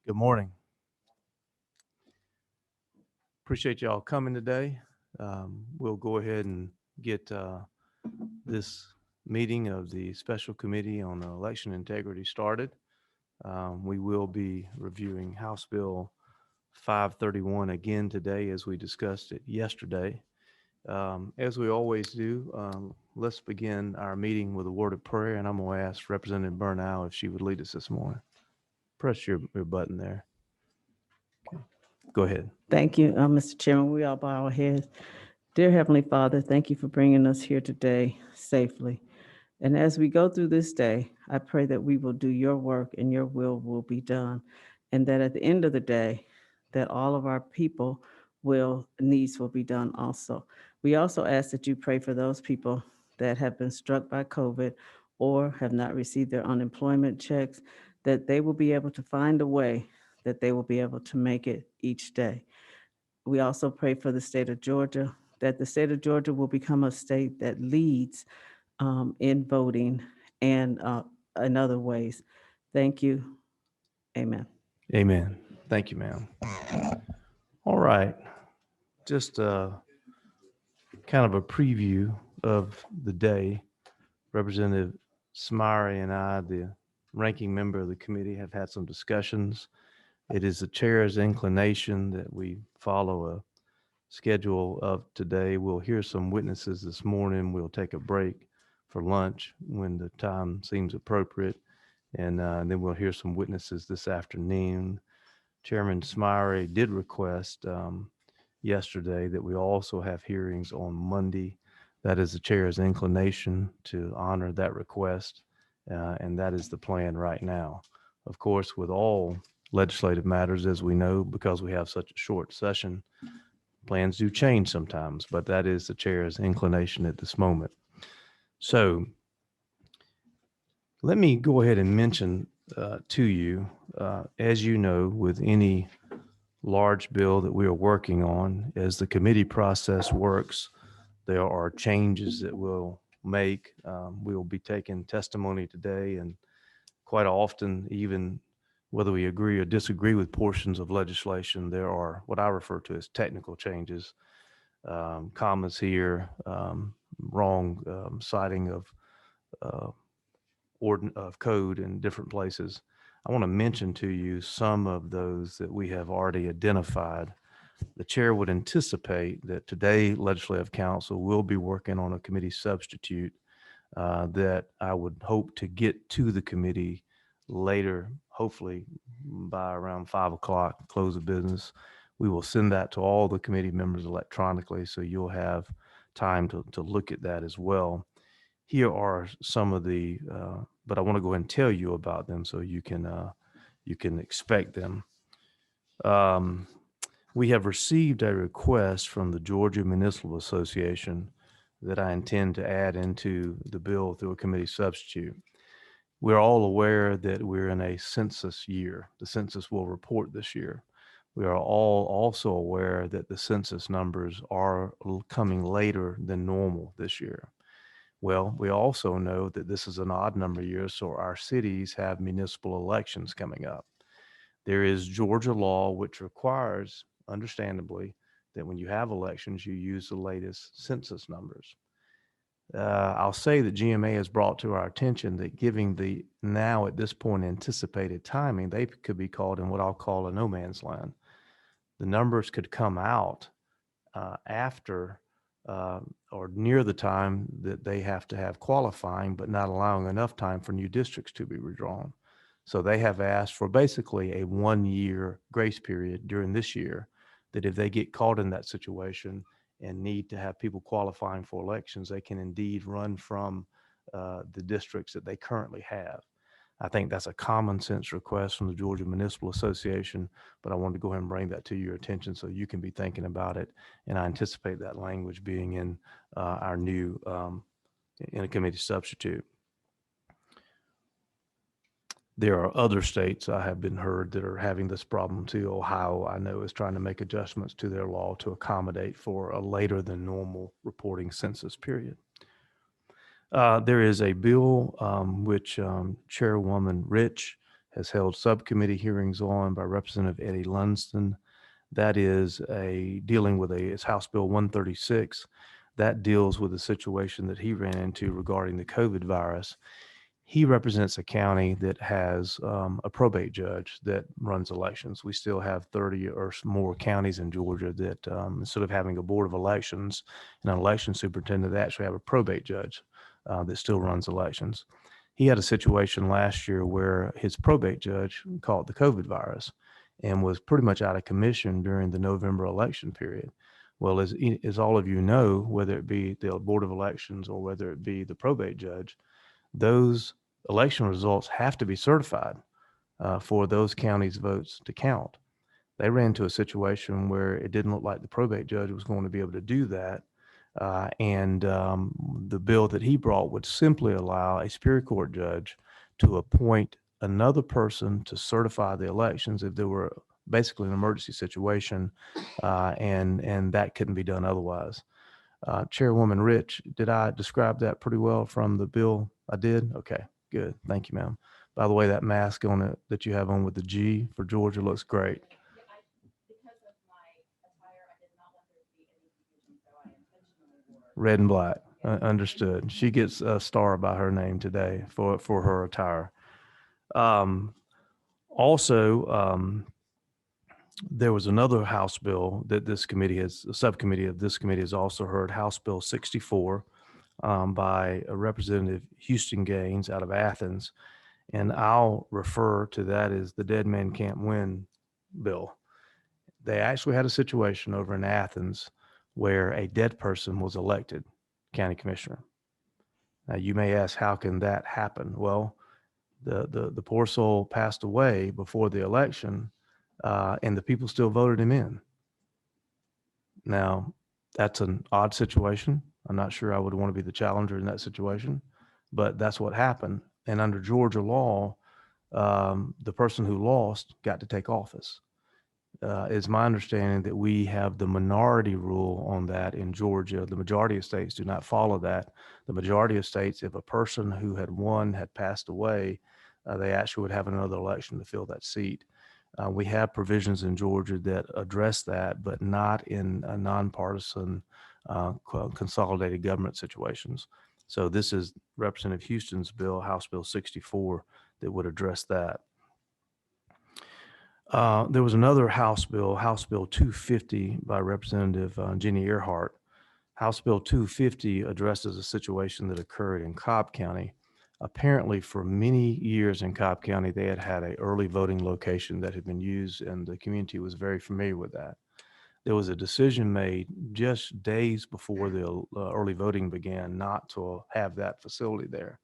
Good morning. Appreciate y'all coming today. We'll go ahead and get this meeting of the Special Committee on Election Integrity started. We will be reviewing House Bill 531 again today as we discussed it yesterday. As we always do, let's begin our meeting with a word of prayer, and I'm going to ask Representative Burnell if she would lead us this morning. Press your button there. Okay. Go ahead. Thank you, Mr. Chairman. We all bow our heads. Dear Heavenly Father, thank you for bringing us here today safely. And as we go through this day, I pray that we will do your work and your will be done. And that at the end of the day, that all of our people needs will be done also. We also ask that you pray for those people that have been struck by COVID or have not received their unemployment checks, that they will be able to find a way that they will be able to make it each day. We also pray for the state of Georgia, that the state of Georgia will become a state that leads in voting and in other ways. Thank you. Amen. Amen. Thank you, ma'am. All right. Just kind of a preview of the day. Representative Smyry and I, the ranking member of the committee, have had some discussions. It is the chair's inclination that we follow a schedule of today. We'll hear some witnesses this morning. We'll take a break for lunch when the time seems appropriate. And then we'll hear some witnesses this afternoon. Chairman Smyry did request yesterday that we also have hearings on Monday. That is the chair's inclination to honor that request, and that is the plan right now. Of course, with all legislative matters, as we know, because we have such a short session, plans do change sometimes, but that is the chair's inclination at this moment. So let me go ahead and mention to you, as you know, with any large bill that we are working on, as the committee process works, there are changes that we'll make. We will be taking testimony today, and quite often, even whether we agree or disagree with portions of legislation, there are what I refer to as technical changes, commas here, wrong citing uh, of code in different places. I want to mention to you some of those that we have already identified. The chair would anticipate that today Legislative Council will be working on a committee substitute that I would hope to get to the committee later, hopefully by around 5 o'clock, close of business. We will send that to all the committee members electronically, so you'll have time to look at that as well. Here are some of the, but I want to go ahead and tell you about them so you can expect them. We have received a request from the Georgia Municipal Association that I intend to add into the bill through a committee substitute. We're all aware that we're in a census year. The census will report this year. We are all also aware that the census numbers are coming later than normal this year. Well, we also know that this is an odd number year, so our cities have municipal elections coming up. There is Georgia law which requires, understandably, that when you have elections, you use the latest census numbers. I'll say that GMA has brought to our attention that giving the now at this point anticipated timing, they could be called in what I'll call a no man's land. The numbers could come out after or near the time that they have to have qualifying, but not allowing enough time for new districts to be redrawn. So they have asked for basically a 1 year grace period during this year, that if they get caught in that situation and need to have people qualifying for elections, they can indeed run from the districts that they currently have. I think that's a common sense request from the Georgia Municipal Association, but I wanted to go ahead and bring that to your attention so you can be thinking about it. And I anticipate that language being in our new in a committee substitute. There are other states I have been heard that are having this problem too. Ohio, I know, is trying to make adjustments to their law to accommodate for a later than normal reporting census period. There is a bill which Chairwoman Rich has held subcommittee hearings on by Representative Eddie Lunston. That is dealing with it's House Bill 136. That deals with the situation that he ran into regarding the COVID virus. He represents a county that has a probate judge that runs elections. We still have 30 or more counties in Georgia that instead of having a board of elections and an election superintendent, they actually have a probate judge that still runs elections. He had a situation last year where his probate judge caught the COVID virus and was pretty much out of commission during the November election period. Well, as all of you know, whether it be the board of elections or whether it be the probate judge, those election results have to be certified for those counties' votes to count. They ran into a situation where it didn't look like the probate judge was going to be able to do that. And the bill that he brought would simply allow a Superior Court judge to appoint another person to certify the elections if there were basically an emergency situation, and that couldn't be done otherwise. Chairwoman Rich, did I describe that pretty well from the bill? I did? Okay, good. Thank you, ma'am. By the way, that mask on it that you have on with the G for Georgia looks great. Red and black. Understood. She gets a star by her name today for her attire. Also, there was another House bill that a subcommittee of this committee has also heard, House Bill 64 by Representative Houston Gaines out of Athens. And I'll refer to that as the Dead Man Can't Win bill. They actually had a situation over in Athens where a dead person was elected county commissioner. Now, you may ask, how can that happen? Well, the poor soul passed away before the election, and the people still voted him in. Now, that's an odd situation. I'm not sure I would want to be the challenger in that situation, but that's what happened. And under Georgia law, the person who lost got to take office. It's my understanding that we have the minority rule on that in Georgia. The majority of states do not follow that. The majority of states, if a person who had won had passed away, they actually would have another election to fill that seat. We have provisions in Georgia that address that, but not in a nonpartisan consolidated government situations. So this is Representative Houston's bill, House Bill 64, that would address that. There was another House Bill 250 by Representative Jenny Earhart. House Bill 250 addresses a situation that occurred in Cobb County. Apparently, for many years in Cobb County, they had an early voting location that had been used, and the community was very familiar with that. There was a decision made just days before the early voting began not to have that facility there.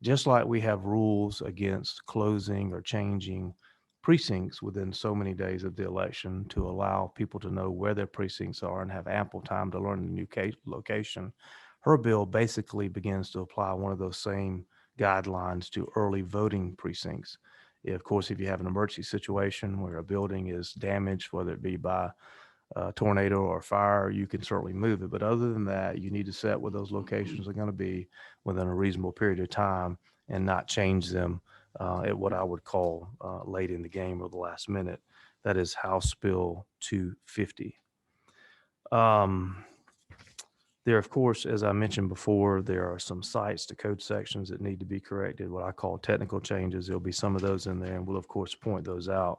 Just like we have rules against closing or changing precincts within so many days of the election to allow people to know where their precincts are and have ample time to learn the new location, her bill basically begins to apply one of those same guidelines to early voting precincts. Of course, if you have an emergency situation where a building is damaged, whether it be by a tornado or fire, you can certainly move it. But other than that, you need to set where those locations are going to be within a reasonable period of time and not change them at what I would call late in the game or the last minute. That is House Bill 250. There, of course, as I mentioned before, there are some cites to code sections that need to be corrected, what I call technical changes. There'll be some of those in there, and we'll, of course, point those out.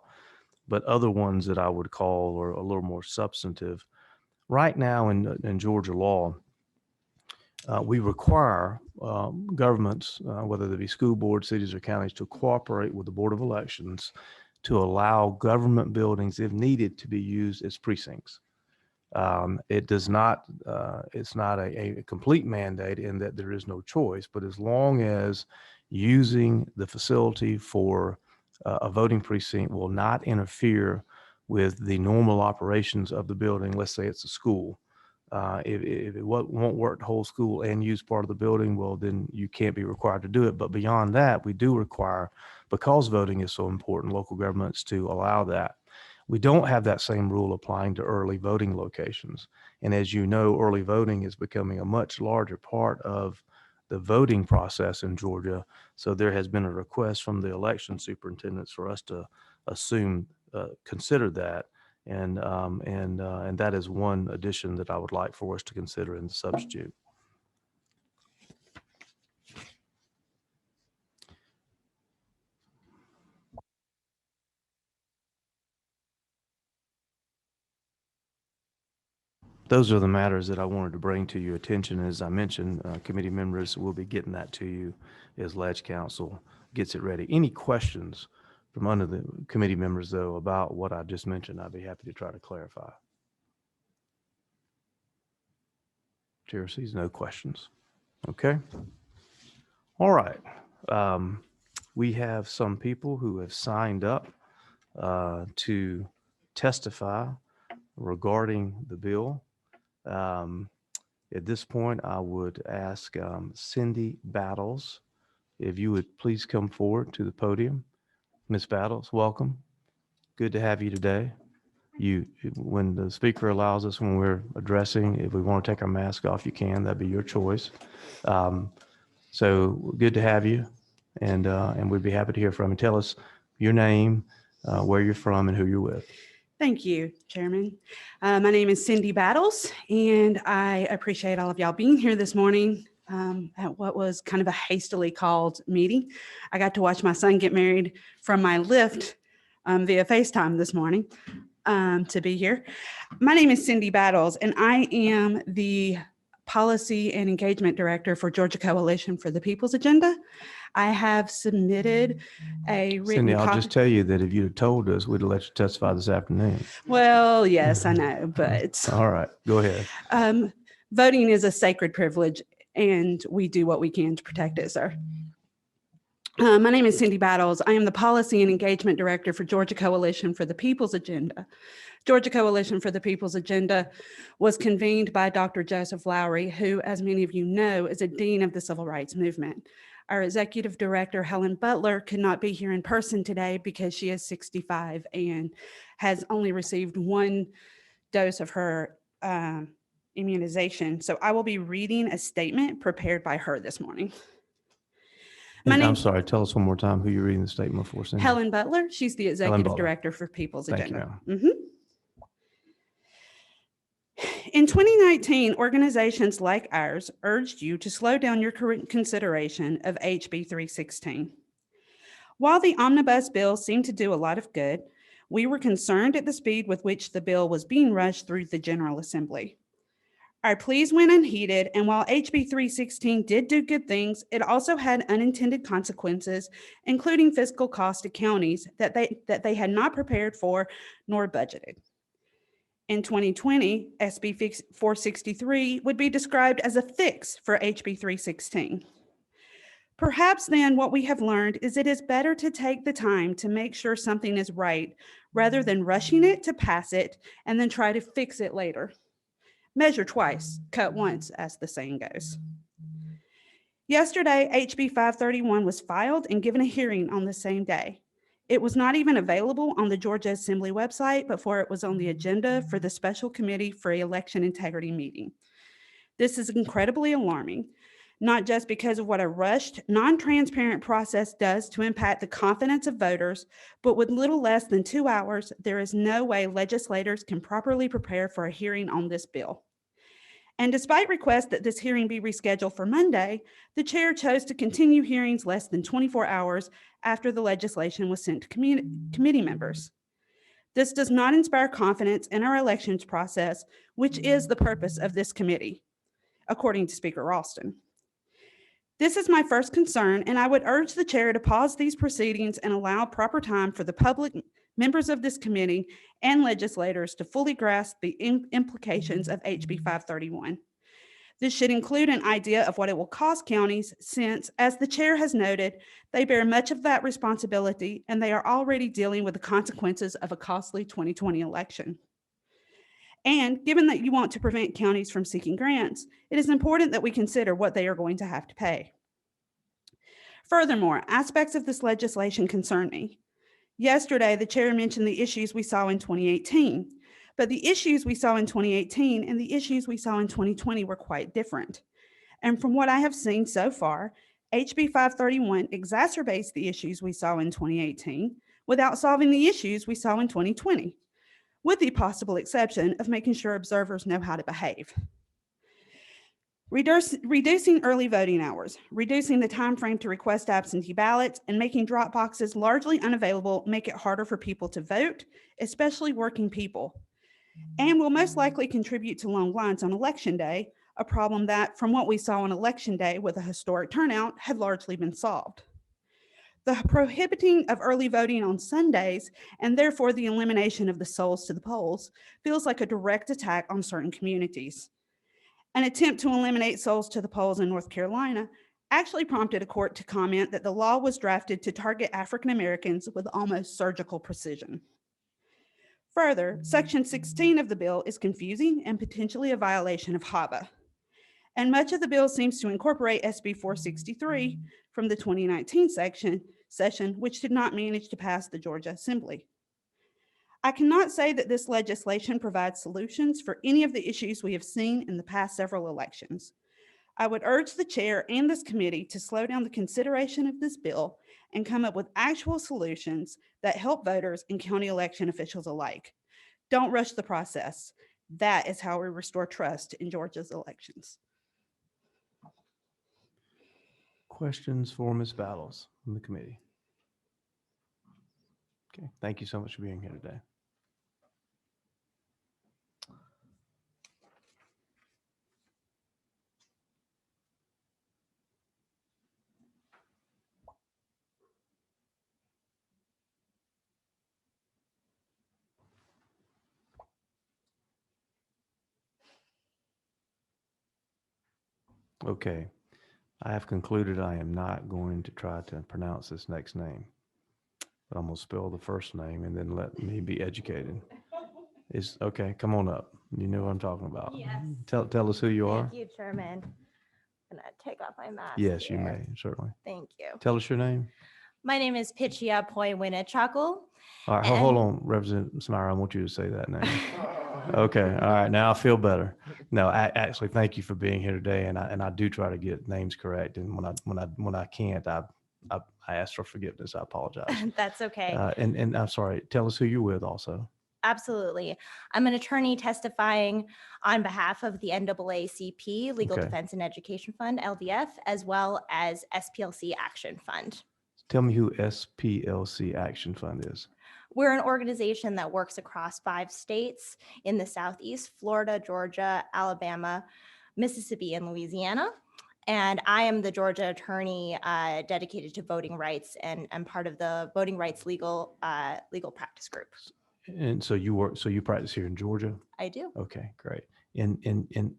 But other ones that I would call are a little more substantive. Right now in Georgia law, we require governments, whether they be school boards, cities, or counties, to cooperate with the Board of Elections to allow government buildings, if needed, to be used as precincts. It does not, it's not a complete mandate in that there is no choice, but as long as using the facility for a voting precinct will not interfere with the normal operations of the building, let's say it's a school. If it won't work the whole school and use part of the building, well, then you can't be required to do it. But beyond that, we do require, because voting is so important, local governments to allow that. We don't have that same rule applying to early voting locations. And as you know, early voting is becoming a much larger part of the voting process in Georgia. So there has been a request from the election superintendents for us to consider that. And that is one addition that I would like for us to consider in the substitute. Those are the matters that I wanted to bring to your attention. As I mentioned, committee members will be getting that to you as Ledge Council gets it ready. Any questions from under the committee members, though, about what I just mentioned? I'd be happy to try to clarify. Chair sees no questions. Okay. All right. We have some people who have signed up to testify regarding the bill. At this point, I would ask Cindy Battles, if you would please come forward to the podium. Ms. Battles, welcome. Good to have you today. When the speaker allows us, when we're addressing, if we want to take our mask off, you can. That'd be your choice. So good to have you, and we'd be happy to hear from you. Tell us your name, where you're from, and who you're with. Thank you, Chairman. My name is Cindy Battles, and I appreciate all of y'all being here this morning at what was kind of a hastily called meeting. I got to watch my son get married from my Lyft via FaceTime this morning to be here. My name is Cindy Battles, and I am the Policy and Engagement Director for Georgia Coalition for the People's Agenda. I have submitted a written Cindy, I'll just tell you that if you'd have told us, we'd have let you testify this afternoon. Well, yes, I know, but all right, go ahead. Voting is a sacred privilege, and we do what we can to protect it, sir. My name is Cindy Battles. I am the Policy and Engagement Director for Georgia Coalition for the People's Agenda. Georgia Coalition for the People's Agenda was convened by Dr. Joseph Lowry, who, as many of you know, is a dean of the Civil Rights Movement. Our executive director, Helen Butler, could not be here in person today because she is 65 and has only received one dose of her immunization. So I will be reading a statement prepared by her this morning. I'm sorry, tell us one more time who you're reading the statement for, Cindy. Helen Butler. She's the executive director for People's Agenda. In 2019, organizations like ours urged you to slow down your consideration of HB 316. While the omnibus bill seemed to do a lot of good, we were concerned at the speed with which the bill was being rushed through the General Assembly. Our pleas went unheeded, and while HB 316 did do good things, it also had unintended consequences, including fiscal cost to counties that they had not prepared for nor budgeted. In 2020, SB 463 would be described as a fix for HB 316. Perhaps then what we have learned is it is better to take the time to make sure something is right rather than rushing it to pass it and then try to fix it later. Measure twice, cut once, as the saying goes. Yesterday, HB 531 was filed and given a hearing on the same day. It was not even available on the Georgia Assembly website before it was on the agenda for the Special Committee for Election Integrity meeting. This is incredibly alarming, not just because of what a rushed, non-transparent process does to impact the confidence of voters, but with little less than 2 hours, there is no way legislators can properly prepare for a hearing on this bill. And despite requests that this hearing be rescheduled for Monday, the chair chose to continue hearings less than 24 hours after the legislation was sent to committee members. This does not inspire confidence in our elections process, which is the purpose of this committee, according to Speaker Ralston. This is my first concern, and I would urge the chair to pause these proceedings and allow proper time for the public, members of this committee, and legislators to fully grasp the implications of HB 531. This should include an idea of what it will cost counties since, as the chair has noted, they bear much of that responsibility and they are already dealing with the consequences of a costly 2020 election. And given that you want to prevent counties from seeking grants, it is important that we consider what they are going to have to pay. Furthermore, aspects of this legislation concern me. Yesterday, the chair mentioned the issues we saw in 2018, but the issues we saw in 2018 and the issues we saw in 2020 were quite different. And from what I have seen so far, HB 531 exacerbates the issues we saw in 2018 without solving the issues we saw in 2020, with the possible exception of making sure observers know how to behave. Reducing early voting hours, reducing the time frame to request absentee ballots, and making drop boxes largely unavailable make it harder for people to vote, especially working people, and will most likely contribute to long lines on election day, a problem that, from what we saw on election day with a historic turnout, had largely been solved. The prohibiting of early voting on Sundays, and therefore the elimination of the souls to the polls, feels like a direct attack on certain communities. An attempt to eliminate souls to the polls in North Carolina actually prompted a court to comment that the law was drafted to target African Americans with almost surgical precision. Further, Section 16 of the bill is confusing and potentially a violation of HAVA. And much of the bill seems to incorporate SB 463 from the 2019 session, which did not manage to pass the Georgia Assembly. I cannot say that this legislation provides solutions for any of the issues we have seen in the past several elections. I would urge the chair and this committee to slow down the consideration of this bill and come up with actual solutions that help voters and county election officials alike. Don't rush the process. That is how we restore trust in Georgia's elections. Questions for Ms. Battles from the committee? Okay, thank you so much for being here today. Okay, I have concluded I am not going to try to pronounce this next name, but I'm going to spell the first name and then let me be educated. Is okay, come on up. You know what I'm talking about. Yes. Tell us who you are. Thank you, Chairman. I'm gonna take off my mask. Yes, you here. may, certainly. Thank you. Tell us your name. My name is Pitchia Poiwinachakul. All right, hold on, Representative Smyer, I want you to say that name. Okay, all right, now I feel better. No, actually, thank you for being here today, and I do try to get names correct, and when I can't, I ask for forgiveness. I apologize. That's okay. And I'm sorry. Tell us who you're with, also. Absolutely. I'm an attorney testifying on behalf of the NAACP Legal Okay. Defense and Education Fund, LDF, as well as SPLC Action Fund. Tell me who SPLC Action Fund is. We're an organization that works across 5 states in the Southeast: Florida, Georgia, Alabama, Mississippi, and Louisiana. And I am the Georgia attorney dedicated to voting rights and part of the voting rights legal practice group. And so you practice here in Georgia? I do. Okay, great. In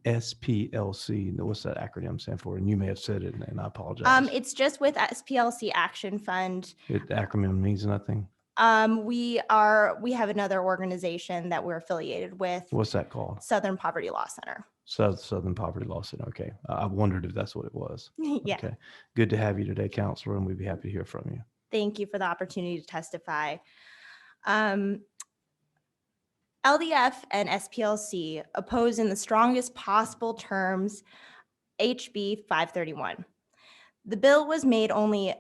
SPLC, what's that acronym stand for? And you may have said it, and I apologize. It's just with SPLC Action Fund. The acronym means nothing? We have another organization that we're affiliated with. What's that called? Southern Poverty Law Center. Southern Poverty Law Center. Okay. I wondered if that's what it was. Yeah. Okay. Good to have you today, Counselor, and we'd be happy to hear from you. Thank you for the opportunity to testify. LDF and SPLC oppose in the strongest possible terms HB 531. The bill was made only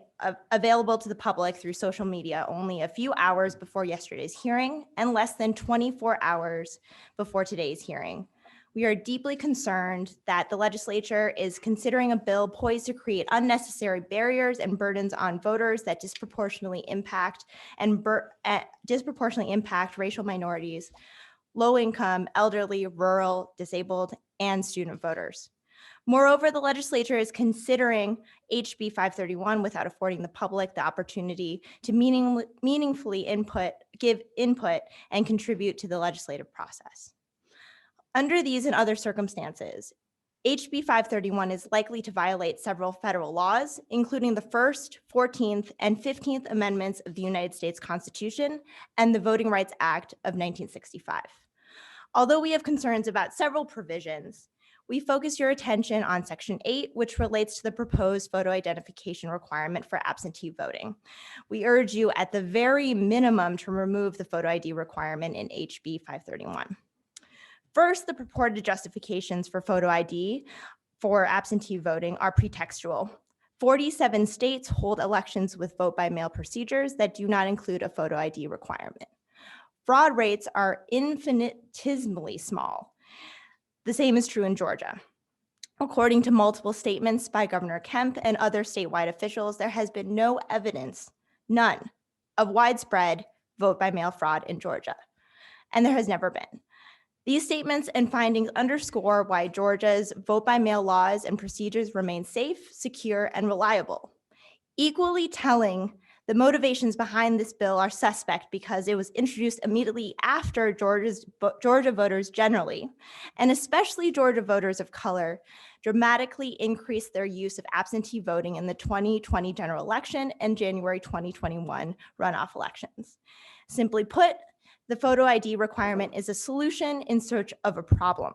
available to the public through social media only a few hours before yesterday's hearing and less than 24 hours before today's hearing. We are deeply concerned that the legislature is considering a bill poised to create unnecessary barriers and burdens on voters that disproportionately impact racial minorities, low-income, elderly, rural, disabled, and student voters. Moreover, the legislature is considering HB 531 without affording the public the opportunity to meaningfully give input and contribute to the legislative process. Under these and other circumstances, HB 531 is likely to violate several federal laws, including the 1st, 14th, and 15th Amendments of the United States Constitution and the Voting Rights Act of 1965. Although we have concerns about several provisions, we focus your attention on Section 8, which relates to the proposed photo identification requirement for absentee voting. We urge you at the very minimum to remove the photo ID requirement in HB 531. First, the purported justifications for photo ID for absentee voting are pretextual. 47 states hold elections with vote by mail procedures that do not include a photo ID requirement. Fraud rates are infinitesimally small. The same is true in Georgia. According to multiple statements by Governor Kemp and other statewide officials, there has been no evidence, none, of widespread vote by mail fraud in Georgia. And there has never been. These statements and findings underscore why Georgia's vote by mail laws and procedures remain safe, secure, and reliable. Equally telling, the motivations behind this bill are suspect because it was introduced immediately after Georgia voters generally, and especially Georgia voters of color, dramatically increased their use of absentee voting in the 2020 general election and January 2021 runoff elections. Simply put, the photo ID requirement is a solution in search of a problem.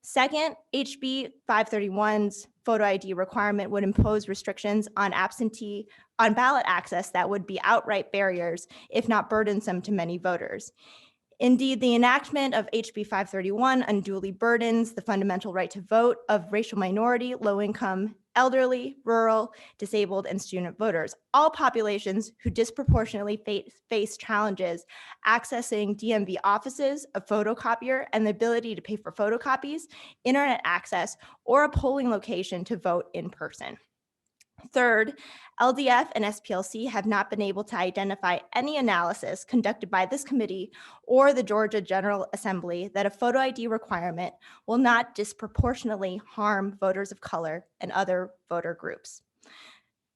Second, HB 531's photo ID requirement would impose restrictions on ballot access that would be outright barriers, if not burdensome to many voters. Indeed, the enactment of HB 531 unduly burdens the fundamental right to vote of racial minority, low-income, elderly, rural, disabled, and student voters, all populations who disproportionately face challenges accessing DMV offices, a photocopier, and the ability to pay for photocopies, internet access, or a polling location to vote in person. Third, LDF and SPLC have not been able to identify any analysis conducted by this committee or the Georgia General Assembly that a photo ID requirement will not disproportionately harm voters of color and other voter groups.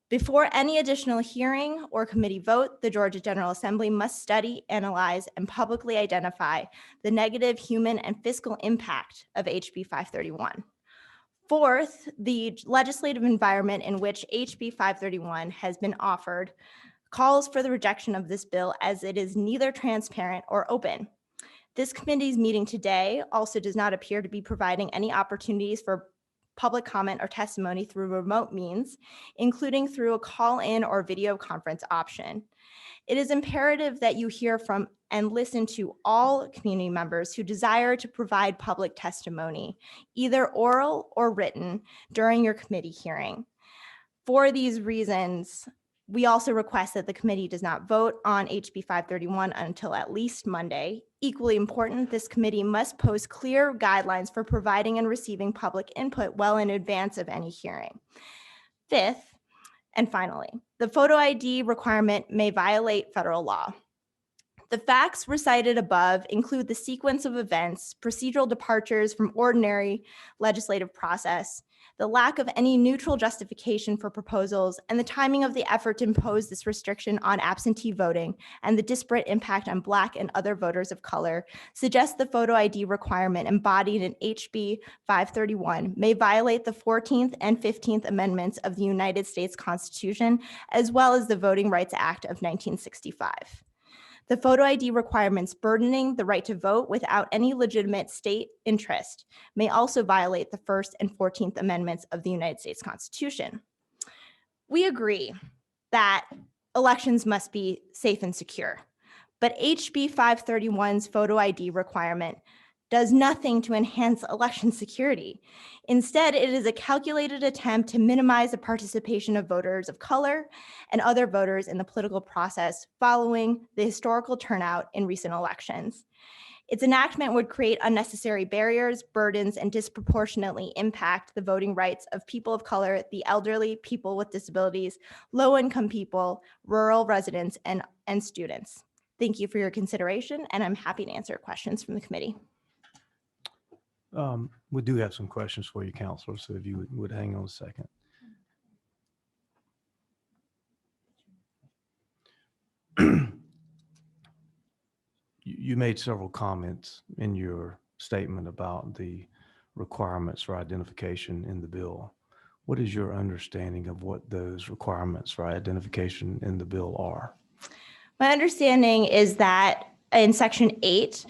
Before any additional hearing or committee vote, the Georgia General Assembly must study, analyze, and publicly identify the negative human and fiscal impact of HB 531. Fourth, the legislative environment in which HB 531 has been offered calls for the rejection of this bill as it is neither transparent or open. This committee's meeting today also does not appear to be providing any opportunities for public comment or testimony through remote means, including through a call-in or video conference option. It is imperative that you hear from and listen to all community members who desire to provide public testimony, either oral or written, during your committee hearing. For these reasons, we also request that the committee does not vote on HB 531 until at least Monday. Equally important, this committee must post clear guidelines for providing and receiving public input well in advance of any hearing. Fifth, and finally, the photo ID requirement may violate federal law. The facts recited above include the sequence of events, procedural departures from ordinary legislative process, the lack of any neutral justification for proposals, and the timing of the effort to impose this restriction on absentee voting and the disparate impact on Black and other voters of color suggest the photo ID requirement embodied in HB 531 may violate the 14th and 15th Amendments of the United States Constitution, as well as the Voting Rights Act of 1965. The photo ID requirements burdening the right to vote without any legitimate state interest may also violate the First and 14th Amendments of the United States Constitution. We agree that elections must be safe and secure, but HB 531's photo ID requirement does nothing to enhance election security. Instead, it is a calculated attempt to minimize the participation of voters of color and other voters in the political process following the historical turnout in recent elections. Its enactment would create unnecessary barriers, burdens, and disproportionately impact the voting rights of people of color, the elderly, people with disabilities, low-income people, rural residents, and students. Thank you for your consideration, and I'm happy to answer questions from the committee. We do have some questions for you, Counselor, so if you would hang on a second. You made several comments in your statement about the requirements for identification in the bill. What is your understanding of what those requirements for identification in the bill are? My understanding is that in Section 8,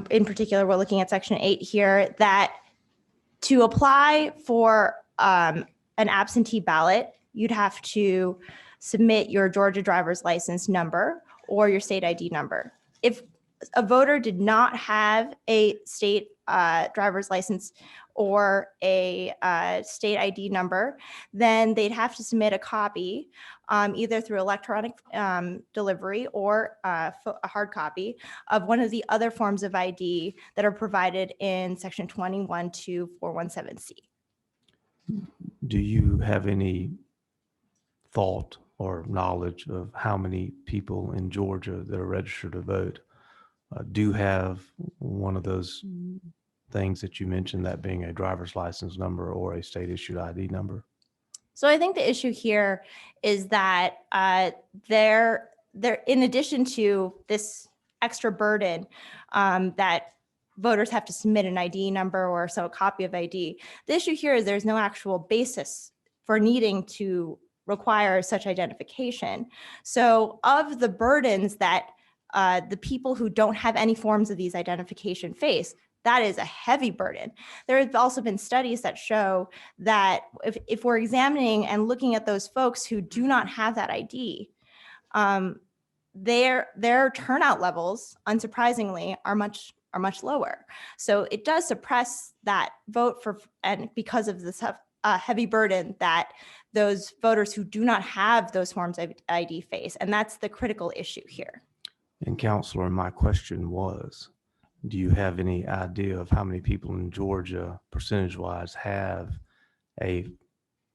in particular, we're looking at Section 8 here, that to apply for an absentee ballot, you'd have to submit your Georgia driver's license number or your state ID number. If a voter did not have a state driver's license or a state ID number, then they'd have to submit a copy, either through electronic delivery or a hard copy of one of the other forms of ID that are provided in section 212417C. Do you have any thought or knowledge of how many people in Georgia that are registered to vote do have one of those things that you mentioned, that being a driver's license number or a state issued ID number? So I think the issue here is that they're in addition to this extra burden that voters have to submit an ID number or so a copy of ID. The issue here is there's no actual basis for needing to require such identification. So of the burdens that the people who don't have any forms of these identification face, that is a heavy burden. There have also been studies that show that if we're examining and looking at those folks who do not have that ID, their turnout levels, unsurprisingly, are much lower. So it does suppress that vote and because of this heavy burden that those voters who do not have those forms of ID face, and that's the critical issue here. And Counselor, my question was, do you have any idea of how many people in Georgia, percentage-wise, have a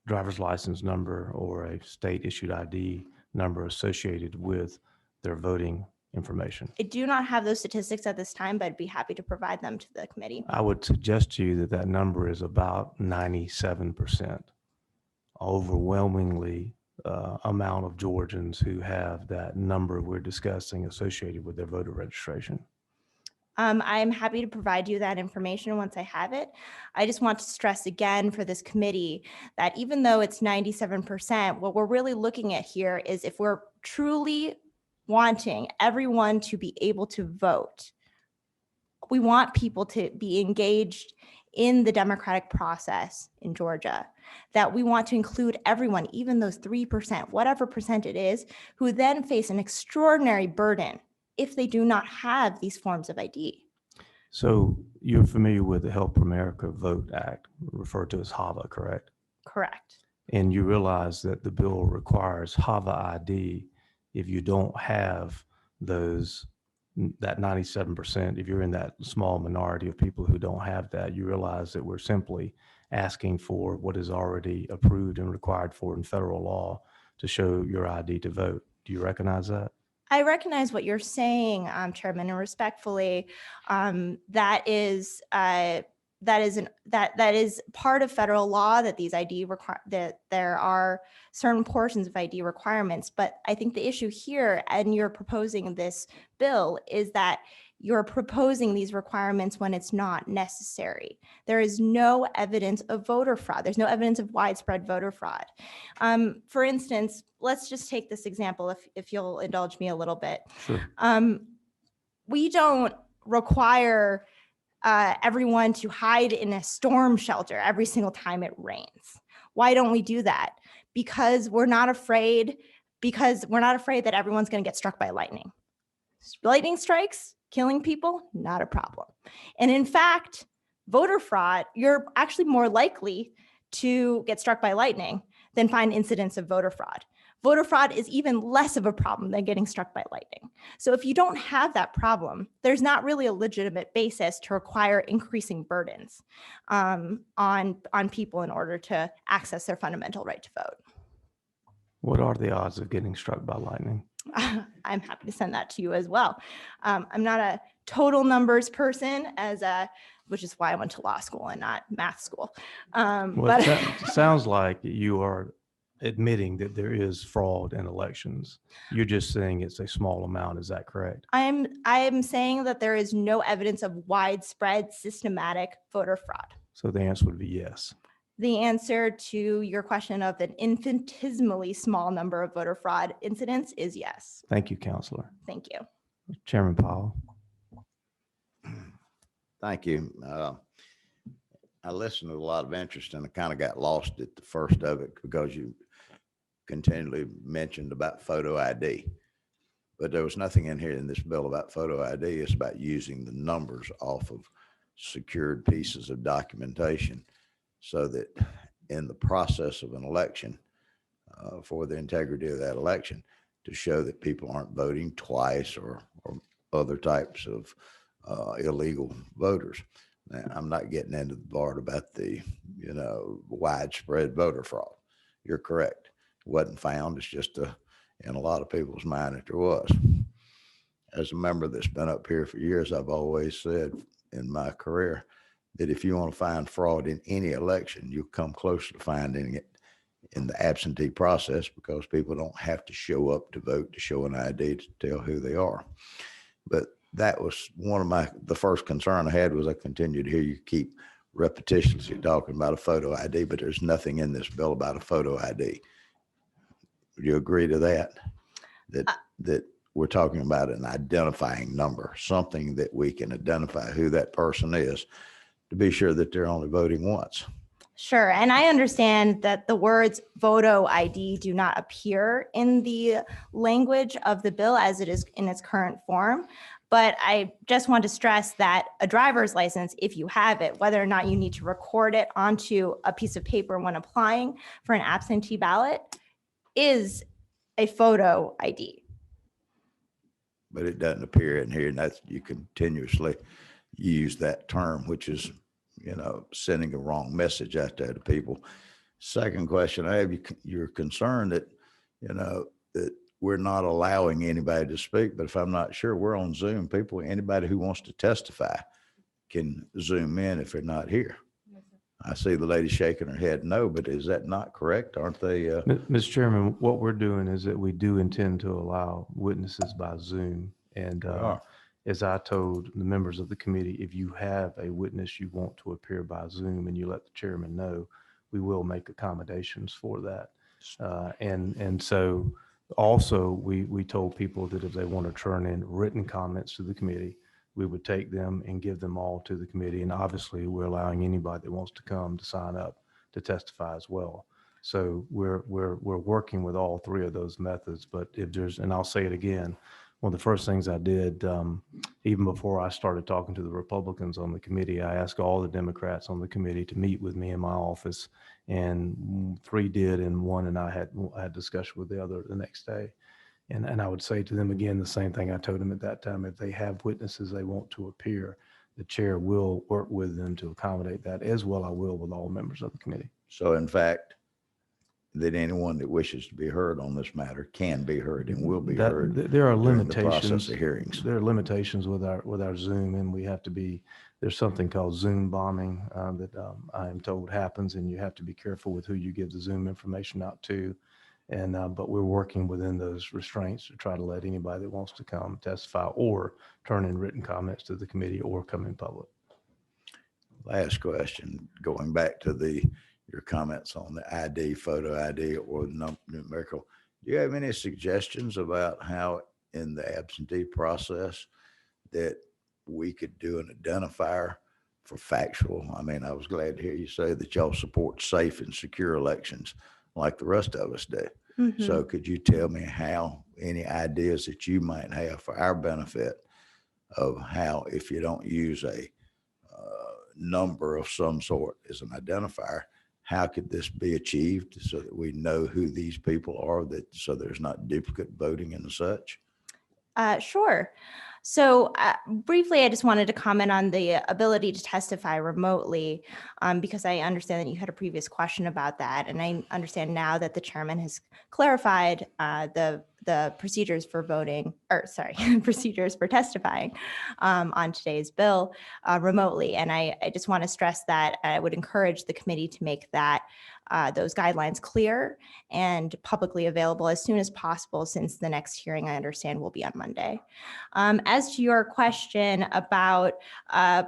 driver's license number or a state-issued ID number associated with their voting information? I do not have those statistics at this time, but I'd be happy to provide them to the committee. I would suggest to you that that number is about 97%. Overwhelmingly amount of Georgians who have that number we're discussing associated with their voter registration. I'm happy to provide you that information once I have it. I just want to stress again for this committee that even though it's 97%, what we're really looking at here is if we're truly wanting everyone to be able to vote, we want people to be engaged in the democratic process in Georgia, that we want to include everyone, even those 3%, whatever percent it is, who then face an extraordinary burden if they do not have these forms of ID. So you're familiar with the Help America Vote Act, referred to as HAVA, correct? Correct. And you realize that the bill requires HAVA ID if you don't have that 97%, if you're in that small minority of people who don't have that, you realize that we're simply asking for what is already approved and required for in federal law to show your ID to vote. Do you recognize that? I recognize what you're saying, Chairman, and respectfully, that is part of federal law that these ID that there are certain portions of ID requirements. But I think the issue here, and you're proposing this bill, is that you're proposing these requirements when it's not necessary. There is no evidence of voter fraud. There's no evidence of widespread voter fraud. For instance, let's just take this example, if you'll indulge me a little bit. Sure. We don't require everyone to hide in a storm shelter every single time it rains. Why don't we do that? Because we're not afraid that everyone's going to get struck by lightning. Lightning strikes, killing people, not a problem. And in fact, voter fraud, you're actually more likely to get struck by lightning than find incidents of voter fraud. Voter fraud is even less of a problem than getting struck by lightning. So if you don't have that problem, there's not really a legitimate basis to require increasing burdens on people in order to access their fundamental right to vote. What are the odds of getting struck by lightning? I'm happy to send that to you as well. I'm not a total numbers person, which is why I went to law school and not math school. But it sounds like you are admitting that there is fraud in elections. You're just saying it's a small amount. Is that correct? I am saying that there is no evidence of widespread systematic voter fraud. So the answer would be yes. The answer to your question of an infinitesimally small number of voter fraud incidents is yes. Thank you, Counselor. Thank you. Chairman Powell. Thank you. I listened with a lot of interest and I kind of got lost at the first of it because you continually mentioned about photo ID. But there was nothing in here in this bill about photo ID. It's about using the numbers off of secured pieces of documentation so that in the process of an election, for the integrity of that election, to show that people aren't voting twice or other types of illegal voters. Now, I'm not getting into the part about the, widespread voter fraud. You're correct. It wasn't found. It's just in a lot of people's mind that there was. As a member that's been up here for years, I've always said in my career that if you want to find fraud in any election, you'll come closer to finding it in the absentee process, because people don't have to show up to vote to show an ID to tell who they are. But that was one of the first concern I had. Was I continued to hear you keep repetitiously talking about a photo ID, but there's nothing in this bill about a photo ID. Would you agree to that? That we're talking about an identifying number, something that we can identify who that person is, to be sure that they're only voting once. Sure. And I understand that the words photo ID do not appear in the language of the bill as it is in its current form. But I just want to stress that a driver's license, if you have it, whether or not you need to record it onto a piece of paper when applying for an absentee ballot, is a photo ID. But it doesn't appear in here, and that's, you continuously use that term, which is, sending a wrong message out there to people. Second question I have, you're concerned that, that we're not allowing anybody to speak, but if I'm not sure, we're on Zoom. Anybody who wants to testify can Zoom in if they're not here. I see the lady shaking her head no, but is that not correct? Aren't they? Mr. Chairman, what we're doing is that we do intend to allow witnesses by Zoom. And as I told the members of the committee, if you have a witness you want to appear by Zoom and you let the chairman know, we will make accommodations for that. And so also we told people that if they want to turn in written comments to the committee, we would take them and give them all to the committee. And obviously we're allowing anybody that wants to come to sign up to testify as well. So we're working with all three of those methods. But if there's, and I'll say it again, one of the first things I did, even before I started talking to the Republicans on the committee, I asked all the Democrats on the committee to meet with me in my office, and 3 did, and 1 and I had discussion with the other the next day. And I would say to them again the same thing I told them at that time. If they have witnesses they want to appear, the chair will work with them to accommodate that, as well I will with all members of the committee. So in fact, that anyone that wishes to be heard on this matter can be heard and will be heard. There are during limitations. The process of hearings. There are limitations with our Zoom, and we have to be. There's something called Zoom bombing that I am told happens, and you have to be careful with who you give the Zoom information out to. And but we're working within those restraints to try to let anybody that wants to come testify or turn in written comments to the committee or come in public. Last question, going back to your comments on the ID, photo ID, or numerical. Do you have any suggestions about how in the absentee process that we could do an identifier for factual? I mean, I was glad to hear you say that y'all support safe and secure elections like the rest of us do. Mm-hmm. So could you tell me any ideas that you might have for our benefit of how, if you don't use a number of some sort as an identifier, how could this be achieved so that we know who these people are, so there's not duplicate voting and such? Sure. So briefly, I just wanted to comment on the ability to testify remotely, because I understand that you had a previous question about that. And I understand now that the chairman has clarified the procedures for procedures for testifying on today's bill remotely. And I just want to stress that I would encourage the committee to make those guidelines clear and publicly available as soon as possible, since the next hearing, I understand, will be on Monday. As to your question about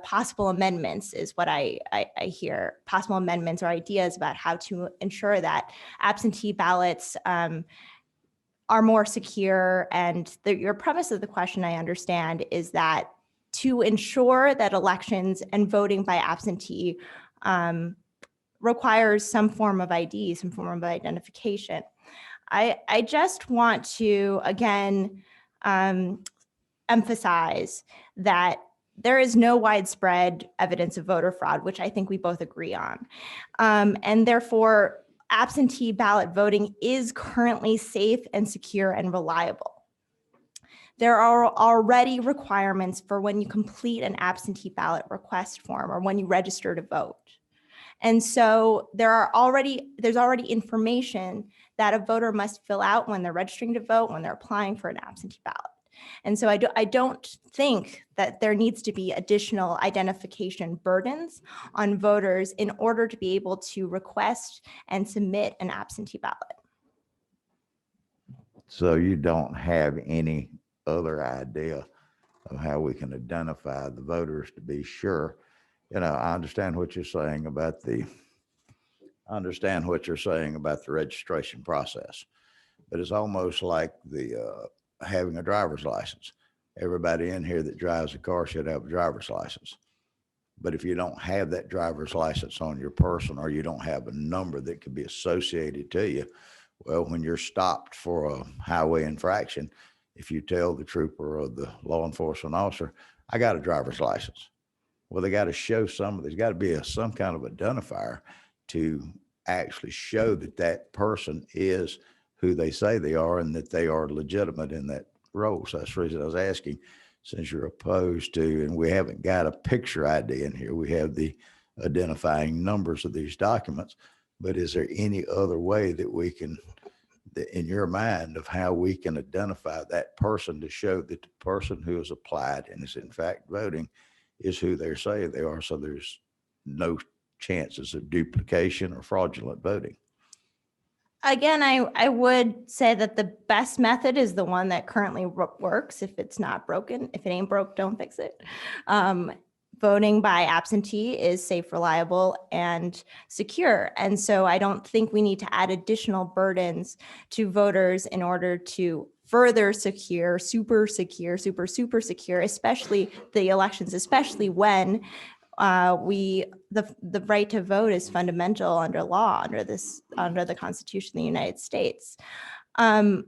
possible amendments, is what I hear, possible amendments or ideas about how to ensure that absentee ballots are more secure. And your premise of the question, I understand, is that to ensure that elections and voting by absentee requires some form of ID, some form of identification. I just want to, again, emphasize that there is no widespread evidence of voter fraud, which I think we both agree on. And therefore, absentee ballot voting is currently safe and secure and reliable. There are already requirements for when you complete an absentee ballot request form or when you register to vote. And so there's already information that a voter must fill out when they're registering to vote, when they're applying for an absentee ballot. And so I don't think that there needs to be additional identification burdens on voters in order to be able to request and submit an absentee ballot. So you don't have any other idea of how we can identify the voters to be sure? You know, I understand what you're saying about the registration process, but it's almost like the having a driver's license. Everybody in here that drives a car should have a driver's license. But if you don't have that driver's license on your person, or you don't have a number that could be associated to you, well, when you're stopped for a highway infraction, if you tell the trooper or the law enforcement officer, I got a driver's license. Well, they got to show there's got to be some kind of identifier to actually show that that person is who they say they are and that they are legitimate in that role. So that's the reason I was asking, since you're opposed to, and we haven't got a picture ID in here, we have the identifying numbers of these documents, but is there any other way that we can, in your mind, of how we can identify that person to show that the person who has applied and is in fact voting is who they're saying they are, so there's no chances of duplication or fraudulent voting? Again, I would say that the best method is the one that currently works. If it's not broken, if it ain't broke, don't fix it. Voting by absentee is safe, reliable, and secure. And so I don't think we need to add additional burdens to voters in order to further secure, super secure, especially the elections, especially when the right to vote is fundamental under law, under the Constitution of the United States. I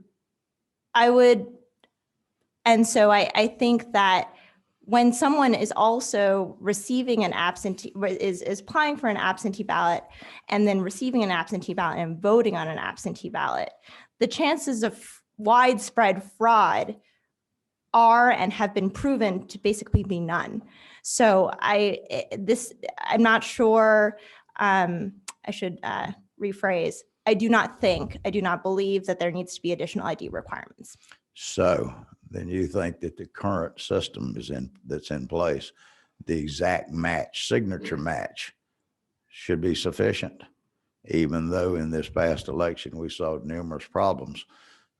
think that when someone is also receiving an absentee, is applying for an absentee ballot and then receiving an absentee ballot and voting on an absentee ballot, the chances of widespread fraud are and have been proven to basically be none. So I'm not sure, I should rephrase. I do not believe that there needs to be additional ID requirements. So then you think that the current system that's in place, the exact match, signature match, should be sufficient, even though in this past election we saw numerous problems.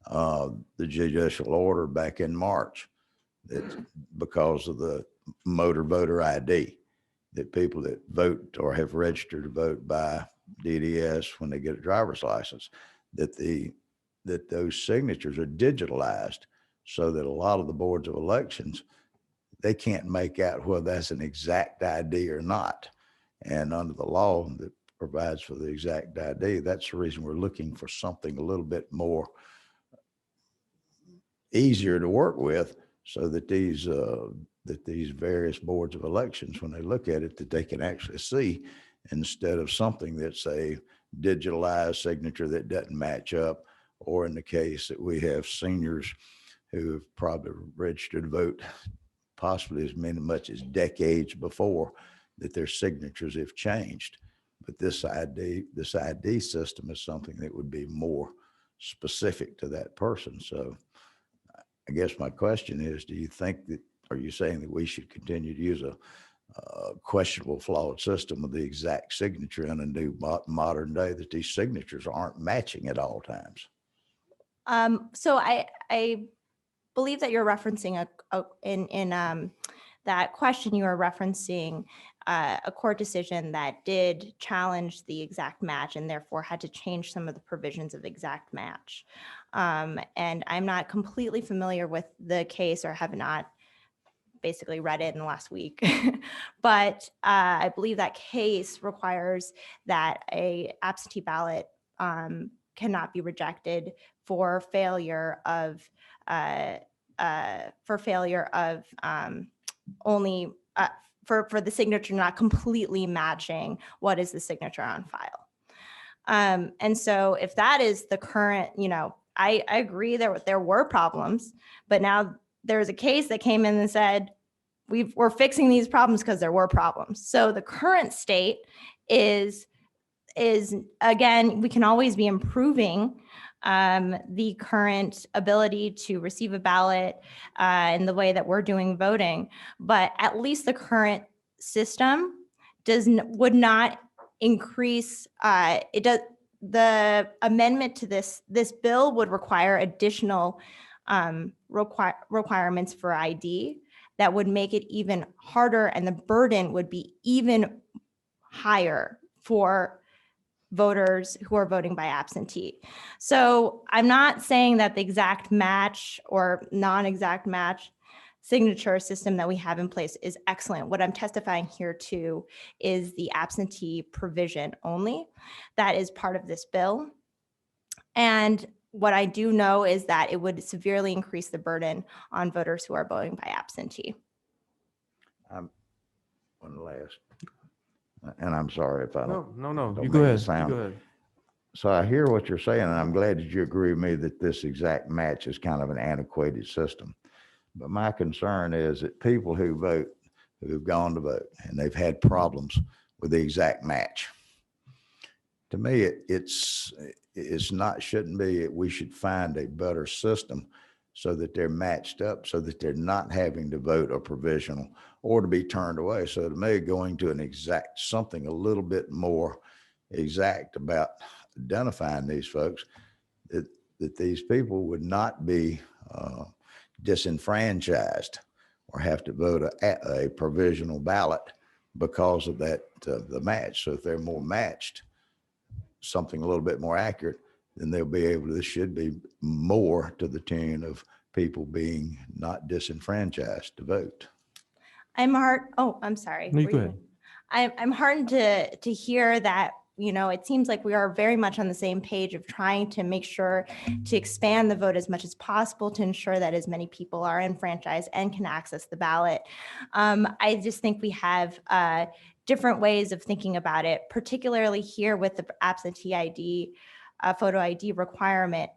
The judicial order back in March, that because of the motor voter ID, that people that vote or have registered to vote by DDS when they get a driver's license, that those signatures are digitalized, so that a lot of the boards of elections, they can't make out whether that's an exact ID or not. And under the law that provides for the exact ID, that's the reason we're looking for something a little bit more easier to work with, so that these various boards of elections, when they look at it, that they can actually see, instead of something that's a digitalized signature that doesn't match up, or in the case that we have seniors who have probably registered to vote possibly as much as decades before, that their signatures have changed. But this ID system is something that would be more specific to that person. So I guess my question is, are you saying that we should continue to use a questionable, flawed system of the exact signature in a new modern day, that these signatures aren't matching at all times? So I believe that you're referencing in that question, you are referencing a court decision that did challenge the exact match and therefore had to change some of the provisions of exact match. And I'm not completely familiar with the case, or have not basically read it in the last week, but I believe that case requires that a absentee ballot cannot be rejected for failure of only for the signature not completely matching what is the signature on file. And so if that is the current, I agree there were problems, but now there's a case that came in and said, we're fixing these problems because there were problems. So the current state is again, we can always be improving the current ability to receive a ballot in the way that we're doing voting, but at least the current system would not increase. The amendment to this bill would require additional requirements for ID that would make it even harder, and the burden would be even higher for voters who are voting by absentee. So I'm not saying that the exact match or non-exact match signature system that we have in place is excellent. What I'm testifying here to is the absentee provision only. That is part of this bill. And what I do know is that it would severely increase the burden on voters who are voting by absentee. One last, and I'm sorry if I don't. No. don't You go make it ahead. You sound- go ahead. So I hear what you're saying, and I'm glad that you agree with me that this exact match is kind of an antiquated system. But my concern is that people who vote, who've gone to vote, and they've had problems with the exact match. To me, it's not, shouldn't be, we should find a better system so that they're matched up, so that they're not having to vote a provisional or to be turned away. So to me, going to an exact, something a little bit more exact about identifying these folks, that these people would not be disenfranchised or have to vote a provisional ballot because of that, the match. So if they're more matched, something a little bit more accurate, then they'll be able to, this should be more to the tune of people being not disenfranchised to vote. I'm sorry. No, you Were go you- ahead. I'm heartened to hear that, it seems like we are very much on the same page of trying to make sure to expand the vote as much as possible to ensure that as many people are enfranchised and can access the ballot. I just think we have different ways of thinking about it, particularly here with the absentee ID, photo ID requirement.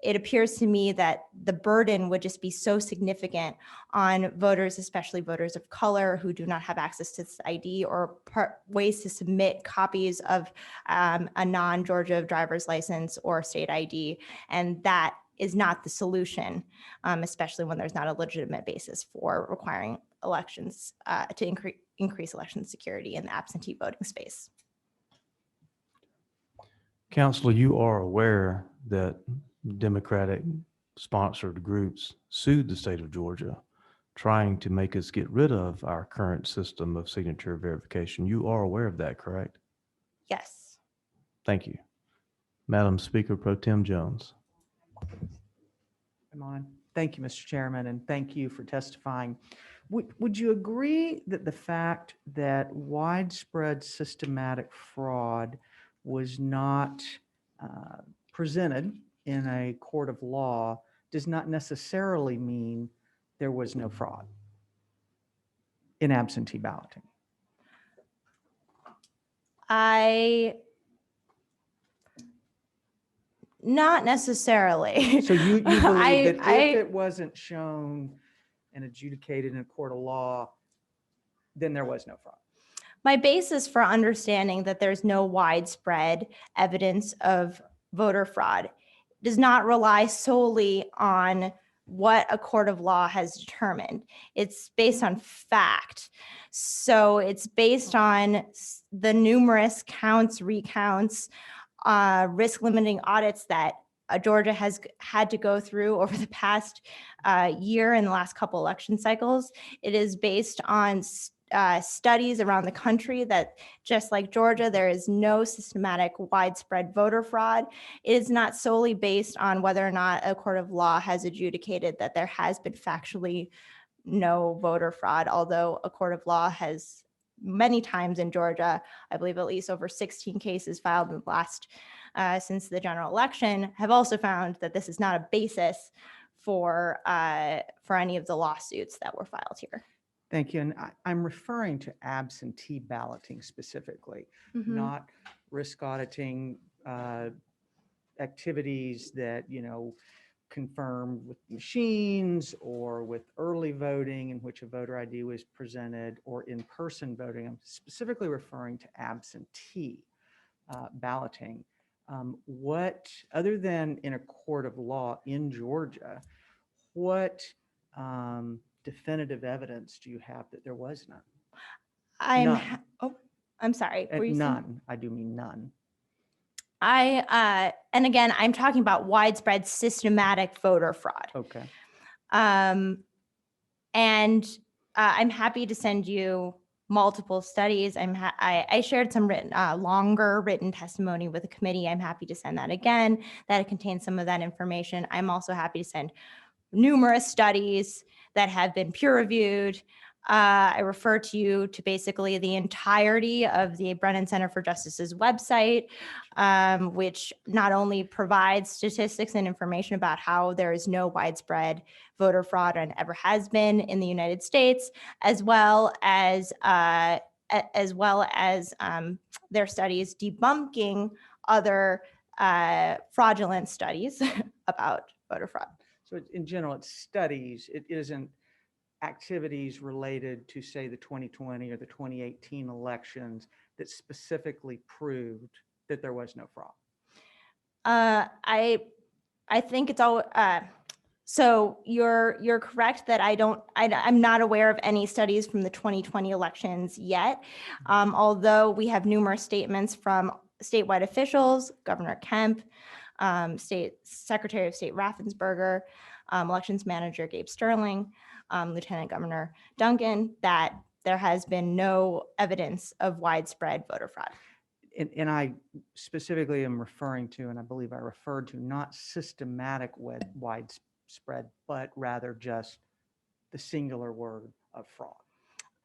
It appears to me that the burden would just be so significant on voters, especially voters of color who do not have access to this ID or ways to submit copies of a non-Georgia driver's license or state ID. And that is not the solution, especially when there's not a legitimate basis for requiring elections to increase election security in the absentee voting space. Counselor, you are aware that Democratic sponsored groups sued the state of Georgia trying to make us get rid of our current system of signature verification. You are aware of that, correct? Yes. Thank you. Madam Speaker Pro Tem Jones. Am I on? Thank you, Mr. Chairman, and thank you for testifying. Would you agree that the fact that widespread systematic fraud was not presented in a court of law does not necessarily mean there was no fraud in absentee balloting? Not necessarily. So you believe that I- if it wasn't shown and adjudicated in a court of law, then there was no fraud? My basis for understanding that there's no widespread evidence of voter fraud does not rely solely on what a court of law has determined. It's based on fact. So it's based on the numerous counts, recounts, risk limiting audits that Georgia has had to go through over the past year and the last couple election cycles. It is based on studies around the country that just like Georgia, there is no systematic widespread voter fraud. It is not solely based on whether or not a court of law has adjudicated that there has been factually no voter fraud, although a court of law has many times in Georgia, I believe at least over 16 cases filed in the last since the general election, have also found that this is not a basis for any of the lawsuits that were filed here. Thank you. And I'm referring to absentee balloting specifically, Mhm. not risk auditing activities that, confirm with machines or with early voting in which a voter ID was presented, or in-person voting. I'm specifically referring to absentee balloting. What, other than in a court of law in Georgia, what definitive evidence do you have that there was none? None. I'm sorry. Were you saying? None. I do mean none. And again, I'm talking about widespread systematic voter fraud. Okay. And I'm happy to send you multiple studies. I shared some longer written testimony with the committee. I'm happy to send that again. That contains some of that information. I'm also happy to send numerous studies that have been peer reviewed. I refer to you to basically the entirety of the Brennan Center for Justice's website, which not only provides statistics and information about how there is no widespread voter fraud and ever has been in the United States, as well as their studies debunking other fraudulent studies about voter fraud. So in general, it's studies. It isn't activities related to, say, the 2020 or the 2018 elections that specifically proved that there was no fraud. I think it's all. So you're correct that I'm not aware of any studies from the 2020 elections yet, although we have numerous statements from statewide officials, Governor Kemp, State Secretary of State Raffensperger, Elections Manager Gabe Sterling, Lieutenant Governor Duncan, that there has been no evidence of widespread voter fraud. And I specifically am referring to, and I believe I referred to, not systematic widespread, but rather just the singular word of fraud.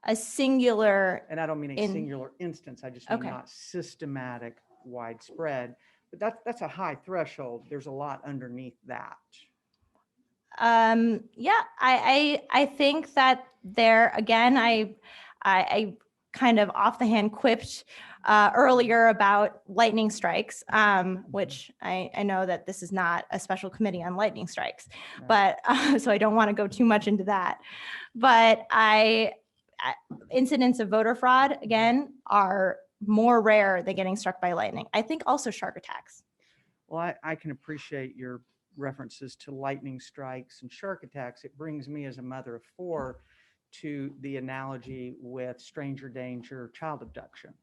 A singular. And I don't mean a singular instance. I just mean not systematic widespread. But that's a high threshold. There's a lot underneath that. Yeah, I think that there, again, I kind of off the hand quipped earlier about lightning strikes, which I know that this is not a special committee on lightning strikes, but so I don't want to go too much into that. But incidents of voter fraud, again, are more rare than getting struck by lightning. I think also shark attacks. Well, I can appreciate your references to lightning strikes and shark attacks. It brings me, as a mother of four, to the analogy with stranger danger, child abduction.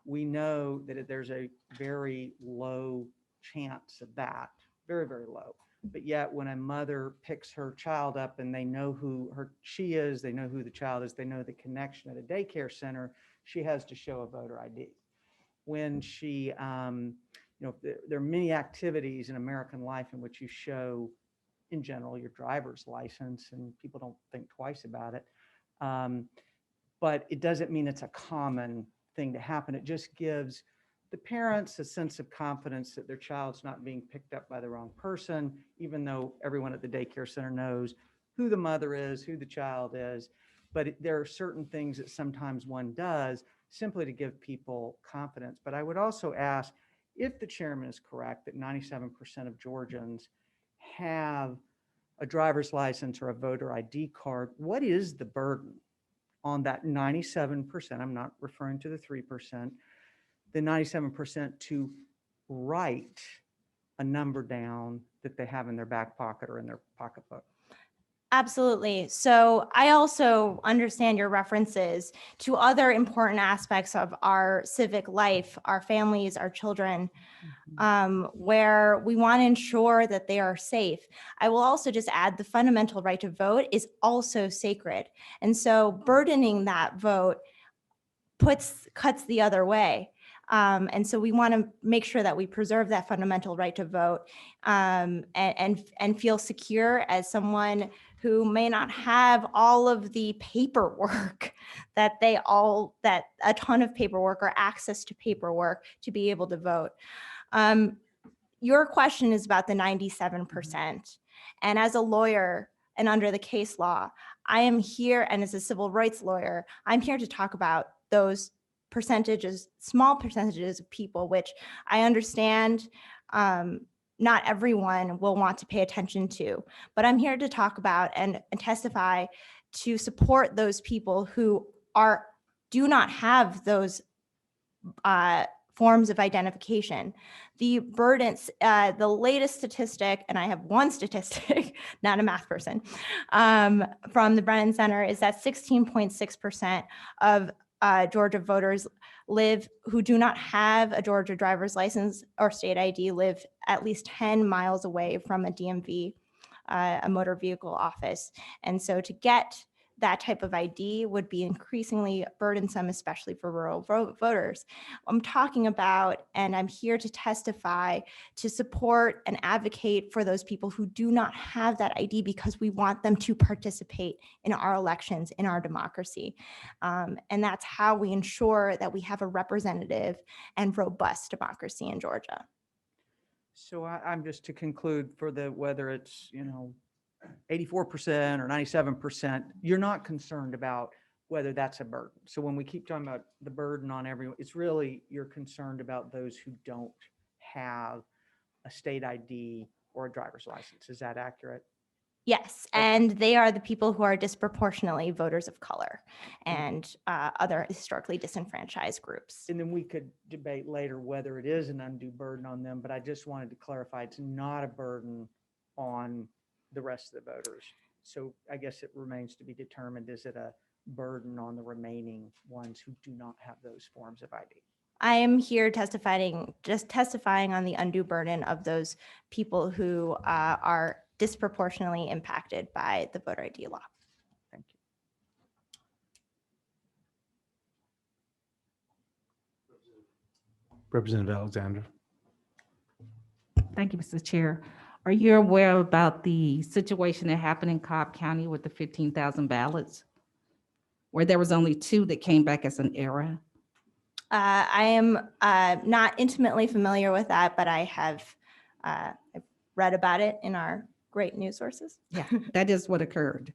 We know that there's a very low chance of that, very, very low. But yet when a mother picks her child up and they know who she is, they know who the child is, they know the connection at a daycare center, she has to show a voter ID. When she, there are many activities in American life in which you show, in general, your driver's license, and people don't think twice about it. But it doesn't mean it's a common thing to happen. It just gives the parents a sense of confidence that their child's not being picked up by the wrong person, even though everyone at the daycare center knows who the mother is, who the child is. But there are certain things that sometimes one does simply to give people confidence. But I would also ask, if the chairman is correct that 97% of Georgians have a driver's license or a voter ID card, what is the burden on that 97%? I'm not referring to the 3%, the 97% to write a number down that they have in their back pocket or in their pocketbook. Absolutely. So I also understand your references to other important aspects of our civic life, our families, our children, where we want to ensure that they are safe. I will also just add the fundamental right to vote is also sacred. And so burdening that vote cuts the other way. And so we want to make sure that we preserve that fundamental right to vote and feel secure as someone who may not have all of the paperwork that a ton of paperwork or access to paperwork to be able to vote. Your question is about the 97%. And as a lawyer and under the case law, I am here, and as a civil rights lawyer, I'm here to talk about those percentages, small percentages of people, which I understand not everyone will want to pay attention to, but I'm here to talk about and testify to support those people who do not have those forms of identification. The burdens, the latest statistic, and I have one statistic, not a math person, from the Brennan Center is that 16.6% of Georgia voters who do not have a Georgia driver's license or state ID live at least 10 miles away from a DMV, a motor vehicle office. And so to get that type of ID would be increasingly burdensome, especially for rural voters. I'm talking about, and I'm here to testify to support and advocate for those people who do not have that ID, because we want them to participate in our elections, in our democracy. And that's how we ensure that we have a representative and robust democracy in Georgia. So I'm just to conclude for whether it's, 84% or 97%, you're not concerned about whether that's a burden. So when we keep talking about the burden on everyone, it's really, you're concerned about those who don't have a state ID or a driver's license. Is that accurate? Yes, Okay. and they are the people who are disproportionately voters of color and other historically disenfranchised groups. And then we could debate later whether it is an undue burden on them, but I just wanted to clarify, it's not a burden on the rest of the voters. So I guess it remains to be determined, is it a burden on the remaining ones who do not have those forms of ID? I am here testifying on the undue burden of those people who are disproportionately impacted by the voter ID law. Thank you. Representative Alexander. Thank you, Mr. Chair. Are you aware about the situation that happened in Cobb County with the 15,000 ballots, where there was only 2 that came back as an error? I am not intimately familiar with that, but I have I've read about it in our great news sources. Yeah, that is what occurred.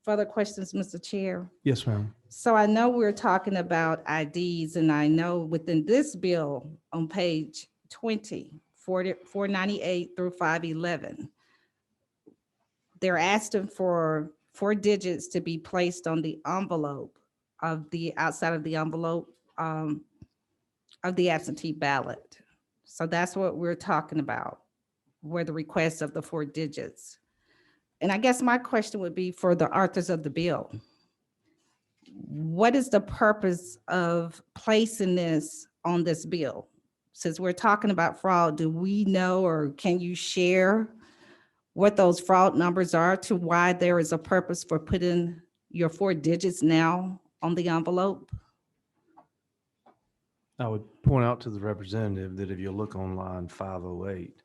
Further questions, Mr. Chair? Yes, ma'am. So I know we're talking about IDs, and I know within this bill on page 20, 498 through 511, they're asking for 4 digits to be placed on the envelope of the outside of the envelope of the absentee ballot. So that's what we're talking about, where the request of the 4 digits. And I guess my question would be for the authors of the bill. What is the purpose of placing this on this bill? Since we're talking about fraud, do we know, or can you share what those fraud numbers are, to why there is a purpose for putting your 4 digits now on the envelope? I would point out to the representative that if you look on line 508,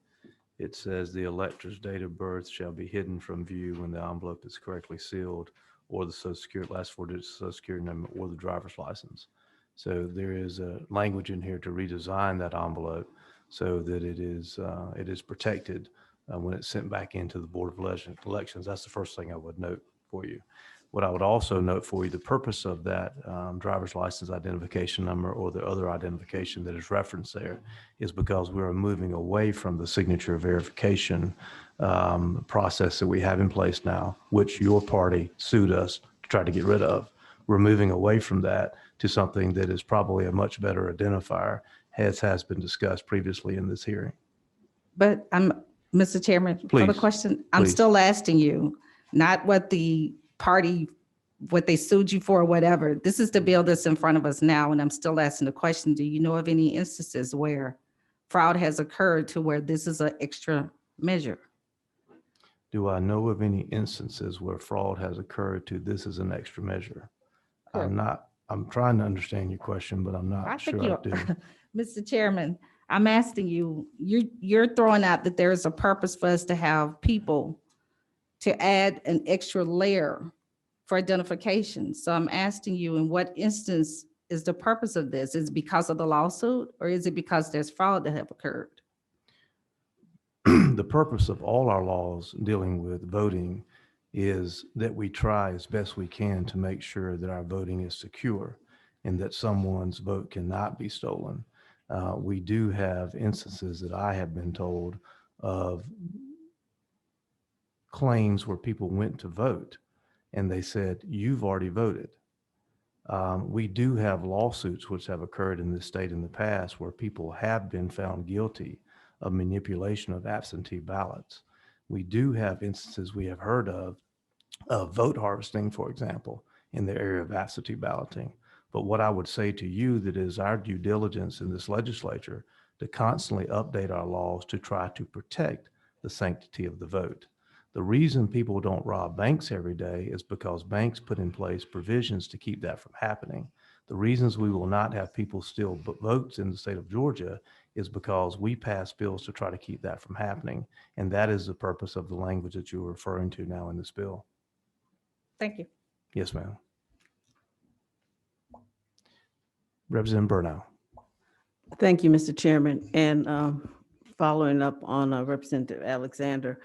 it says the elector's date of birth shall be hidden from view when the envelope is correctly sealed, or the Social Security, last 4 digits of Social Security number, or the driver's license. So there is a language in here to redesign that envelope so that it is protected when it's sent back into the Board of Elections. That's the first thing I would note for you. What I would also note for you, the purpose of that driver's license identification number or the other identification that is referenced there is because we're moving away from the signature verification process that we have in place now, which your party sued us to try to get rid of. We're moving away from that to something that is probably a much better identifier, as has been discussed previously in this hearing. But Mr. Chairman, for the Please, question, I'm please. still asking you, not what the party, what they sued you for or whatever. This is the bill that's in front of us now, and I'm still asking the question, do you know of any instances where fraud has occurred to where this is an extra measure? Do I know of any instances where fraud has occurred to this as an extra measure? I'm trying to understand your question, but I'm not sure I do. Mr. Chairman, I'm asking you, you're throwing out that there is a purpose for us to have people to add an extra layer for identification. So I'm asking you, in what instance is the purpose of this? Is it because of the lawsuit, or is it because there's fraud that have occurred? the purpose of all our laws dealing with voting is that we try as best we can to make sure that our voting is secure and that someone's vote cannot be stolen. We do have instances that I have been told of claims where people went to vote and they said, "You've already voted." We do have lawsuits which have occurred in this state in the past where people have been found guilty of manipulation of absentee ballots. We do have instances we have heard of vote harvesting, for example, in the area of absentee balloting. But what I would say to you that is our due diligence in this legislature to constantly update our laws to try to protect the sanctity of the vote. The reason people don't rob banks every day is because banks put in place provisions to keep that from happening. The reasons we will not have people steal votes in the state of Georgia is because we pass bills to try to keep that from happening. And that is the purpose of the language that you're referring to now in this bill. Thank you. Yes, ma'am. Representative Burnell. Thank you, Mr. Chairman. And following up on Representative Alexander,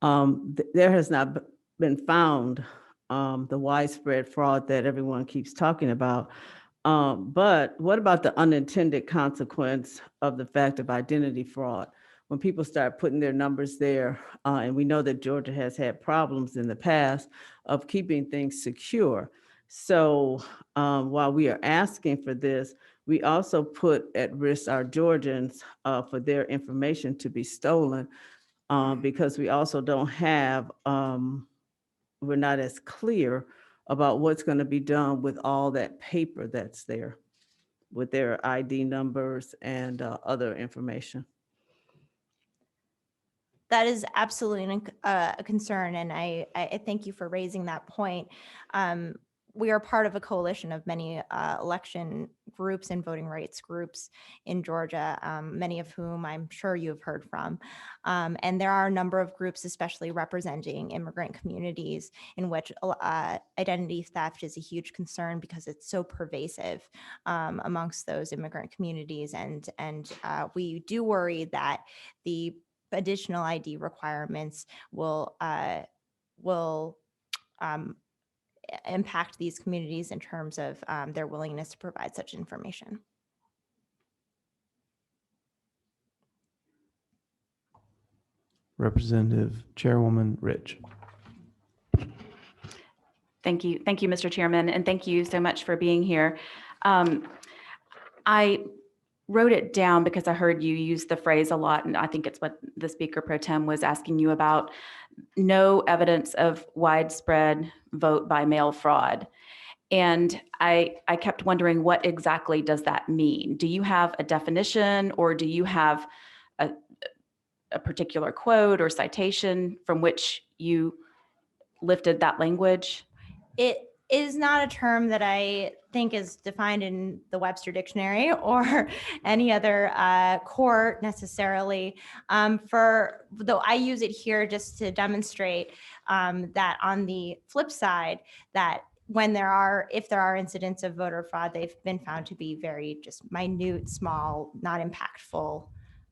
there has not been found the widespread fraud that everyone keeps talking about. But what about the unintended consequence of the fact of identity fraud? When people start putting their numbers there, and we know that Georgia has had problems in the past of keeping things secure. So while we are asking for this, we also put at risk our Georgians for their information to be stolen because we also don't have, we're not as clear about what's going to be done with all that paper that's there with their ID numbers and other information. That is absolutely a concern, and I thank you for raising that point. We are part of a coalition of many election groups and voting rights groups in Georgia, many of whom I'm sure you have heard from. And there are a number of groups, especially representing immigrant communities, in which identity theft is a huge concern because it's so pervasive amongst those immigrant communities. And we do worry that the additional ID requirements will impact these communities in terms of their willingness to provide such information. Representative Chairwoman Rich. Thank you, Mr. Chairman, and thank you so much for being here. I wrote it down because I heard you use the phrase a lot, and I think it's what the Speaker Pro Tem was asking you about, no evidence of widespread vote by mail fraud. And I kept wondering, what exactly does that mean? Do you have a definition, or do you have a particular quote or citation from which you lifted that language? It is not a term that I think is defined in the Webster Dictionary or any other court necessarily. Though I use it here just to demonstrate that on the flip side, that if there are incidents of voter fraud, they've been found to be very just minute, small, not impactful.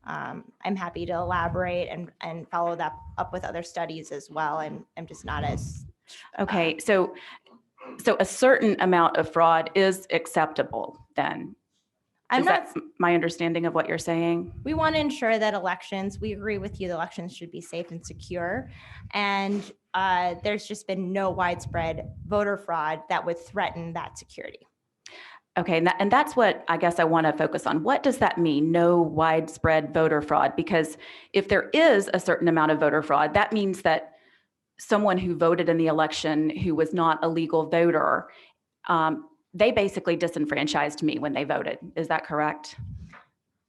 I'm happy to elaborate and follow that up with other studies as well. I'm just not as okay. So a certain amount of fraud is acceptable then. Is that my understanding of what you're saying? We want to ensure that we agree with you, the elections should be safe and secure. And there's just been no widespread voter fraud that would threaten that security. Okay, and that's what I guess I want to focus on. What does that mean, no widespread voter fraud? Because if there is a certain amount of voter fraud, that means that someone who voted in the election who was not a legal voter, they basically disenfranchised me when they voted. Is that correct?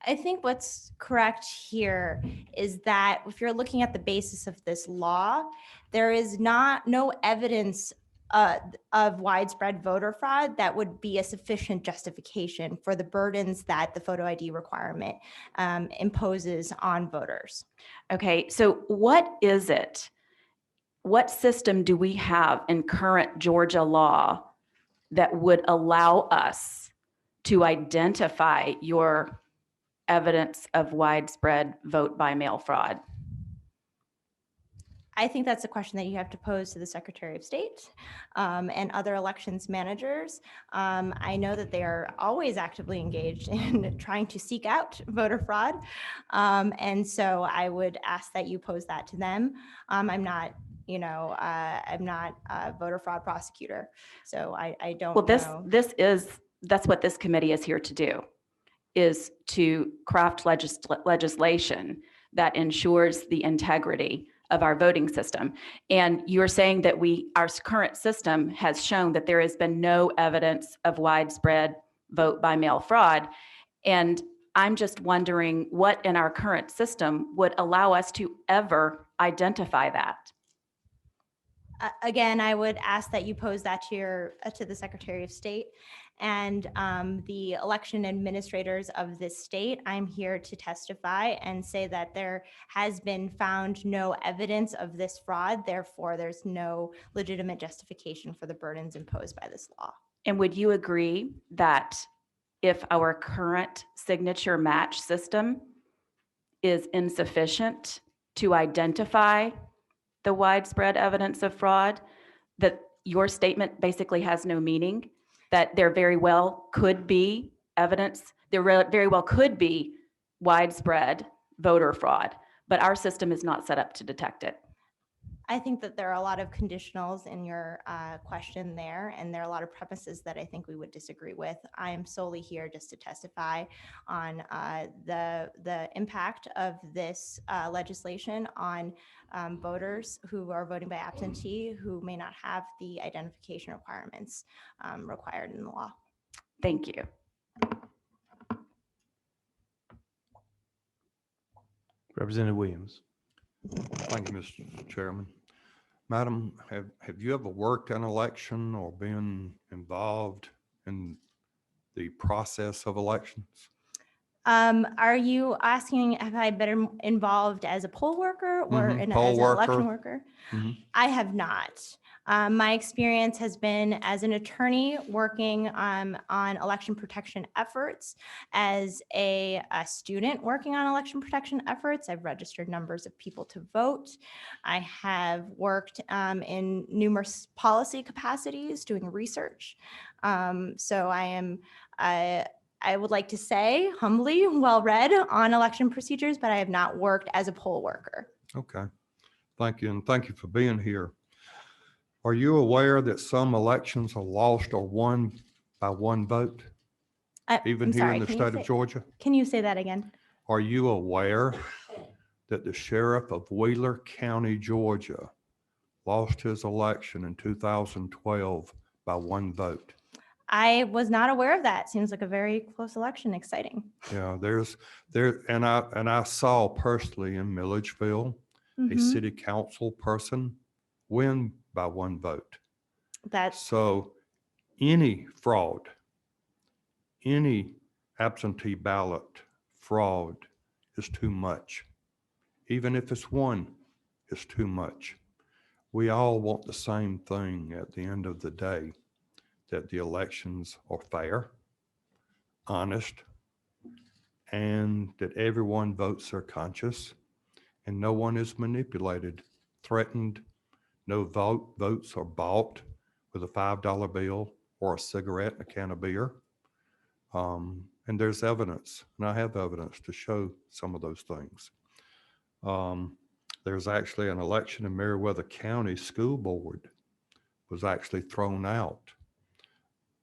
I think what's correct here is that if you're looking at the basis of this law, there is no evidence of widespread voter fraud that would be a sufficient justification for the burdens that the photo ID requirement imposes on voters. Okay, so what is it? What system do we have in current Georgia law that would allow us to identify your evidence of widespread vote by mail fraud? I think that's a question that you have to pose to the Secretary of State and other elections managers. I know that they are always actively engaged in trying to seek out voter fraud. And so I would ask that you pose that to them. I'm not a voter fraud prosecutor, so I don't Well, know. that's what this committee is here to do, is to craft legislation that ensures the integrity of our voting system. And you're saying that our current system has shown that there has been no evidence of widespread vote by mail fraud. And I'm just wondering what in our current system would allow us to ever identify that. Again, I would ask that you pose that to the Secretary of State and the election administrators of this state. I'm here to testify and say that there has been found no evidence of this fraud. Therefore, there's no legitimate justification for the burdens imposed by this law. And would you agree that if our current signature match system is insufficient to identify the widespread evidence of fraud, that your statement basically has no meaning, that there very well could be evidence, very well could be widespread voter fraud, but our system is not set up to detect it? I think that there are a lot of conditionals in your question there, and there are a lot of premises that I think we would disagree with. I am solely here just to testify on the impact of this legislation on voters who are voting by absentee, who may not have the identification requirements required in the law. Thank you. Representative Williams. Thank you, Mr. Chairman. Madam, have you ever worked an election or been involved in the process of elections? Are you asking if I've been involved as a poll worker or as an election worker? Mhm. I have not. My experience has been as an attorney working on election protection efforts, as a student working on election protection efforts. I've registered numbers of people to vote. I have worked in numerous policy capacities doing research. So I would like to say humbly well-read on election procedures, but I have not worked as a poll worker. Okay, thank you, and thank you for being here. Are you aware that some elections are lost or won by one vote, even I'm here sorry, in the can you state of say- Georgia? Can you say that again? Are you aware that the sheriff of Wheeler County, Georgia, lost his election in 2012 by one vote? I was not aware of that. Seems like a very close election. Exciting. Yeah, and I saw personally in Milledgeville, a Mhm. city council person win by one vote. That's So any fraud, any absentee ballot fraud is too much. Even if it's one, it's too much. We all want the same thing at the end of the day, that the elections are fair, honest, and that everyone votes their conscience and no one is manipulated, threatened. No votes are bought with a $5 bill or a cigarette and a can of beer. And there's evidence, and I have evidence to show some of those things. There's actually an election in Meriwether County School Board was actually thrown out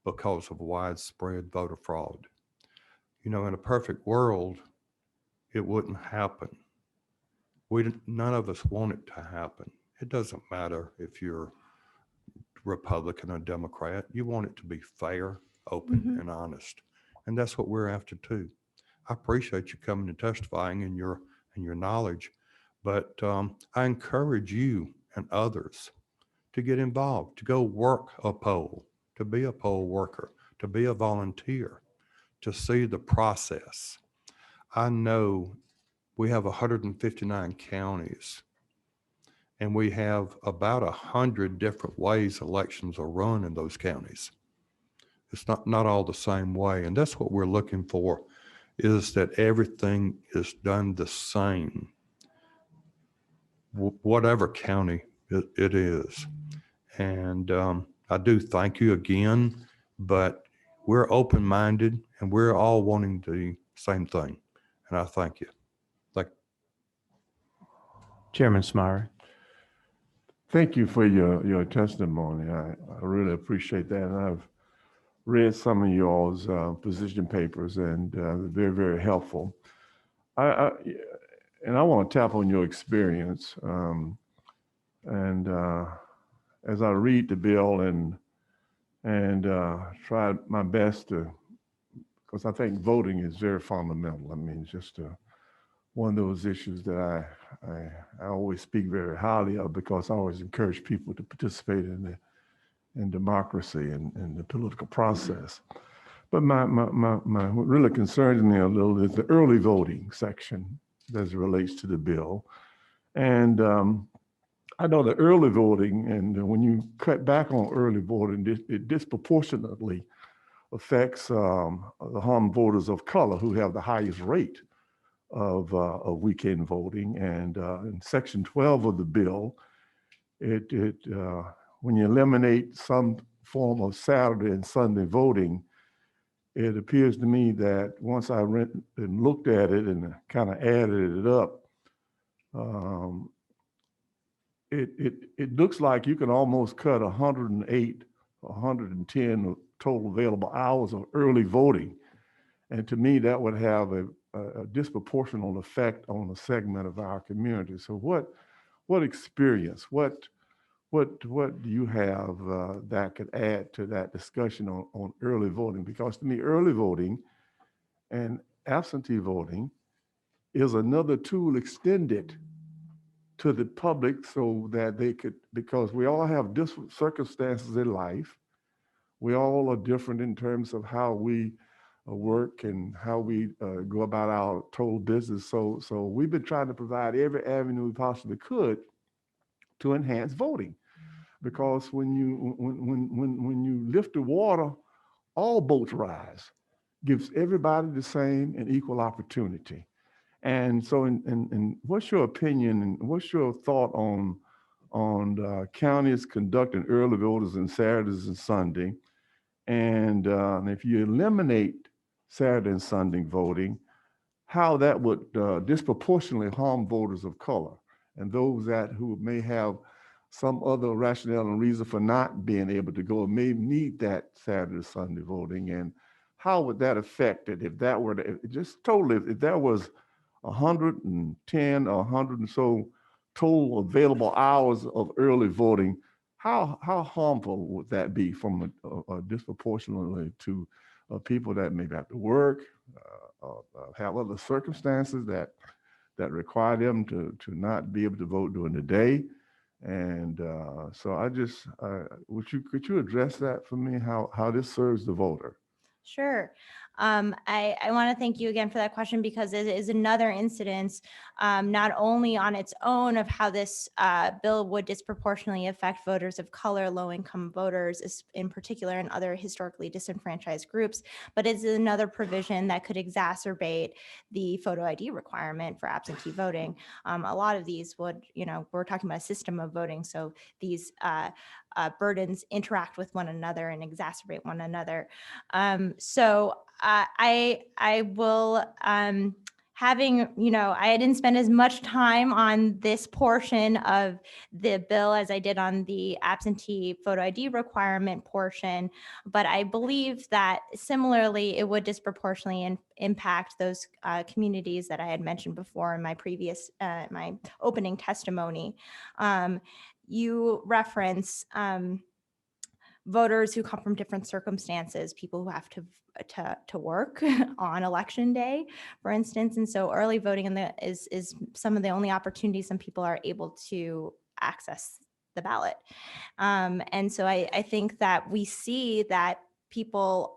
because of widespread voter fraud. You know, in a perfect world, it wouldn't happen. None of us want it to happen. It doesn't matter if you're Republican or Democrat. You want it to be fair, open, and honest. And that's what we're after too. I appreciate you coming and testifying and your knowledge, but I encourage you and others to get involved, to go work a poll, to be a poll worker, to be a volunteer, to see the process. I know we have 159 counties, and we have about 100 different ways elections are run in those counties. It's not all the same way. And that's what we're looking for, is that everything is done the same. whatever county it is. And I do thank you again, but we're open-minded and we're all wanting the same thing. And I thank you. Chairman Smyrie. Thank you for your testimony. I really appreciate that. And I've read some of y'all's position papers, and they're very helpful. And I want to tap on your experience. And as I read the bill and try my best to, because I think voting is very fundamental. I mean, just one of those issues that I always speak very highly of, because I always encourage people to participate in democracy and the political process. But what really concerns me a little is the early voting section as it relates to the bill. And I know the early voting, and when you cut back on early voting, it disproportionately affects the home voters of color, who have the highest rate of weekend voting. And in Section 12 of the bill, when you eliminate some form of Saturday and Sunday voting, it appears to me that once I went and looked at it and kind of added it up, it looks like you can almost cut 108, 110 total available hours of early voting. And to me, that would have a disproportionate effect on a segment of our community. So what experience, what do you have that could add to that discussion on early voting? Because to me, early voting and absentee voting is another tool extended to the public so that they could, because we all have different circumstances in life. We all are different in terms of how we work and how we go about our total business. So we've been trying to provide every avenue we possibly could to enhance voting, because when you lift the water, all boats rise. Gives everybody the same and equal opportunity. And so, and what's your opinion and what's your thought on counties conducting early voters on Saturdays and Sunday? And if you eliminate Saturday and Sunday voting, how that would disproportionately harm voters of color and those who may have some other rationale and reason for not being able to go and may need that Saturday, Sunday voting. And how would that affect it if that were to, just totally, if there was 110 or 100 and so total available hours of early voting, how harmful would that be from disproportionately to people that maybe have to work, have other circumstances that require them to not be able to vote during the day? And so I just, could you address that for me, how this serves the voter? Sure. I want to thank you again for that question, because it is another incidence, not only on its own of how this bill would disproportionately affect voters of color, low-income voters in particular, and other historically disenfranchised groups, but it's another provision that could exacerbate the photo ID requirement for absentee voting. A lot of these would, we're talking about a system of voting, so these burdens interact with one another and exacerbate one another. So I will, I didn't spend as much time on this portion of the bill as I did on the absentee photo ID requirement portion, but I believe that similarly, it would disproportionately impact those communities that I had mentioned before in my previous, my opening testimony. You reference voters who come from different circumstances, people who have to work on election day, for instance. And so early voting is some of the only opportunities some people are able to access the ballot. And so I think that we see that people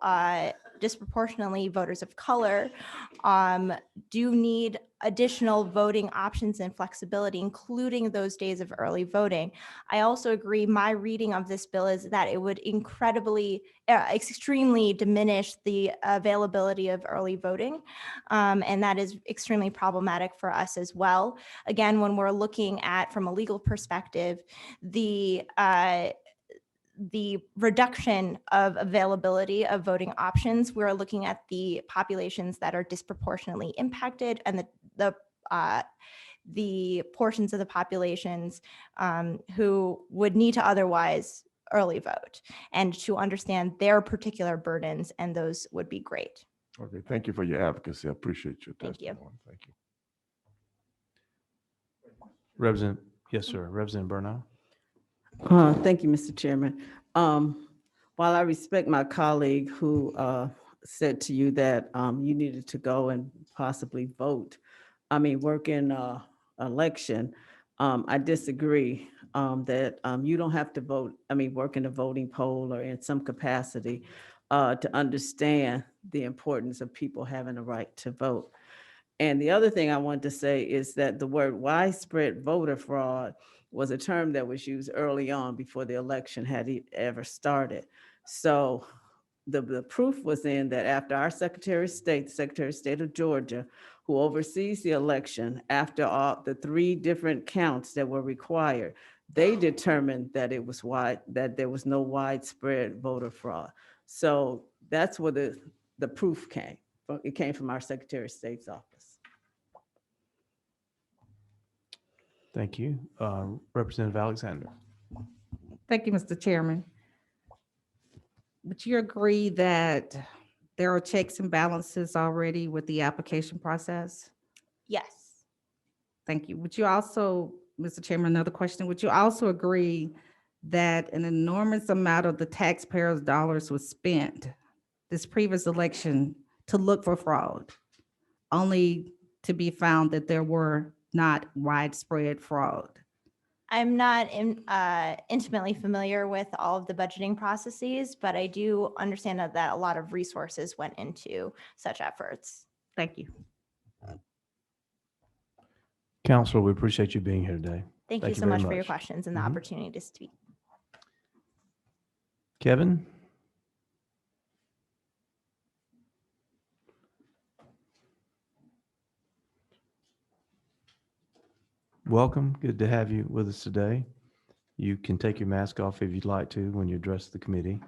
disproportionately voters of color do need additional voting options and flexibility, including those days of early voting. I also agree, my reading of this bill is that it would extremely diminish the availability of early voting. And that is extremely problematic for us as well. Again, when we're looking at, from a legal perspective, the reduction of availability of voting options, we're looking at the populations that are disproportionately impacted and the portions of the populations who would need to otherwise early vote, and to understand their particular burdens, and those would be great. Okay, thank you for your advocacy. I appreciate your Thank you. testimony. Thank you. Yes, sir. Representative Bernal. Thank you, Mr. Chairman. While I respect my colleague who said to you that you needed to go and possibly vote, work in election, I disagree that you don't have to vote, work in a voting poll or in some capacity to understand the importance of people having a right to vote. And the other thing I want to say is that the word widespread voter fraud was a term that was used early on before the election had ever started. So the proof was in that after our Secretary of State, the Secretary of State of Georgia, who oversees the election, after all the 3 different counts that were required, they determined that that there was no widespread voter fraud. So that's where the proof came. It came from our Secretary of State's office. Thank you. Representative Alexander. Thank you, Mr. Chairman. Would you agree that there are checks and balances already with the application process? Yes. Thank you. Would you also, Mr. Chairman, another question, would you also agree that an enormous amount of the taxpayers' dollars was spent this previous election to look for fraud, only to be found that there were not widespread fraud? I'm not intimately familiar with all of the budgeting processes, but I do understand that a lot of resources went into such efforts. Thank you. Counselor, we appreciate you being here today. Thank you so very much for your questions and the Mhm. opportunity to speak. Kevin? Welcome. Good to have you with us today. You can take your mask off if you'd like to when you address the committee.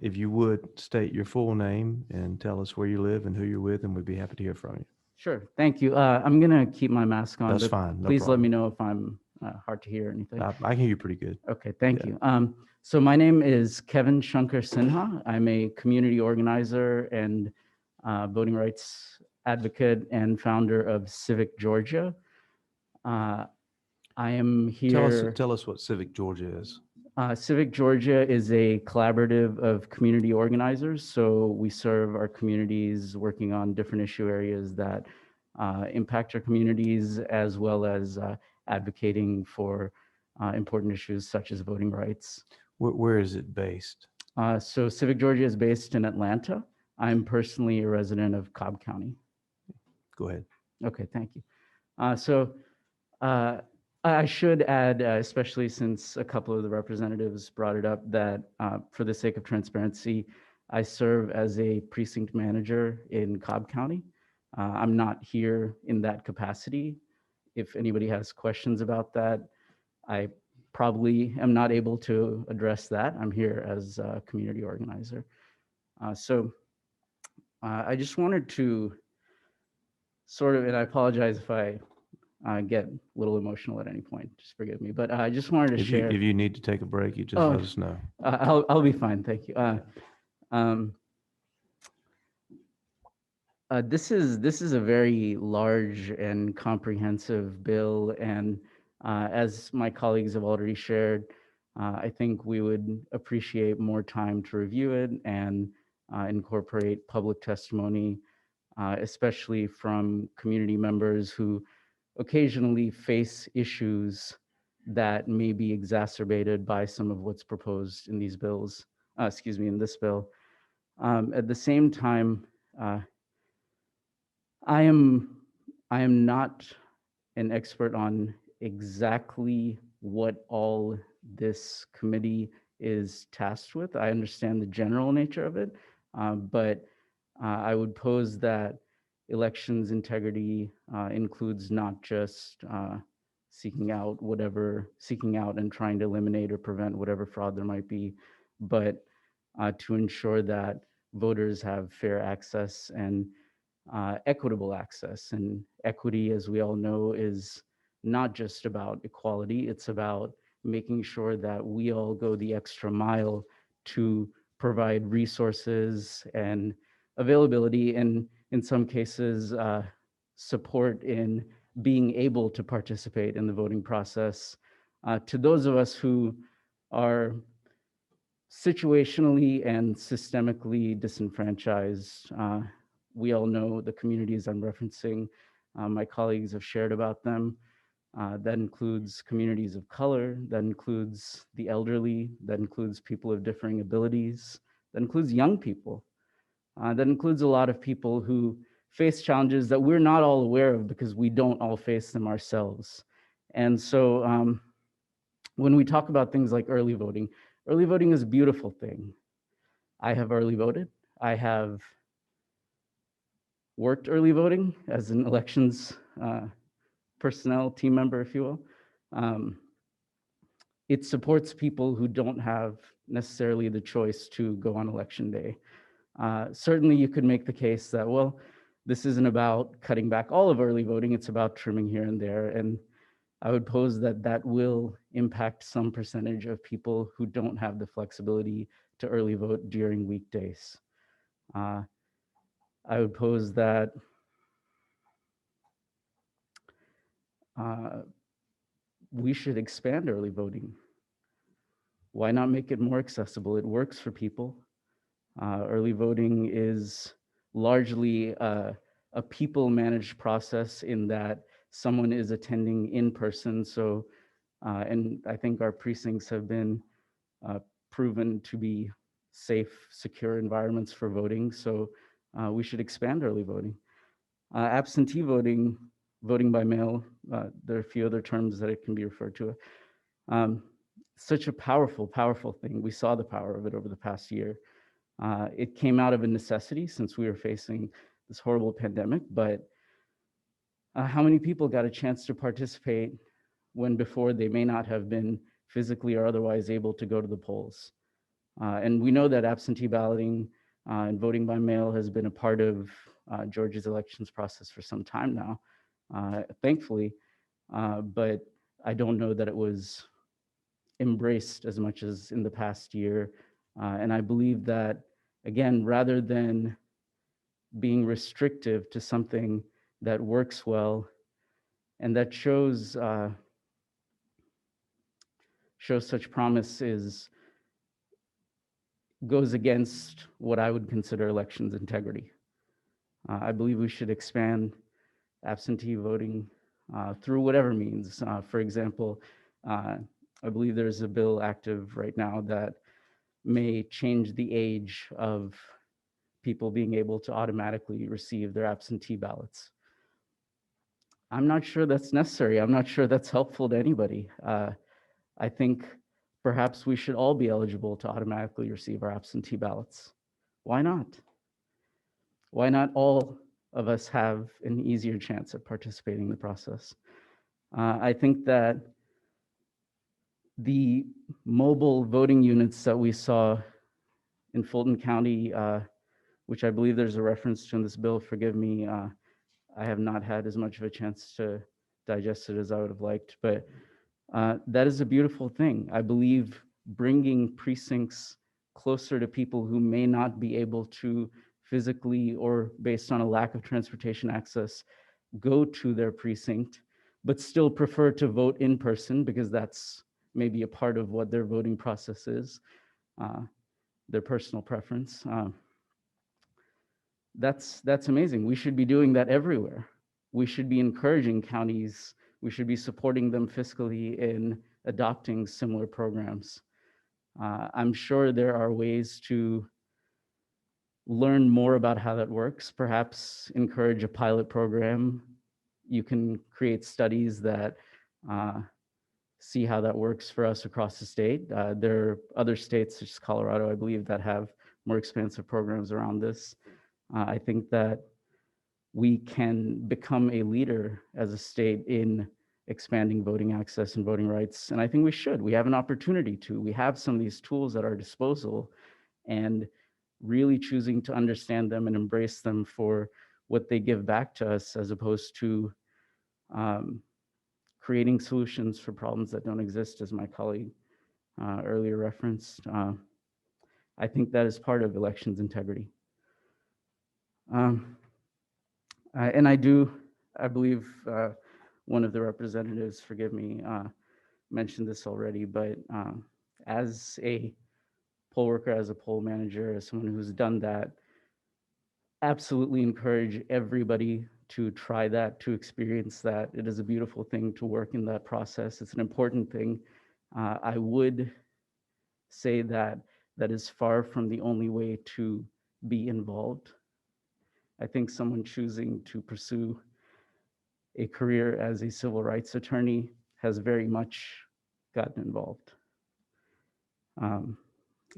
If you would state your full name and tell us where you live and who you're with, and we'd be happy to hear from you. Sure, thank you. I'm gonna keep my mask on. That's but fine. No Please let problem. me know if I'm hard to hear or anything. I can hear you pretty good. Okay, thank yeah. you. So my name is Kevin Shankar Sinha. I'm a community organizer and voting rights advocate and founder of Civic Georgia. I am here. Tell us what Civic Georgia is. Civic Georgia is a collaborative of community organizers. So we serve our communities working on different issue areas that impact our communities, as well as advocating for important issues such as voting rights. Where is it based? So Civic Georgia is based in Atlanta. I'm personally a resident of Cobb County. Go ahead. Okay, thank you. I should add, especially since a couple of the representatives brought it up, that for the sake of transparency, I serve as a precinct manager in Cobb County. I'm not here in that capacity. If anybody has questions about that, I probably am not able to address that. I'm here as a community organizer. I just wanted to sort of, and I apologize if I get a little emotional at any point, just forgive me, but I just wanted to share. If you need to take a break, you just let us know. I'll be fine, thank you. This is a very large and comprehensive bill, and as my colleagues have already shared, I think we would appreciate more time to review it and incorporate public testimony, especially from community members who occasionally face issues that may be exacerbated by some of what's proposed in these bills, in this bill. At the same time, I am not an expert on exactly what all this committee is tasked with. I understand the general nature of it, but I would pose that elections integrity includes not just seeking out and trying to eliminate or prevent whatever fraud there might be, but to ensure that voters have fair access and equitable access. And equity, as we all know, is not just about equality, it's about making sure that we all go the extra mile to provide resources and availability, and in some cases, support in being able to participate in the voting process. To those of us who are situationally and systemically disenfranchised, we all know the communities I'm referencing. My colleagues have shared about them. That includes communities of color, that includes the elderly, that includes people of differing abilities, that includes young people, that includes a lot of people who face challenges that we're not all aware of because we don't all face them ourselves. And so when we talk about things like early voting is a beautiful thing. I have early voted. I have worked early voting as an elections personnel team member, if you will. It supports people who don't have necessarily the choice to go on election day. Certainly you could make the case that, well, this isn't about cutting back all of early voting, it's about trimming here and there. And I would pose that that will impact some percentage of people who don't have the flexibility to early vote during weekdays. I would pose that we should expand early voting. Why not make it more accessible? It works for people. Early voting is largely a people-managed process in that someone is attending in person. So, and I think our precincts have been proven to be safe, secure environments for voting. So we should expand early voting. Absentee voting, voting by mail, there are a few other terms that it can be referred to. Such a powerful, powerful thing. We saw the power of it over the past year. It came out of a necessity since we were facing this horrible pandemic, but how many people got a chance to participate when before they may not have been physically or otherwise able to go to the polls? And we know that absentee balloting and voting by mail has been a part of Georgia's elections process for some time now, thankfully, but I don't know that it was embraced as much as in the past year. And I believe that, again, rather than being restrictive to something that works well and that shows such promise goes against what I would consider elections integrity. I believe we should expand absentee voting through whatever means. For example, I believe there's a bill active right now that may change the age of people being able to automatically receive their absentee ballots. I'm not sure that's necessary. I'm not sure that's helpful to anybody. I think perhaps we should all be eligible to automatically receive our absentee ballots. Why not? Why not all of us have an easier chance at participating in the process? I think that the mobile voting units that we saw in Fulton County, which I believe there's a reference to in this bill, forgive me, I have not had as much of a chance to digest it as I would have liked, but that is a beautiful thing. I believe bringing precincts closer to people who may not be able to physically or based on a lack of transportation access go to their precinct, but still prefer to vote in person because that's maybe a part of what their voting process is, their personal preference. That's amazing. We should be doing that everywhere. We should be encouraging counties, we should be supporting them fiscally in adopting similar programs. I'm sure there are ways to learn more about how that works, perhaps encourage a pilot program. You can create studies that see how that works for us across the state. There are other states, such as Colorado, I believe, that have more expansive programs around this. I think that we can become a leader as a state in expanding voting access and voting rights. And I think we should. We have an opportunity to. We have some of these tools at our disposal, and really choosing to understand them and embrace them for what they give back to us, as opposed to creating solutions for problems that don't exist, as my colleague earlier referenced. I think that is part of elections integrity. And I believe one of the representatives, forgive me, mentioned this already, but as a poll worker, as a poll manager, as someone who's done that, absolutely encourage everybody to try that, to experience that. It is a beautiful thing to work in that process. It's an important thing. I would say that that is far from the only way to be involved. I think someone choosing to pursue a career as a civil rights attorney has very much gotten involved,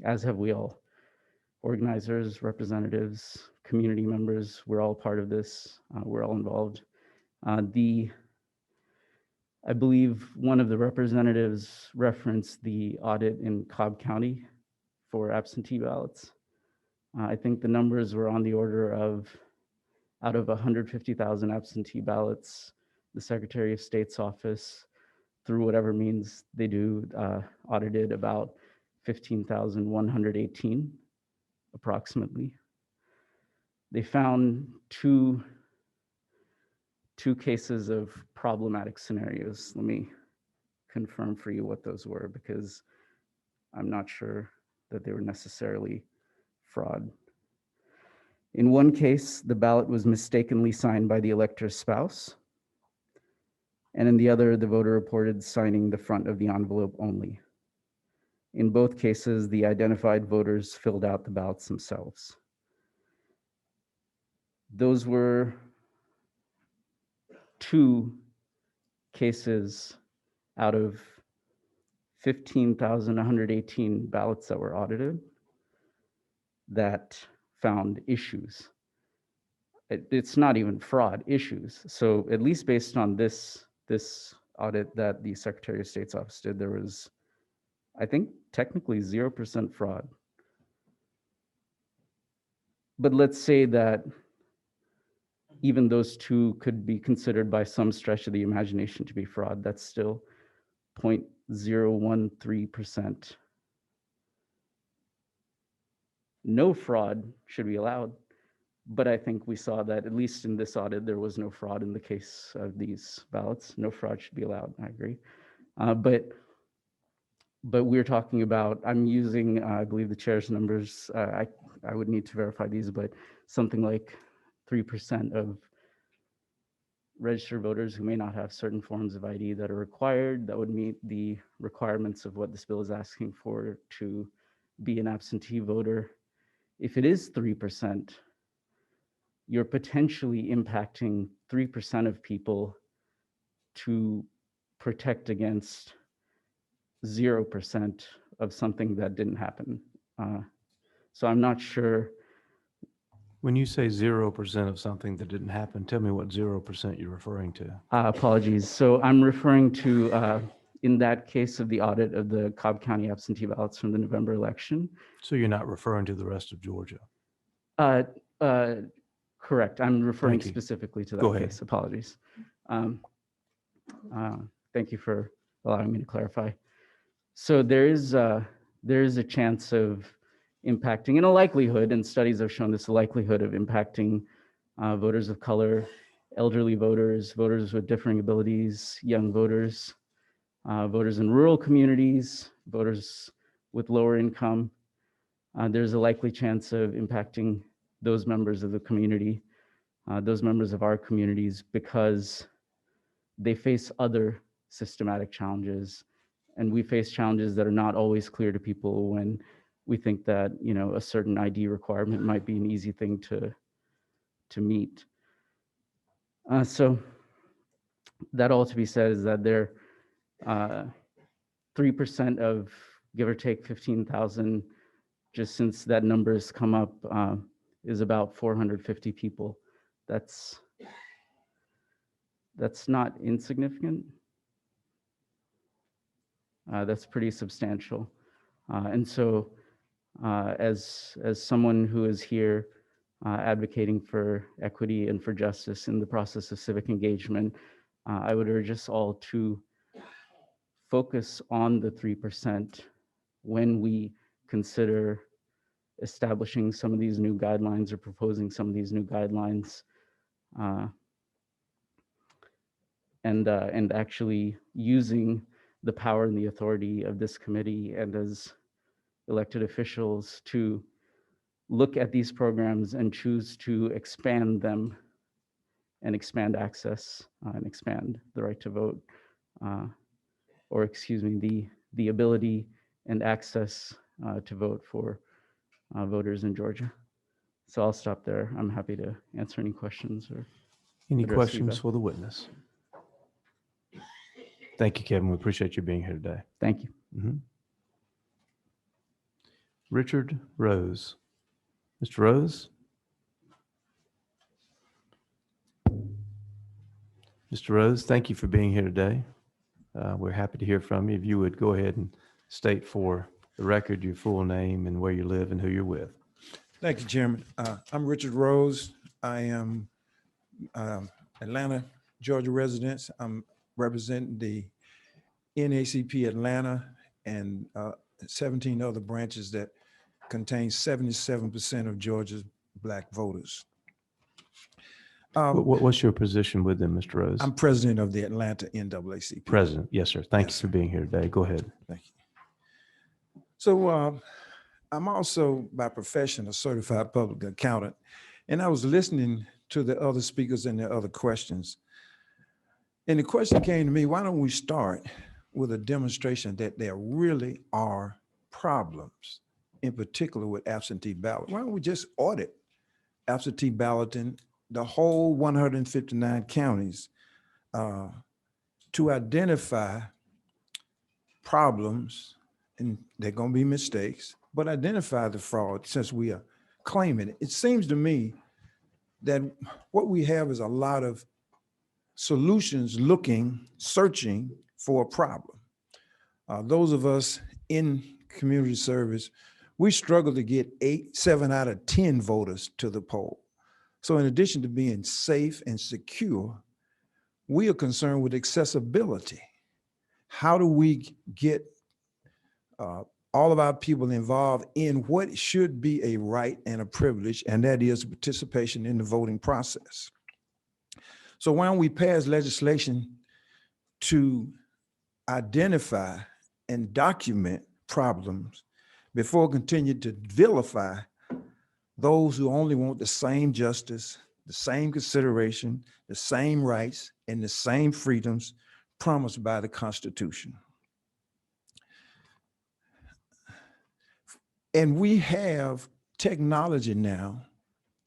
as have we all. Organizers, representatives, community members, we're all part of this. We're all involved. I believe one of the representatives referenced the audit in Cobb County for absentee ballots. I think the numbers were on the order of, out of 150,000 absentee ballots, the Secretary of State's office, through whatever means they do, audited about 15,118 approximately. They found two cases of problematic scenarios. Let me confirm for you what those were, because I'm not sure that they were necessarily fraud. In one case, the ballot was mistakenly signed by the elector's spouse, and in the other, the voter reported signing the front of the envelope only. In both cases, the identified voters filled out the ballots themselves. Those were two cases out of 15,118 ballots that were audited that found issues. It's not even fraud, issues. So at least based on this audit that the Secretary of State's office did, there was, I think, technically 0% fraud. But let's say that even those two could be considered by some stretch of the imagination to be fraud. That's still 0.013%. No fraud should be allowed, but I think we saw that at least in this audit, there was no fraud in the case of these ballots. No fraud should be allowed, I agree. But we're talking about, I'm using, I believe the chair's numbers, I would need to verify these, but something like 3% of registered voters who may not have certain forms of ID that are required, that would meet the requirements of what this bill is asking for to be an absentee voter. If it is 3%, you're potentially impacting 3% of people to protect against 0% of something that didn't happen. So I'm not sure. When you say 0% of something that didn't happen, tell me what 0% you're referring to. Apologies. So I'm referring to, in that case of the audit of the Cobb County absentee ballots from the November election. So you're not referring to the rest of Georgia? Correct. I'm referring Thank you. specifically to Go that ahead. case. Apologies. Thank you for allowing me to clarify. So there is a chance of impacting, in a likelihood, and studies have shown this, a likelihood of impacting voters of color, elderly voters, voters with differing abilities, young voters, voters in rural communities, voters with lower income. There's a likely chance of impacting those members of the community, those members of our communities, because they face other systematic challenges. And we face challenges that are not always clear to people when we think that, you know, a certain ID requirement might be an easy thing to meet. So that all to be said is that there 3% of give or take 15,000, just since that number has come up, is about 450 people. That's not insignificant. That's pretty substantial. And so as someone who is here advocating for equity and for justice in the process of civic engagement, I would urge us all to focus on the 3% when we consider establishing some of these new guidelines or proposing some of these new guidelines, and actually using the power and the authority of this committee and as elected officials to look at these programs and choose to expand them and expand access and expand the right to vote, or excuse me, the ability and access to vote for voters in Georgia. So I'll stop there. I'm happy to answer any questions or Any address questions feedback. for the witness? Thank you, Kevin. We appreciate you being here today. Thank you. Mhm. Richard Rose. Mr. Rose? Mr. Rose, thank you for being here today. We're happy to hear from you. If you would go ahead and state for the record your full name and where you live and who you're with. Thank you, Chairman. I'm Richard Rose. I am Atlanta, Georgia resident. I'm representing the NACP Atlanta and 17 other branches that contain 77% of Georgia's Black voters. What's your position with them, Mr. Rose? I'm president of the Atlanta NAACP. President. Yes, sir. Thank Yes, you for being here today. Go ahead. Thank you. So I'm also by profession a certified public accountant, and I was listening to the other speakers and their other questions. And the question came to me, why don't we start with a demonstration that there really are problems, in particular with absentee ballot? Why don't we just audit absentee balloting, the whole 159 counties, to identify problems, and they're going to be mistakes, but identify the fraud since we are claiming it. It seems to me that what we have is a lot of solutions searching for a problem. Those of us in community service, we struggle to get 7 out of 10 voters to the poll. So in addition to being safe and secure, we are concerned with accessibility. How do we get all of our people involved in what should be a right and a privilege, and that is participation in the voting process? So why don't we pass legislation to identify and document problems before continue to vilify those who only want the same justice, the same consideration, the same rights, and the same freedoms promised by the Constitution. And we have technology now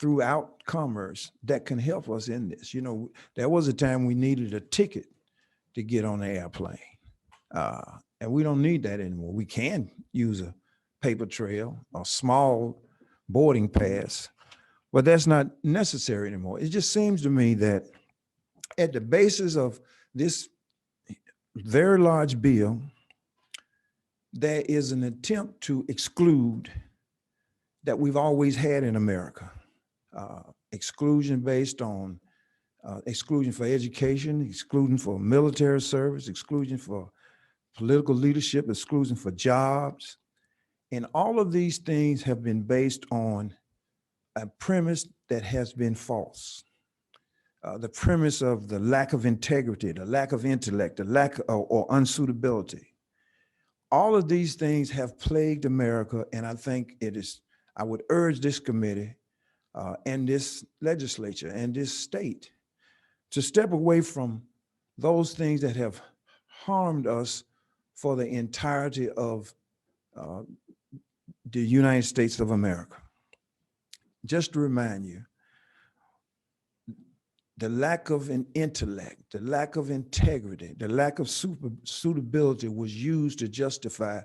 throughout commerce that can help us in this. You know, there was a time we needed a ticket to get on the airplane. And we don't need that anymore. We can use a paper trail, a small boarding pass, but that's not necessary anymore. It just seems to me that at the basis of this very large bill, there is an attempt to exclude that we've always had in America. Exclusion based on exclusion for education, exclusion for military service, exclusion for political leadership, exclusion for jobs. And all of these things have been based on a premise that has been false. The premise of the lack of integrity, the lack of intellect, the lack of, or unsuitability. All of these things have plagued America, and I think I would urge this committee and this legislature and this state to step away from those things that have harmed us for the entirety of the United States of America. Just to remind you, the lack of an intellect, the lack of integrity, the lack of suitability was used to justify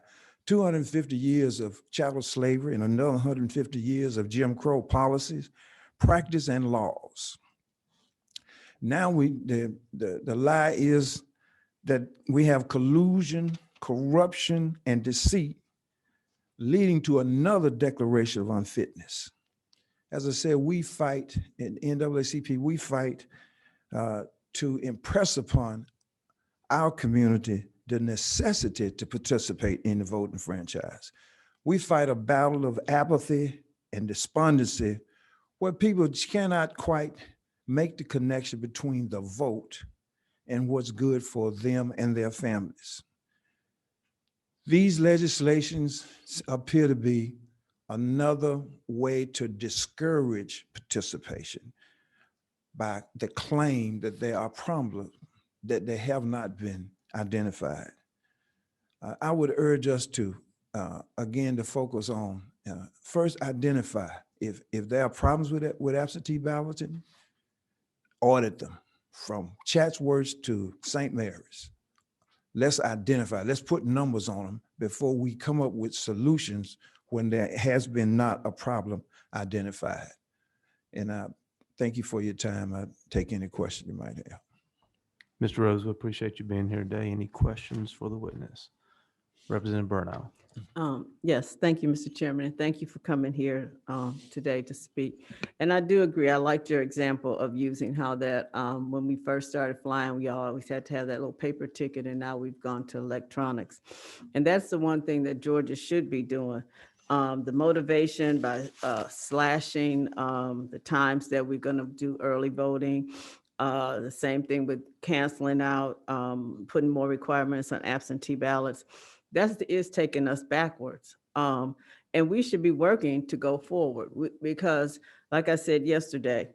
250 years of chattel slavery and another 150 years of Jim Crow policies, practice, and laws. Now the lie is that we have collusion, corruption, and deceit leading to another declaration of unfitness. As I said, we fight in NAACP, we fight to impress upon our community the necessity to participate in the voting franchise. We fight a battle of apathy and despondency where people cannot quite make the connection between the vote and what's good for them and their families. These legislations appear to be another way to discourage participation by the claim that there are problems that they have not been identified. I would urge us to, again, to focus on first identify if there are problems with absentee balloting, audit them from Chatsworth to St. Mary's. Let's identify, let's put numbers on them before we come up with solutions when there has been not a problem identified. And I thank you for your time. I take any question you might have. Mr. Rose, we appreciate you being here today. Any questions for the witness? Representative Burnell. Yes, thank you, Mr. Chairman, and thank you for coming here today to speak. And I do agree, I liked your example of using how that when we first started flying, we always had to have that little paper ticket, and now we've gone to electronics. And that's the one thing that Georgia should be doing. The motivation by slashing the times that we're going to do early voting. The same thing with canceling out, putting more requirements on absentee ballots. That is taking us backwards. And we should be working to go forward because, like I said yesterday,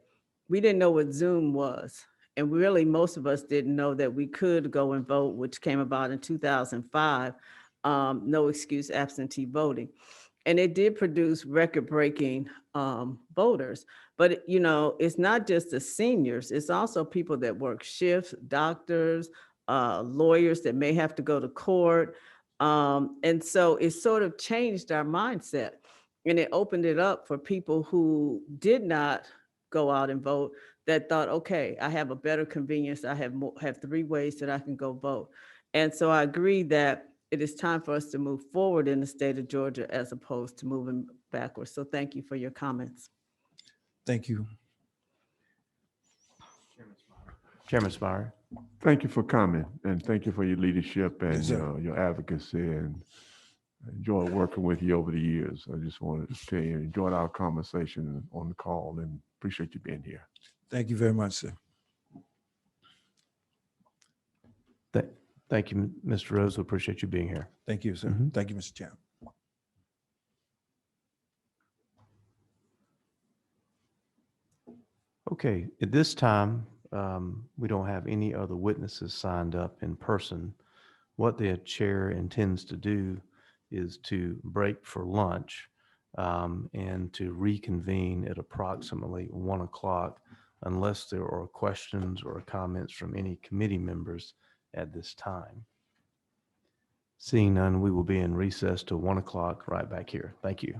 we didn't know what Zoom was. And really, most of us didn't know that we could go and vote, which came about in 2005, no excuse absentee voting. And it did produce record-breaking voters. But, you know, it's not just the seniors, it's also people that work shifts, doctors, lawyers that may have to go to court. And so it sort of changed our mindset, and it opened it up for people who did not go out and vote that thought, okay, I have a better convenience. I have 3 ways that I can go vote. And so I agree that it is time for us to move forward in the state of Georgia as opposed to moving backwards. So thank you for your comments. Thank you. Chairman Spire. Thank you for coming, and thank you for your leadership and Yes, sir. your advocacy, and enjoyed working with you over the years. I just wanted to tell you, enjoyed our conversation on the call, and appreciate you being here. Thank you very much, sir. Thank you, Mr. Rose. We appreciate you being here. Thank you, sir. Mhm. Thank you, Mr. Chairman. Okay, at this time, we don't have any other witnesses signed up in person. What the chair intends to do is to break for lunch and to reconvene at approximately 1 o'clock unless there are questions or comments from any committee members at this time. Seeing none, we will be in recess till 1 o'clock right back here. Thank you.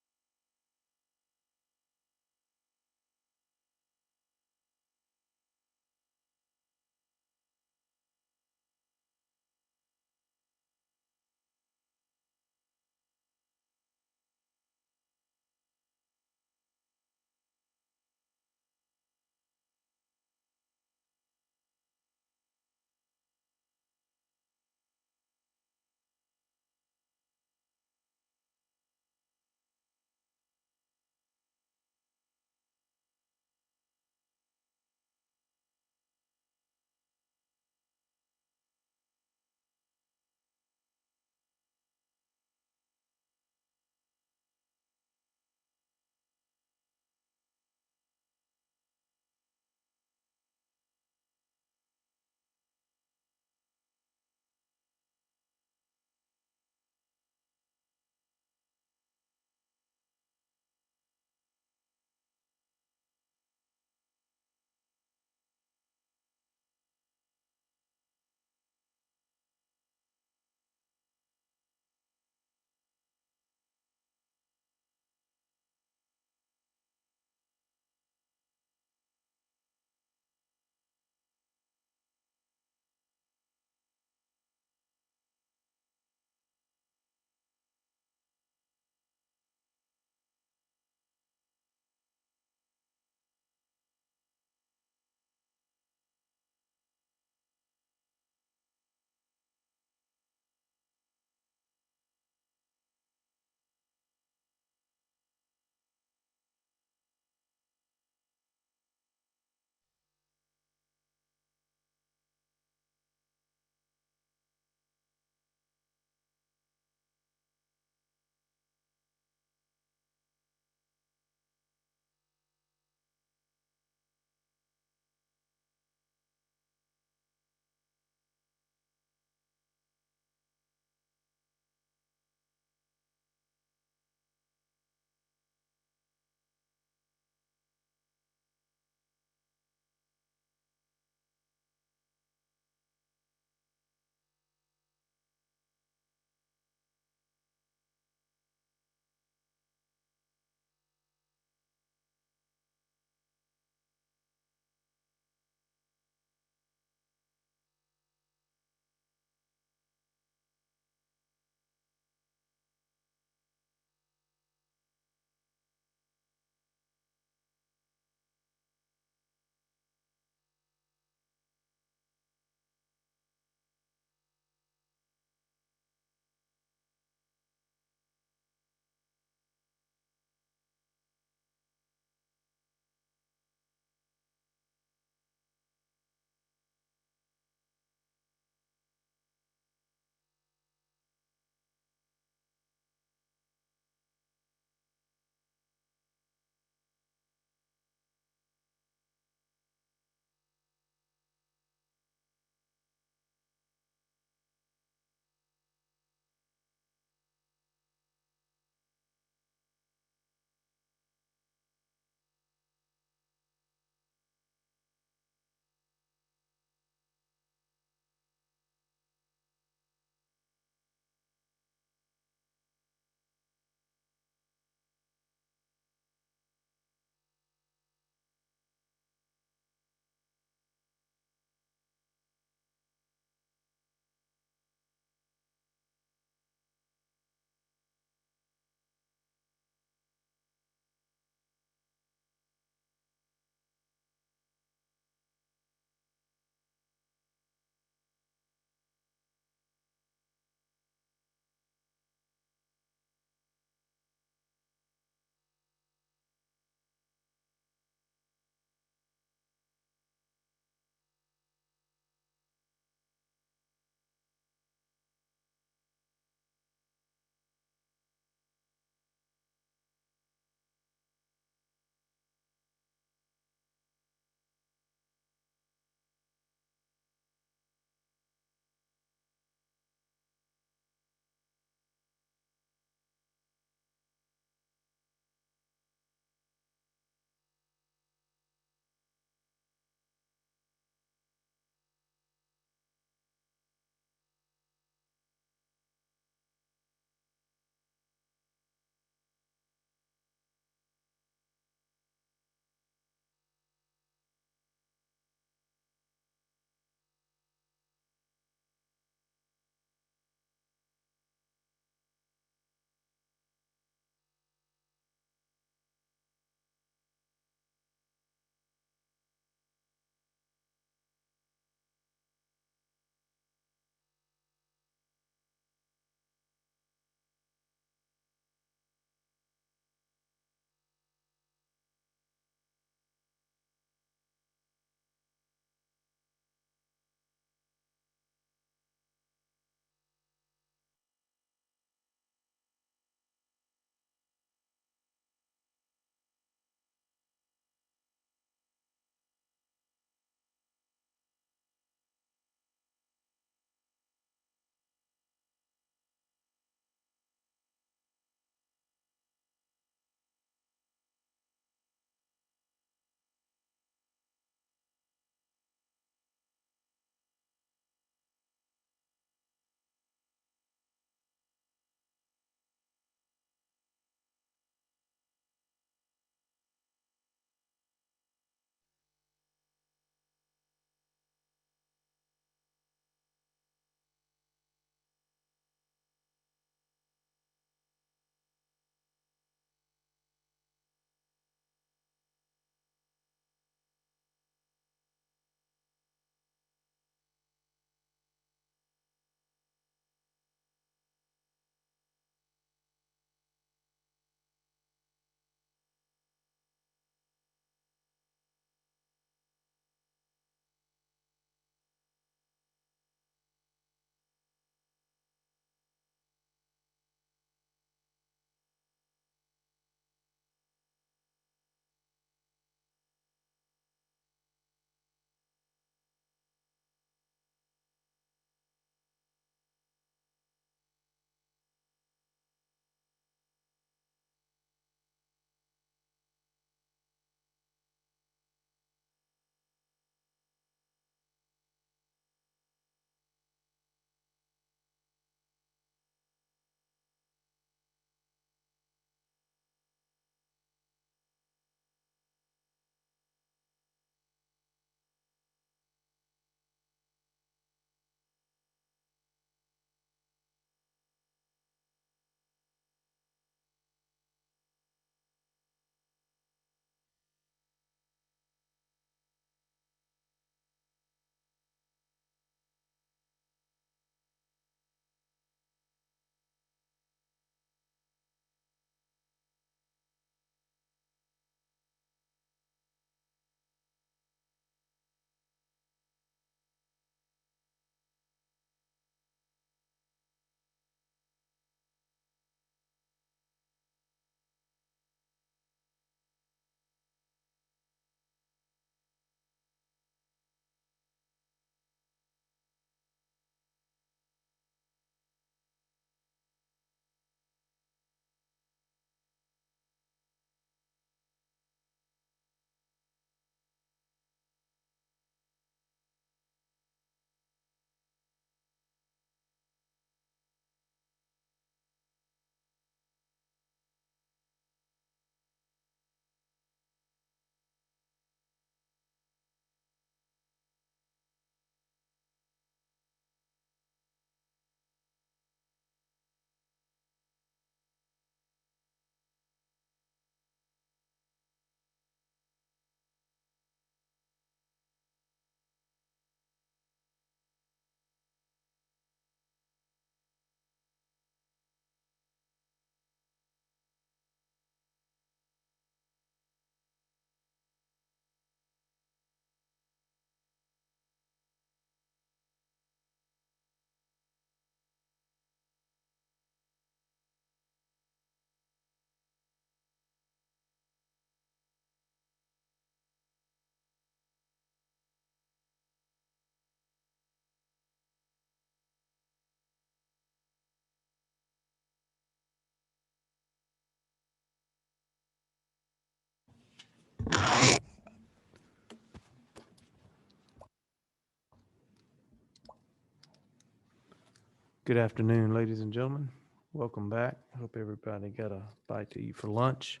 Good afternoon, ladies and gentlemen. Welcome back. I hope everybody got a bite to eat for lunch.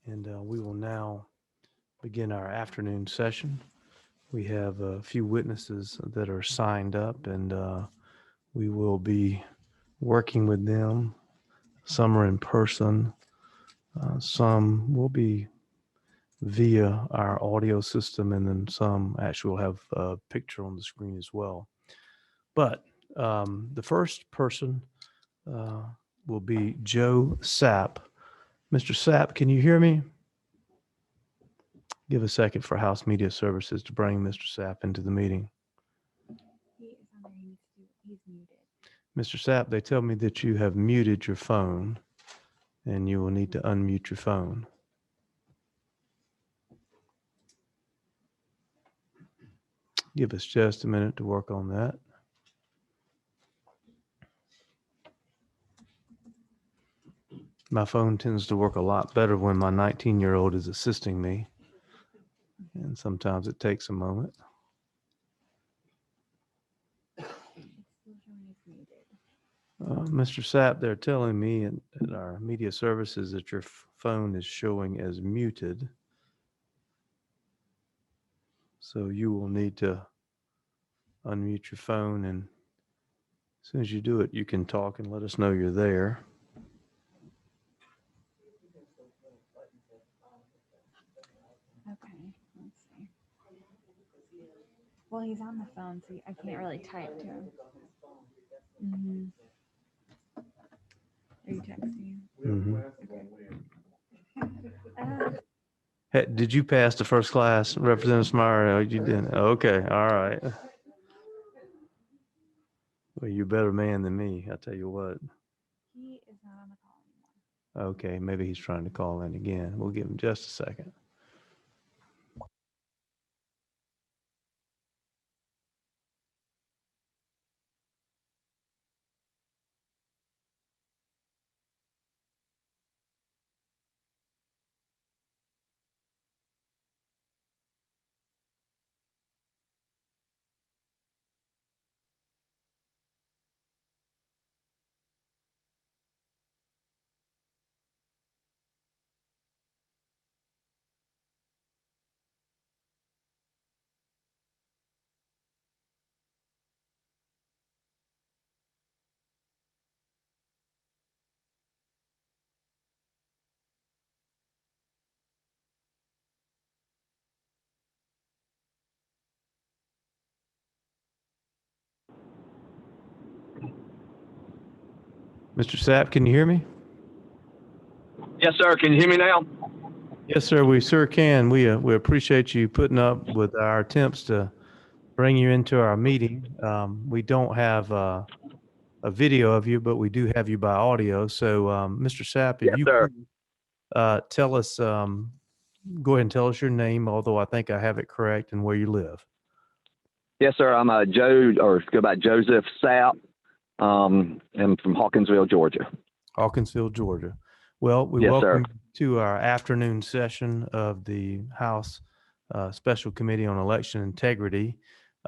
And we will now begin our afternoon session. We have a few witnesses that are signed up, and we will be working with them. Some are in person. Some will be via our audio system, and then some actually will have a picture on the screen as well. But the first person will be Joe Sapp. Mr. Sapp, can you hear me? Give a second for House Media Services to bring Mr. Sapp into the meeting. Mr. Sapp, they tell me that you have muted your phone, and you will need to unmute your phone. Give us just a minute to work on that. My phone tends to work a lot better when my 19-year-old is assisting me, and sometimes it takes a moment. Mr. Sapp, they're telling me at our media services that your phone is showing as muted. So you will need to unmute your phone, and as soon as you do it, you can talk and let us know you're there. Okay, let's see. Well, he's on the phone, so I can't really type to him. Are you texting? Okay. Hey, did you pass the first class, Representative Smyer? Oh, you didn't. Okay, all right. Well, you're a better man than me, I tell you what. He is not on the call anymore. Okay, maybe he's trying to call in again. We'll give him just a second. Mr. Sapp, can you hear me? Yes, sir. Can you hear me now? Yes, sir, we sure can. We appreciate you putting up with our attempts to bring you into our meeting. We don't have a video of you, but we do have you by audio. So, Mr. Sapp, if Yes, you sir. could, tell us, go ahead and tell us your name, although I think I have it correct, and where you live. Yes, sir. I'm Joe, or go by Joseph Sapp. I'm from Hawkinsville, Georgia. Hawkinsville, Georgia. Well, we Yes, welcome sir. you to our afternoon session of the House Special Committee on Election Integrity.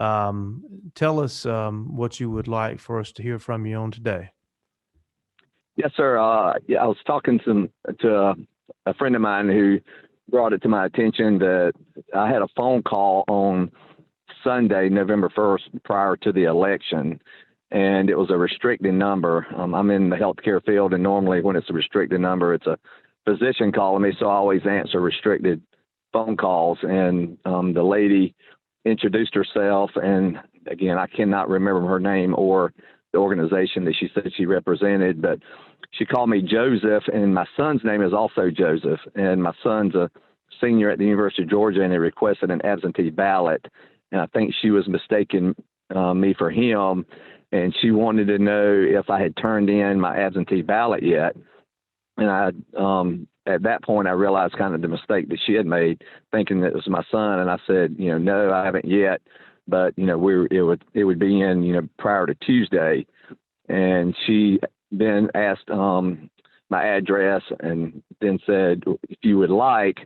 Tell us what you would like for us to hear from you on today. Yes, sir. Yeah, I was talking to a friend of mine who brought it to my attention that I had a phone call on Sunday, November 1st, prior to the election, and it was a restricted number. I'm in the healthcare field, and normally when it's a restricted number, it's a physician calling me, so I always answer restricted phone calls. And the lady introduced herself, and again, I cannot remember her name or the organization that she said she represented, but she called me Joseph, and my son's name is also Joseph, and my son's a senior at the University of Georgia, and he requested an absentee ballot, and I think she was mistaking me for him, and she wanted to know if I had turned in my absentee ballot yet. And I, at that point, I realized kind of the mistake that she had made, thinking that it was my son. And I said, no, I haven't yet, but it would be in, prior to Tuesday. And she then asked my address, and then said, if you would like,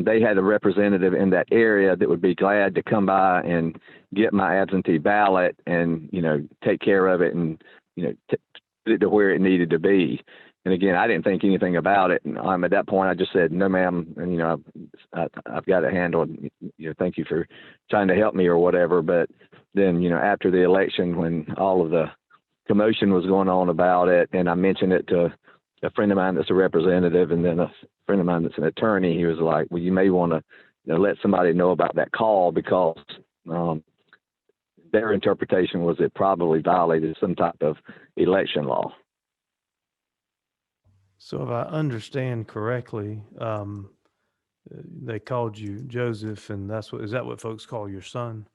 they had a representative in that area that would be glad to come by and get my absentee ballot and, take care of it and put it to where it needed to be. And again, I didn't think anything about it. And at that point, I just said, no, ma'am. And, I've got it handled. Thank you for trying to help me or whatever. But then, after the election, when all of the commotion was going on about it, and I mentioned it to a friend of mine that's a representative and then a friend of mine that's an attorney, he was like, well, you may want to let somebody know about that call, because their interpretation was it probably violated some type of election law. So if I understand correctly, they called you Joseph, and is that what folks call your son?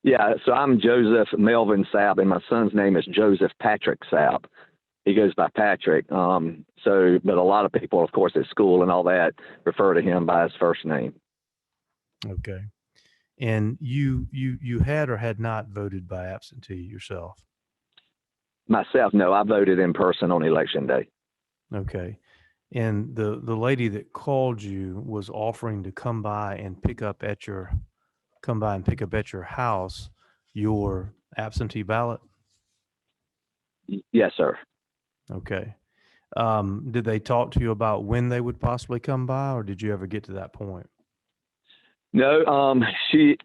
Yeah, so I'm Joseph Melvin Sapp, and my son's name is Joseph Patrick Sapp. He goes by Patrick. But a lot of people, of course, at school and all that refer to him by his first name. Okay. And you had or had not voted by absentee yourself? Myself, no, I voted in person on election day. Okay. And the lady that called you was offering to come by and pick up at your house your absentee ballot? Yes, sir. Okay. Did they talk to you about when they would possibly come by, or did you ever get to that point? No, she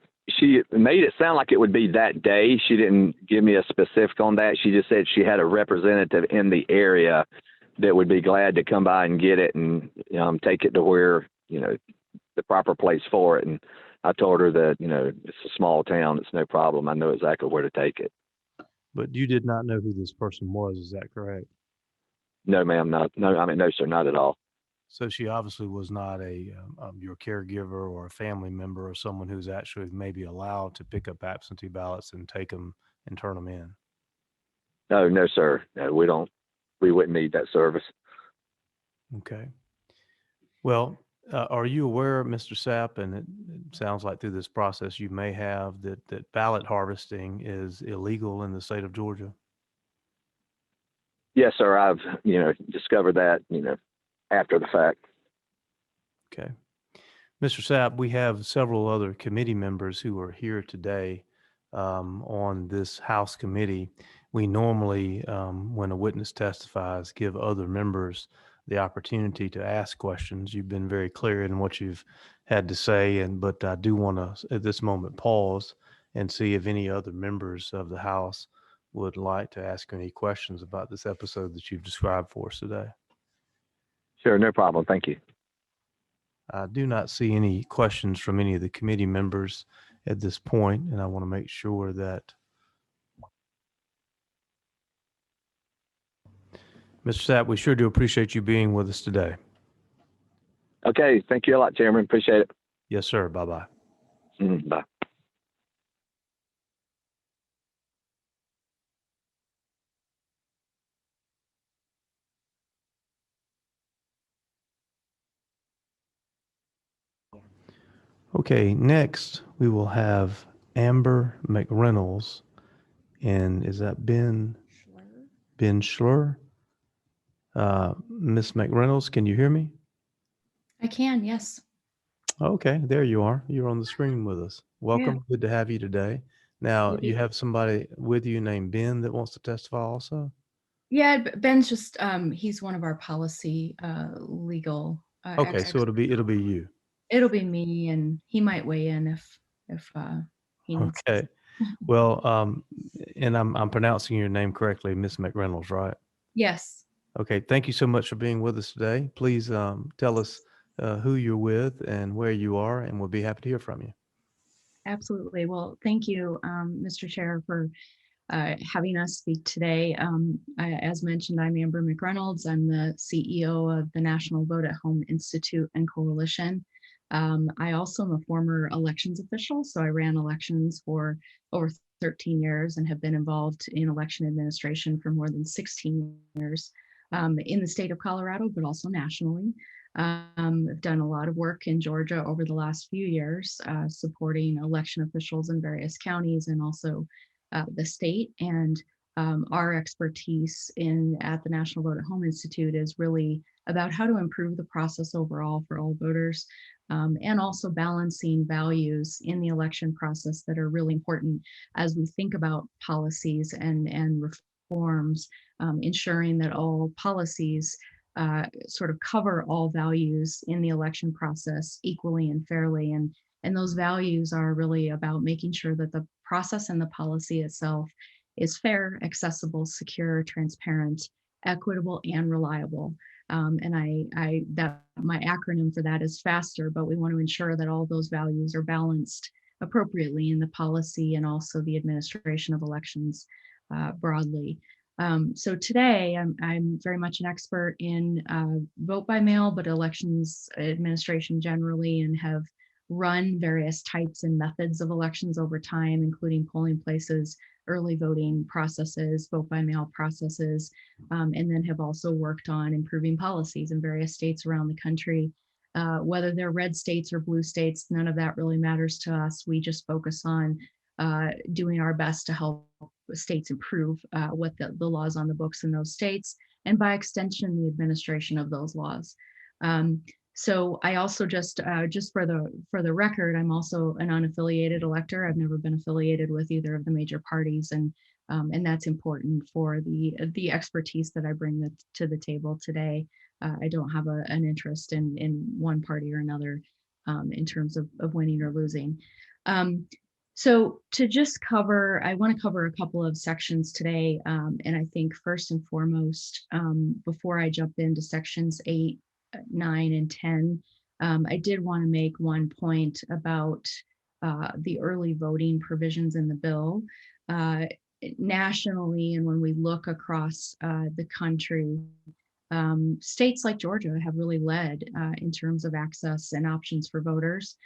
made it sound like it would be that day. She didn't give me a specific on that. She just said she had a representative in the area that would be glad to come by and get it and take it to where, the proper place for it. And I told her that, it's a small town. It's no problem. I know exactly where to take it. But you did not know who this person was. Is that correct? No, ma'am. No, no, sir, not at all. So she obviously was not your caregiver or a family member or someone who's actually maybe allowed to pick up absentee ballots and take them and turn them in. No, sir. No, we wouldn't need that service. Okay. Well, are you aware, Mr. Sapp, and it sounds like through this process you may have, that ballot harvesting is illegal in the state of Georgia? Yes, sir. I've, discovered that, after the fact. Okay. Mr. Sapp, we have several other committee members who are here today on this House committee. We normally, when a witness testifies, give other members the opportunity to ask questions. You've been very clear in what you've had to say, but I do want to, at this moment, pause and see if any other members of the House would like to ask any questions about this episode that you've described for us today. Sure, no problem. Thank you. I do not see any questions from any of the committee members at this point, and I want to make sure that Mr. Sapp, we sure do appreciate you being with us today. Okay. Thank you a lot, Chairman. Appreciate it. Yes, sir. Bye-bye. Bye. Okay, next we will have Amber Mcreynolds. And is that Ben Schlur? Miss Mcreynolds, can you hear me? I can, yes. Okay, there you are. You're on the screen with us. Welcome. Yeah. Good to have you today. Now, Good to you be- have somebody with you named Ben that wants to testify also? Yeah, Ben's just, he's one of our policy, legal. Okay, so it'll be you. It'll be me, and he might weigh in if he needs to. Okay. Well, and I'm pronouncing your name correctly, Miss Mcreynolds, right? Yes. Okay. Thank you so much for being with us today. Please tell us who you're with and where you are, and we'll be happy to hear from you. Absolutely. Well, thank you, Mr. Chair, for having us speak today. As mentioned, I'm Amber Mcreynolds. I'm the CEO of the National Vote at Home Institute and Coalition. I also am a former elections official, so I ran elections for over 13 years and have been involved in election administration for more than 16 years in the state of Colorado, but also nationally. I've done a lot of work in Georgia over the last few years, supporting election officials in various counties and also the state. And our expertise at the National Vote at Home Institute is really about how to improve the process overall for all voters, and also balancing values in the election process that are really important as we think about policies and forms, ensuring that all policies sort of cover all values in the election process equally and fairly. And those values are really about making sure that the process and the policy itself is fair, accessible, secure, transparent, equitable, and reliable. And that my acronym for that is FASTER, but we want to ensure that all those values are balanced appropriately in the policy and also the administration of elections broadly. So today I'm very much an expert in vote by mail, but elections administration generally, and have run various types and methods of elections over time, including polling places, early voting processes, vote by mail processes, and then have also worked on improving policies in various states around the country. Whether they're red states or blue states, none of that really matters to us. We just focus on doing our best to help states improve what the laws on the books in those states, and by extension, the administration of those laws. So I also just for the record, I'm also an unaffiliated elector. I've never been affiliated with either of the major parties, and that's important for the expertise that I bring to the table today. I don't have an interest in one party or another in terms of winning or losing. So to just cover, I want to cover a couple of sections today, and I think first and foremost, before I jump into sections 8, 9, and 10, I did want to make one point about the early voting provisions in the bill. Nationally, and when we look across the country, states like Georgia have really led in terms of access and options for voters.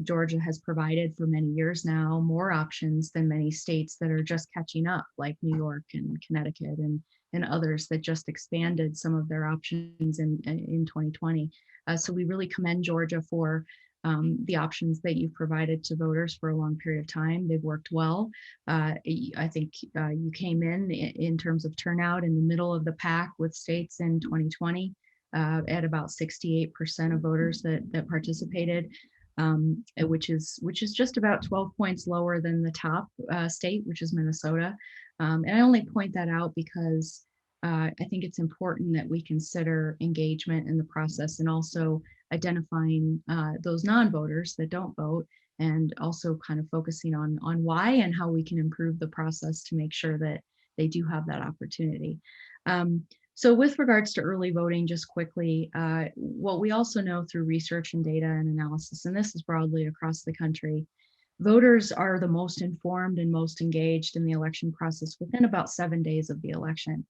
Georgia has provided for many years now more options than many states that are just catching up, like New York and Connecticut and others that just expanded some of their options in 2020. So we really commend Georgia for the options that you've provided to voters for a long period of time. They've worked well. I think you came in terms of turnout in the middle of the pack with states in 2020 at about 68% of voters that participated. Which is just about 12 points lower than the top state, which is Minnesota. And I only point that out because I think it's important that we consider engagement in the process, and also identifying those non-voters that don't vote, and also kind of focusing on why and how we can improve the process to make sure that they do have that opportunity. So with regards to early voting, just quickly, what we also know through research and data and analysis, and this is broadly across the country, voters are the most informed and most engaged in the election process within about 7 days of the election.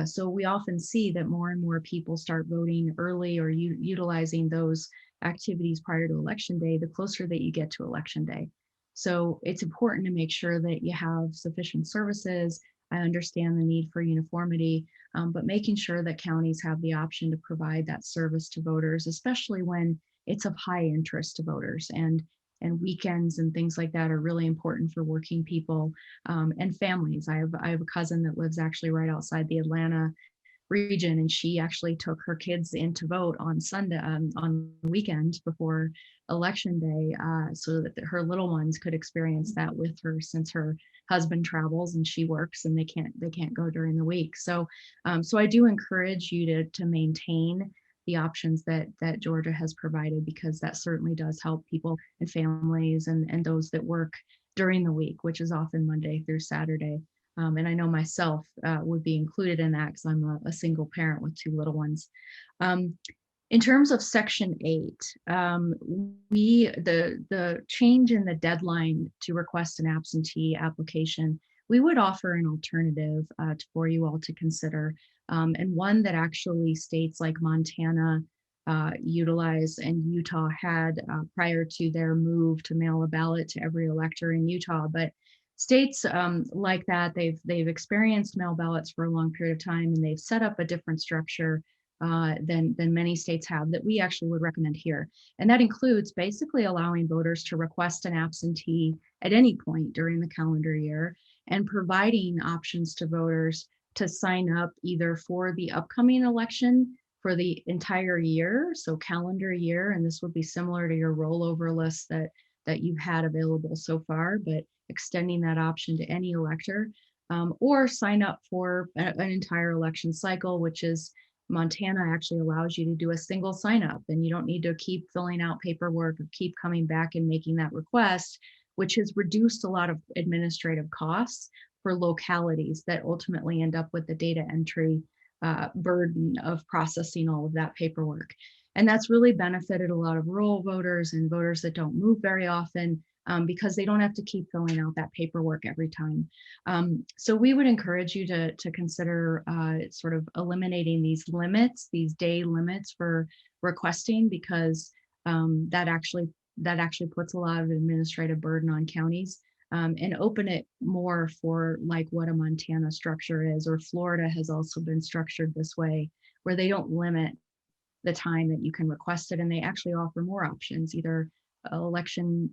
So we often see that more and more people start voting early or utilizing those activities prior to election day, the closer that you get to election day. So it's important to make sure that you have sufficient services. I understand the need for uniformity, but making sure that counties have the option to provide that service to voters, especially when it's of high interest to voters, and weekends and things like that are really important for working people and families. I have a cousin that lives actually right outside the Atlanta region, and she actually took her kids in to vote on Sunday, on the weekend before election day, so that her little ones could experience that with her, since her husband travels and she works and they can't go during the week. So so I do encourage you to maintain the options that Georgia has provided, because that certainly does help people and families and those that work during the week, which is often Monday through Saturday. And I know myself would be included in that because I'm a single parent with 2 little ones. In terms of Section 8, the change in the deadline to request an absentee application, we would offer an alternative for you all to consider, and one that actually states like Montana utilize and Utah had prior to their move to mail a ballot to every elector in Utah. But states like that, they've experienced mail ballots for a long period of time, and they've set up a different structure than many states have, that we actually would recommend here. And that includes basically allowing voters to request an absentee at any point during the calendar year, and providing options to voters to sign up either for the upcoming election for the entire year, so calendar year, and this would be similar to your rollover list that you've had available so far, but extending that option to any elector, or sign up for an entire election cycle, which is Montana actually allows you to do a single sign up, and you don't need to keep filling out paperwork or keep coming back and making that request, which has reduced a lot of administrative costs for localities that ultimately end up with the data entry burden of processing all of that paperwork. And that's really benefited a lot of rural voters and voters that don't move very often, because they don't have to keep filling out that paperwork every time. So we would encourage you to consider sort of eliminating these limits, these day limits for requesting, because that actually puts a lot of administrative burden on counties, and open it more for like what a Montana structure is, or Florida has also been structured this way, where they don't limit the time that you can request it, and they actually offer more options, either election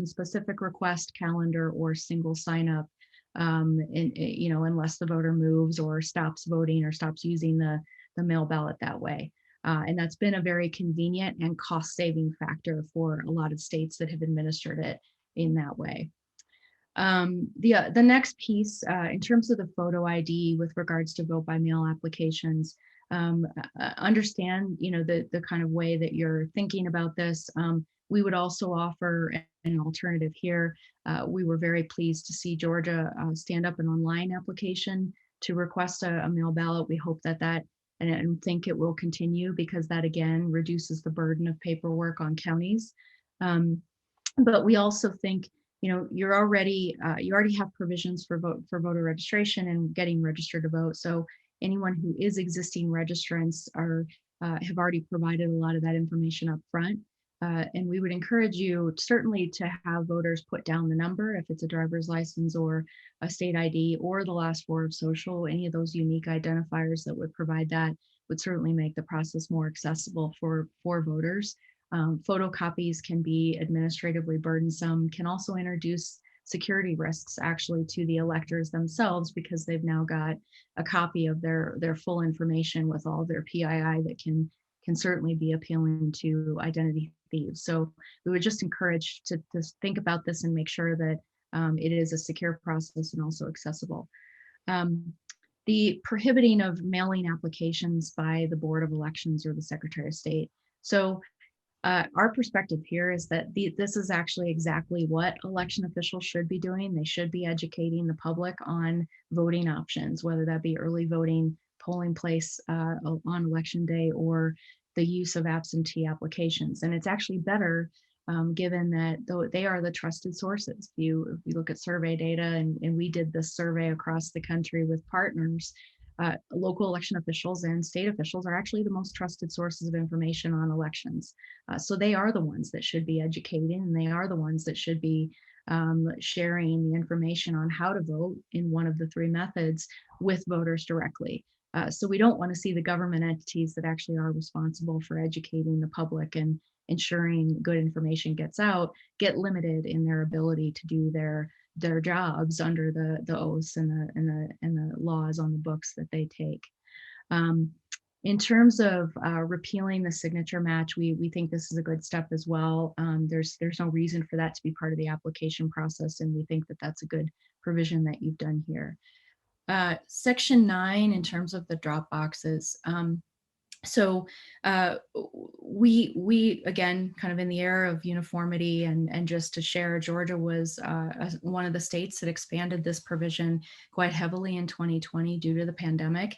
specific request calendar or single sign up, unless the voter moves or stops voting or stops using the mail ballot that way. And that's been a very convenient and cost saving factor for a lot of states that have administered it in that way. The next piece, in terms of the photo ID with regards to vote by mail applications, understand, the kind of way that you're thinking about this. We would also offer an alternative here. We were very pleased to see Georgia stand up an online application to request a mail ballot. We hope that and think it will continue, because that again reduces the burden of paperwork on counties. But we also think, you already have provisions for voter registration and getting registered to vote. So anyone who is existing registrants have already provided a lot of that information up front. And we would encourage you certainly to have voters put down the number, if it's a driver's license or a state ID or the last four of social. Any of those unique identifiers that would provide that would certainly make the process more accessible for voters. Photocopies can be administratively burdensome, can also introduce security risks actually to the electors themselves, because they've now got a copy of their full information with all their PII that can certainly be appealing to identity thieves. So we would just encourage to think about this and make sure that it is a secure process and also accessible. The prohibiting of mailing applications by the Board of Elections or the Secretary of State. So our perspective here is that this is actually exactly what election officials should be doing. They should be educating the public on voting options, whether that be early voting, polling place on election day, or the use of absentee applications. And it's actually better given that they are the trusted sources. If you look at survey data, and we did this survey across the country with partners, local election officials and state officials are actually the most trusted sources of information on elections. So they are the ones that should be educating, and they are the ones that should be sharing the information on how to vote in one of the three methods with voters directly. So we don't want to see the government entities that actually are responsible for educating the public and ensuring good information gets out get limited in their ability to do their jobs under the oaths and the laws on the books that they take. In terms of repealing the signature match, we think this is a good step as well. There's no reason for that to be part of the application process, and we think that that's a good provision that you've done here. Section 9, in terms of the drop boxes. So we again, kind of in the era of uniformity and just to share, Georgia was one of the states that expanded this provision quite heavily in 2020 due to the pandemic.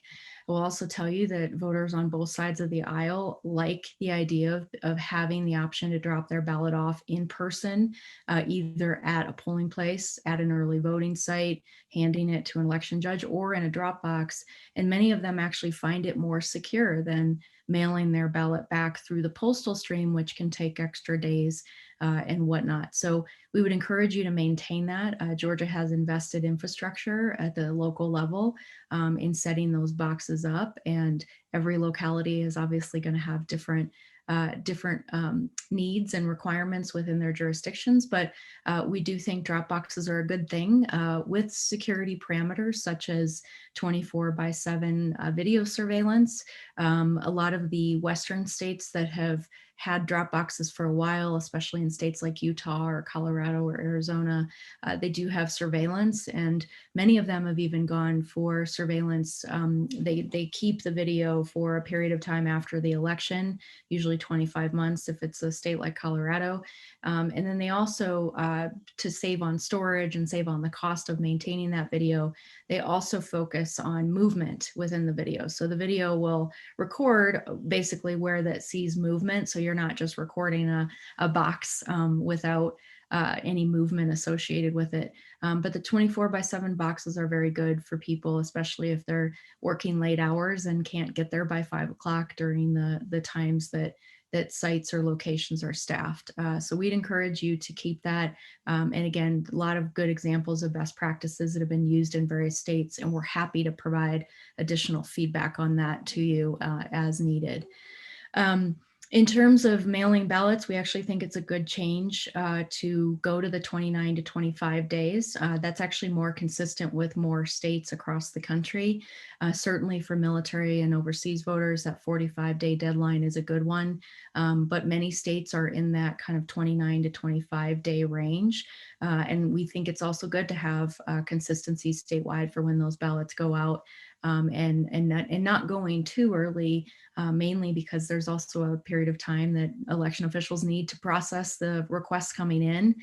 I will also tell you that voters on both sides of the aisle like the idea of having the option to drop their ballot off in person, either at a polling place, at an early voting site, handing it to an election judge, or in a drop box. And many of them actually find it more secure than mailing their ballot back through the postal stream, which can take extra days and whatnot. So we would encourage you to maintain that. Georgia has invested infrastructure at the local level in setting those boxes up, and every locality is obviously going to have different needs and requirements within their jurisdictions, but we do think drop boxes are a good thing with security parameters such as 24/7 video surveillance. A lot of the Western states that have had drop boxes for a while, especially in in states like Utah or Colorado or Arizona, they do have surveillance, and many of them have even gone for surveillance. They keep the video for a period of time after the election, usually 25 months if it's a state like Colorado. And then they also, to save on storage and save on the cost of maintaining that video, they also focus on movement within the video. So the video will record basically where that sees movement. So you're not just recording a box without any movement associated with it. But the 24/7 boxes are very good for people, especially if they're working late hours and can't get there by 5 o'clock during the times that sites or locations are staffed. So we'd encourage you to keep that. And again, a lot of good examples of best practices that have been used in various states, and we're happy to provide additional feedback on that to you as needed. In terms of mailing ballots, we actually think it's a good change to go to the 29 to 25 days. That's actually more consistent with more states across the country. Certainly for military and overseas voters, that 45-day deadline is a good one. But many states are in that kind of 29 to 25-day range. And we think it's also good to have consistency statewide for when those ballots go out. And not going too early, mainly because there's also a period of time that election officials need to process the requests coming in,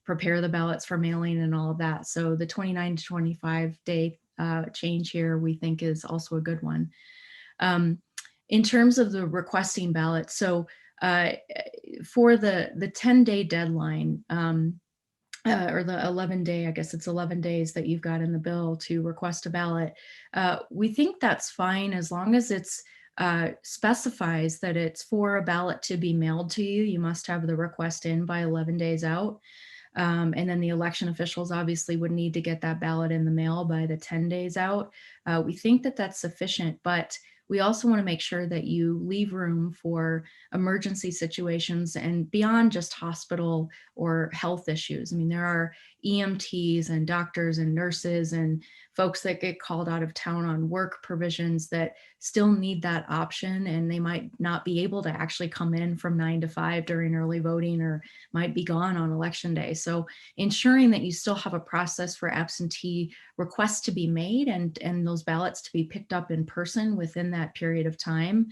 prepare the ballots for mailing and all of that. So the 29 to 25 day change here, we think is also a good one. In terms of the requesting ballots, so for the 10-day deadline, or the 11-day, I guess it's 11 days that you've got in the bill to request a ballot. We think that's fine as long as it's specifies that it's for a ballot to be mailed to you. You must have the request in by 11 days out. And then the election officials obviously would need to get that ballot in the mail by the 10 days out. We think that that's sufficient, but we also want to make sure that you leave room for emergency situations and beyond just hospital or health issues. I mean, there are EMTs and doctors and nurses and folks that get called out of town on work provisions that still need that option, and they might not be able to actually come in from 9 to 5 during early voting, or might be gone on election day. So ensuring that you still have a process for absentee requests to be made and those ballots to be picked up in person within that period of time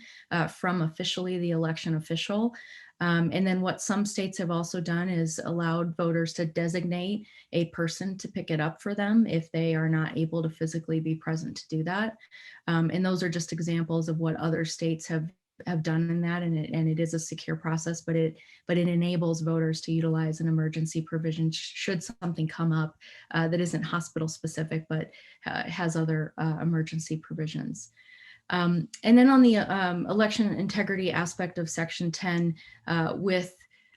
from officially the election official. And then what some states have also done is allowed voters to designate a person to pick it up for them if they are not able to physically be present to do that. And those are just examples of what other states have done in that, and it is a secure process, but it enables voters to utilize an emergency provision should something come up that isn't hospital specific, but has other emergency provisions. And then on the election integrity aspect of Section 10, with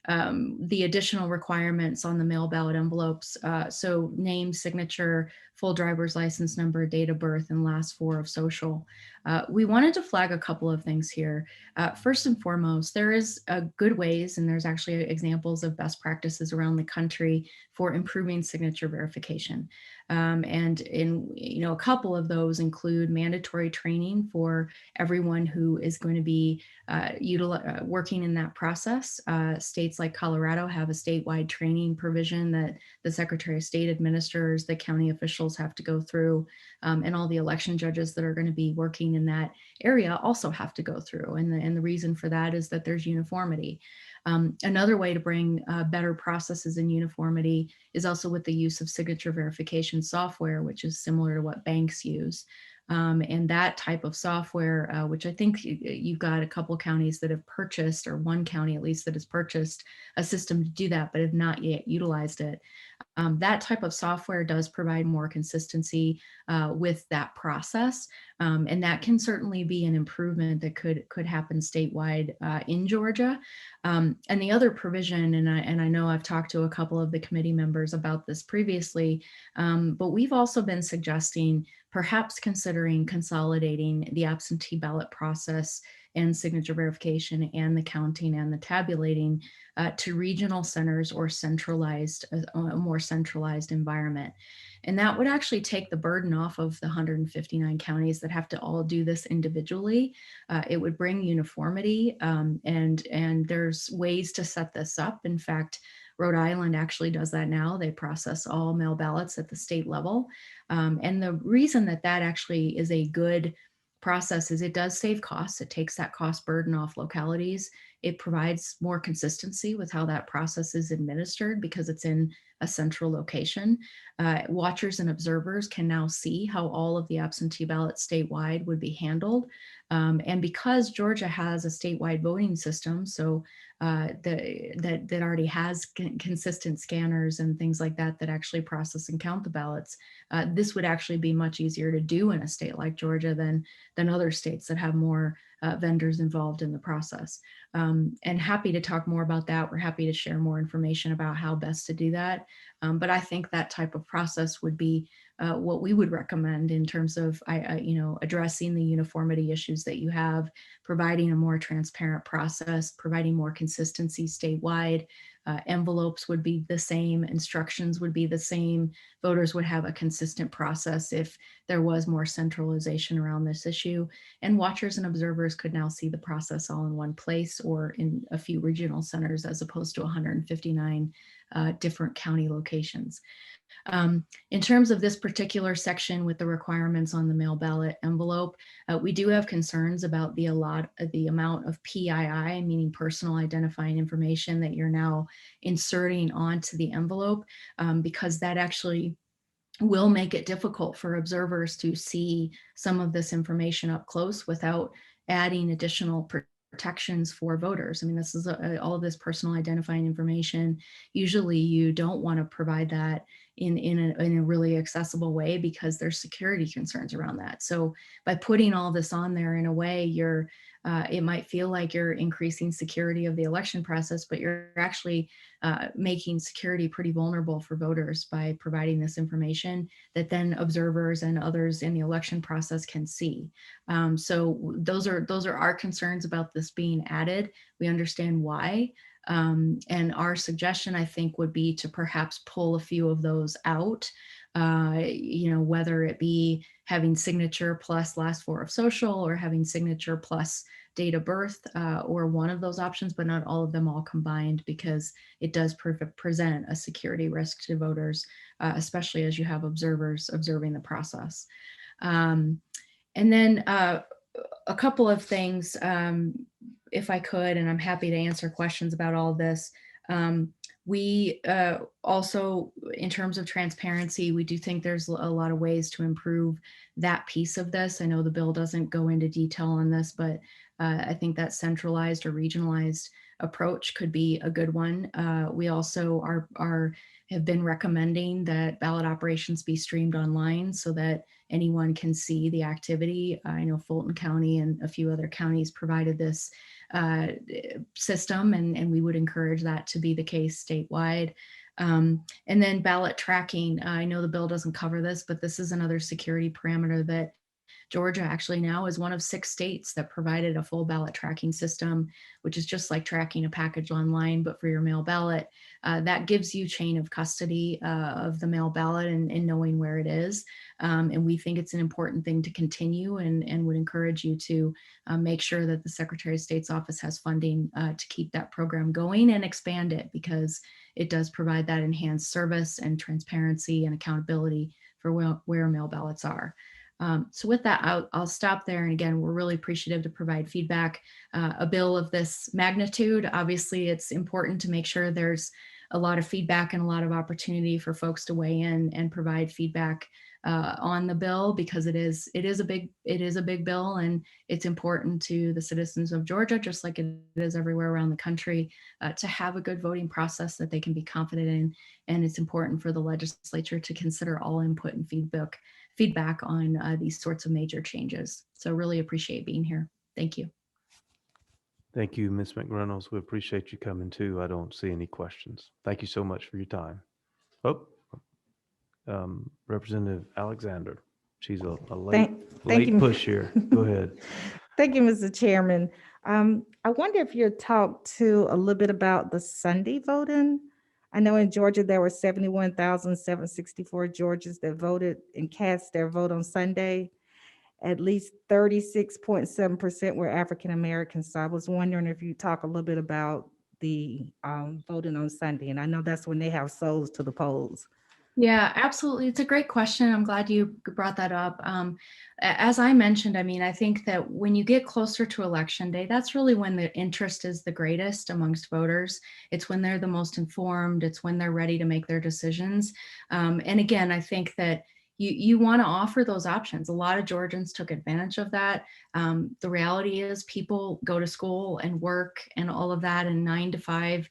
the additional requirements on the mail ballot envelopes, so name, signature, full driver's license number, date of birth, and last four of social. We wanted to flag a couple of things here. First and foremost, there is good ways, and there's actually examples of best practices around the country for improving signature verification. And in a couple of those include mandatory training for everyone who is going to be working in that process. States like Colorado have a statewide training provision that the Secretary of State administers, the county officials have to go through, and all the election judges that are going to be working in that area also have to go through. And the reason for that is that there's uniformity. Another way to bring better processes and uniformity is also with the use of signature verification software, which is similar to what banks use. And that type of software, which I think you've got a couple counties that have purchased, or one county at least that has purchased a system to do that, but have not yet utilized it. That type of software does provide more consistency with that process. And that can certainly be an improvement that could happen statewide in Georgia. And the other provision, and I know I've talked to a couple of the committee members about this previously, but we've also been suggesting perhaps considering consolidating the absentee ballot process and signature verification and the counting and the tabulating to regional centers or centralized, a more centralized environment. And that would actually take the burden off of the 159 counties that have to all do this individually. It would bring uniformity, and there's ways to set this up. In fact, Rhode Island actually does that now. They process all mail ballots at the state level. And the reason that that actually is a good process is it does save costs. It takes that cost burden off localities. It provides more consistency with how that process is administered because it's in a central location. Watchers and observers can now see how all of the absentee ballots statewide would be handled. And because Georgia has a statewide voting system, so that already has consistent scanners and things like that that actually process and count the ballots, this would actually be much easier to do in a state like Georgia than other states that have more vendors involved in the process. And happy to talk more about that. We're happy to share more information about how best to do that. But I think that type of process would be what we would recommend in terms of addressing the uniformity issues that you have, providing a more transparent process, providing more consistency statewide. Envelopes would be the same, instructions would be the same. Voters would have a consistent process if there was more centralization around this issue. And watchers and observers could now see the process all in one place or in a few regional centers as opposed to 159 different county locations. In terms of this particular section with the requirements on the mail ballot envelope, we do have concerns about the amount of PII, meaning personal identifying information, that you're now inserting onto the envelope, because that actually will make it difficult for observers to see some of this information up close without adding additional protections for voters. I mean, this is all of this personal identifying information. Usually you don't want to provide that in a really accessible way because there's security concerns around that. So by putting all this on there in a way, it might feel like you're increasing security of the election process, but you're actually making security pretty vulnerable for voters by providing this information that then observers and others in the election process can see. So those are our concerns about this being added. We understand why. And our suggestion, I think, would be to perhaps pull a few of those out, whether it be having signature plus last four of social or having signature plus date of birth, or one of those options, but not all of them all combined, because it does present a security risk to voters, especially as you have observers observing the process. And then a couple of things, if I could, and I'm happy to answer questions about all of this. We also, in terms of transparency, we do think there's a lot of ways to improve that piece of this. I know the bill doesn't go into detail on this, but I think that centralized or regionalized approach could be a good one. We also have been recommending that ballot operations be streamed online so that anyone can see the activity. I know Fulton County and a few other counties provided this system, and we would encourage that to be the case statewide. And then ballot tracking. I know the bill doesn't cover this, but this is another security parameter that Georgia actually now is one of 6 states that provided a full ballot tracking system, which is just like tracking a package online, but for your mail ballot. That gives you chain of custody of the mail ballot and knowing where it is. And we think it's an important thing to continue, and would encourage you to make sure that the Secretary of State's office has funding to keep that program going and expand it, because it does provide that enhanced service and transparency and accountability for where mail ballots are. So with that, I'll stop there. And again, we're really appreciative to provide feedback. A bill of this magnitude, obviously it's important to make sure there's a lot of feedback and a lot of opportunity for folks to weigh in and provide feedback on the bill, because it is a big bill, and it's important to the citizens of Georgia, just like it is everywhere around the country, to have a good voting process that they can be confident in. And it's important for the legislature to consider all input and feedback on these sorts of major changes. So really appreciate being here. Thank you. Thank you, Ms. Mcreynolds. We appreciate you coming too. I don't see any questions. Thank you so much for your time. Representative Alexander. She's a late Thank you. push here. Go ahead. Thank you, Mr. Chairman. I wonder if you talked to a little bit about the Sunday voting. I know in Georgia, there were 71,764 Georgians that voted and cast their vote on Sunday. At least 36.7% were African Americans. So I was wondering if you talk a little bit about the voting on Sunday. And I know that's when they have souls to the polls. Yeah, absolutely. It's a great question. I'm glad you brought that up. As I mentioned, I mean, I think that when you get closer to election day, that's really when the interest is the greatest amongst voters. It's when they're the most informed. It's when they're ready to make their decisions. And again, I think that you want to offer those options. A lot of Georgians took advantage of that. The reality is people go to school and work and all of that, and 9 to 5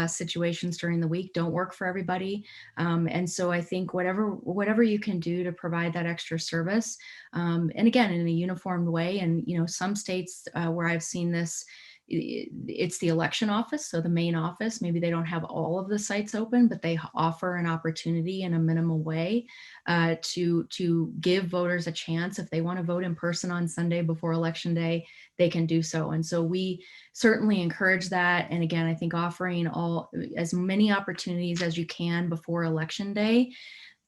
situations during the week don't work for everybody. And so I think whatever you can do to provide that extra service, and again, in a uniformed way. And, you know, some states where I've seen this, it's the election office. So the main office, maybe they don't have all of the sites open, but they offer an opportunity in a minimal way to give voters a chance. If they want to vote in person on Sunday before election day, they can do so. And so we certainly encourage that. And again, I think offering as many opportunities as you can before election day,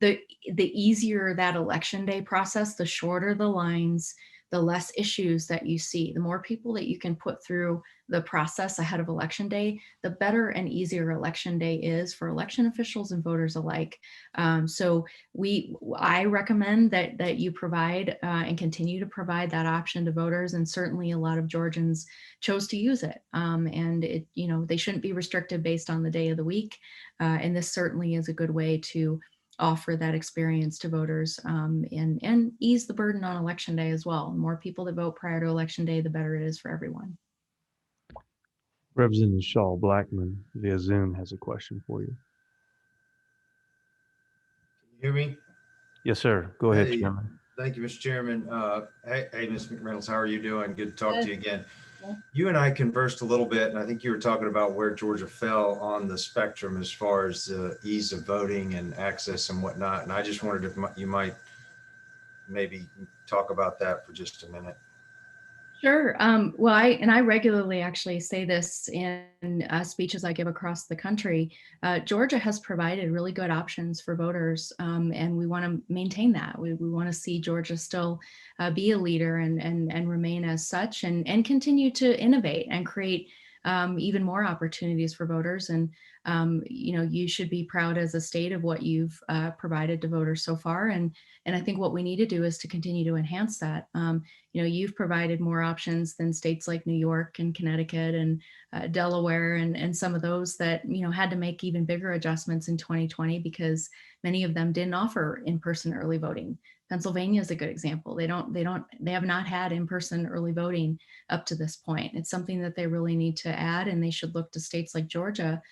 the easier that election day process, the shorter the lines, the less issues that you see. The more people that you can put through the process ahead of election day, the better and easier election day is for election officials and voters alike. So I recommend that you provide and continue to provide that option to voters, and certainly a lot of Georgians chose to use it. And it, you know, they shouldn't be restricted based on the day of the week. And this certainly is a good way to offer that experience to voters and ease the burden on election day as well. The more people that vote prior to election day, the better it is for everyone. Representative Shaw Blackman via Zoom has a question for you. Can you hear me? Yes, sir. Go ahead, Hey, Chairman. thank you, Mr. Chairman. Hey, Ms. Mcreynolds, how are you doing? Good to talk Good. to you again. Yeah. You and I conversed a little bit, and I think you were talking about where Georgia fell on the spectrum as far as the ease of voting and access and whatnot. And I just wondered if you might maybe talk about that for just a minute. Sure. Well, I regularly actually say this in speeches I give across the country. Georgia has provided really good options for voters, and we want to maintain that. We want to see Georgia still be a leader and remain as such, and continue to innovate and create even more opportunities for voters. And you know, you should be proud as a state of what you've provided to voters so far. And I think what we need to do is to continue to enhance that. You know, you've provided more options than states like New York and Connecticut and Delaware and some of those that, you know, had to make even bigger adjustments in 2020 because many of them didn't offer in-person early voting. Pennsylvania is a good example. They have not had in-person early voting up to this point. It's something that they really need to add, and they should look to states like Georgia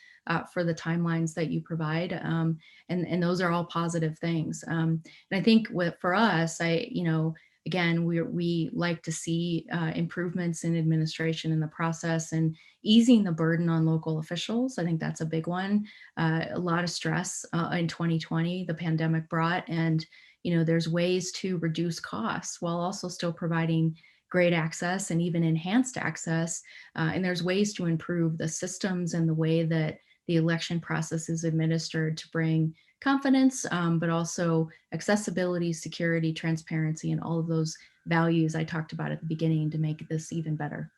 for the timelines that you provide. And those are all positive things. And I think for us, you know, again, we like to see improvements in administration in the process and easing the burden on local officials. I think that's a big one. A lot of stress in 2020, the pandemic brought, and you know, there's ways to reduce costs while also still providing great access and even enhanced access. And there's ways to improve the systems and the way that the election process is administered to bring confidence, but also accessibility, security, transparency, and all of those values I talked about at the beginning to make this even better.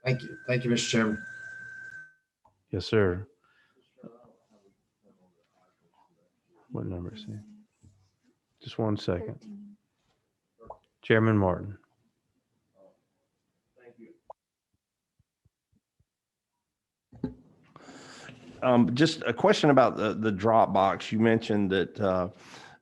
Thank you. Thank you, Mr. Chairman. Yes, sir. What number is he? Just 1 second. Chairman Martin. Just a question about the drop box. You mentioned that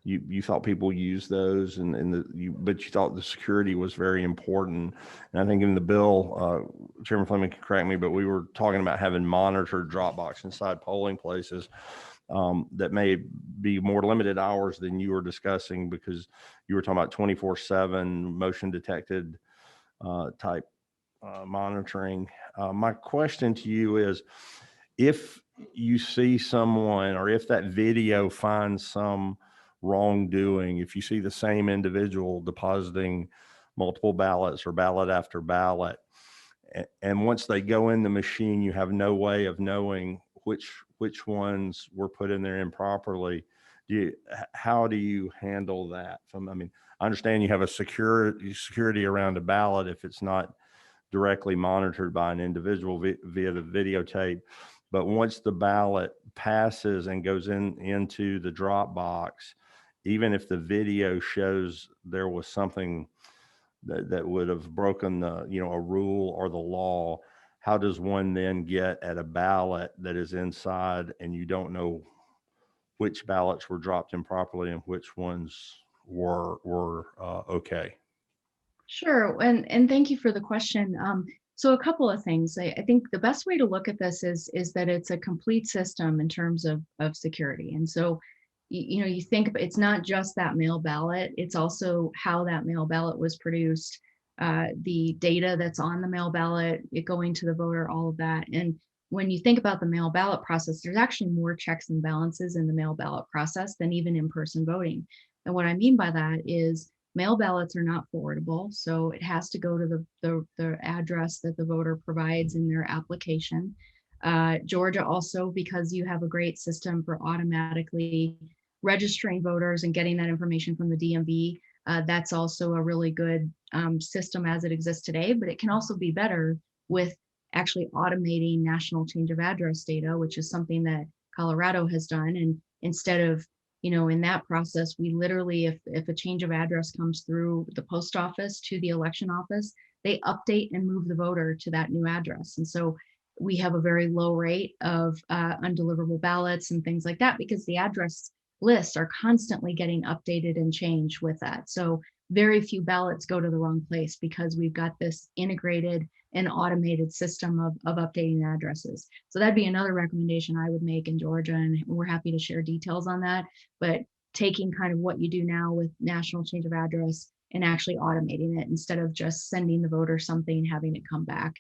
you thought people use those, but you thought the security was very important. And I think in the bill, Chairman Fleming can correct me, but we were talking about having monitored drop box inside polling places that may be more limited hours than you were discussing, because you were talking about 24/7 motion detected type monitoring. My question to you is, if you see someone, or if that video finds some wrongdoing, if you see the same individual depositing multiple ballots or ballot after ballot. And once they go in the machine, you have no way of knowing which ones were put in there improperly. How do you handle that? I mean, I understand you have a security around a ballot if it's not directly monitored by an individual via the videotape. But once the ballot passes and goes into the drop box, even if the video shows there was something that would have broken the, a rule or the law, how does one then get at a ballot that is inside and you don't know which ballots were dropped improperly and which ones were okay? Sure, and thank you for the question. So a couple of things. I think the best way to look at this is that it's a complete system in terms of security. And so, you think it's not just that mail ballot, it's also how that mail ballot was produced, the data that's on the mail ballot, it going to the voter, all of that. And when you think about the mail ballot process, there's actually more checks and balances in the mail ballot process than even in-person voting. And what I mean by that is mail ballots are not forwardable, so it has to go to the address that the voter provides in their application. Georgia also, because you have a great system for automatically registering voters and getting that information from the DMV, that's also a really good system as it exists today, but it can also be better with actually automating national change of address data, which is something that Colorado has done. And instead of, in that process, we literally, if a change of address comes through the post office to the election office, they update and move the voter to that new address. And so we have a very low rate of undeliverable ballots and things like that because the address lists are constantly getting updated and changed with that. So very few ballots go to the wrong place because we've got this integrated and automated system of updating addresses. So that'd be another recommendation I would make in Georgia, and we're happy to share details on that. But taking kind of what you do now with national change of address and actually automating it instead of just sending the voter something and having it come back.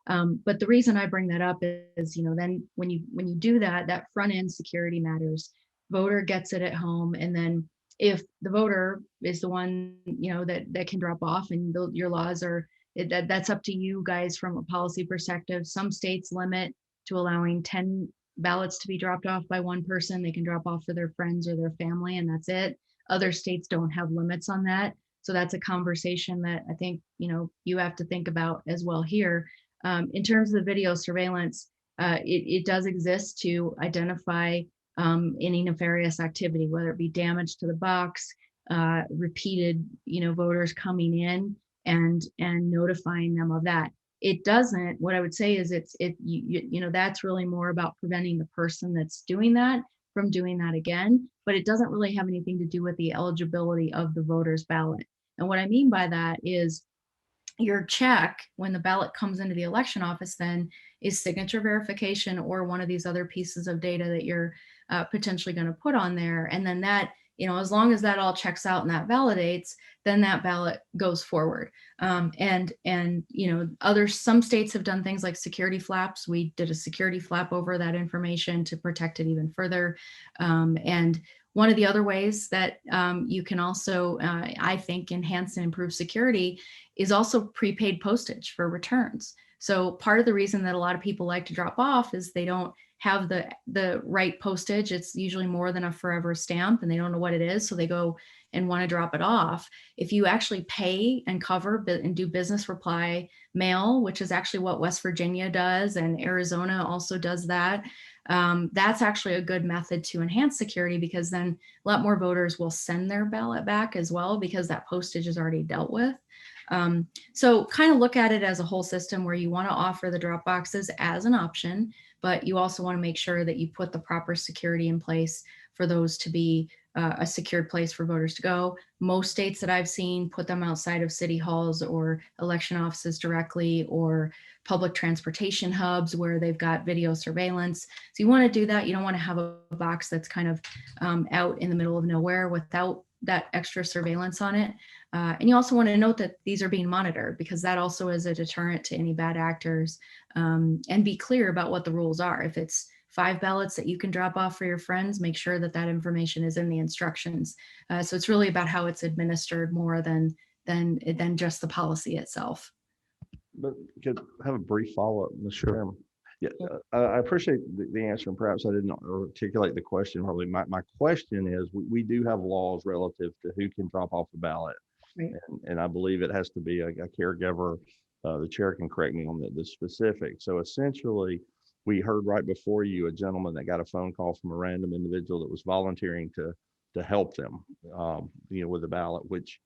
But the reason I bring that up is, then when you do that, that front end security matters. Voter gets it at home, and then if the voter is the one, that can drop off, and your laws are, that's up to you guys from a policy perspective. Some states limit to allowing 10 ballots to be dropped off by one person. They can drop off for their friends or their family, and that's it. Other states don't have limits on that. So that's a conversation that I think, you have to think about as well here. In terms of the video surveillance, it does exist to identify any nefarious activity, whether it be damage to the box, repeated, voters coming in and notifying them of that. It doesn't, what I would say is that's really more about preventing the person that's doing that from doing that again, but it doesn't really have anything to do with the eligibility of the voter's ballot. And what I mean by that is your check when the ballot comes into the election office then is signature verification or one of these other pieces of data that you're potentially going to put on there. And then that, as long as that all checks out and that validates, then that ballot goes forward. Some states have done things like security flaps. We did a security flap over that information to protect it even further. And one of the other ways that you can also, I think, enhance and improve security is also prepaid postage for returns. So part of the reason that a lot of people like to drop off is they don't have the right postage. It's usually more than a forever stamp and they don't know what it is. So they go and want to drop it off. If you actually pay and cover and do business reply mail, which is actually what West Virginia does, and Arizona also does that, that's actually a good method to enhance security because then a lot more voters will send their ballot back as well because that postage is already dealt with. So kind of look at it as a whole system where you want to offer the drop boxes as an option, but you also want to make sure that you put the proper security in place for those to be a secured place for voters to go. Most states that I've seen put them outside of city halls or election offices directly, or public transportation hubs where they've got video surveillance. So you want to do that. You don't want to have a box that's kind of out in the middle of nowhere without that extra surveillance on it. And you also want to note that these are being monitored because that also is a deterrent to any bad actors, and be clear about what the rules are. If it's 5 ballots that you can drop off for your friends, make sure that that information is in the instructions. So it's really about how it's administered more than than just the policy itself. But could I have a brief follow-up, Mr. Chairman? Yeah, I appreciate the answer, and perhaps I didn't articulate the question probably. My question is, we do have laws relative to who can drop off the ballot. Right. And I believe it has to be a caregiver. The chair can correct me on the specific. So essentially, we heard right before you a gentleman that got a phone call from a random individual that was volunteering to help them, with the ballot, which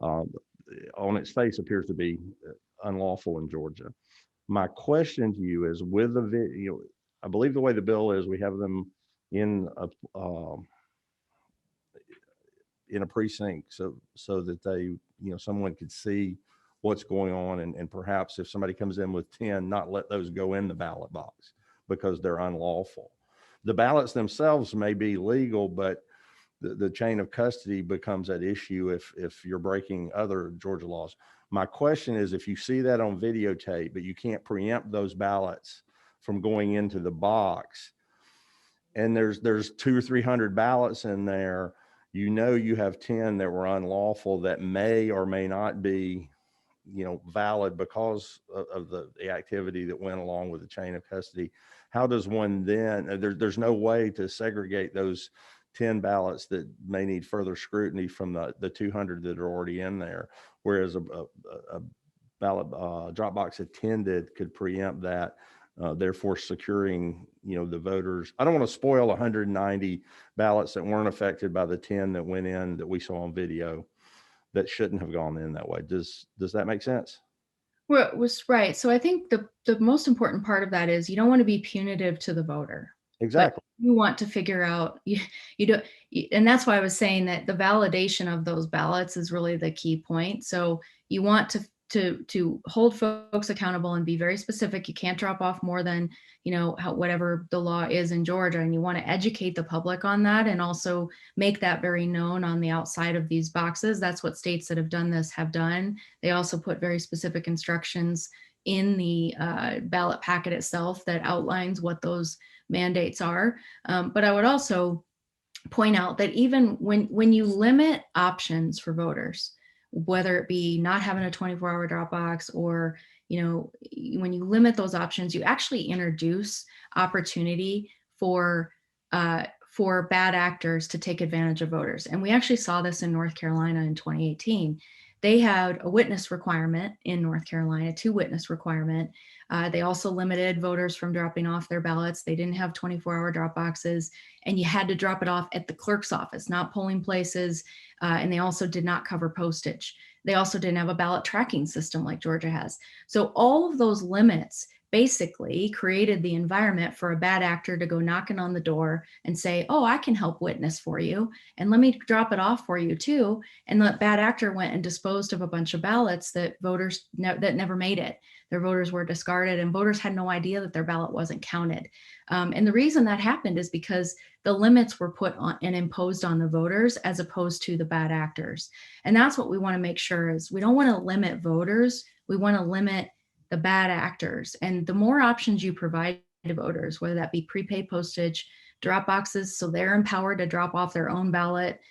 on its face appears to be unlawful in Georgia. My question to you is, with the I believe the way the bill is, we have them in a precinct so that they, someone could see what's going on, and perhaps if somebody comes in with 10, not let those go in the ballot box because they're unlawful. The ballots themselves may be legal, but the chain of custody becomes at issue if you're breaking other Georgia laws. My question is, if you see that on videotape, but you can't preempt those ballots from going into the box, and there's 200 or 300 ballots in there, you have 10 that were unlawful that may or may not be, valid because of the activity that went along with the chain of custody. How does one then, there's no way to segregate those 10 ballots that may need further scrutiny from the 200 that are already in there, whereas a ballot drop box attended could preempt that, therefore securing, the voters. I don't want to spoil 190 ballots that weren't affected by the 10 that went in that we saw on video that shouldn't have gone in that way. Does that make sense? Well, it was right. So I think the most important part of that is you don't want to be punitive to the voter. Exactly. But you want to figure out, and that's why I was saying that the validation of those ballots is really the key point. So you want to hold folks accountable and be very specific. You can't drop off more than, whatever the law is in Georgia, and you want to educate the public on that and also make that very known on the outside of these boxes. That's what states that have done this have done. They also put very specific instructions in the ballot packet itself that outlines what those mandates are. But I would also point out that even when you limit options for voters, whether it be not having a 24-hour drop box or, when you limit those options, you actually introduce opportunity for bad actors to take advantage of voters. And we actually saw this in North Carolina in 2018. They had a witness requirement in North Carolina, 2-witness requirement. They also limited voters from dropping off their ballots. They didn't have 24-hour drop boxes, and you had to drop it off at the clerk's office, not polling places. And they also did not cover postage. They also didn't have a ballot tracking system like Georgia has. So all of those limits basically created the environment for a bad actor to go knocking on the door and say, oh, I can help witness for you, and let me drop it off for you too. And that bad actor went and disposed of a bunch of ballots that voters that never made it. Their voters were discarded, and voters had no idea that their ballot wasn't counted. And the reason that happened is because the limits were put on and imposed on the voters as opposed to the bad actors. And that's what we want to make sure is we don't want to limit voters. We want to limit the bad actors. And the more options you provide to voters, whether that be prepaid postage, drop boxes, so they're empowered to drop off their own ballot,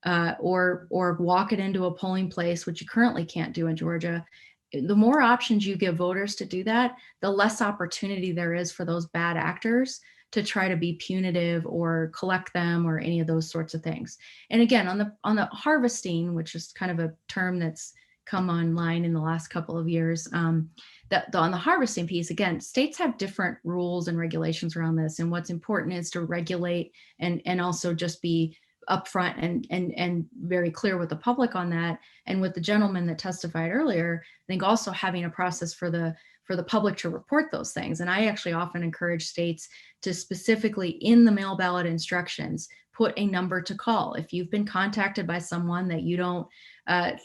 or walk it into a polling place, which you currently can't do in Georgia. The more options you give voters to do that, the less opportunity there is for those bad actors to try to be punitive or collect them or any of those sorts of things. And again, on the harvesting, which is kind of a term that's come online in the last couple of years, on the harvesting piece, again, states have different rules and regulations around this. And what's important is to regulate and also just be upfront and very clear with the public on that. And with the gentleman that testified earlier, I think also having a process for the public to report those things. And I actually often encourage states to specifically in the mail ballot instructions, put a number to call. If you've been contacted by someone that you don't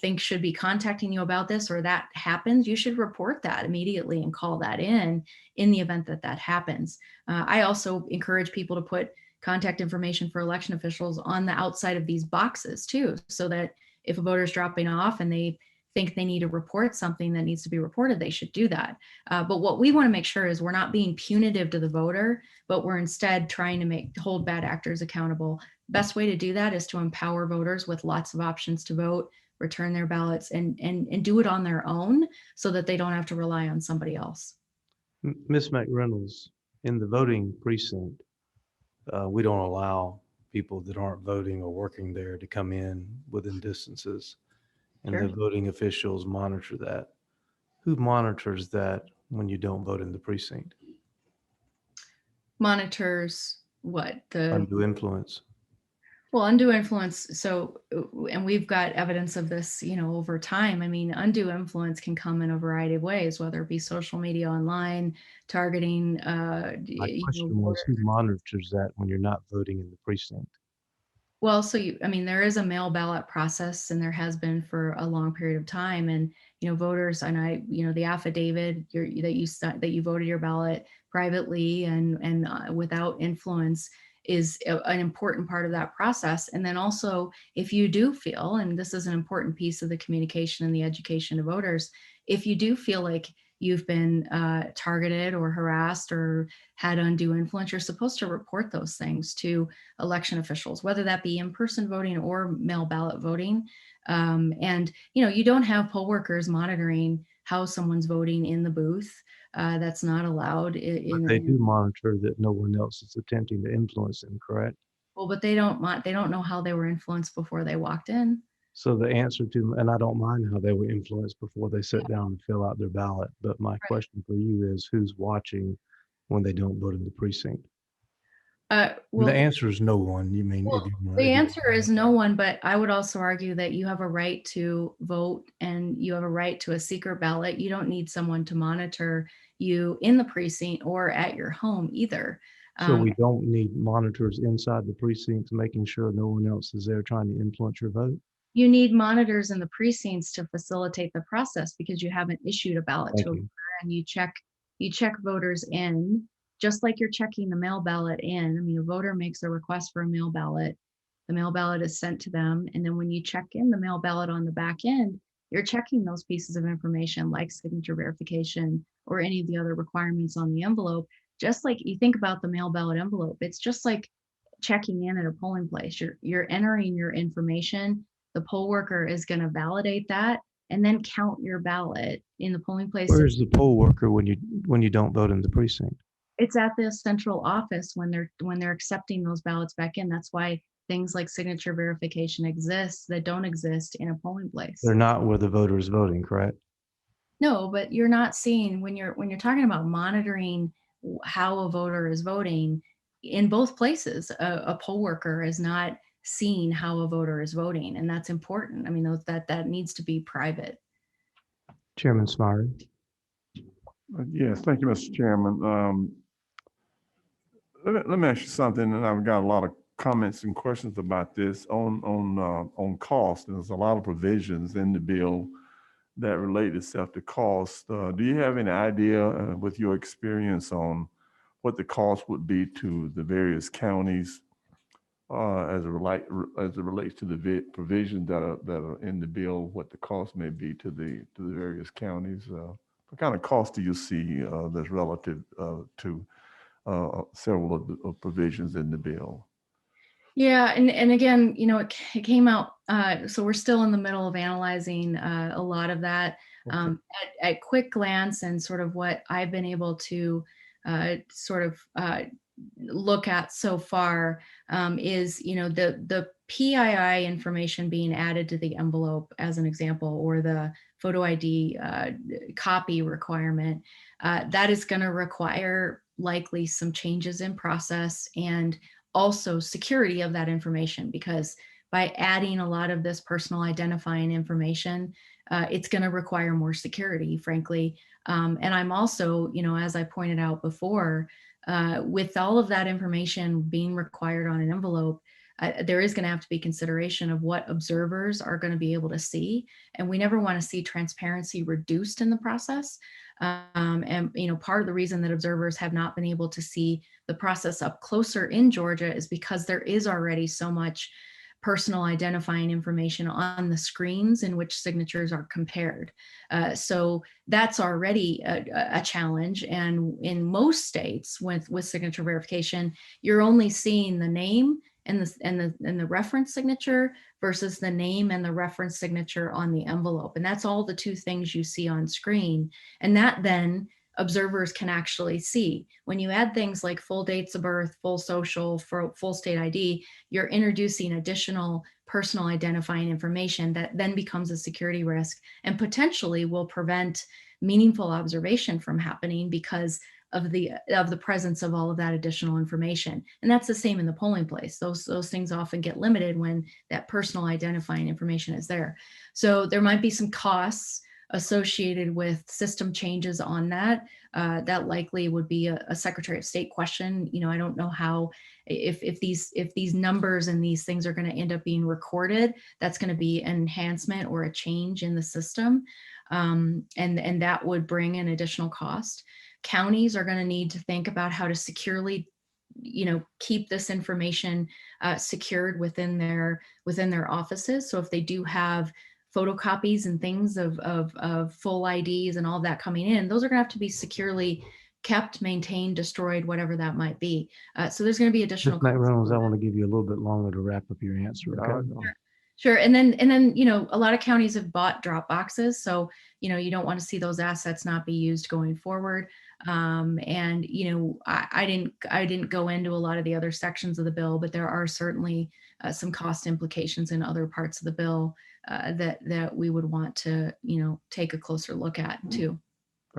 think should be contacting you about this, or that happens, you should report that immediately and call that in the event that that happens. I also encourage people to put contact information for election officials on the outside of these boxes too, so that if a voter is dropping off and they think they need to report something that needs to be reported, they should do that. But what we want to make sure is we're not being punitive to the voter, but we're instead trying to hold bad actors accountable. Best way to do that is to empower voters with lots of options to vote, return their ballots, and do it on their own so that they don't have to rely on somebody else. Ms. Mcreynolds, in the voting precinct, we don't allow people that aren't voting or working there to come in within distances. And the Sure. voting officials monitor that. Who monitors that when you don't vote in the precinct? Monitors what? Undue influence. Well, undue influence. So, and we've got evidence of this, over time. I mean, undue influence can come in a variety of ways, whether it be social media, online, targeting. My question was, who monitors that when you're not voting in the precinct? Well, so there is a mail ballot process, and there has been for a long period of time. And voters, and the affidavit that you voted your ballot privately and without influence is an important part of that process. And then also, if you do feel, and this is an important piece of the communication and the education of voters, if you do feel like you've been targeted or harassed or had undue influence, you're supposed to report those things to election officials, whether that be in-person voting or mail ballot voting. And you don't have poll workers monitoring how someone's voting in the booth. That's not allowed. But they do monitor that no one else is attempting to influence them, correct? Well, but they don't know how they were influenced before they walked in. So the answer to, and I don't mind how they were influenced before they sit down and fill out their ballot, but my question for you is, who's watching when they don't vote in the precinct? Well, the answer is no one. You mean well, if you want the answer is no one, but I would also argue that you have a right to vote and you have a right to a secret ballot. You don't need someone to monitor you in the precinct or at your home either. So we don't need monitors inside the precincts making sure no one else is there trying to influence your vote? You need monitors in the precincts to facilitate the process because you haven't issued a ballot Thank to a you. voter, and you check voters in, just like you're checking the mail ballot in. I mean, a voter makes a request for a mail ballot. The mail ballot is sent to them. And then when you check in the mail ballot on the back end, you're checking those pieces of information like signature verification or any of the other requirements on the envelope. Just like you think about the mail ballot envelope, it's just like checking in at a polling place. You're entering your information. The poll worker is going to validate that and then count your ballot in the polling place. Where's the poll worker when you don't vote in the precinct? It's at the central office when they're accepting those ballots back in. That's why things like signature verification exists that don't exist in a polling place. They're not where the voter is voting, correct? No, but you're not seeing when you're talking about monitoring how a voter is voting in both places. A poll worker is not seeing how a voter is voting, and that's important. I mean, that needs to be private. Chairman Smiley. Yes, thank you, Mr. Chairman. Let me ask you something, and I've got a lot of comments and questions about this on cost. There's a lot of provisions in the bill that relate itself to cost. Do you have any idea with your experience on what the cost would be to the various counties as it relates to the provisions that are in the bill? What the cost may be to the various counties? What kind of cost do you see that's relative to several of the provisions in the bill? Yeah, and again, it came out. So we're still in the middle of analyzing a lot of that. Okay. At quick glance and sort of what I've been able to look at so far is the PII information being added to the envelope as an example, or the photo ID copy requirement. That is going to require likely some changes in process and also security of that information, because by adding a lot of this personal identifying information, it's going to require more security, frankly. And I'm also, as I pointed out before, with all of that information being required on an envelope, there is going to have to be consideration of what observers are going to be able to see. And we never want to see transparency reduced in the process. And part of the reason that observers have not been able to see the process up closer in Georgia is because there is already so much personal identifying information on the screens in which signatures are compared. So that's already a challenge. And in most states with signature verification, you're only seeing the name and the reference signature versus the name and the reference signature on the envelope. And that's all the two things you see on screen. And that then observers can actually see. When you add things like full dates of birth, full social, full state ID, you're introducing additional personal identifying information that then becomes a security risk and potentially will prevent meaningful observation from happening because of the presence of all of that additional information. And that's the same in the polling place. Those things often get limited when that personal identifying information is there. So there might be some costs associated with system changes on that. That likely would be a Secretary of State question. You know, I don't know how, if these numbers and these things are going to end up being recorded, that's going to be an enhancement or a change in the system. And that would bring an additional cost. Counties are going to need to think about how to securely, keep this information secured within their offices. So if they do have photocopies and things of full IDs and all that coming in, those are going to have to be securely kept, maintained, destroyed, whatever that might be. So there's going to be additional. Ms. Mcreynolds, I want to give you a little bit longer to wrap up your answer. Okay? Sure. And then, a lot of counties have bought drop boxes. So, you don't want to see those assets not be used going forward. I didn't go into a lot of the other sections of the bill, but there are certainly some cost implications in other parts of the bill that we would want to, take a closer look at too.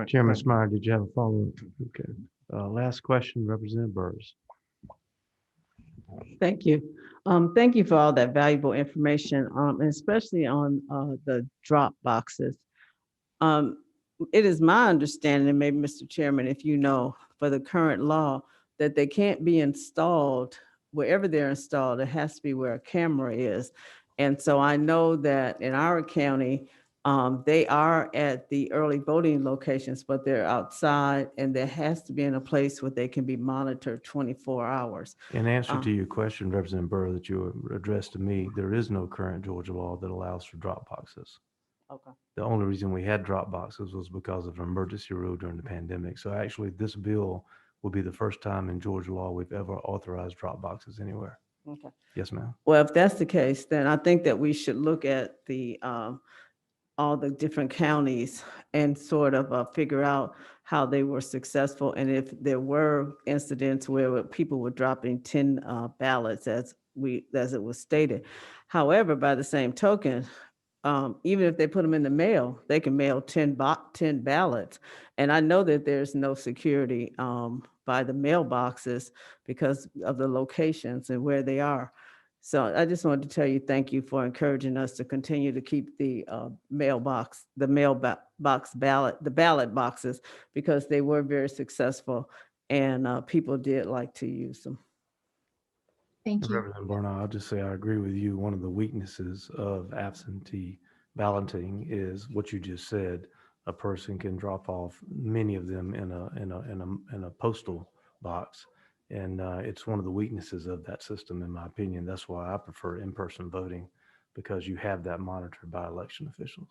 Chairman Smyer, did you have a follow-up? Okay. Last question, Representative Burrs. Thank you. Thank you for all that valuable information, and especially on the drop boxes. It is my understanding, and maybe Mr. Chairman, if you know, for the current law, that they can't be installed wherever they're installed. It has to be where a camera is. And so I know that in our county, they are at the early voting locations, but they're outside, and there has to be in a place where they can be monitored 24 hours. In answer to your question, Representative Burr, that you addressed to me, there is no current Georgia law that allows for drop boxes. Okay. The only reason we had drop boxes was because of an emergency rule during the pandemic. So actually, this bill will be the first time in Georgia law we've ever authorized drop boxes anywhere. Okay. Yes, ma'am. Well, if that's the case, then I think that we should look at the all the different counties and sort of figure out how they were successful, and if there were incidents where people were dropping 10 ballots as it was stated. However, by the same token, even if they put them in the mail, they can mail 10 ballots. And I know that there's no security by the mailboxes because of the locations and where they are. So I just wanted to tell you, thank you for encouraging us to continue to keep the ballot boxes, because they were very successful and people did like to use them. Thank you. Representative Barnard, I'll just say I agree with you. One of the weaknesses of absentee balloting is what you just said. A person can drop off many of them in a postal box. And it's one of the weaknesses of that system, in my opinion. That's why I prefer in-person voting, because you have that monitored by election officials.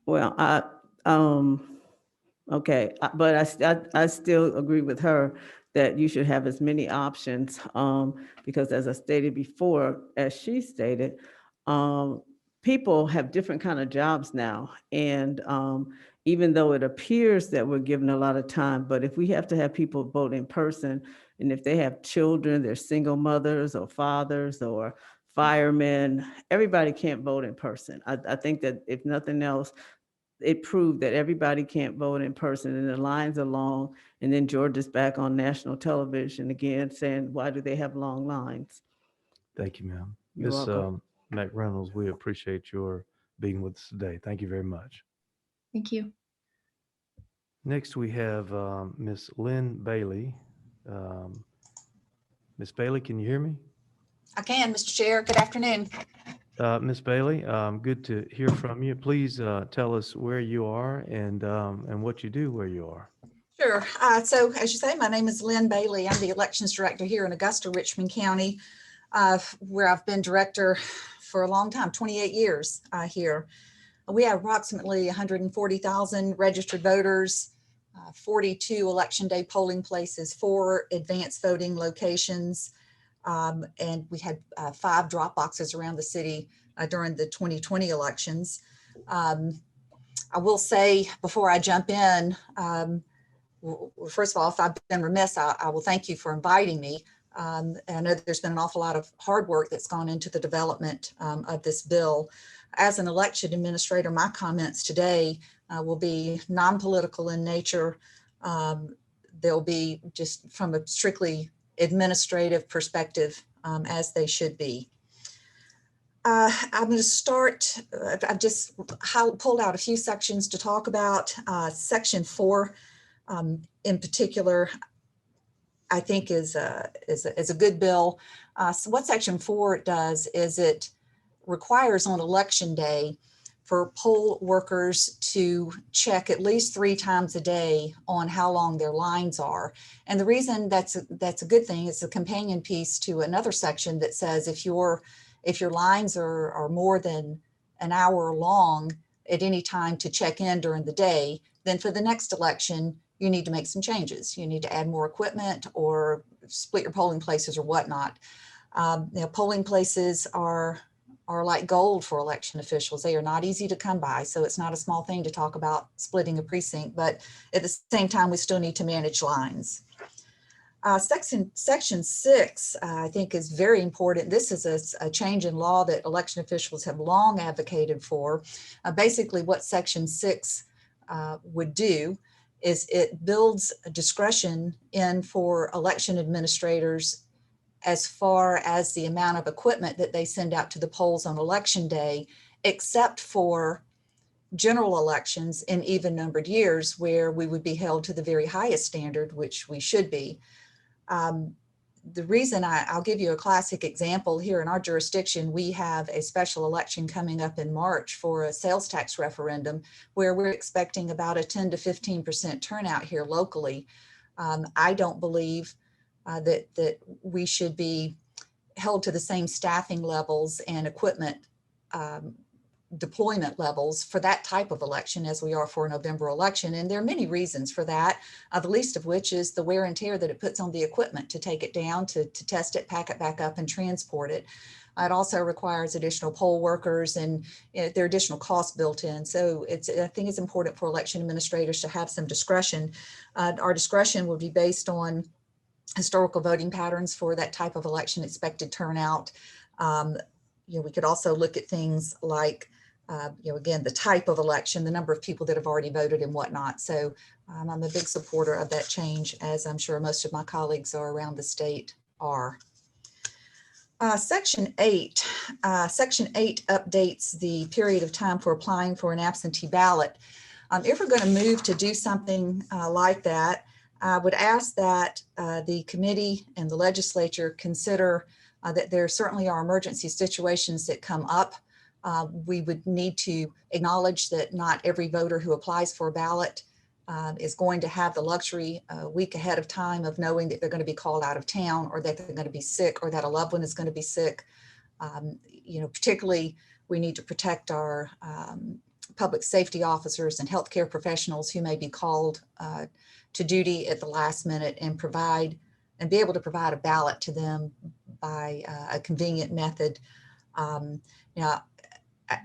Well, okay, but I still agree with her that you should have as many options, because as I stated before, as she stated, people have different kind of jobs now. And even though it appears that we're given a lot of time, but if we have to have people vote in person, and if they have children, they're single mothers or fathers or firemen, everybody can't vote in person. I think that if nothing else, it proved that everybody can't vote in person, and the lines are long. And then Georgia's back on national television again saying, why do they have long lines? Thank you, ma'am. You're Ms. welcome. Mcreynolds, we appreciate your being with us today. Thank you very much. Thank you. Next, we have Ms. Lynn Bailey. Ms. Bailey, can you hear me? I can, Mr. Chair. Good afternoon. Ms. Bailey, good to hear from you. Please tell us where you are and what you do where you are. Sure. So as you say, my name is Lynn Bailey. I'm the elections director here in Augusta, Richmond County, where I've been director for a long time, 28 years here. We have approximately 140,000 registered voters, 42 election day polling places, 4 advanced voting locations, And we had 5 drop boxes around the city during the 2020 elections. I will say before I jump in, well, first of all, if I've been remiss, I will thank you for inviting me. And I know that there's been an awful lot of hard work that's gone into the development of this bill. As an election administrator, my comments today will be non-political in nature. They'll be just from a strictly administrative perspective, as they should be. I'm going to start, I've just pulled out a few sections to talk about. Section 4 in particular, I think is a good bill. So what Section 4 does is it requires on election day for poll workers to check at least 3 times a day on how long their lines are. And the reason that's a good thing is a companion piece to another section that says if your lines are more than an hour long at any time to check in during the day, then for the next election, you need to make some changes. You need to add more equipment or split your polling places or whatnot. Polling places are like gold for election officials. They are not easy to come by. So it's not a small thing to talk about splitting a precinct, but at the same time, we still need to manage lines. Section 6, I think, is very important. This is a change in law that election officials have long advocated for. Basically, what Section 6 would do is it builds a discretion in for election administrators as far as the amount of equipment that they send out to the polls on election day, except for general elections in even numbered years where we would be held to the very highest standard, which we should be. The reason I'll give you a classic example here in our jurisdiction, we have a special election coming up in March for a sales tax referendum where we're expecting about a 10 to 15% turnout here locally. I don't believe that we should be held to the same staffing levels and equipment deployment levels for that type of election as we are for a November election. And there are many reasons for that, the least of which is the wear and tear that it puts on the equipment to take it down, to test it, pack it back up, and transport it. It also requires additional poll workers, and there are additional costs built in. So I think it's important for election administrators to have some discretion. Our discretion will be based on historical voting patterns for that type of election, expected turnout. We could also look at things like again, the type of election, the number of people that have already voted and whatnot. So I'm a big supporter of that change, as I'm sure most of my colleagues are around the state are. Section 8 updates the period of time for applying for an absentee ballot. If we're going to move to do something like that, I would ask that the committee and the legislature consider that there certainly are emergency situations that come up. We would need to acknowledge that not every voter who applies for a ballot is going to have the luxury a week ahead of time of knowing that they're going to be called out of town, or that they're going to be sick, or that a loved one is going to be sick. Particularly, we need to protect our public safety officers and healthcare professionals who may be called to duty at the last minute and be able to provide a ballot to them by a convenient method.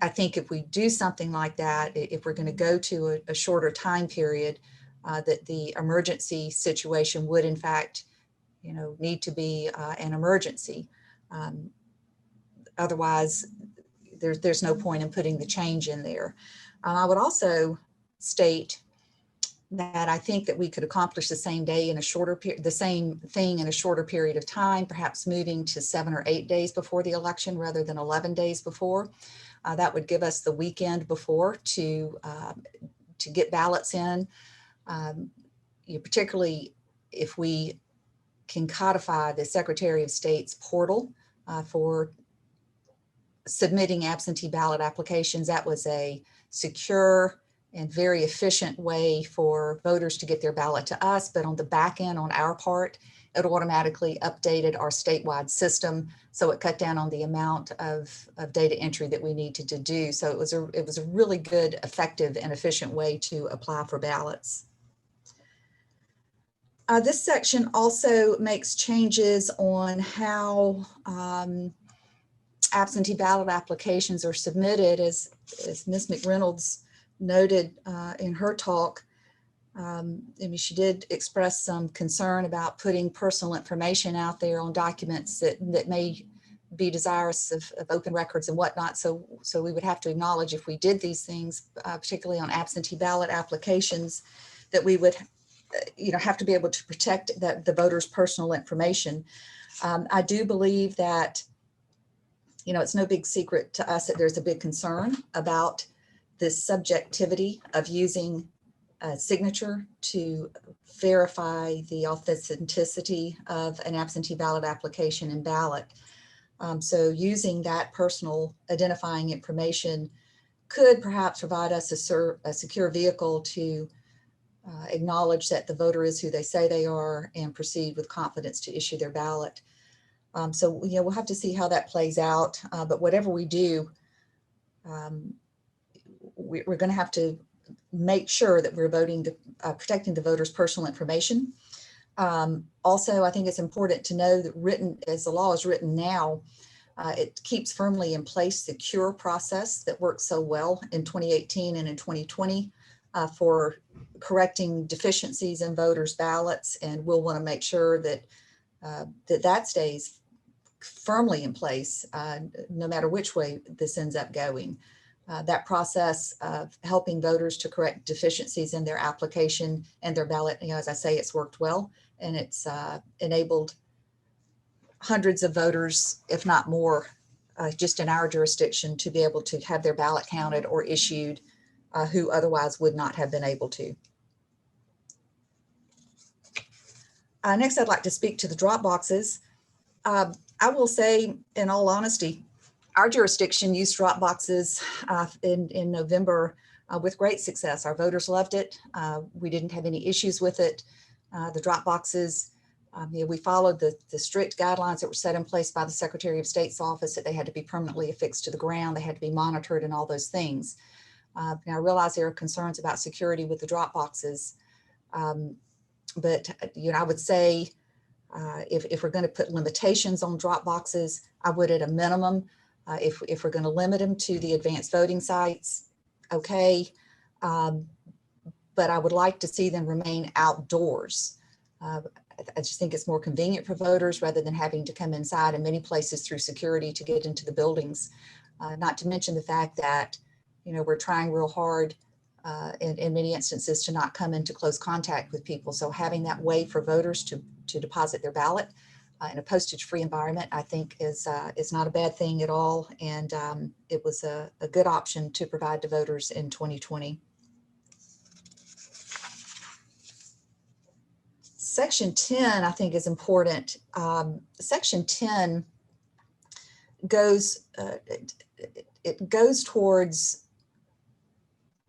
I think if we do something like that, if we're going to go to a shorter time period, that the emergency situation would in fact, need to be an emergency. Otherwise, there's no point in putting the change in there. I would also state that I think that we could accomplish the same thing in a shorter period of time, perhaps moving to 7 or 8 days before the election rather than 11 days before. That would give us the weekend before to get ballots in, particularly if we can codify the Secretary of State's portal for submitting absentee ballot applications. That was a secure and very efficient way for voters to get their ballot to us, but on the back end, on our part, it automatically updated our statewide system, so it cut down on the amount of data entry that we needed to do. So it was a really good, effective, and efficient way to apply for ballots. This section also makes changes on how absentee ballot applications are submitted, as Ms. Mcreynolds noted in her talk. I mean, she did express some concern about putting personal information out there on documents that may be desirous of open records and whatnot. So we would have to acknowledge if we did these things, particularly on absentee ballot applications, that we would have to be able to protect the voter's personal information. I do believe that, it's no big secret to us that there's a big concern about this subjectivity of using a signature to verify the authenticity of an absentee ballot application and ballot. So using that personal identifying information could perhaps provide us a secure vehicle to acknowledge that the voter is who they say they are and proceed with confidence to issue their ballot. So we'll have to see how that plays out. But whatever we do, we're going to have to make sure that we're protecting the voter's personal information. Also, I think it's important to know that as the law is written now, it keeps firmly in place the cure process that worked so well in 2018 and in 2020 for correcting deficiencies in voters' ballots. And we'll want to make sure that that stays firmly in place, no matter which way this ends up going. That process of helping voters to correct deficiencies in their application and their ballot, as I say, it's worked well, and it's enabled hundreds of voters, if not more, just in our jurisdiction, to be able to have their ballot counted or issued who otherwise would not have been able to. Next, I'd like to speak to the drop boxes. I will say, in all honesty, our jurisdiction used drop boxes in November with great success. Our voters loved it. We didn't have any issues with it. The drop boxes, we followed the strict guidelines that were set in place by the Secretary of State's office, that they had to be permanently affixed to the ground. They had to be monitored and all those things. Now, I realize there are concerns about security with the drop boxes. But I would say if we're going to put limitations on drop boxes, I would at a minimum, if we're going to limit them to the advanced voting sites, okay. But I would like to see them remain outdoors. I just think it's more convenient for voters rather than having to come inside in many places through security to get into the buildings. Not to mention the fact that, we're trying real hard in many instances to not come into close contact with people. So having that way for voters to deposit their ballot in a postage-free environment, I think is not a bad thing at all. And it was a good option to provide to voters in 2020. Section 10, I think, is important. Section 10 goes, it goes towards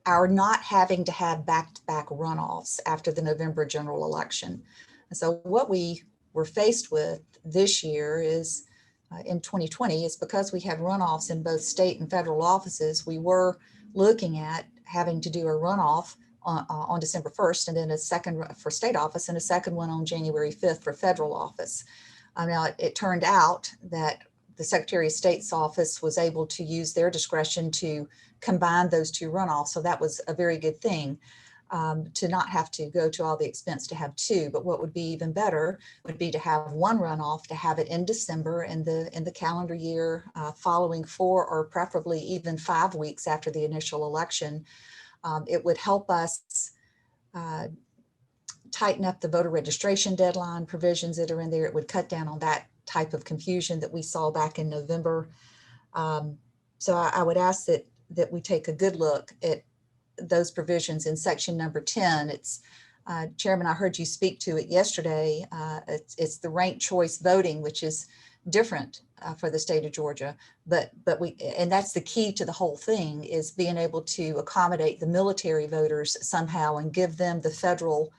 our not having to have back-to-back runoffs after the November general election. And so what we were faced with this year is, in 2020, is because we had runoffs in both state and federal offices, we were looking at having to do a runoff on December 1st, and then a second for state office and a second one on January 5th for federal office. Now, it turned out that the Secretary of State's office was able to use their discretion to combine those two runoffs. So that was a very good thing, to not have to go to all the expense to have two. But what would be even better would be to have one runoff, to have it in December in the calendar year following 4 or preferably even 5 weeks after the initial election. It would help us tighten up the voter registration deadline provisions that are in there. It would cut down on that type of confusion that we saw back in November. So I would ask that we take a good look at those provisions in section number 10. It's Chairman, I heard you speak to it yesterday. It's the ranked choice voting, which is different for the state of Georgia, but and that's the key to the whole thing, is being able to accommodate the military voters somehow and give them the federal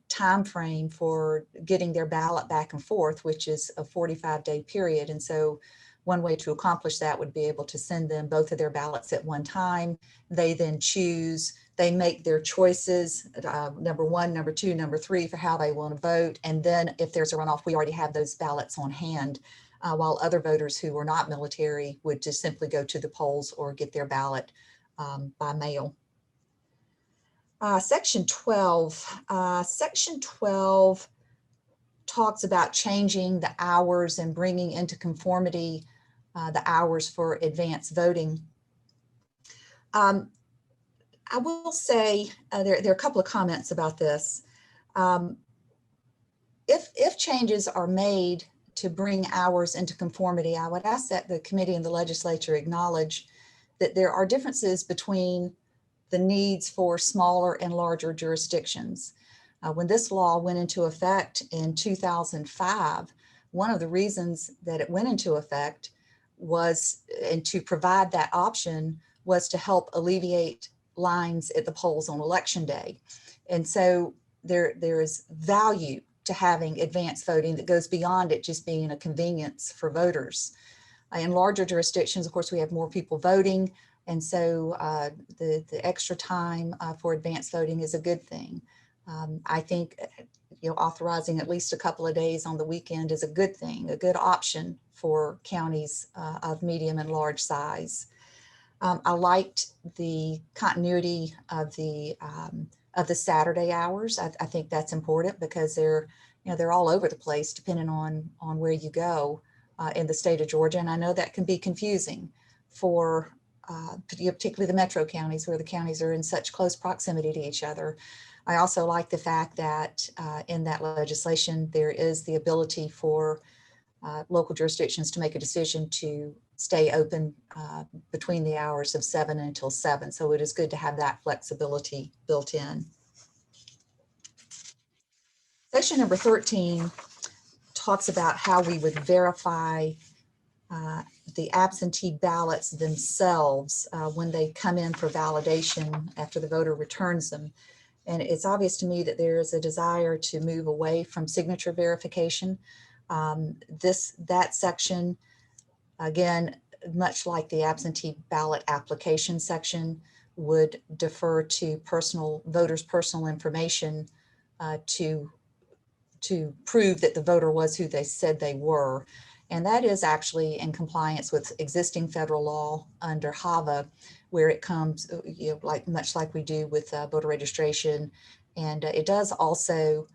time frame for getting their ballot back and forth, which is a 45-day period. And so one way to accomplish that would be able to send them both of their ballots at one time. They then choose They make their choices, number one, number two, number three, for how they want to vote. And then if there's a runoff, we already have those ballots on hand, while other voters who are not military would just simply go to the polls or get their ballot by mail. Section 12. Section 12 talks about changing the hours and bringing into conformity the hours for advance voting. I will say there are a couple of comments about this. If changes are made to bring hours into conformity, I would ask that the committee and the legislature acknowledge that there are differences between the needs for smaller and larger jurisdictions. When this law went into effect in 2005, one of the reasons that it went into effect was, and to provide that option, was to help alleviate lines at the polls on election day. And so there is value to having advanced voting that goes beyond it just being a convenience for voters. In larger jurisdictions, of course, we have more people voting. And so the extra time for advanced voting is a good thing. I think authorizing at least a couple of days on the weekend is a good thing, a good option for counties of medium and large size. I liked the continuity of the Saturday hours. I think that's important because they're all over the place depending on where you go in the state of Georgia. And I know that can be confusing for particularly the metro counties, where the counties are in such close proximity to each other. I also like the fact that in that legislation, there is the ability for local jurisdictions to make a decision to stay open between the hours of 7 until 7. So it is good to have that flexibility built in. Section number 13 talks about how we would verify the absentee ballots themselves when they come in for validation after the voter returns them. And it's obvious to me that there is a desire to move away from signature verification. That section, again, much like the absentee ballot application section, would defer to voters' personal information to prove that the voter was who they said they were. And that is actually in compliance with existing federal law under HAVA, where it comes, much like we do with voter registration. And it does also,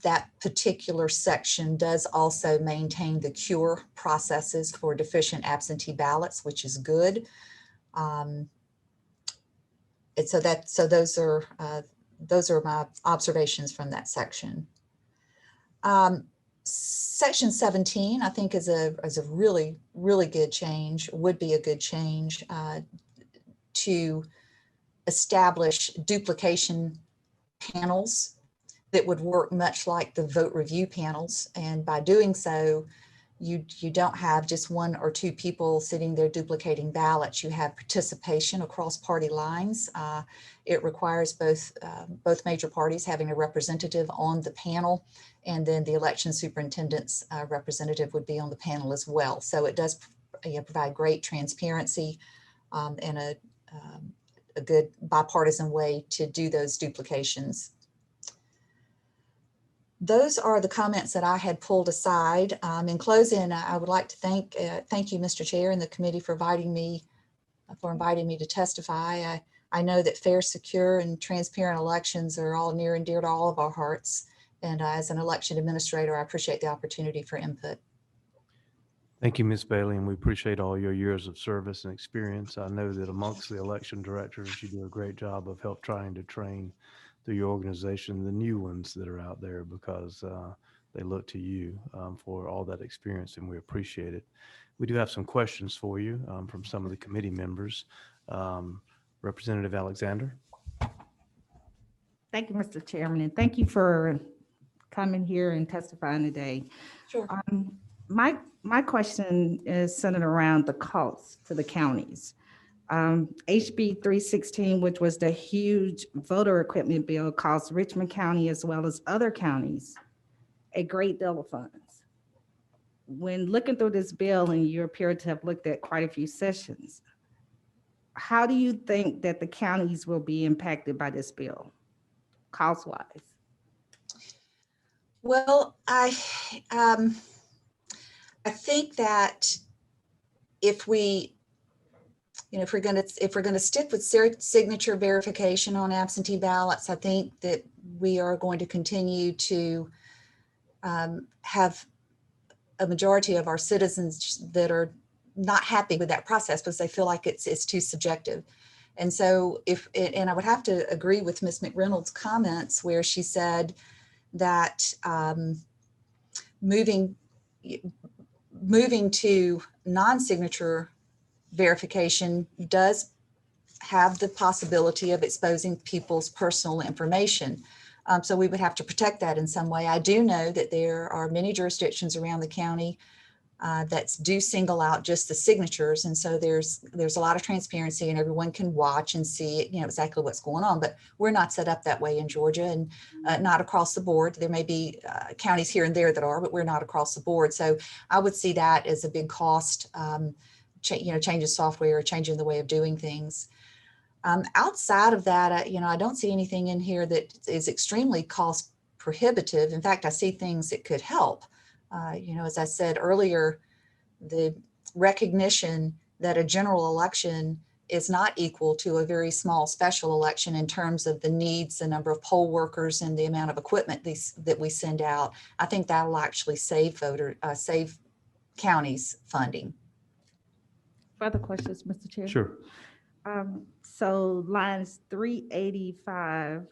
that particular section does also maintain the cure processes for deficient absentee ballots, which is good. And so those are my observations from that section. Section 17, I think, is a really, really good change, would be a good change to establish duplication panels that would work much like the vote review panels. And by doing so, you don't have just one or two people sitting there duplicating ballots. You have participation across party lines. It requires both major parties having a representative on the panel, and then the election superintendent's representative would be on the panel as well. So it does provide great transparency and a good bipartisan way to do those duplications. Those are the comments that I had pulled aside. In closing, I would like to thank you, Mr. Chair, and the committee for inviting me to testify. I know that fair, secure, and transparent elections are all near and dear to all of our hearts. And as an election administrator, I appreciate the opportunity for input. Thank you, Ms. Bailey, and we appreciate all your years of service and experience. I know that amongst the election directors, you do a great job of trying to train through your organization the new ones that are out there, because they look to you for all that experience, and we appreciate it. We do have some questions for you from some of the committee members. Representative Alexander. Thank you, Mr. Chairman, and thank you for coming here and testifying today. Sure. My question is centered around the costs to the counties. HB 316, which was the huge voter equipment bill, cost Richmond County as well as other counties a great deal of funds. When looking through this bill, and you appear to have looked at quite a few sessions, how do you think that the counties will be impacted by this bill, cost-wise? Well, I think that if we, if we're going to stick with signature verification on absentee ballots, I think that we are going to continue to have a majority of our citizens that are not happy with that process because they feel like it's too subjective. And so and I would have to agree with Ms. Mcreynolds' comments where she said that moving to non-signature verification does have the possibility of exposing people's personal information. So we would have to protect that in some way. I do know that there are many jurisdictions around the county that do single out just the signatures. And so there's a lot of transparency and everyone can watch and see, exactly what's going on, but we're not set up that way in Georgia and not across the board. There may be counties here and there that are, but we're not across the board. So I would see that as a big cost, changing software, changing the way of doing things. Outside of that, I don't see anything in here that is extremely cost prohibitive. In fact, I see things that could help. As I said earlier, the recognition that a general election is not equal to a very small special election in terms of the needs, the number of poll workers, and the amount of equipment that we send out. I think that will actually save counties funding. Further questions, Mr. Chair? Sure. So lines 385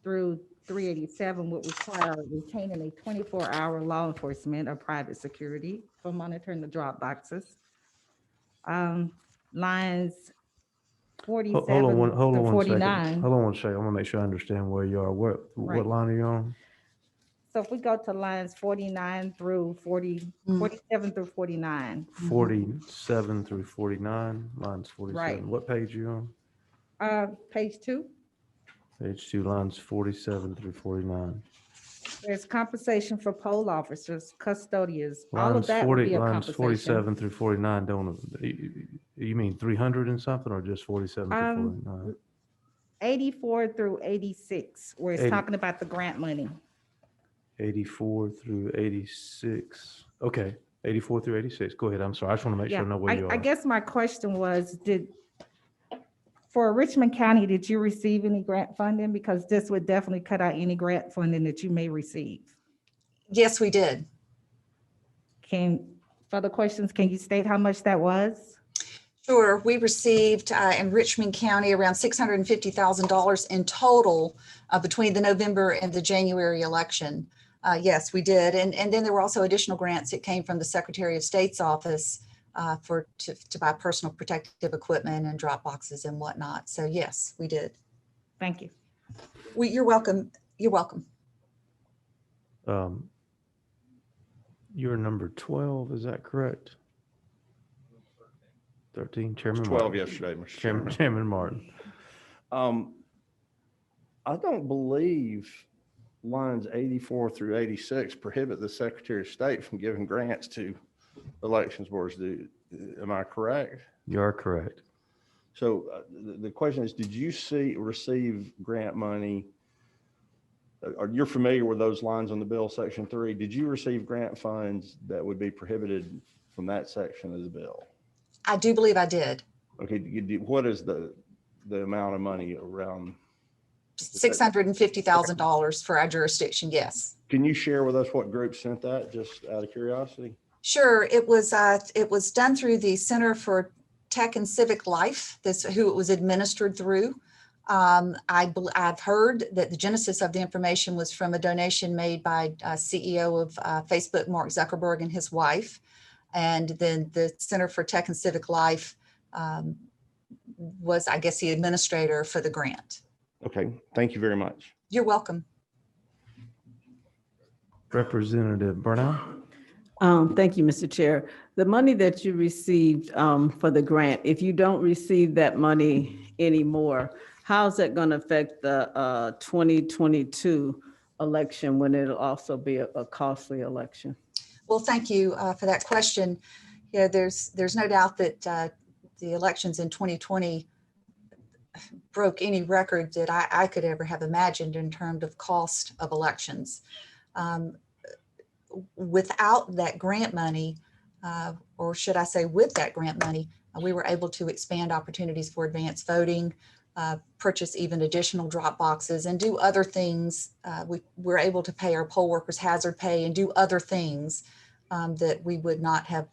through 387 would require retaining a 24-hour law enforcement or private security for monitoring the drop boxes. Lines 47 Hold on to one 49. second. Hold on one second. I want to make sure I understand where you are. What Right. line are you on? So if we go to lines 47 through 49. 47 through 49, lines 47. Right. What page are you on? Page 2, Page 2, lines 47 through 49. there's compensation for poll officers, custodians, all of Lines that would 40, be a lines compensation. 47 through 49 don't, you mean 300 and something or just 47 through 49? 84 through 86, where it's 80. talking about the grant money. 84 through 86. Okay, 84 through 86. Go ahead. I'm sorry. I just want to make sure I know where you are. I guess my question was, for Richmond County, did you receive any grant funding? Because this would definitely cut out any grant funding that you may receive. Yes, we did. Further questions, can you state how much that was? Sure. We received in Richmond County around $650,000 in total between the November and the January election. Yes, we did. And then there were also additional grants that came from the Secretary of State's office to buy personal protective equipment and drop boxes and whatnot. So yes, we did. Thank you. You're welcome. You're welcome. You're number 12, is that correct? 13, Chairman 12 Martin. yesterday, Mr. Chairman. Chairman Martin. I don't believe lines 84 through 86 prohibit the Secretary of State from giving grants to elections boards. Am I correct? You are correct. So the question is, did you receive grant money? Are you familiar with those lines on the bill, section 3? Did you receive grant funds that would be prohibited from that section of the bill? I do believe I did. Okay, what is the amount of money around? $650,000 for our jurisdiction, yes. Can you share with us what group sent that, just out of curiosity? Sure, it was done through the Center for Tech and Civic Life. That's who it was administered through. I've heard that the genesis of the information was from a donation made by CEO of Facebook, Mark Zuckerberg, and his wife. And then the Center for Tech and Civic Life was, I guess, the administrator for the grant. Okay, thank you very much. You're welcome. Representative Burnell. Thank you, Mr. Chair. The money that you received for the grant, if you don't receive that money anymore, how's that going to affect the 2022 election when it'll also be a costly election? Well, thank you for that question. Yeah, there's no doubt that the elections in 2020 broke any record that I could ever have imagined in terms of cost of elections. Without that grant money, or should I say with that grant money, we were able to expand opportunities for advanced voting, purchase even additional drop boxes, and do other things. We were able to pay our poll workers hazard pay and do other things that we would not have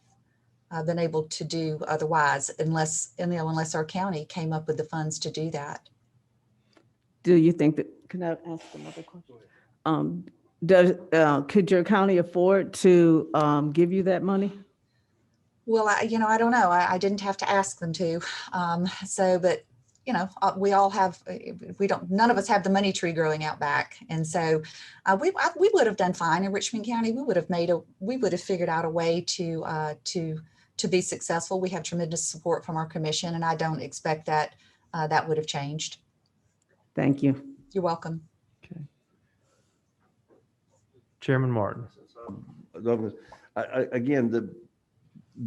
been able to do otherwise, unless our county came up with the funds to do that. Do you think that, can I ask another question? Could your county afford to give you that money? Well, I don't know. I didn't have to ask them to. But we all have, none of us have the money tree growing out back. And so we would have done fine in Richmond County. We would have figured out a way to be successful. We have tremendous support from our commission, and I don't expect that that would have changed. Thank you. You're welcome. Okay. Chairman Martin. Douglas, again, the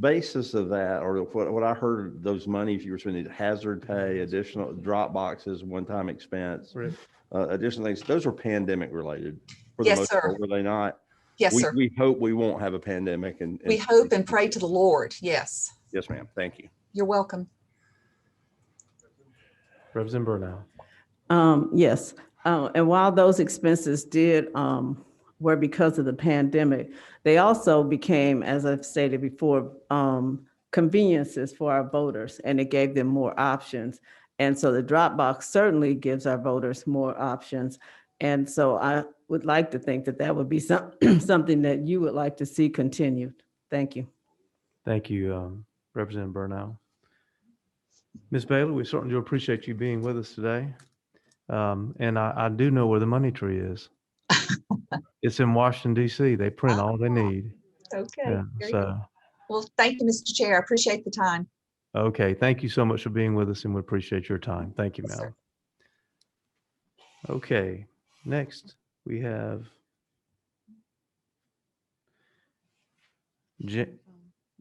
basis of that, or what I heard, those monies you were spending, hazard pay, additional drop boxes, one-time expense, right, additional things, those were pandemic related. For Yes, the most sir. part, were they not? Yes, sir. We hope we won't have a pandemic. And we hope and pray to the Lord. Yes. Yes, ma'am. Thank you. You're welcome. Representative Burnell. Yes. And while those expenses were because of the pandemic, they also became, as I've stated before, conveniences for our voters, and it gave them more options. And so the drop box certainly gives our voters more options. And so I would like to think that that would be something that you would like to see continued. Thank you. Thank you, Representative Burnell. Ms. Bailey, we certainly do appreciate you being with us today. And I do know where the money tree is. It's in Washington, D.C. They print all they need. Okay. Yeah, so. Well, thank you, Mr. Chair. I appreciate the time. Okay. Thank you so much for being with us, and we appreciate your time. Thank you, Yes, ma'am. Okay. Next, we have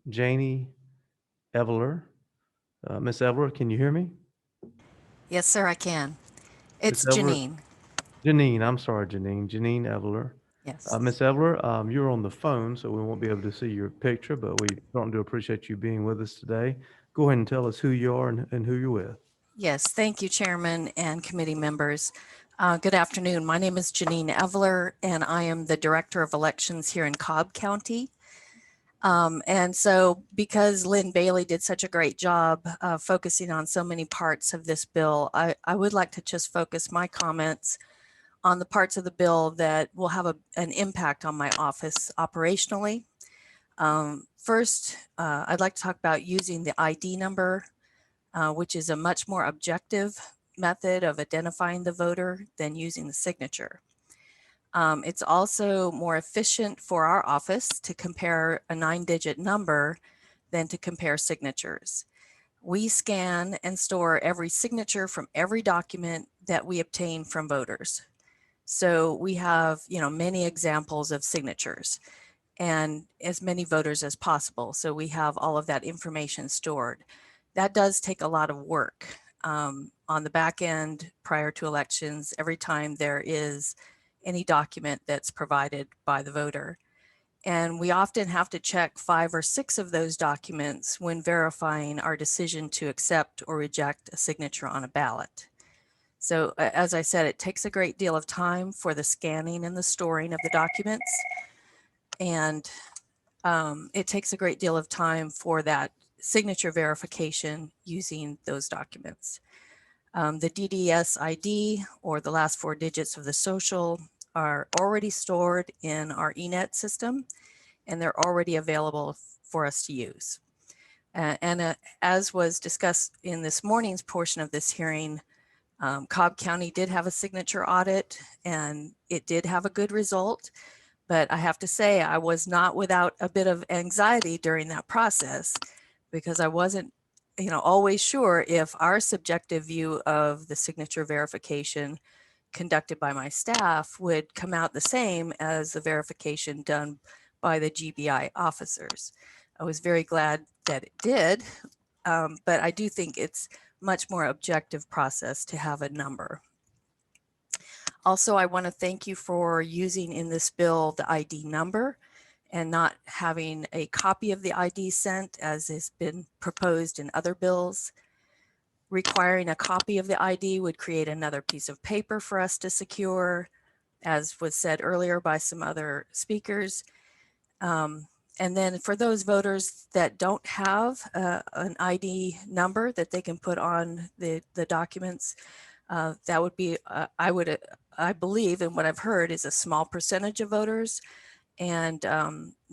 Janie Eveler. Miss Eveler, can you hear me? Yes, sir, I can. It's Ms. Eveler- Janine. Janine, I'm sorry, Janine. Janine Eveler. Yes. Miss Eveler, you're on the phone, so we won't be able to see your picture, but we certainly do appreciate you being with us today. Go ahead and tell us who you are and who you're with. Yes, thank you, Chairman and committee members. Good afternoon. My name is Janine Eveler, and I am the Director of Elections here in Cobb County. And so because Lynn Bailey did such a great job focusing on so many parts of this bill, I would like to just focus my comments on the parts of the bill that will have an impact on my office operationally. First, I'd like to talk about using the ID number, which is a much more objective method of identifying the voter than using the signature. It's also more efficient for our office to compare a 9-digit number than to compare signatures. We scan and store every signature from every document that we obtain from voters. So we have, many examples of signatures and as many voters as possible. So we have all of that information stored. That does take a lot of work on the back end prior to elections, every time there is any document that's provided by the voter. And we often have to check 5 or 6 of those documents when verifying our decision to accept or reject a signature on a ballot. So as I said, it takes a great deal of time for the scanning and the storing of the documents. And it takes a great deal of time for that signature verification using those documents. The DDS ID, or the last 4 digits of the social, are already stored in our eNet system, and they're already available for us to use. As was discussed in this morning's portion of this hearing, Cobb County did have a signature audit, and it did have a good result. But I have to say, I was not without a bit of anxiety during that process, because I wasn't always sure if our subjective view of the signature verification conducted by my staff would come out the same as the verification done by the GBI officers. I was very glad that it did, but I do think it's much more objective process to have a number. Also, I want to thank you for using in this bill the ID number and not having a copy of the ID sent as has been proposed in other bills. Requiring a copy of the ID would create another piece of paper for us to secure, as was said earlier by some other speakers. And then for those voters that don't have an ID number that they can put on the documents, that would be, I believe, and what I've heard is a small percentage of voters. And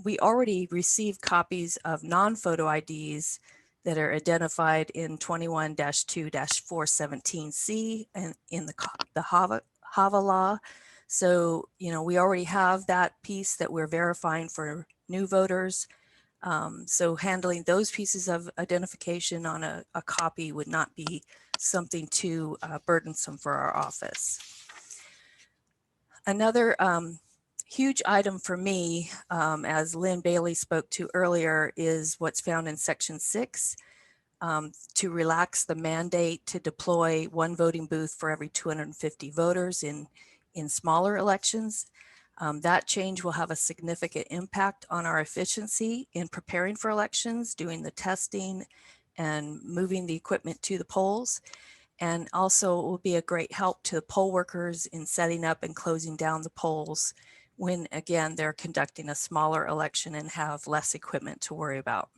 we already received copies of non-photo IDs that are identified in 21-2-417C and in the HAVA law. So, we already have that piece that we're verifying for new voters. So handling those pieces of identification on a copy would not be something too burdensome for our office. Another huge item for me, as Lynn Bailey spoke to earlier, is what's found in Section 6 to relax the mandate to deploy one voting booth for every 250 voters in smaller elections. That change will have a significant impact on our efficiency in preparing for elections, doing the testing and moving the equipment to the polls. And also it will be a great help to the poll workers in setting up and closing down the polls when, again, they're conducting a smaller election and have less equipment to worry about.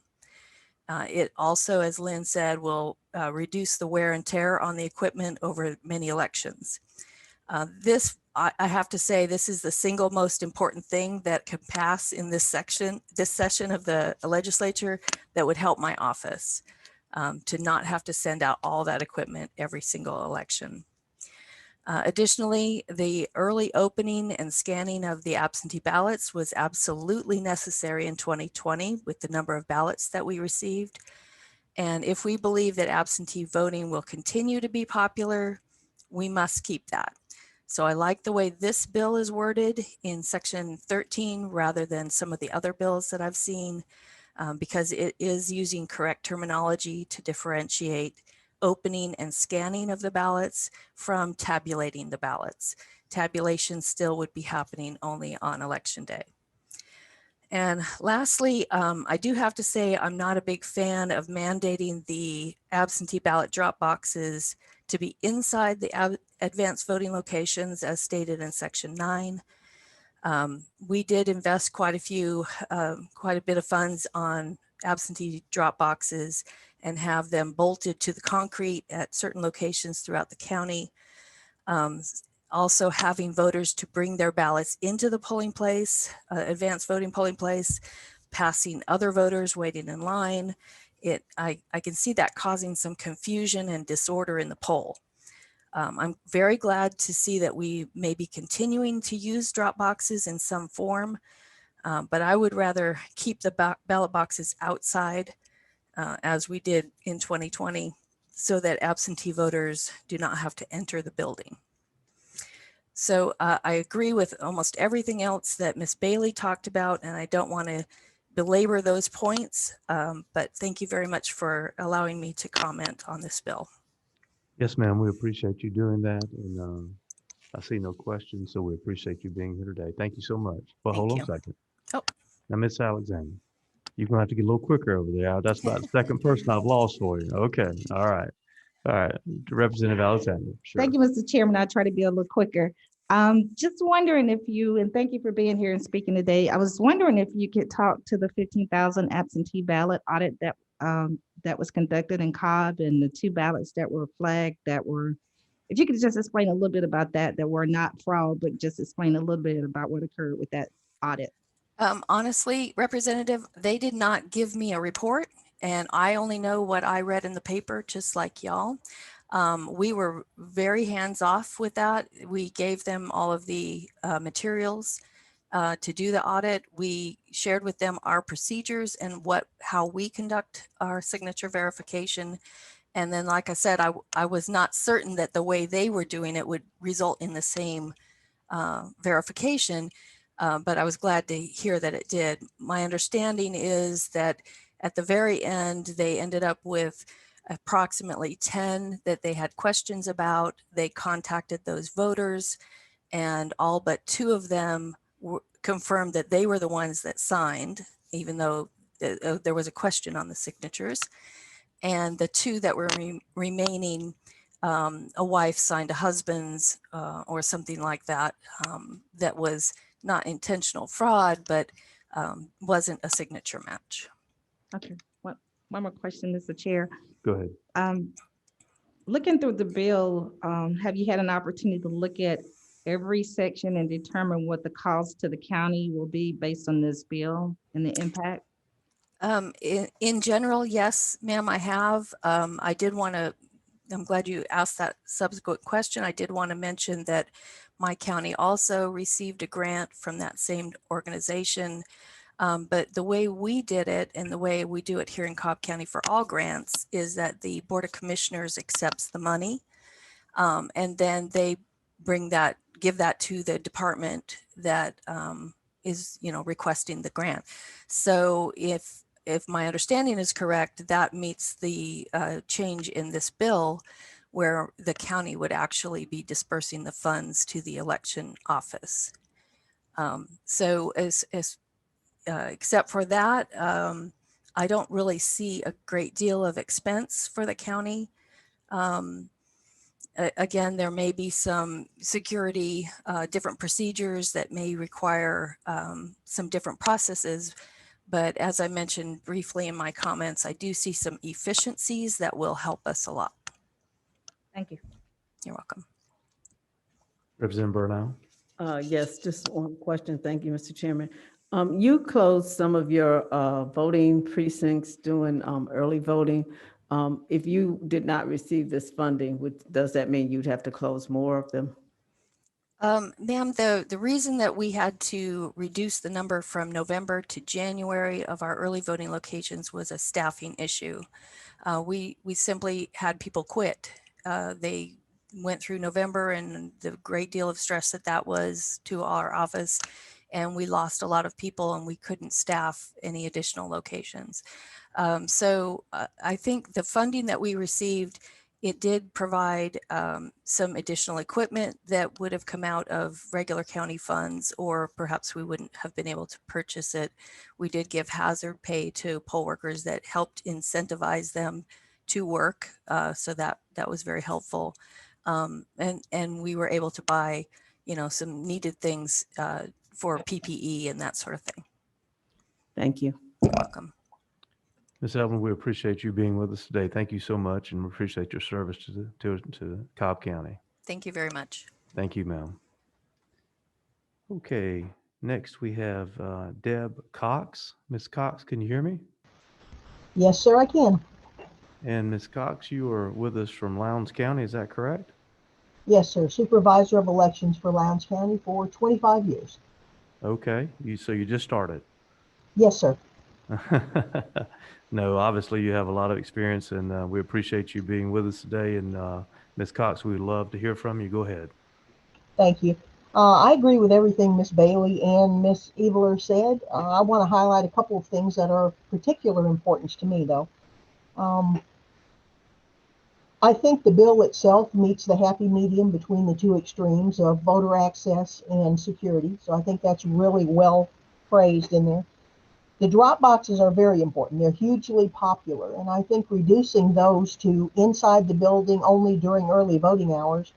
It also, as Lynn said, will reduce the wear and tear on the equipment over many elections. I have to say, this is the single most important thing that can pass in this session of the legislature that would help my office to not have to send out all that equipment every single election. Additionally, the early opening and scanning of the absentee ballots was absolutely necessary in 2020 with the number of ballots that we received. And if we believe that absentee voting will continue to be popular, we must keep that. So I like the way this bill is worded in Section 13 rather than some of the other bills that I've seen, because it is using correct terminology to differentiate opening and scanning of the ballots from tabulating the ballots. Tabulation still would be happening only on election day. And lastly, I do have to say I'm not a big fan of mandating the absentee ballot drop boxes to be inside the advanced voting locations as stated in Section 9. We did invest quite a bit of funds on absentee drop boxes and have them bolted to the concrete at certain locations throughout the county. Also having voters to bring their ballots into the polling place, advanced voting polling place, passing other voters waiting in line. I can see that causing some confusion and disorder in the poll. I'm very glad to see that we may be continuing to use drop boxes in some form, but I would rather keep the ballot boxes outside as we did in 2020 so that absentee voters do not have to enter the building. So I agree with almost everything else that Ms. Bailey talked about, and I don't want to belabor those points, but thank you very much for allowing me to comment on this bill. Yes, ma'am. We appreciate you doing that. And I see no questions, so we appreciate you being here today. Thank you so much. Well, hold on a second. Oh. Now, Ms. Alexander, you're going to have to get a little quicker over there. That's about the second person I've lost for you. Okay. All right. All right. Representative Alexander. Sure. Thank you, Mr. Chairman. I'll try to be a little quicker. Just wondering if you, and thank you for being here and speaking today. I was wondering if you could talk to the 15,000 absentee ballot audit that that was conducted in Cobb and the 2 ballots that were flagged that were, if you could just explain a little bit about that were not fraud, but just explain a little bit about what occurred with that audit. Honestly, Representative, they did not give me a report, and I only know what I read in the paper, just like y'all. We were very hands-off with that. We gave them all of the materials to do the audit. We shared with them our procedures and how we conduct our signature verification. And then, like I said, I was not certain that the way they were doing it would result in the same verification, but I was glad to hear that it did. My understanding is that at the very end, they ended up with approximately 10 that they had questions about. They contacted those voters, and all but 2 of them confirmed that they were the ones that signed, even though there was a question on the signatures. And the 2 that were remaining, a wife signed a husband's or something like that, that was not intentional fraud, but wasn't a signature match. Okay, one more question, Mr. Chair. Go ahead. Looking through the bill, have you had an opportunity to look at every section and determine what the cost to the county will be based on this bill and the impact? In general, yes, ma'am, I have. I did want to, I'm glad you asked that subsequent question. I did want to mention that my county also received a grant from that same organization. But the way we did it and the way we do it here in Cobb County for all grants is that the Board of Commissioners accepts the money, and then they give that to the department that is, requesting the grant. So if my understanding is correct, that meets the change in this bill where the county would actually be dispersing the funds to the election office. So except for that, I don't really see a great deal of expense for the county. Again, there may be some security, different procedures that may require some different processes. But as I mentioned briefly in my comments, I do see some efficiencies that will help us a lot. Thank you. You're welcome. Representative Burnell. Yes, just one question. Thank you, Mr. Chairman. You closed some of your voting precincts doing early voting. If you did not receive this funding, does that mean you'd have to close more of them? Ma'am, the reason that we had to reduce the number from November to January of our early voting locations was a staffing issue. We simply had people quit. They went through November and the great deal of stress that was to our office, and we lost a lot of people and we couldn't staff any additional locations. So I think the funding that we received, it did provide some additional equipment that would have come out of regular county funds, or perhaps we wouldn't have been able to purchase it. We did give hazard pay to poll workers that helped incentivize them to work. So that was very helpful. And we were able to buy, some needed things for PPE and that sort of thing. Thank you. You're welcome. Ms. Evelyn, we appreciate you being with us today. Thank you so much, and we appreciate your service to Cobb County. Thank you very much. Thank you, ma'am. Okay, next we have Deb Cox. Ms. Cox, can you hear me? Yes, sir, I can. And Ms. Cox, you are with us from Lowndes County, is that correct? Yes, sir. Supervisor of Elections for Lowndes County for 25 years. Okay, so you just started. Yes, sir. No, obviously you have a lot of experience, and we appreciate you being with us today. And Ms. Cox, we'd love to hear from you. Go ahead. Thank you. I agree with everything Ms. Bailey and Ms. Eveler said. I want to highlight a couple of things that are of particular importance to me, though. I think the bill itself meets the happy medium between the two extremes of voter access and security. So I think that's really well phrased in there. The drop boxes are very important. They're hugely popular, and I think reducing those to inside the building only during early voting hours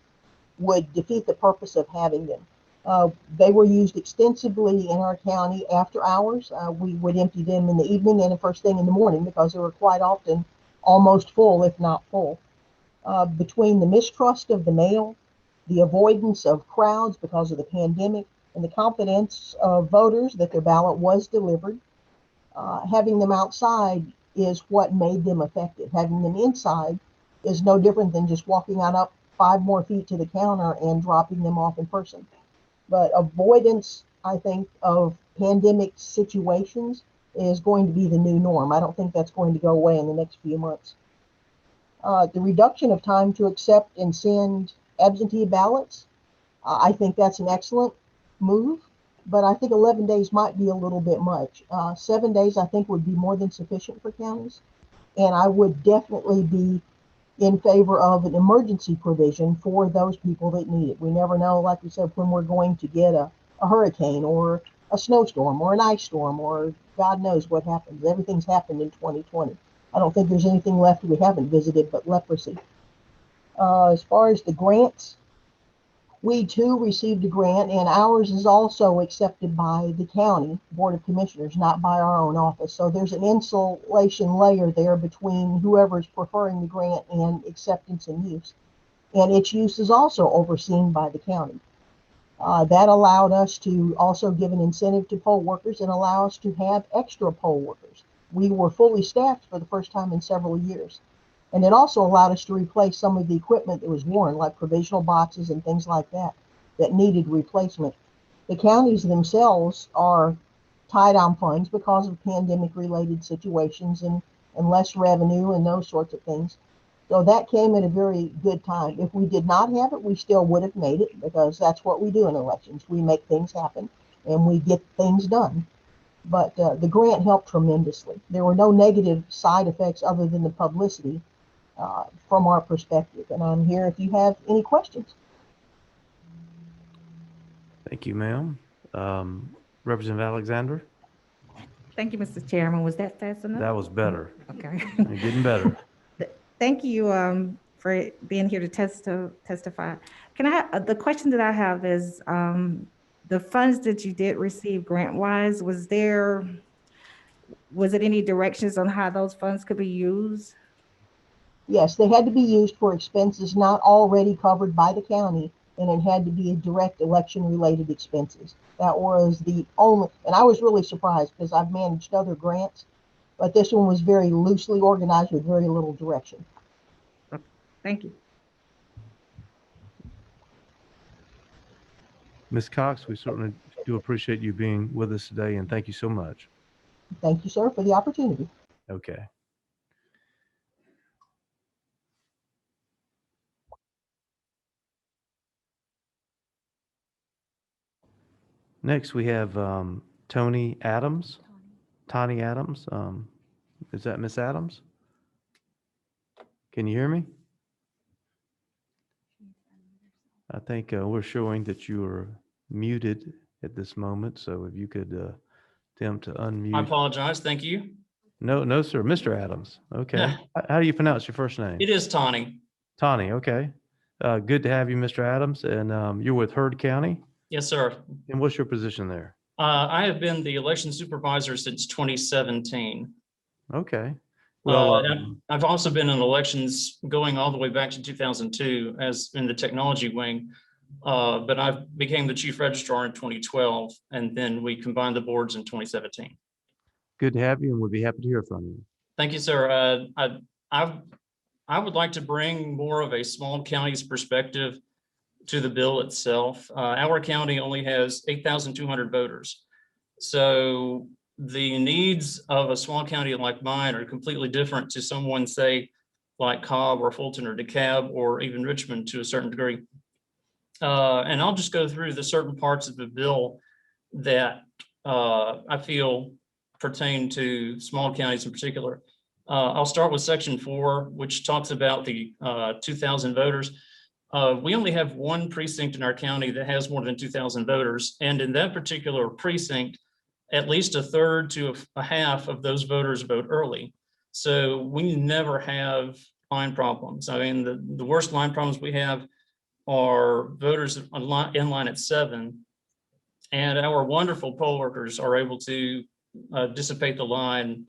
would defeat the purpose of having them. They were used extensively in our county after hours. We would empty them in the evening and the first thing in the morning because they were quite often almost full, if not full. Between the mistrust of the mail, the avoidance of crowds because of the pandemic, and the confidence of voters that their ballot was delivered, having them outside is what made them effective. Having them inside is no different than just walking out up 5 more feet to the counter and dropping them off in person. But avoidance, I think, of pandemic situations is going to be the new norm. I don't think that's going to go away in the next few months. The reduction of time to accept and send absentee ballots, I think that's an excellent move, but I think 11 days might be a little bit much. 7 days, I think, would be more than sufficient for counties. And I would definitely be in favor of an emergency provision for those people that need it. We never know, like we said, when we're going to get a hurricane or a snowstorm or an ice storm, or God knows what happens. Everything's happened in 2020. I don't think there's anything left we haven't visited but leprosy. As far as the grants, we too received a grant, and ours is also accepted by the county board of commissioners, not by our own office. So there's an insulation layer there between whoever's preferring the grant and acceptance and use. And its use is also overseen by the county. That allowed us to also give an incentive to poll workers and allow us to have extra poll workers. We were fully staffed for the first time in several years. And it also allowed us to replace some of the equipment that was worn, like provisional boxes and things like that, that needed replacement. The counties themselves are tight on funds because of pandemic-related situations and less revenue and those sorts of things. So that came at a very good time. If we did not have it, we still would have made it, because that's what we do in elections. We make things happen and we get things done. But the grant helped tremendously. There were no negative side effects other than the publicity from our perspective. And I'm here if you have any questions. Thank you, ma'am. Representative Alexander? Thank you, Mr. Chairman. Was that fast enough? That was better. Okay. You're getting better. Thank you for being here to testify. Can I, the question that I have is, the funds that you did receive grant-wise, was it any directions on how those funds could be used? Yes, they had to be used for expenses not already covered by the county, and it had to be a direct election-related expenses. That was the only, and I was really surprised because I've managed other grants, but this one was very loosely organized with very little direction. Thank you. Ms. Cox, we certainly do appreciate you being with us today, and thank you so much. Thank you, sir, for the opportunity. Okay. Next, we have Tony Adams. Tony Adams. Is that Miss Adams? Can you hear me? I think we're showing that you are muted at this moment. So if you could attempt to unmute. I apologize. Thank you. No, sir. Mr. Adams. Okay. Yeah. How do you pronounce your first name? It is Tawny. Tawny. Okay. Good to have you, Mr. Adams. And you're with Heard County? Yes, sir. And what's your position there? I have been the election supervisor since 2017. Okay. Well, I've also been in elections going all the way back to 2002 as in the technology wing. But I became the chief registrar in 2012, and then we combined the boards in 2017. Good to have you, and we'll be happy to hear from you. Thank you, sir. I would like to bring more of a small county's perspective to the bill itself. Our county only has 8,200 voters. So the needs of a small county like mine are completely different to someone, say, like Cobb or Fulton or DeKalb or even Richmond to a certain degree. And I'll just go through the certain parts of the bill that I feel pertain to small counties in particular. I'll start with section 4, which talks about the 2,000 voters. We only have one precinct in our county that has more than 2,000 voters. And in that particular precinct, at least a third to a half of those voters vote early. So we never have line problems. I mean, the worst line problems we have are voters in line at 7. And our wonderful poll workers are able to dissipate the line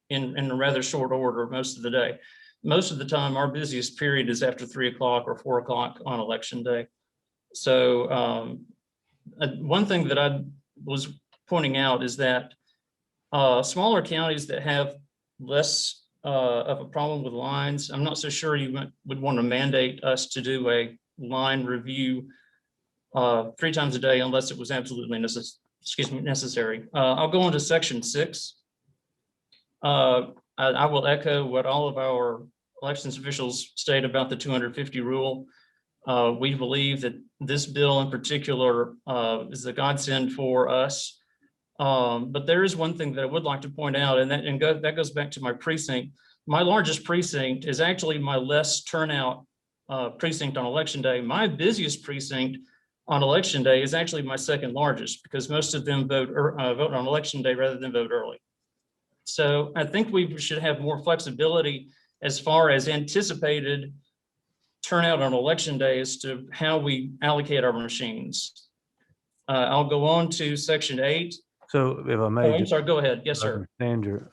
in a rather short order most of the day. Most of the time, our busiest period is after 3 o'clock or 4 o'clock on election day. So one thing that I was pointing out is that smaller counties that have less of a problem with lines, I'm not so sure you would want to mandate us to do a line review 3 times a day unless it was absolutely necessary. I'll go on to section 6. I will echo what all of our elections officials state about the 250 rule. We believe that this bill in particular is a godsend for us. But there is one thing that I would like to point out, and that goes back to my precinct. my largest precinct is actually my less turnout precinct on election day. My busiest precinct on election day is actually my second largest, because most of them vote on election day rather than vote early. So I think we should have more flexibility as far as anticipated turnout on election day as to how we allocate our machines. I'll go on to section 8. So if I Oh, may, I'm just sorry, go ahead. Yes, sir. understand your,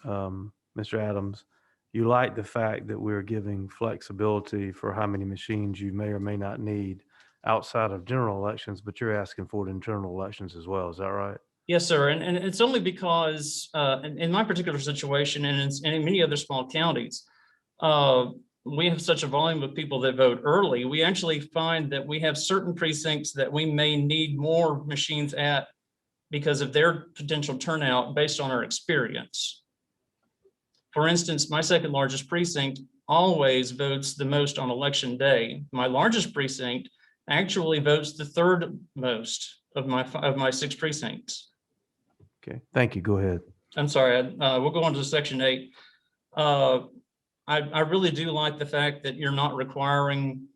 Mr. Adams, you like the fact that we're giving flexibility for how many machines you may or may not need outside of general elections, but you're asking for it in general elections as well. Is that right? Yes, sir. And it's only because in my particular situation and in many other small counties, we have such a volume of people that vote early. We actually find that we have certain precincts that we may need more machines at because of their potential turnout based on our experience. For instance, my second largest precinct always votes the most on election day. My largest precinct actually votes the third most of my 6 precincts. Okay, thank you. Go ahead. I'm sorry, we'll go on to section 8. I really do like the fact that you're not requiring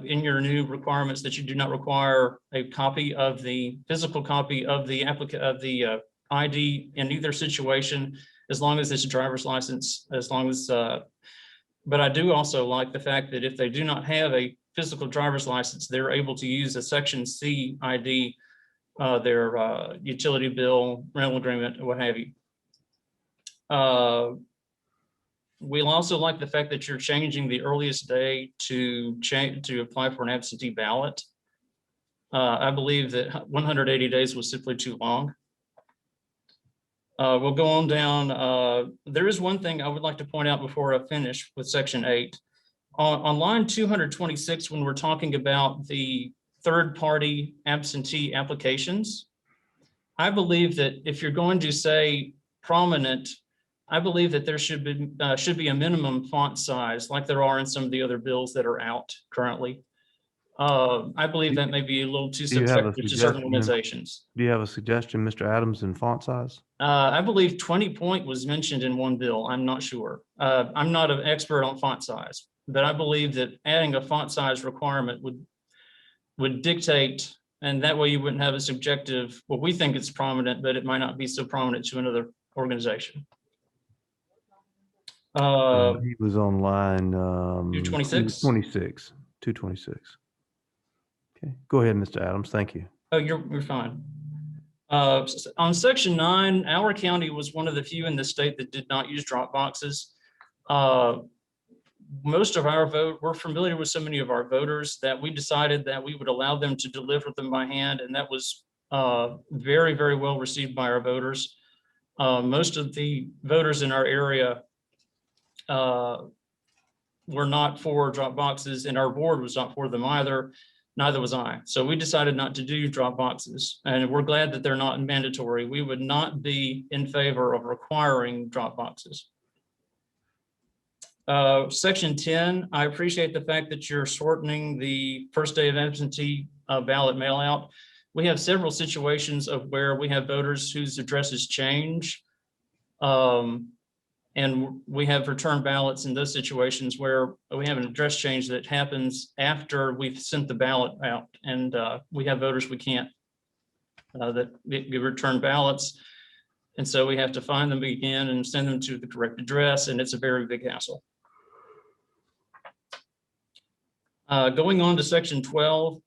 in your new requirements that you do not require a copy of the physical copy of the ID in either situation, as long as it's a driver's license, as long as, but I do also like the fact that if they do not have a physical driver's license, they're able to use a section C ID, their utility bill, rental agreement, what have you. We'll also like the fact that you're changing the earliest day to apply for an absentee ballot. I believe that 180 days was simply too long. We'll go on down. There is one thing I would like to point out before I finish with section 8. On line 226, when we're talking about the third-party absentee applications, I believe that if you're going to say prominent, I believe that there should be a minimum font size like there are in some of the other bills that are out currently. I believe that may be a little too subjective to certain organizations. Do you have a suggestion, Mr. Adams, in font size? I believe 20 point was mentioned in one bill. I'm not sure. I'm not an expert on font size, but I believe that adding a font size requirement would dictate, and that way you wouldn't have a subjective, well, we think it's prominent, but it might not be so prominent to another organization. He was on line 226? 226. Okay, go ahead, Mr. Adams. Thank you. Oh, you're fine. On section 9, our county was one of the few in the state that did not use drop boxes. Most of our we're familiar with so many of our voters that we decided that we would allow them to deliver them by hand, and that was very, very well received by our voters. Most of the voters in our area were not for drop boxes, and our board was not for them either. Neither was I. So we decided not to do drop boxes, and we're glad that they're not mandatory. We would not be in favor of requiring drop boxes. Section 10, I appreciate the fact that you're shortening the first day of absentee ballot mail out. We have several situations of where we have voters whose addresses change. And we have return ballots in those situations where we have an address change that happens after we've sent the ballot out. And we have voters we can't, that give return ballots. And so we have to find them again and send them to the correct address. And it's a very big hassle. Going on to section 12,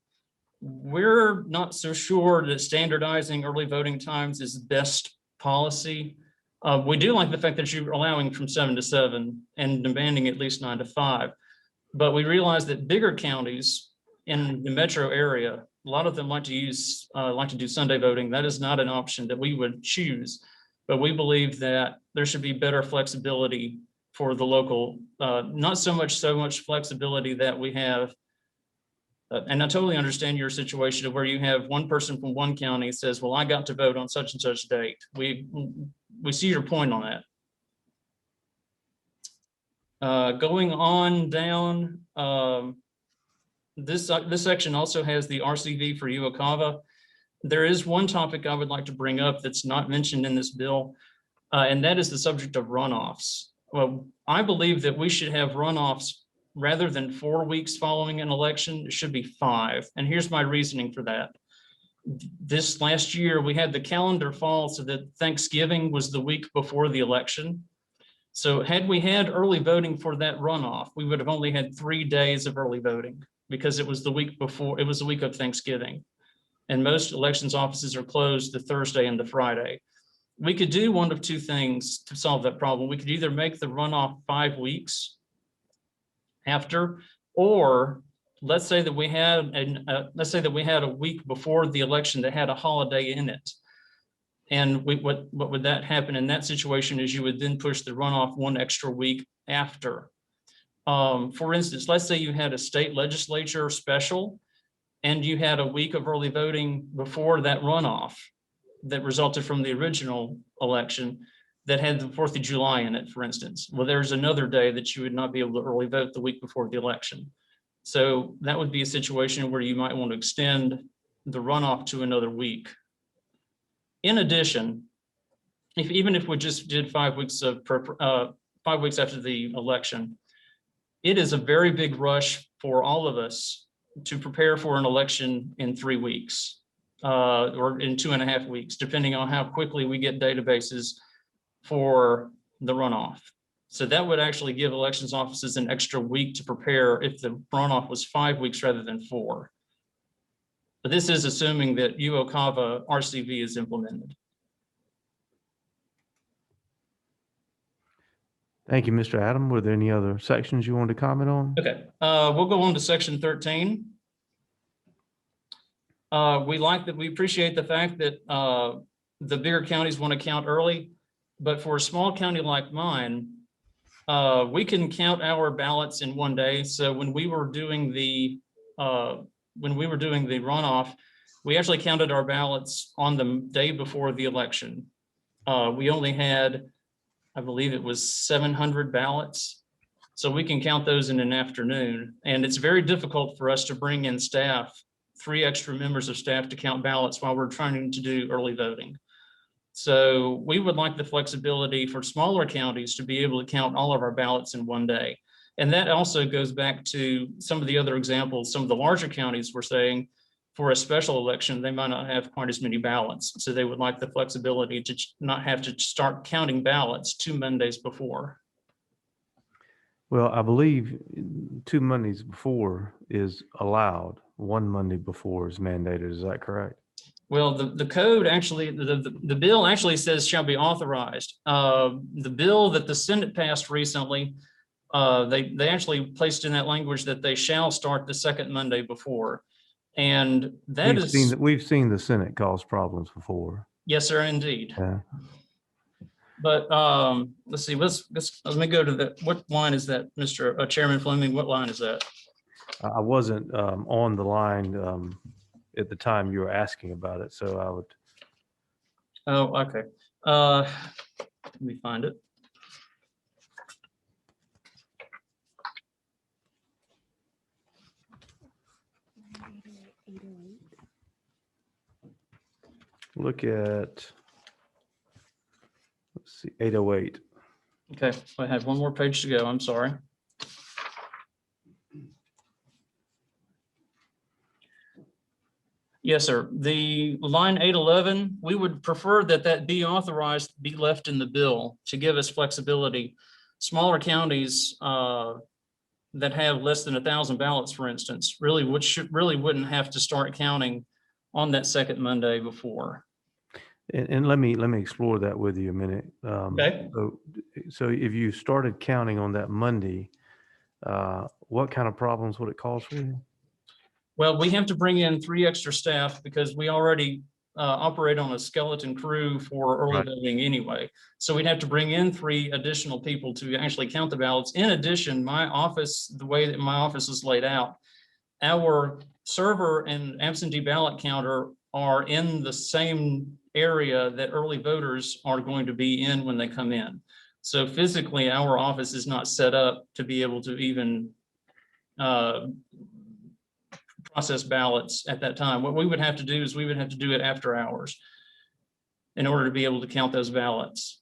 we're not so sure that standardizing early voting times is the best policy. We do like the fact that you're allowing from 7 to 7 and demanding at least 9 to 5. But we realize that bigger counties in the metro area, a lot of them like to do Sunday voting. That is not an option that we would choose. But we believe that there should be better flexibility for the local, not so much flexibility that we have. And I totally understand your situation of where you have one person from one county says, well, I got to vote on such and such date. We see your point on that. Going on down, this section also has the RCV for UOCAVA. There is one topic I would like to bring up that's not mentioned in this bill, and that is the subject of runoffs. well, I believe that we should have runoffs rather than 4 weeks following an election. It should be 5. And here's my reasoning for that. This last year, we had the calendar fall so that Thanksgiving was the week before the election. So had we had early voting for that runoff, we would have only had 3 days of early voting because it was the week before, it was the week of Thanksgiving. And most elections offices are closed the Thursday and the Friday. We could do one of two things to solve that problem. We could either make the runoff 5 weeks after, or let's say that we had a week before the election that had a holiday in it. And what would that happen in that situation is you would then push the runoff 1 extra week after. For instance, let's say you had a state legislature special and you had a week of early voting before that runoff that resulted from the original election that had the 4th of July in it, for instance. Well, there's another day that you would not be able to early vote the week before the election. So that would be a situation where you might want to extend the runoff to another week. In addition, even if we just did 5 weeks of 5 weeks after the election, it is a very big rush for all of us to prepare for an election in 3 weeks or in 2.5 weeks, depending on how quickly we get databases for the runoff. So that would actually give elections offices an extra week to prepare if the runoff was 5 weeks rather than 4. But this is assuming that UOCAVA RCV is implemented. Thank you, Mr. Adam. Were there any other sections you wanted to comment on? Okay, we'll go on to section 13. We appreciate the fact that the bigger counties want to count early, but for a small county like mine, we can count our ballots in 1 day. So when we were doing the runoff, we actually counted our ballots on the day before the election. We only had, I believe it was 700 ballots. So we can count those in an afternoon. And it's very difficult for us to bring in staff, 3 extra members of staff to count ballots while we're trying to do early voting. So we would like the flexibility for smaller counties to be able to count all of our ballots in 1 day. And that also goes back to some of the other examples. Some of the larger counties were saying for a special election, they might not have quite as many ballots. So they would like the flexibility to not have to start counting ballots 2 Mondays before. Well, I believe 2 Mondays before is allowed. 1 Monday before is mandated. Is that correct? Well, the code actually, the bill actually says shall be authorized. The bill that the Senate passed recently, they actually placed in that language that they shall start the 2nd Monday before. And that we've seen the Senate cause problems before. Yes, sir, indeed. Yeah. But let's see, let me go to what line is that, Mr. Chairman Fleming? What line is that? I wasn't on the line at the time you were asking about it, so I would. Oh, okay. Let me find it. Look at, let's see, 808. Okay, I have one more page to go. I'm sorry. Yes, sir. The line 811, we would prefer that be authorized, be left in the bill to give us flexibility. Smaller counties that have less than 1,000 ballots, for instance, really wouldn't have to start counting on that 2nd Monday before. And let me explore that with you a minute. Okay. So if you started counting on that Monday, what kind of problems would it cause for you? Well, we have to bring in 3 extra staff because we already operate on a skeleton crew for early voting anyway. So we'd have to bring in 3 additional people to actually count the ballots. In addition, my office, the way that my office is laid out, our server and absentee ballot counter are in the same area that early voters are going to be in when they come in. So physically, our office is not set up to be able to even process ballots at that time. What we would have to do is we would have to do it after hours in order to be able to count those ballots.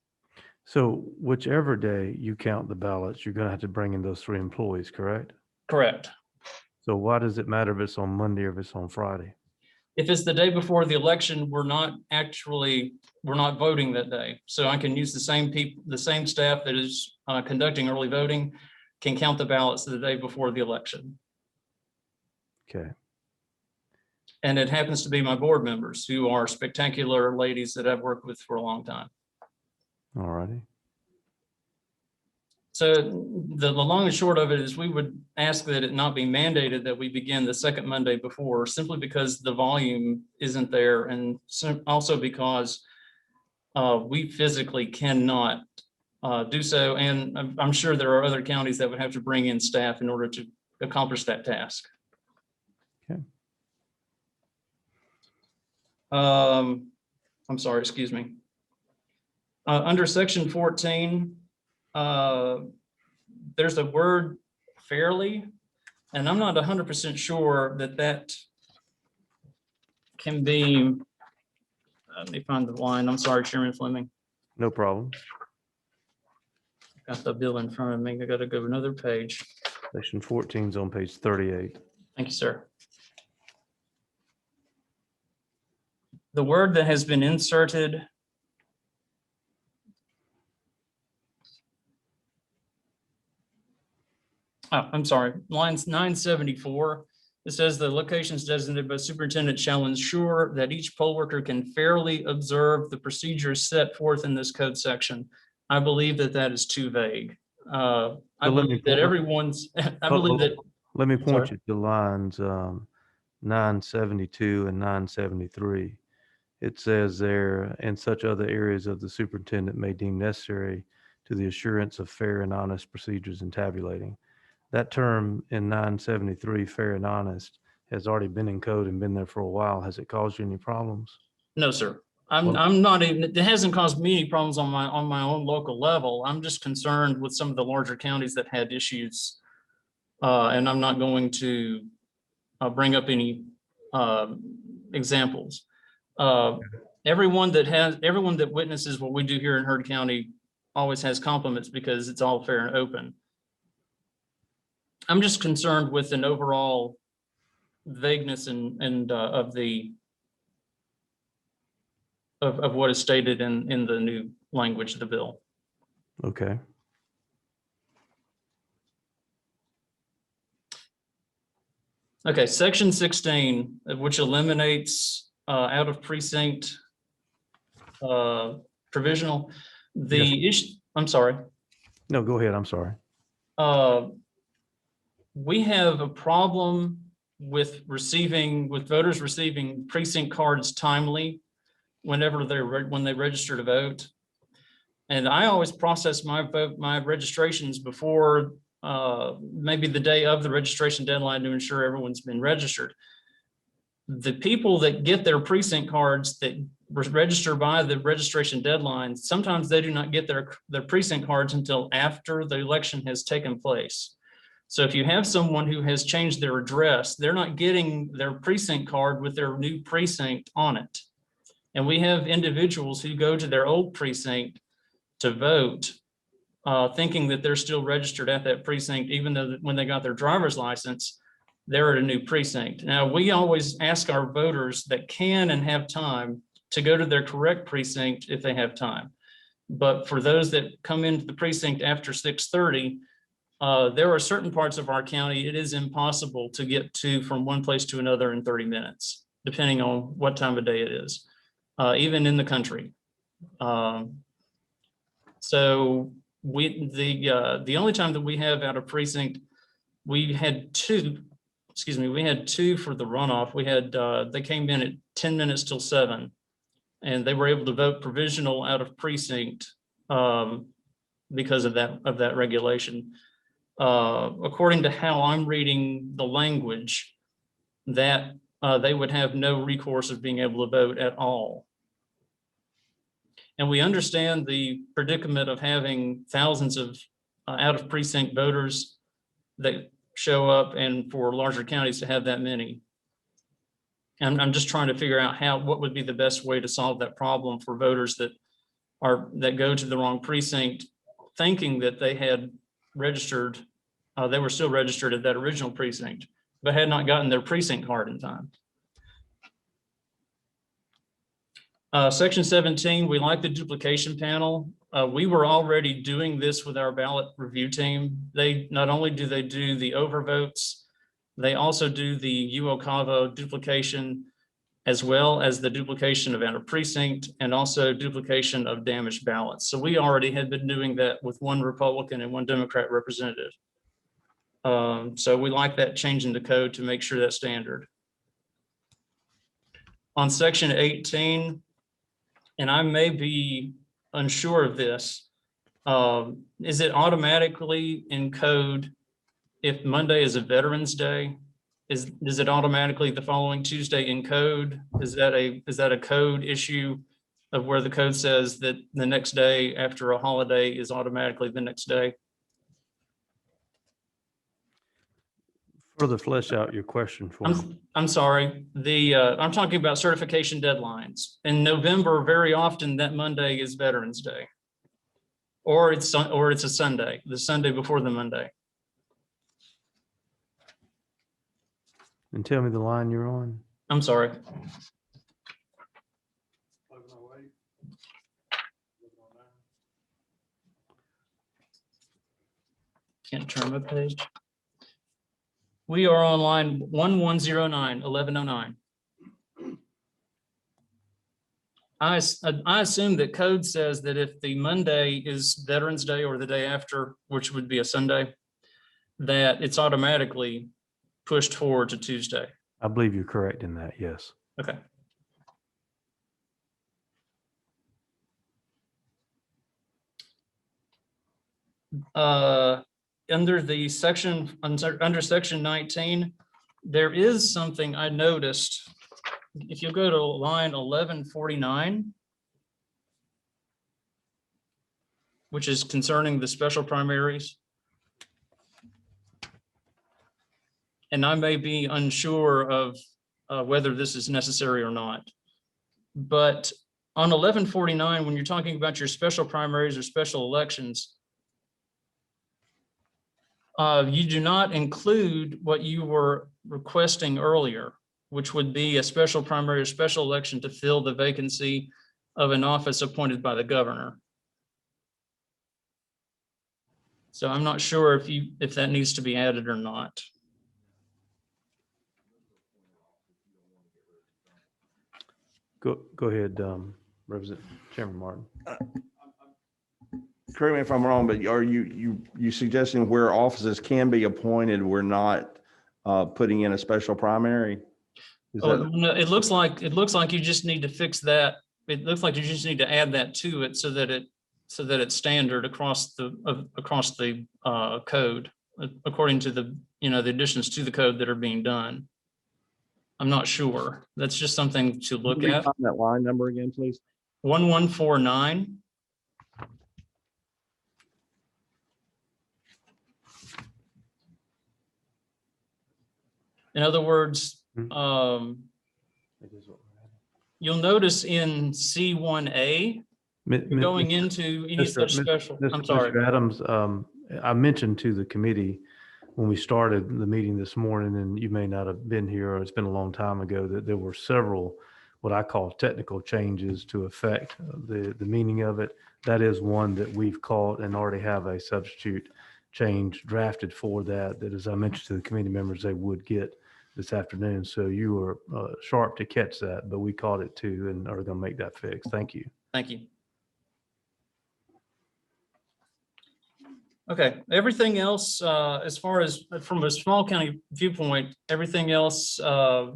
So whichever day you count the ballots, you're going to have to bring in those 3 employees, correct? Correct. So why does it matter if it's on Monday or if it's on Friday? If it's the day before the election, we're not voting that day. So I can use the same people, the same staff that is conducting early voting can count the ballots the day before the election. Okay. And it happens to be my board members who are spectacular ladies that I've worked with for a long time. All righty. So the long and short of it is we would ask that it not be mandated that we begin the second Monday before, simply because the volume isn't there, and also because we physically cannot do so. And I'm sure there are other counties that would have to bring in staff in order to accomplish that task. Okay. I'm sorry, excuse me. Under section 14, there's a word fairly, and I'm not 100% sure that that can be, let me find the line. I'm sorry, Chairman Fleming. No problem. Got the bill in front of me. I got to go another page. Section 14 is on page 38. Thank you, sir. The word that has been inserted I'm sorry, lines 974. It says the locations designated by superintendent shall ensure that each poll worker can fairly observe the procedures set forth in this code section. I believe that that is too vague. I believe that everyone's, I believe that. Let me point you to lines 972 and 973. It says there, and such other areas of the superintendent may deem necessary to the assurance of fair and honest procedures in tabulating. That term in 973, fair and honest, has already been in code and been there for a while. Has it caused you any problems? No, sir. I'm not even, it hasn't caused me any problems on my own local level. I'm just concerned with some of the larger counties that had issues. And I'm not going to bring up any examples. Everyone that witnesses what we do here in Heard County always has compliments because it's all fair and open. I'm just concerned with an overall vagueness and of what is stated in the new language of the bill. Okay. Okay, section 16, which eliminates out of precinct provisional. The issue, I'm sorry. No, go ahead. I'm sorry. We have a problem with voters receiving precinct cards timely when they register to vote. And I always process my registrations before maybe the day of the registration deadline to ensure everyone's been registered. The people that get their precinct cards that register by the registration deadline, sometimes they do not get their precinct cards until after the election has taken place. So if you have someone who has changed their address, they're not getting their precinct card with their new precinct on it. And we have individuals who go to their old precinct to vote, thinking that they're still registered at that precinct, even though when they got their driver's license, they're at a new precinct. Now, we always ask our voters that can and have time to go to their correct precinct if they have time. But for those that come into the precinct after 6:30, there are certain parts of our county, it is impossible to get to from one place to another in 30 minutes, depending on what time of day it is, even in the country. So the only time that we have out of precinct, we had two for the runoff. We had, they came in at 10 minutes till 7, and they were able to vote provisional out of precinct because of that regulation. According to how I'm reading the language, that they would have no recourse of being able to vote at all. And we understand the predicament of having thousands of out of precinct voters that show up, and for larger counties to have that many. And I'm just trying to figure out what would be the best way to solve that problem for voters that that go to the wrong precinct, thinking that they had registered, they were still registered at that original precinct, but had not gotten their precinct card in time. Section 17, we like the duplication panel. We were already doing this with our ballot review team. They not only do they do the overvotes, they also do the UOCAVO duplication, as well as the duplication of out of precinct and also duplication of damaged ballots. So we already had been doing that with one Republican and one Democrat representative. So we like that change in the code to make sure that's standard. On section 18, and I may be unsure of this, is it automatically in code if Monday is a Veterans Day? Is it automatically the following Tuesday in code? Is that a code issue of where the code says that the next day after a holiday is automatically the next day? Further flesh out your question for me. I'm sorry. I'm talking about certification deadlines. In November, very often that Monday is Veterans Day, or it's a Sunday, the Sunday before the Monday. And tell me the line you're on. I'm sorry. Can't turn my page. We are on line 1109, 1109. I assume that code says that if the Monday is Veterans Day or the day after, which would be a Sunday, that it's automatically pushed forward to Tuesday. I believe you're correct in that, yes. Okay. Under the section, under section 19, there is something I noticed. If you go to line 1149, which is concerning the special primaries. And I may be unsure of whether this is necessary or not. But on 1149, when you're talking about your special primaries or special elections, you do not include what you were requesting earlier, which would be a special primary or special election to fill the vacancy of an office appointed by the governor. So I'm not sure if that needs to be added or not. Go ahead, Representative Chairman Martin. Correct me if I'm wrong, but are you suggesting where offices can be appointed, we're not putting in a special primary? No, it looks like you just need to fix that. It looks like you just need to add that to it so that it's standard across the code, according to the the additions to the code that are being done. I'm not sure. That's just something to look at. That line number again, please. 1149. In other words, you'll notice in C1A, going into any such special. I'm sorry. Mr. Adams, I mentioned to the committee when we started the meeting this morning, and you may not have been here, or it's been a long time ago, that there were several what I call technical changes to affect the meaning of it. That is one that we've caught and already have a substitute change drafted for that, as I mentioned to the committee members, they would get this afternoon. So you were sharp to catch that, but we caught it too and are going to make that fix. Thank you. Thank you. Okay, everything else, as far as from a small county viewpoint, everything else, I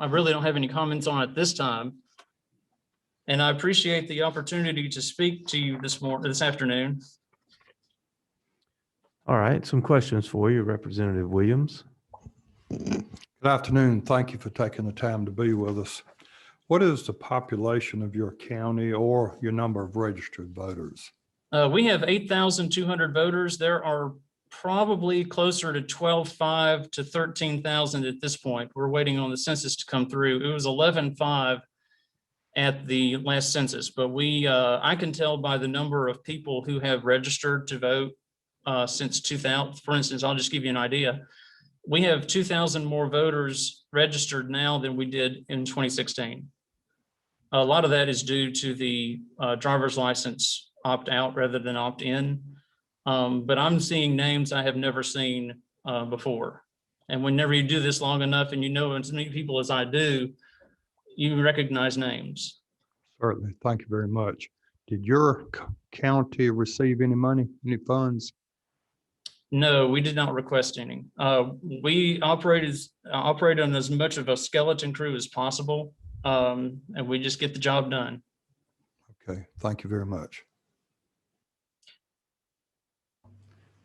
really don't have any comments on at this time. And I appreciate the opportunity to speak to you this afternoon. All right, some questions for you, Representative Williams. Good afternoon. Thank you for taking the time to be with us. What is the population of your county or your number of registered voters? We have 8,200 voters. There are probably closer to 12,500 to 13,000 at this point. We're waiting on the census to come through. It was 11,500 at the last census, but I can tell by the number of people who have registered to vote since 2000. For instance, I'll just give you an idea. We have 2,000 more voters registered now than we did in 2016. A lot of that is due to the driver's license opt out rather than opt in. But I'm seeing names I have never seen before. And whenever you do this long enough and you know as many people as I do, you recognize names. Certainly. Thank you very much. Did your county receive any money, any funds? No, we did not request any. We operated on as much of a skeleton crew as possible, and we just get the job done. Okay, thank you very much.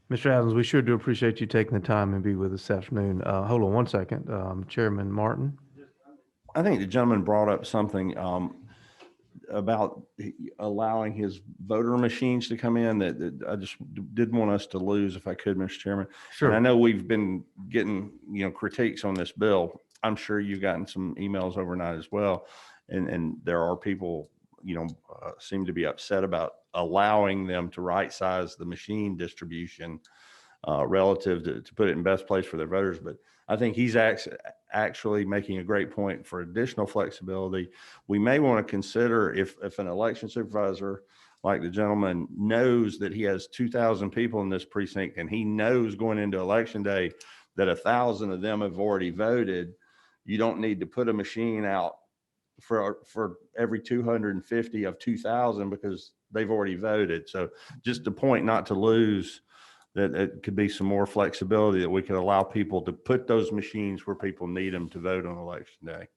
Mr. Adams, we sure do appreciate you taking the time and be with us this afternoon. Hold on one second. Chairman Martin. I think the gentleman brought up something about allowing his voter machines to come in that I just didn't want us to lose, if I could, Mr. Chairman. Sure. And I know we've been getting, critiques on this bill. I'm sure you've gotten some emails overnight as well. And there are people, seem to be upset about allowing them to right size the machine distribution relative to put it in best place for their voters. But I think he's actually making a great point for additional flexibility. We may want to consider if an election supervisor like the gentleman knows that he has 2,000 people in this precinct and he knows going into election day that 1,000 of them have already voted, you don't need to put a machine out for every 250 of 2,000 because they've already voted. So just the point not to lose, that it could be some more flexibility that we could allow people to put those machines where people need them to vote on election day.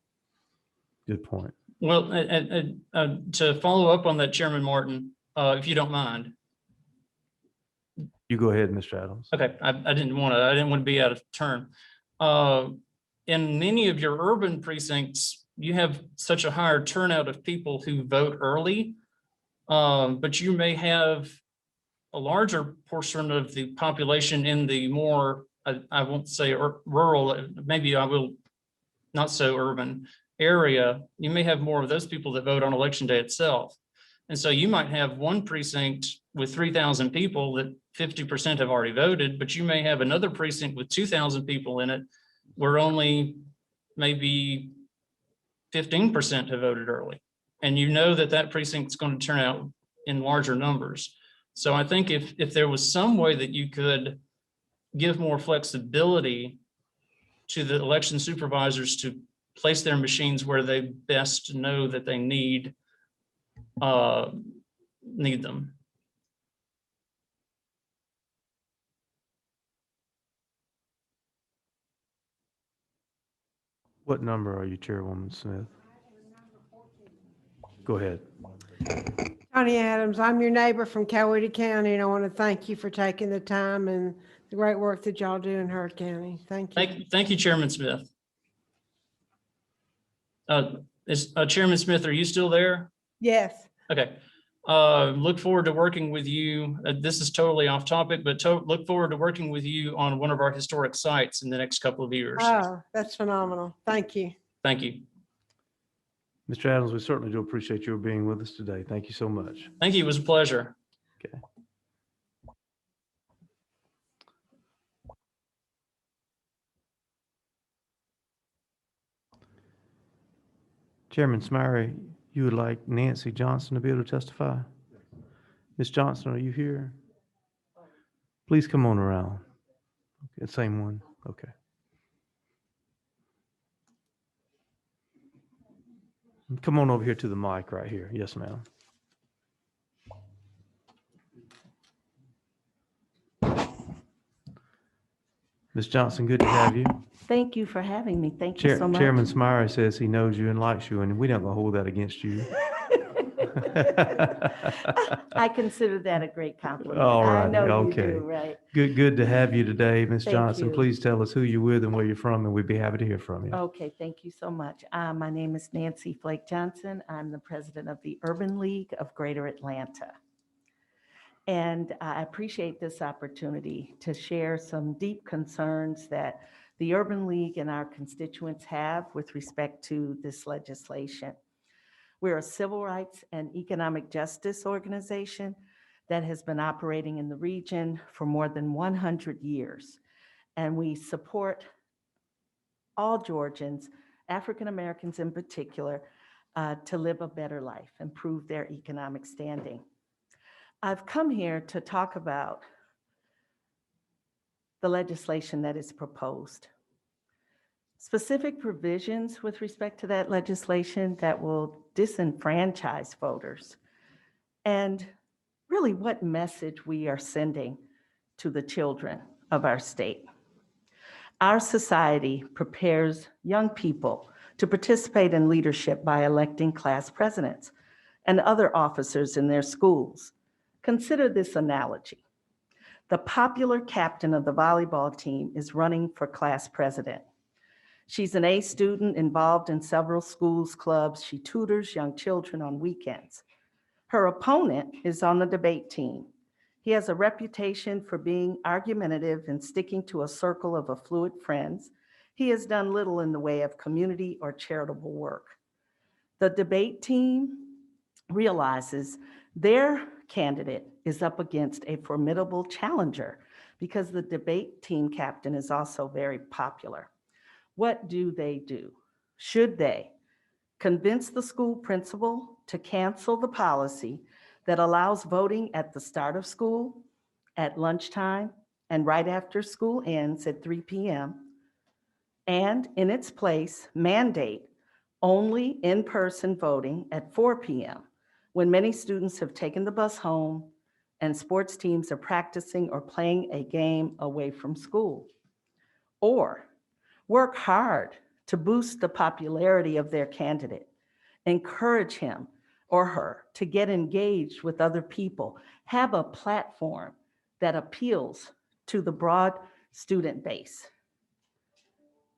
Good point. Well, to follow up on that, Chairman Martin, if you don't mind. You go ahead, Mr. Adams. Okay, I didn't want to be out of turn. In many of your urban precincts, you have such a higher turnout of people who vote early, but you may have a larger portion of the population in the more, I won't say rural, maybe I will not so urban area. You may have more of those people that vote on election day itself. And so you might have one precinct with 3,000 people that 50% have already voted, but you may have another precinct with 2,000 people in it where only maybe 15% have voted early. And you know that precinct's going to turn out in larger numbers. So I think if there was some way that you could give more flexibility to the election supervisors to place their machines where they best know that they need them. What number are you, Chairwoman Smith? Go ahead. Connie Adams, I'm your neighbor from Coweta County, and I want to thank you for taking the time and the great work that y'all do in Heard County. Thank you. Thank you, Chairman Smith. Chairman Smith, are you still there? Yes. Okay. Look forward to working with you. This is totally off topic, but look forward to working with you on one of our historic sites in the next couple of years. Oh, that's phenomenal. Thank you. Thank you. Mr. Adams, we certainly do appreciate your being with us today. Thank you so much. Thank you. It was a pleasure. Okay. Chairman Smyrie, you would like Nancy Johnson to be able to testify? Ms. Johnson, are you here? Please come on around. Okay, same one. Okay. Come on over here to the mic right here. Yes, ma'am. Ms. Johnson, good to have you. Thank you for having me. Thank you so much. Chairman Smyrie says he knows you and likes you, and we're not going to hold that against you. I consider that a great compliment. All right. I know Okay. you do, right? Good to have you today, Ms. Thank Johnson. you. Please tell us who you're with and where you're from, and we'd be happy to hear from you. Okay, thank you so much. My name is Nancy Flake Johnson. I'm the president of the Urban League of Greater Atlanta. And I appreciate this opportunity to share some deep concerns that the Urban League and our constituents have with respect to this legislation. We're a civil rights and economic justice organization that has been operating in the region for more than 100 years. And we support all Georgians, African Americans in particular, to live a better life, improve their economic standing. I've come here to talk about the legislation that is proposed. Specific provisions with respect to that legislation that will disenfranchise voters, and really what message we are sending to the children of our state. Our society prepares young people to participate in leadership by electing class presidents and other officers in their schools. Consider this analogy. The popular captain of the volleyball team is running for class president. She's an A student involved in several schools clubs. She tutors young children on weekends. Her opponent is on the debate team. He has a reputation for being argumentative and sticking to a circle of affluent friends. He has done little in the way of community or charitable work. The debate team realizes their candidate is up against a formidable challenger because the debate team captain is also very popular. What do? Should they convince the school principal to cancel the policy that allows voting at the start of school, at lunchtime, and right after school ends at 3 p.m., and in its place mandate only in-person voting at 4 p.m., when many students have taken the bus home and sports teams are practicing or playing a game away from school? Or work hard to boost the popularity of their candidate, encourage him or her to get engaged with other people, have a platform that appeals to the broad student base,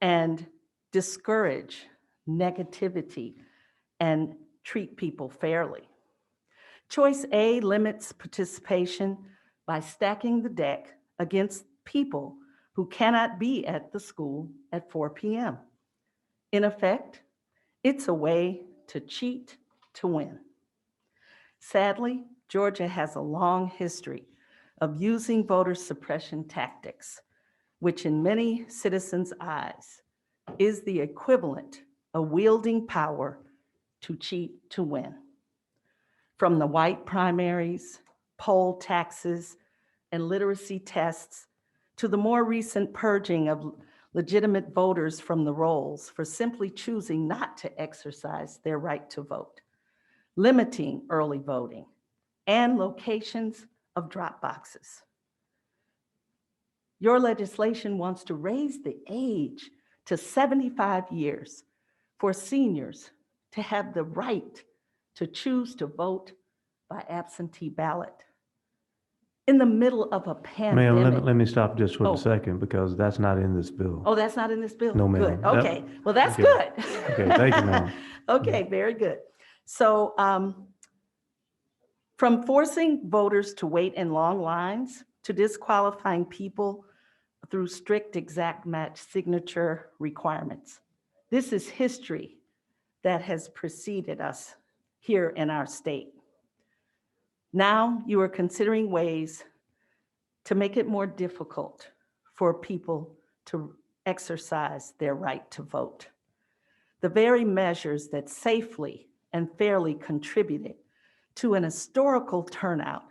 and discourage negativity and treat people fairly. Choice A limits participation by stacking the deck against people who cannot be at the school at 4 p.m. In effect, it's a way to cheat to win. Sadly, Georgia has a long history of using voter suppression tactics, which in many citizens' eyes is the equivalent of wielding power to cheat to win. From the white primaries, poll taxes, and literacy tests, to the more recent purging of legitimate voters from the rolls for simply choosing not to exercise their right to vote, limiting early voting, and locations of drop boxes. Your legislation wants to raise the age to 75 years for seniors to have the right to choose to vote by absentee ballot. In the middle of a pandemic. Ma'am, let me stop just for Oh. a second because that's not in this bill. Oh, that's not in this bill? No, ma'am. Good, That- okay. Well, that's okay. good. Okay, thank you, ma'am. Okay, very good. So from forcing voters to wait in long lines to disqualifying people through strict exact match signature requirements. This is history that has preceded us here in our state. Now you are considering ways to make it more difficult for people to exercise their right to vote. The very measures that safely and fairly contributed to an historical turnout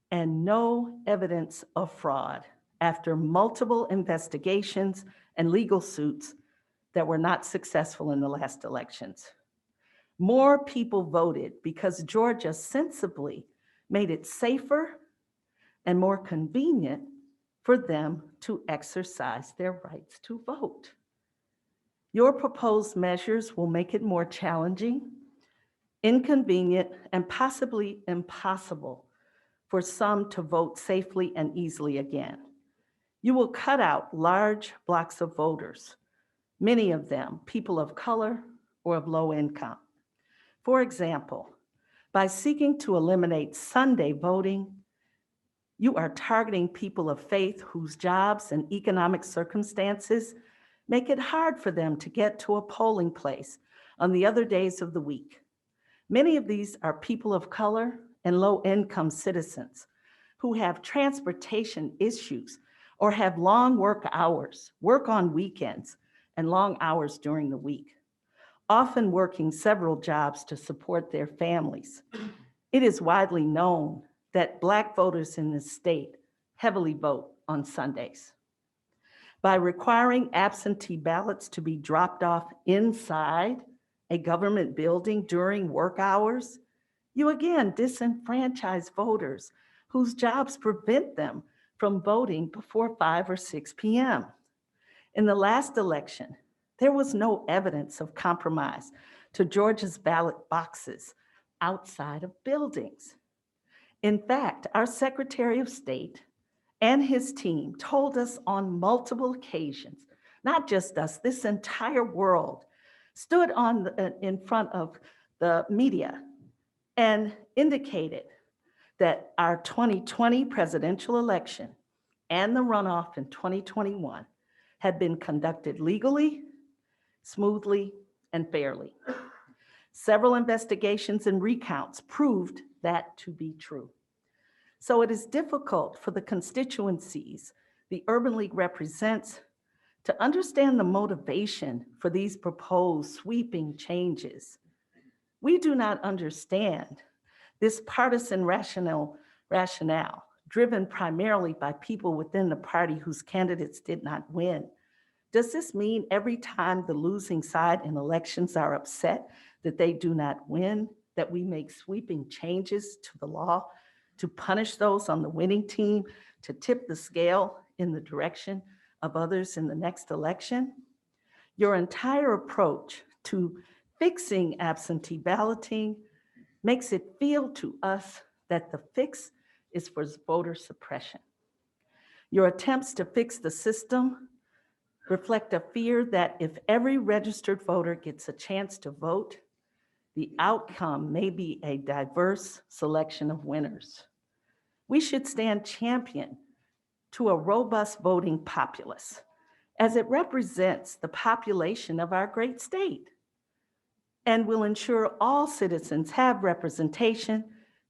and no evidence of fraud after multiple investigations and legal suits that were not successful in the last elections. More people voted because Georgia sensibly made it safer and more convenient for them to exercise their rights to vote. Your proposed measures will make it more challenging, inconvenient, and possibly impossible for some to vote safely and easily again. You will cut out large blocks of voters, many of them people of color or of low income. For example, by seeking to eliminate Sunday voting, you are targeting people of faith whose jobs and economic circumstances make it hard for them to get to a polling place on the other days of the week. Many of these are people of color and low-income citizens who have transportation issues or have long work hours, work on weekends, and long hours during the week, often working several jobs to support their families. It is widely known that Black voters in this state heavily vote on Sundays. By requiring absentee ballots to be dropped off inside a government building during work hours, you again disenfranchise voters whose jobs prevent them from voting before 5 or 6 p.m. In the last election, there was no evidence of compromise to Georgia's ballot boxes outside of buildings. In fact, our Secretary of State and his team told us on multiple occasions, not just us, this entire world stood in front of the media and indicated that our 2020 presidential election and the runoff in 2021 had been conducted legally, smoothly, and fairly. Several investigations and recounts proved that to be true. So it is difficult for the constituencies the Urban League represents to understand the motivation for these proposed sweeping changes. We do not understand this partisan rationale driven primarily by people within the party whose candidates did not win. Does this mean every time the losing side in elections are upset that they do not win, that we make sweeping changes to the law to punish those on the winning team, to tip the scale in the direction of others in the next election? Your entire approach to fixing absentee balloting makes it feel to us that the fix is for voter suppression. Your attempts to fix the system reflect a fear that if every registered voter gets a chance to vote, the outcome may be a diverse selection of winners. We should stand champion to a robust voting populace, as it represents the population of our great state and will ensure all citizens have representation,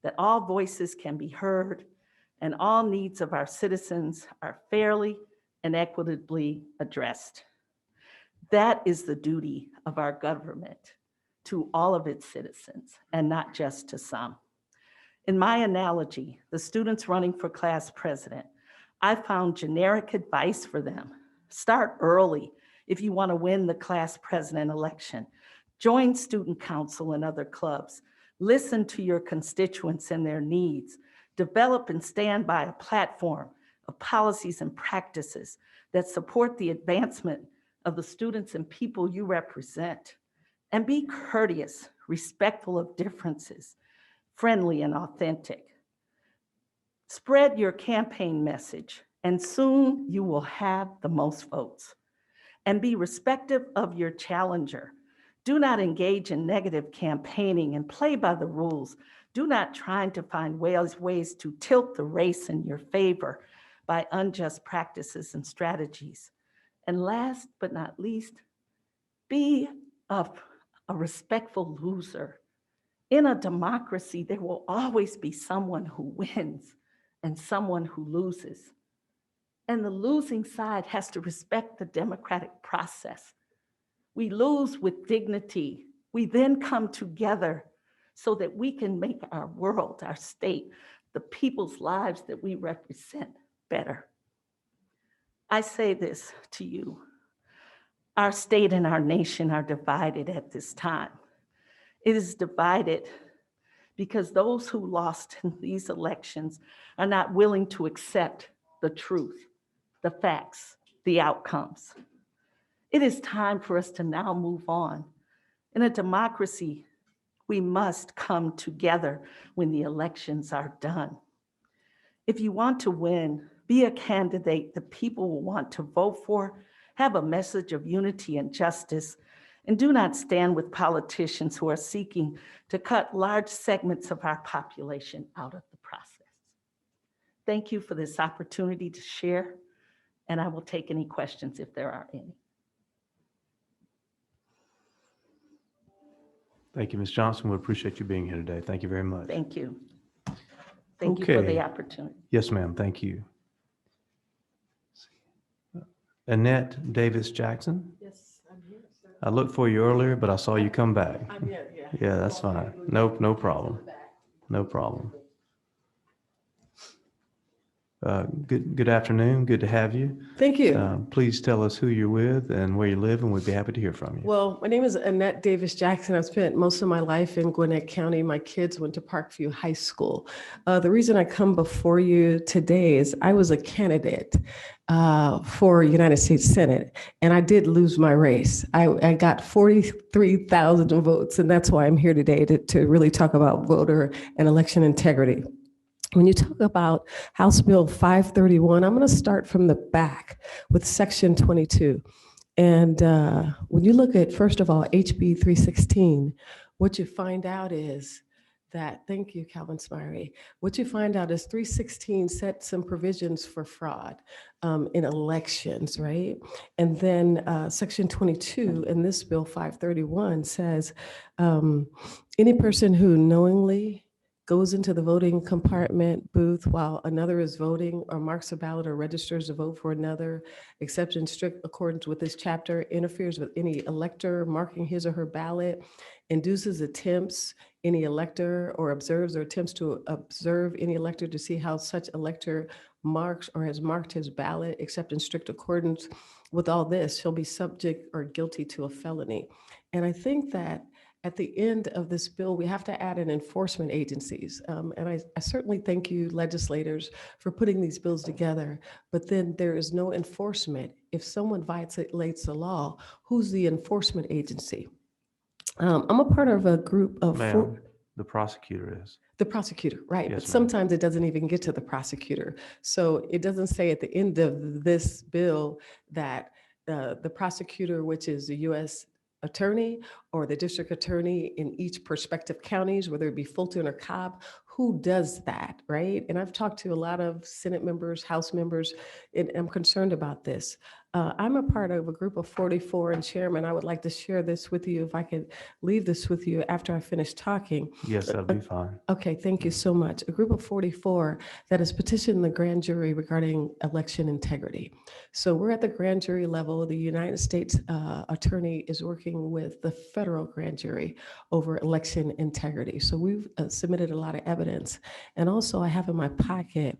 that all voices can be heard, and all needs of our citizens are fairly and equitably addressed. That is the duty of our government to all of its citizens and not just to some. In my analogy, the students running for class president, I found generic advice for them. Start early if you want to win the class president election. Join student council and other clubs. Listen to your constituents and their needs. Develop and stand by a platform of policies and practices that support the advancement of the students and people you represent. And be courteous, respectful of differences, friendly and authentic. Spread your campaign message, and soon you will have the most votes. And be respectful of your challenger. Do not engage in negative campaigning and play by the rules. Do not try to find ways to tilt the race in your favor by unjust practices and strategies. And last but not least, be a respectful loser. In a democracy, there will always be someone who wins and someone who loses. And the losing side has to respect the democratic process. We lose with dignity. We then come together so that we can make our world, our state, the people's lives that we represent better. I say this to you. Our state and our nation are divided at this time. It is divided because those who lost in these elections are not willing to accept the truth, the facts, the outcomes. It is time for us to now move on. In a democracy, we must come together when the elections are done. If you want to win, be a candidate the people will want to vote for, have a message of unity and justice, and do not stand with politicians who are seeking to cut large segments of our population out of the process. Thank you for this opportunity to share, and I will take any questions if there are any. Thank you, Ms. Johnson. We appreciate you being here today. Thank you very much. Thank you. Thank you for Okay. the opportunity. Yes, ma'am. Thank you. Annette Davis Jackson. Yes, I'm here, sir. I looked for you earlier, but I saw you come back. I'm here, yeah. Yeah, that's fine. No problem. No problem. Good afternoon. Good to have you. Thank you. Please tell us who you're with and where you live, and we'd be happy to hear from you. Well, my name is Annette Davis Jackson. I've spent most of my life in Gwinnett County. My kids went to Parkview High School. The reason I come before you today is I was a candidate for United States Senate, and I did lose my race. I got 43,000 votes, and that's why I'm here today to really talk about voter and election integrity. When you talk about House Bill 531, I'm going to start from the back with Section 22. And when you look at, first of all, HB 316, what you find out is that, thank you, Calvin Smyrie, what you find out is 316 set some provisions for fraud in elections, right? And then Section 22 in this bill 531 says any person who knowingly goes into the voting compartment booth while another is voting, or marks a ballot or registers to vote for another, except in strict accordance with this chapter, interferes with any elector marking his or her ballot, induces attempts any elector, or observes or attempts to observe any elector to see how such elector marks or has marked his ballot, except in strict accordance with all this, shall be subject or guilty to a felony. And I think that at the end of this bill, we have to add an enforcement agencies. And I certainly thank you, legislators, for putting these bills together. But then there is no enforcement. If someone violates the law, who's the enforcement agency? I'm a part of a group of Ma'am, the prosecutor is. the prosecutor, right? Yes, But ma'am. sometimes it doesn't even get to the prosecutor. So it doesn't say at the end of this bill that the prosecutor, which is the U.S. attorney or the district attorney in each prospective counties, whether it be Fulton or Cobb, who does that, right? And I've talked to a lot of Senate members, House members, and I'm concerned about this. I'm a part of a group of 44, and Chairman, I would like to share this with you if I could leave this with you after I finish talking. Yes, that'll be fine. Okay, thank you so much. A group of 44 that has petitioned the grand jury regarding election integrity. So we're at the grand jury level. The United States attorney is working with the federal grand jury over election integrity. So we've submitted a lot of evidence. And also I have in my pocket,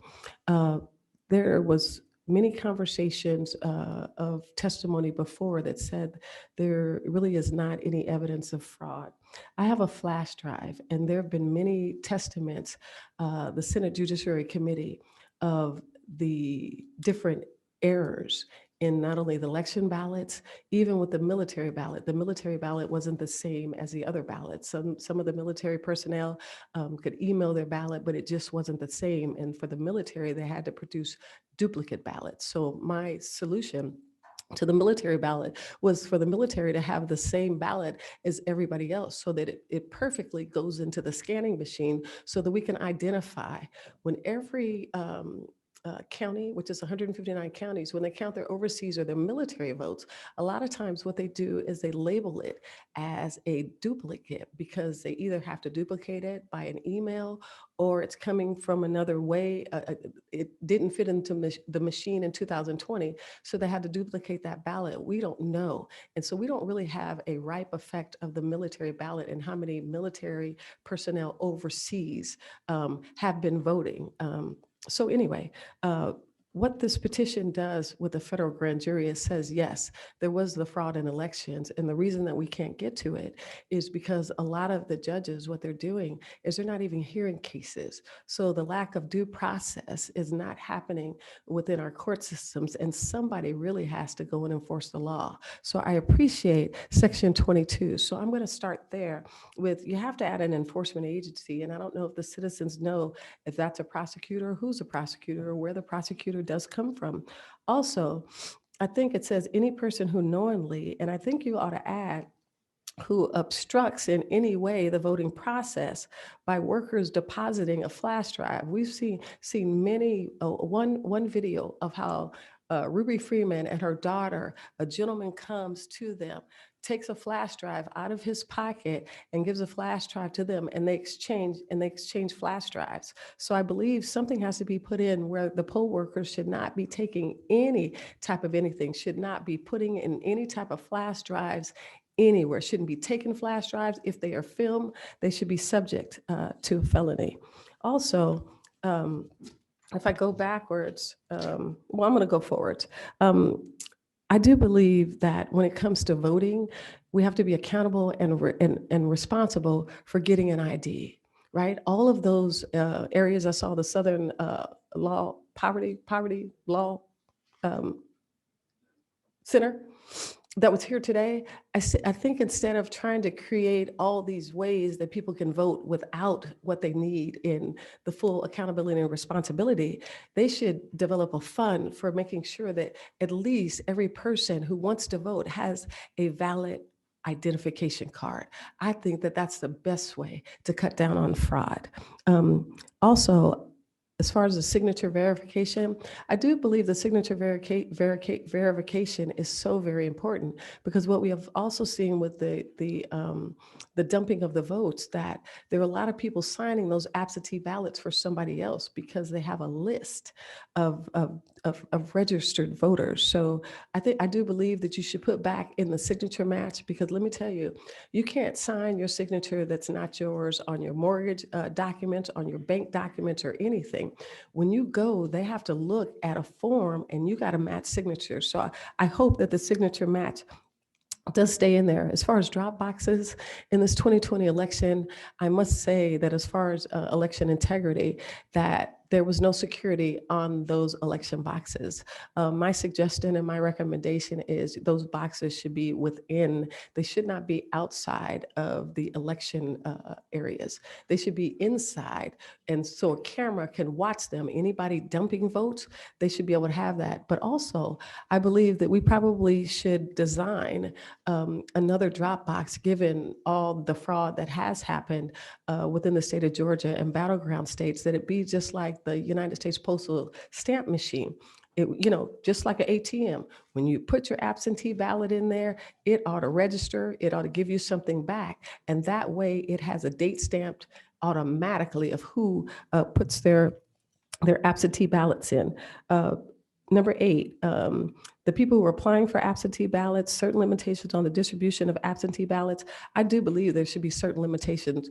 there was many conversations of testimony before that said there really is not any evidence of fraud. I have a flash drive, and there have been many testaments, the Senate Judiciary Committee, of the different errors in not only the election ballots, even with the military ballot. The military ballot wasn't the same as the other ballots. Some of the military personnel could email their ballot, but it just wasn't the same. And for the military, they had to produce duplicate ballots. So my solution to the military ballot was for the military to have the same ballot as everybody else, so that it perfectly goes into the scanning machine, so that we can identify when every county, which is 159 counties, when they count their overseas or their military votes, a lot of times what they do is they label it as a duplicate, because they either have to duplicate it by an email, or it's coming from another way. It didn't fit into the machine in 2020, so they had to duplicate that ballot. We don't know. And so we don't really have a ripe effect of the military ballot and how many military personnel overseas have been voting. So anyway, what this petition does with the federal grand jury is says, yes, there was the fraud in elections. And the reason that we can't get to it is because a lot of the judges, what they're doing is they're not even hearing cases. So the lack of due process is not happening within our court systems, and somebody really has to go and enforce the law. So I appreciate Section 22. So I'm going to start there with, you have to add an enforcement agency. And I don't know if the citizens know if that's a prosecutor, who's a prosecutor, or where the prosecutor does come from. Also, I think it says any person who knowingly, and I think you ought to add, who obstructs in any way the voting process by workers depositing a flash drive. We've seen many, one video of how Ruby Freeman and her daughter, a gentleman comes to them, takes a flash drive out of his pocket and gives a flash drive to them, and they exchange flash drives. So I believe something has to be put in where the poll workers should not be taking any type of anything, should not be putting in any type of flash drives anywhere, shouldn't be taking flash drives. If they are filmed, they should be subject to a felony. Also, if I go backwards, well, I'm going to go forwards. I do believe that when it comes to voting, we have to be accountable and responsible for getting an ID, right? All of those areas, I saw the Southern Poverty Law Center that was here today. I think instead of trying to create all these ways that people can vote without what they need in the full accountability and responsibility, they should develop a fund for making sure that at least every person who wants to vote has a valid identification card. I think that that's the best way to cut down on fraud. Also, as far as the signature verification, I do believe the signature verification is so very important, because what we have also seen with the dumping of the votes, that there are a lot of people signing those absentee ballots for somebody else because they have a list of registered voters. So I do believe that you should put back in the signature match, because let me tell you, you can't sign your signature that's not yours on your mortgage documents, on your bank documents, or anything. When you go, they have to look at a form and you got to match signatures. So I hope that the signature match does stay in there. As far as drop boxes in this 2020 election, I must say that as far as election integrity, that there was no security on those election boxes. My suggestion and my recommendation is those boxes should be within, they should not be outside of the election areas. They should be inside. And so a camera can watch them. Anybody dumping votes, they should be able to have that. But also, I believe that we probably should design another drop box, given all the fraud that has happened within the state of Georgia and battleground states, that it be just like the United States Postal Stamp machine. Just like an ATM, when you put your absentee ballot in there, it ought to register, it ought to give you something back. And that way it has a date stamped automatically of who puts their absentee ballots in. Number 8, the people who are applying for absentee ballots, certain limitations on the distribution of absentee ballots. I do believe there should be certain limitations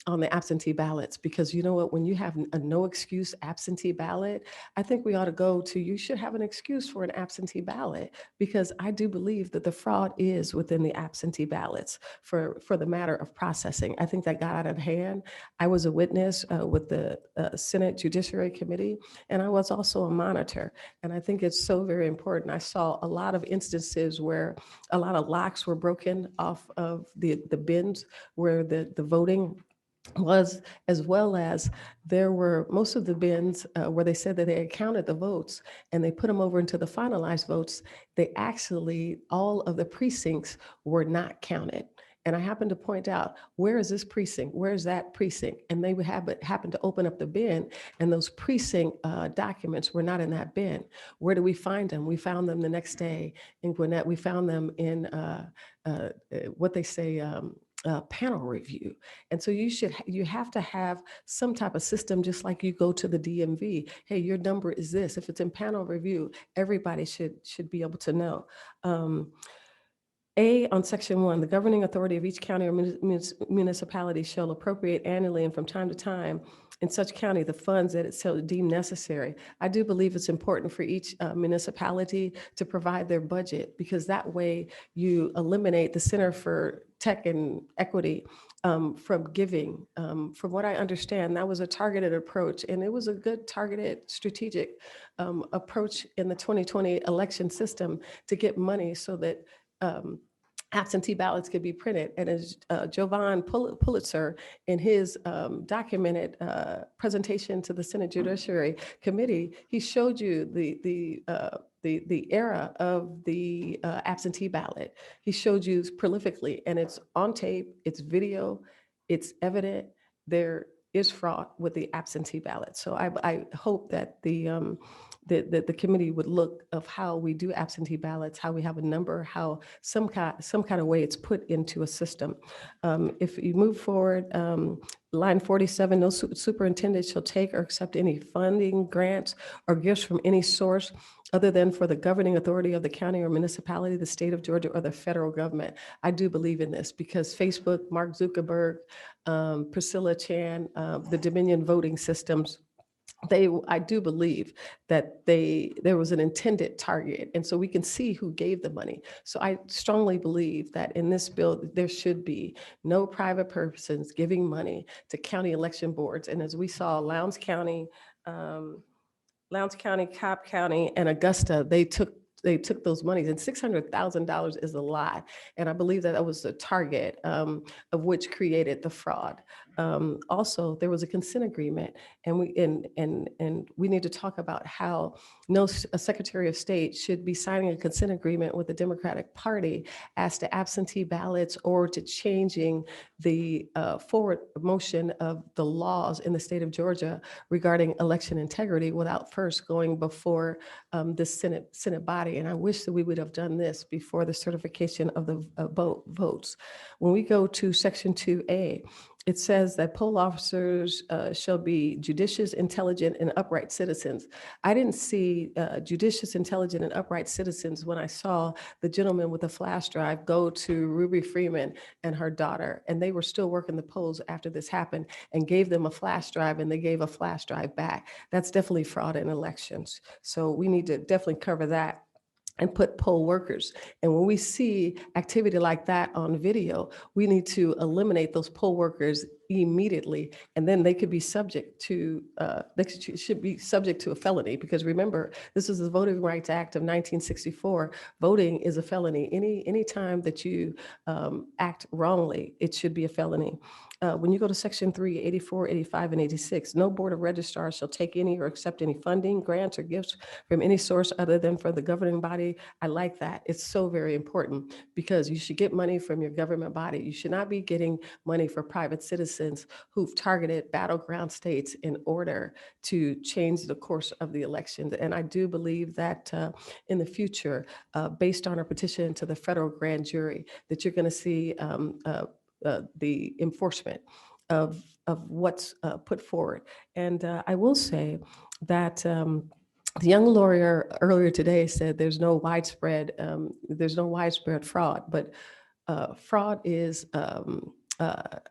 on the absentee ballots, because you know what, when you have a no excuse absentee ballot, I think we ought to go to, you should have an excuse for an absentee ballot, because I do believe that the fraud is within the absentee ballots for the matter of processing. I think that got out of hand. I was a witness with the Senate Judiciary Committee, and I was also a monitor. And I think it's so very important. I saw a lot of instances where a lot of locks were broken off of the bins where the voting was, as well as there were most of the bins where they said that they had counted the votes and they put them over into the finalized votes. They actually, all of the precincts were not counted. And I happened to point out, where is this precinct? Where is that precinct? And they would happen to open up the bin, and those precinct documents were not in that bin. Where do we find them? We found them the next day in Gwinnett. We found them in what they say, panel review. And so you have to have some type of system, just like you go to the DMV. Hey, your number is this. If it's in panel review, everybody should be able to know. On section 1, the governing authority of each county or municipality shall appropriate annually and from time to time in such county the funds that it shall deem necessary. I do believe it's important for each municipality to provide their budget, because that way you eliminate the Center for Tech and Equity from giving. From what I understand, that was a targeted approach, and it was a good targeted strategic approach in the 2020 election system to get money so that absentee ballots could be printed. And as Jovan Pulitzer, in his documented presentation to the Senate Judiciary Committee, he showed you the era of the absentee ballot. He showed you prolifically, and it's on tape, it's video, it's evident. There is fraud with the absentee ballot. So I hope that the that the committee would look of how we do absentee ballots, how we have a number, how some kind of way it's put into a system. If you move forward, line 47, no superintendent shall take or accept any funding, grants, or gifts from any source other than for the governing authority of the county or municipality, the state of Georgia, or the federal government. I do believe in this because Facebook, Mark Zuckerberg, Priscilla Chan, the Dominion voting systems, I do believe that there was an intended target. And so we can see who gave the money. So I strongly believe that in this bill, there should be no private persons giving money to county election boards. And as we saw, Lowndes County, Cobb County, and Augusta, they took those monies, and $600,000 is a lot. And I believe that was the target of which created the fraud. Also, there was a consent agreement, and we need to talk about how a Secretary of State should be signing a consent agreement with the Democratic Party as to absentee ballots or to changing the forward motion of the laws in the state of Georgia regarding election integrity without first going before the Senate body. And I wish that we would have done this before the certification of the votes. When we go to Section 2A, it says that poll officers shall be judicious, intelligent, and upright citizens. I didn't see judicious, intelligent, and upright citizens when I saw the gentleman with the flash drive go to Ruby Freeman and her daughter, and they were still working the polls after this happened, and gave them a flash drive, and they gave a flash drive back. That's definitely fraud in elections. So we need to definitely cover that and put poll workers. And when we see activity like that on video, we need to eliminate those poll workers immediately, and then they could be subject to, should be subject to a felony, because remember, this is the Voting Rights Act of 1964. Voting is a felony. Any time that you act wrongly, it should be a felony. When you go to Section 3, 84, 85, and 86, no board of registrars shall take any or accept any funding, grants, or gifts from any source other than for the governing body. I like that. It's so very important, because you should get money from your government body. You should not be getting money for private citizens who've targeted battleground states in order to change the course of the elections. And I do believe that in the future, based on our petition to the federal grand jury, that you're going to see the enforcement of what's put forward. And I will say that the young lawyer earlier today said there's no widespread fraud, but fraud is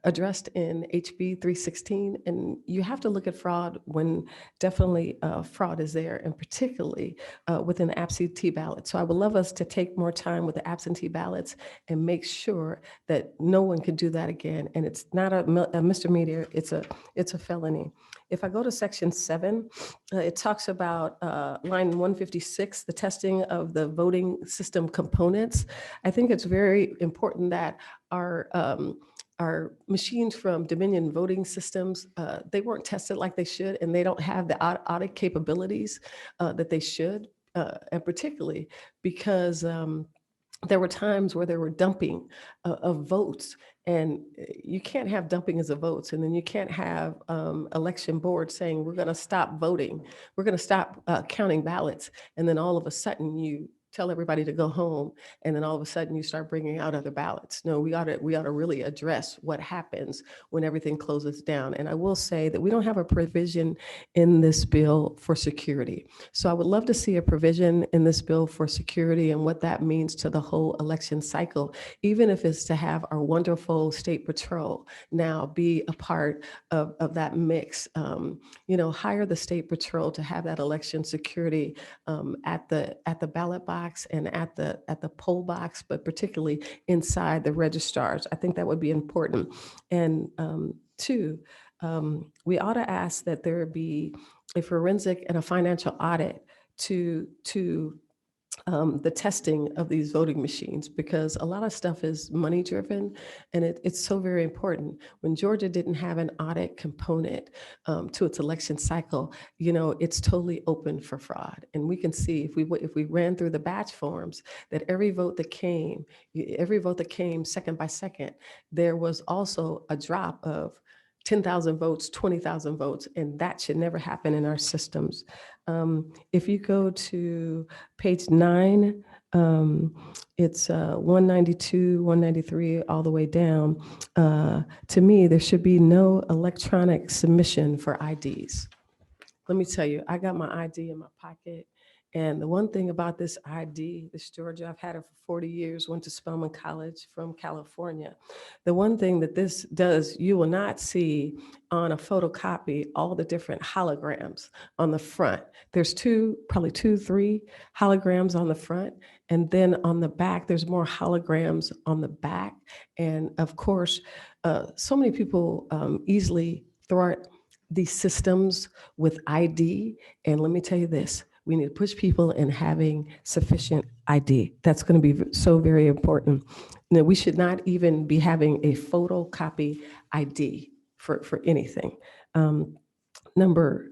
addressed in HB 316, and you have to look at fraud when definitely fraud is there, and particularly with an absentee ballot. So I would love us to take more time with the absentee ballots and make sure that no one can do that again. And it's not a misdemeanor, it's a felony. If I go to Section 7, it talks about line 156, the testing of the voting system components. I think it's very important that our machines from Dominion voting systems, they weren't tested like they should, and they don't have the audit capabilities that they should, and particularly because there were times where there were dumping of votes, and you can't have dumping as a votes, and then you can't have election boards saying, we're gonna stop voting, we're gonna stop counting ballots, and then all of a sudden you tell everybody to go home, and then all of a sudden you start bringing out other ballots. No, we ought to really address what happens when everything closes down. And I will say that we don't have a provision in this bill for security. So I would love to see a provision in this bill for security and what that means to the whole election cycle, even if it's to have our wonderful state patrol now be a part of that mix. Hire the state patrol to have that election security at the ballot box and at the poll box, but particularly inside the registrars. I think that would be important. And two, we ought to ask that there be a forensic and a financial audit to the testing of these voting machines, because a lot of stuff is money driven, and it's so very important. When Georgia didn't have an audit component to its election cycle, it's totally open for fraud. And we can see if we ran through the batch forms that every vote that came second by second, there was also a drop of 10,000 votes, 20,000 votes, and that should never happen in our systems. If you go to page 9, it's 192, 193, all the way down. To me, there should be no electronic submission for IDs. Let me tell you, I got my ID in my pocket. And the one thing about this ID, this Georgia, I've had it for 40 years, went to Spelman College from California. The one thing that this does, you will not see on a photocopy all the different holograms on the front. There's probably two, 3 holograms on the front. And then on the back, there's more holograms on the back. And of course, so many people easily thwart these systems with ID. And let me tell you this, we need to push people in having sufficient ID. That's going to be so very important. Now, we should not even be having a photocopy ID for anything. Number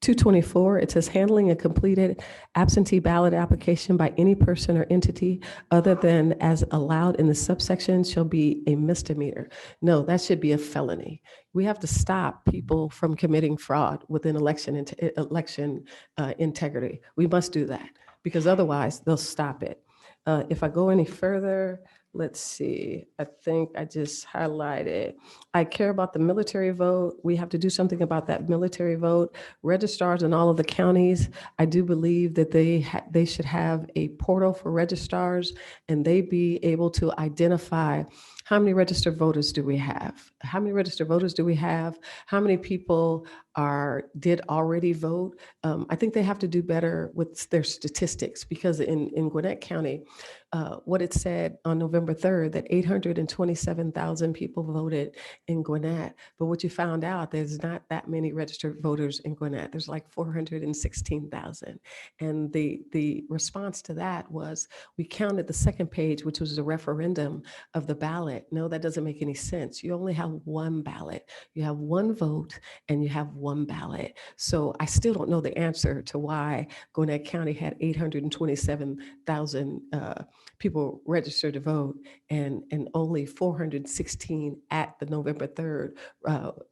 224, it says handling a completed absentee ballot application by any person or entity other than as allowed in the subsection shall be a misdemeanor. No, that should be a felony. We have to stop people from committing fraud within election integrity. We must do that because otherwise they'll stop it. If I go any further, let's see, I think I just highlighted, I care about the military vote. We have to do something about that military vote. Registrars in all of the counties, I do believe that they should have a portal for registrars and they be able to identify how many registered voters do we have? How many registered voters do we have? How many people did already vote? I think they have to do better with their statistics because in Gwinnett County, what it said on November 3rd, that 827,000 people voted in Gwinnett. But what you found out, there's not that many registered voters in Gwinnett. There's like 416,000. And the response to that was, we counted the second page, which was the referendum of the ballot. No, that doesn't make any sense. You only have one ballot. You have one vote and you have one ballot. So I still don't know the answer to why Gwinnett County had 827,000 people registered to vote and only 416 at the November 3rd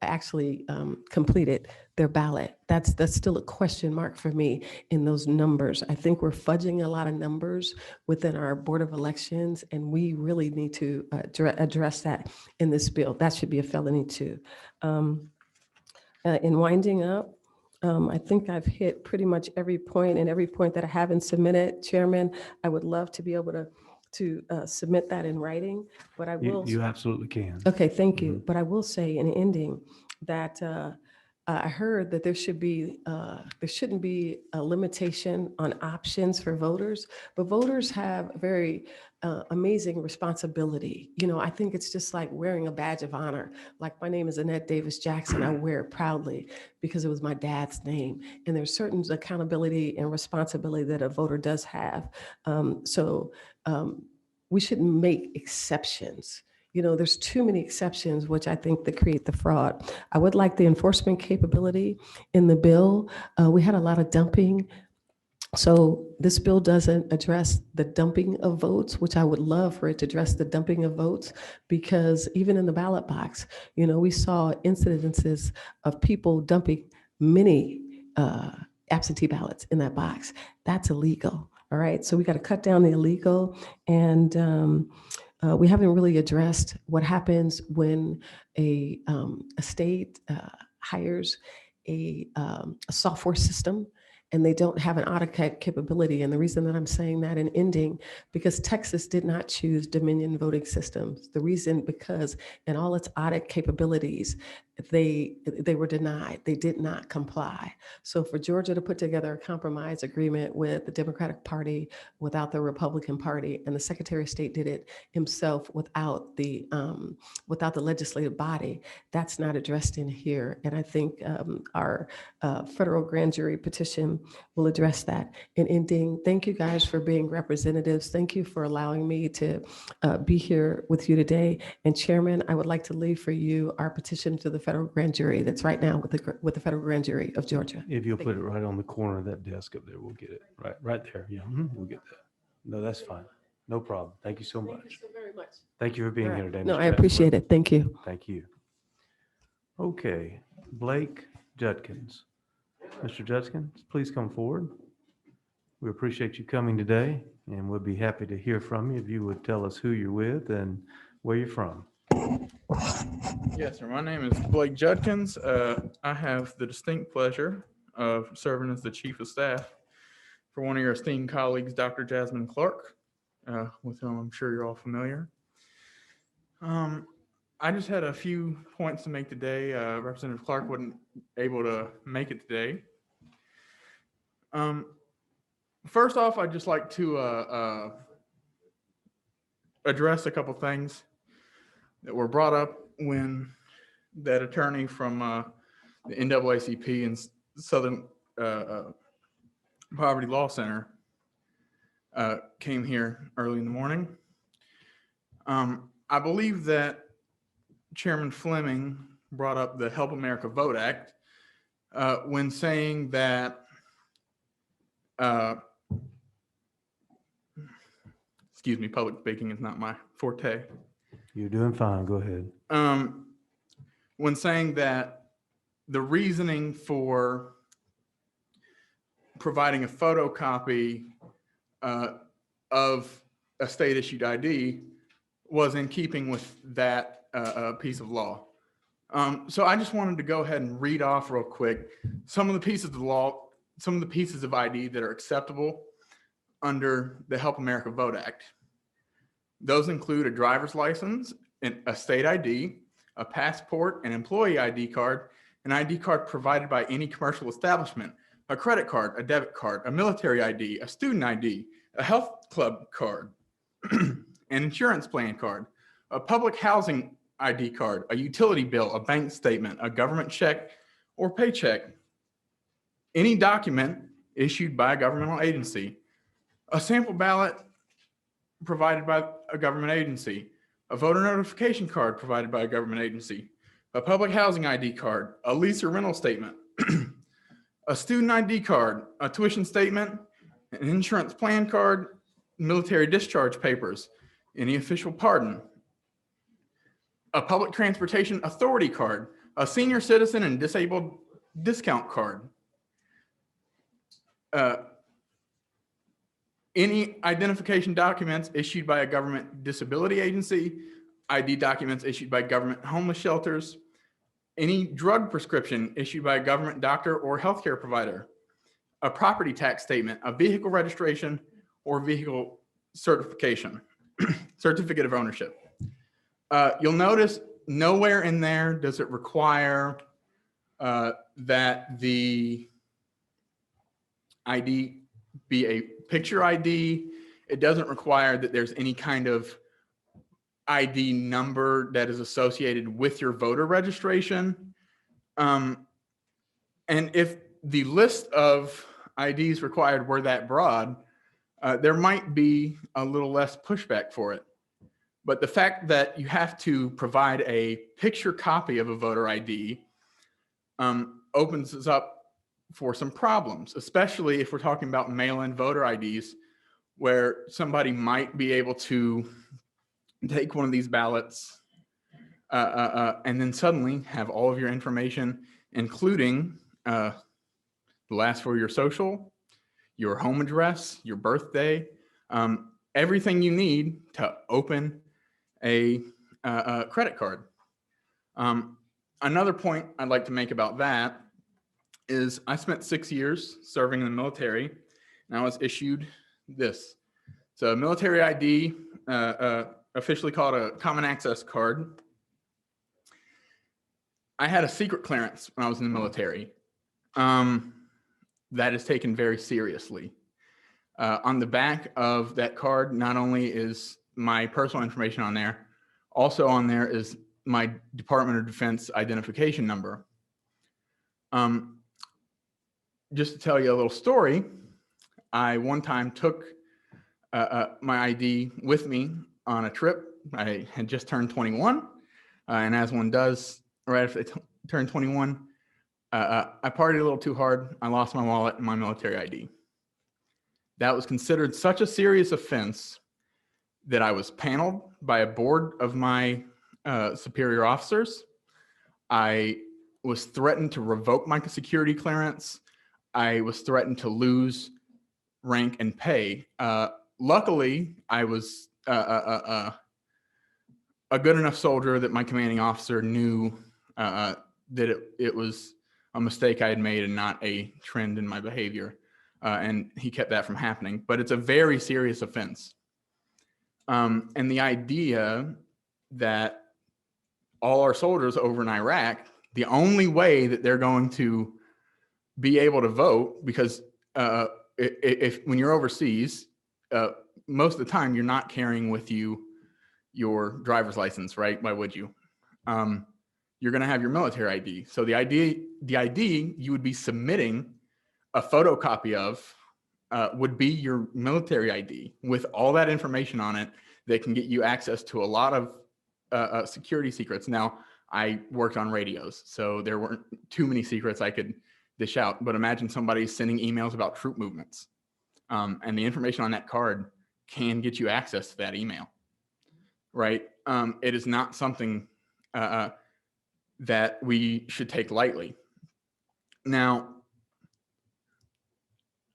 actually completed their ballot. That's still a question mark for me in those numbers. I think we're fudging a lot of numbers within our Board of Elections, and we really need to address that in this bill. That should be a felony too. In winding up, I think I've hit pretty much every point and every point that I haven't submitted. Chairman, I would love to be able to submit that in writing, but I will. You absolutely can. Okay, thank you. But I will say in ending that I heard that there shouldn't be a limitation on options for voters, but voters have a very amazing responsibility. You know, I think it's just like wearing a badge of honor. Like my name is Annette Davis Jackson. I wear it proudly because it was my dad's name. And there's certain accountability and responsibility that a voter does have. We shouldn't make exceptions. You know, there's too many exceptions, which I think that create the fraud. I would like the enforcement capability in the bill. We had a lot of dumping. So this bill doesn't address the dumping of votes, which I would love for it to address the dumping of votes, because even in the ballot box, you know, we saw incidences of people dumping many absentee ballots in that box. That's illegal. All right. So we got to cut down the illegal, and we haven't really addressed what happens when a state hires a software system and they don't have an audit capability. And the reason that I'm saying that in ending, because Texas did not choose Dominion voting systems. The reason, because in all its audit capabilities, they were denied. They did not comply. So for Georgia to put together a compromise agreement with the Democratic Party without the Republican Party, and the Secretary of State did it himself without the legislative body, that's not addressed in here. And I think our federal grand jury petition will address that. In ending, thank you guys for being representatives. Thank you for allowing me to be here with you today. And Chairman, I would like to leave for you our petition to the federal grand jury that's right now with the federal grand jury of Georgia. If you'll put it right on the corner of that desk up there, we'll get it. Right there. Yeah, we'll get that. No, that's fine. No problem. Thank you so much. Thank you so very much. Thank you for being All right. here today. No, Mr. I appreciate Chancellor. it. Thank you. Thank you. Okay, Blake Judkins. Mr. Judkins, please come forward. We appreciate you coming today, and we'll be happy to hear from you if you would tell us who you're with and where you're from. Yes, sir. My name is Blake Judkins. I have the distinct pleasure of serving as the Chief of Staff for one of your esteemed colleagues, Dr. Jasmine Clark, with whom I'm sure you're all familiar. I just had a few points to make today. Representative Clark wasn't able to make it today. First off, I'd just like to address a couple things that were brought up when that attorney from the NAACP and Southern Poverty Law Center came here early in the morning. I believe that Chairman Fleming brought up the Help America Vote Act when saying that excuse me, public speaking is not my forte. You're doing fine. Go ahead. When saying that the reasoning for providing a photocopy of a state issued ID was in keeping with that piece of law. So I just wanted to go ahead and read off real quick some of the pieces of the law, some of the pieces of ID that are acceptable under the Help America Vote Act. Those include a driver's license, a state ID, a passport, an employee ID card, an ID card provided by any commercial establishment, a credit card, a debit card, a military ID, a student ID, a health club card, an insurance plan card, a public housing ID card, a utility bill, a bank statement, a government check or paycheck, any document issued by a governmental agency, a sample ballot provided by a government agency, a voter notification card provided by a government agency, a public housing ID card, a lease or rental statement, a student ID card, a tuition statement, an insurance plan card, military discharge papers, any official pardon, a public transportation authority card, a senior citizen and disabled discount card, any identification documents issued by a government disability agency, ID documents issued by government homeless shelters, any drug prescription issued by a government doctor or healthcare provider, a property tax statement, a vehicle registration or vehicle certification, certificate of ownership. You'll notice nowhere in there does it require that the ID be a picture ID. It doesn't require that there's any kind of ID number that is associated with your voter registration. And if the list of IDs required were that broad, there might be a little less pushback for it. But the fact that you have to provide a picture copy of a voter ID opens us up for some problems, especially if we're talking about mail-in voter IDs, where somebody might be able to take one of these ballots and then suddenly have all of your information, including the last four of your social, your home address, your birthday, everything you need to open a credit card. Another point I'd like to make about that is I spent 6 years serving in the military, and I was issued this. It's a military ID, officially called a common access card. I had a secret clearance when I was in the military. That is taken very seriously. On the back of that card, not only is my personal information on there, also on there is my Department of Defense identification number. Just to tell you a little story, I one time took my ID with me on a trip. I had just turned 21, and as one does right after they turn 21, I partied a little too hard. I lost my wallet and my military ID. That was considered such a serious offense that I was paneled by a board of my superior officers. I was threatened to revoke my security clearance. I was threatened to lose rank and pay. Luckily, I was a good enough soldier that my commanding officer knew that it was a mistake I had made and not a trend in my behavior. And he kept that from happening. But it's a very serious offense. And the idea that all our soldiers over in Iraq, the only way that they're going to be able to vote, because if when you're overseas, most of the time you're not carrying with you your driver's license, right? Why would you? You're going to have your military ID. So the ID you would be submitting a photocopy of would be your military ID with all that information on it that can get you access to a lot of security secrets. Now, I worked on radios, so there weren't too many secrets I could dish out, but imagine somebody sending emails about troop movements, and the information on that card can get you access to that email, right? It is not something that we should take lightly. Now,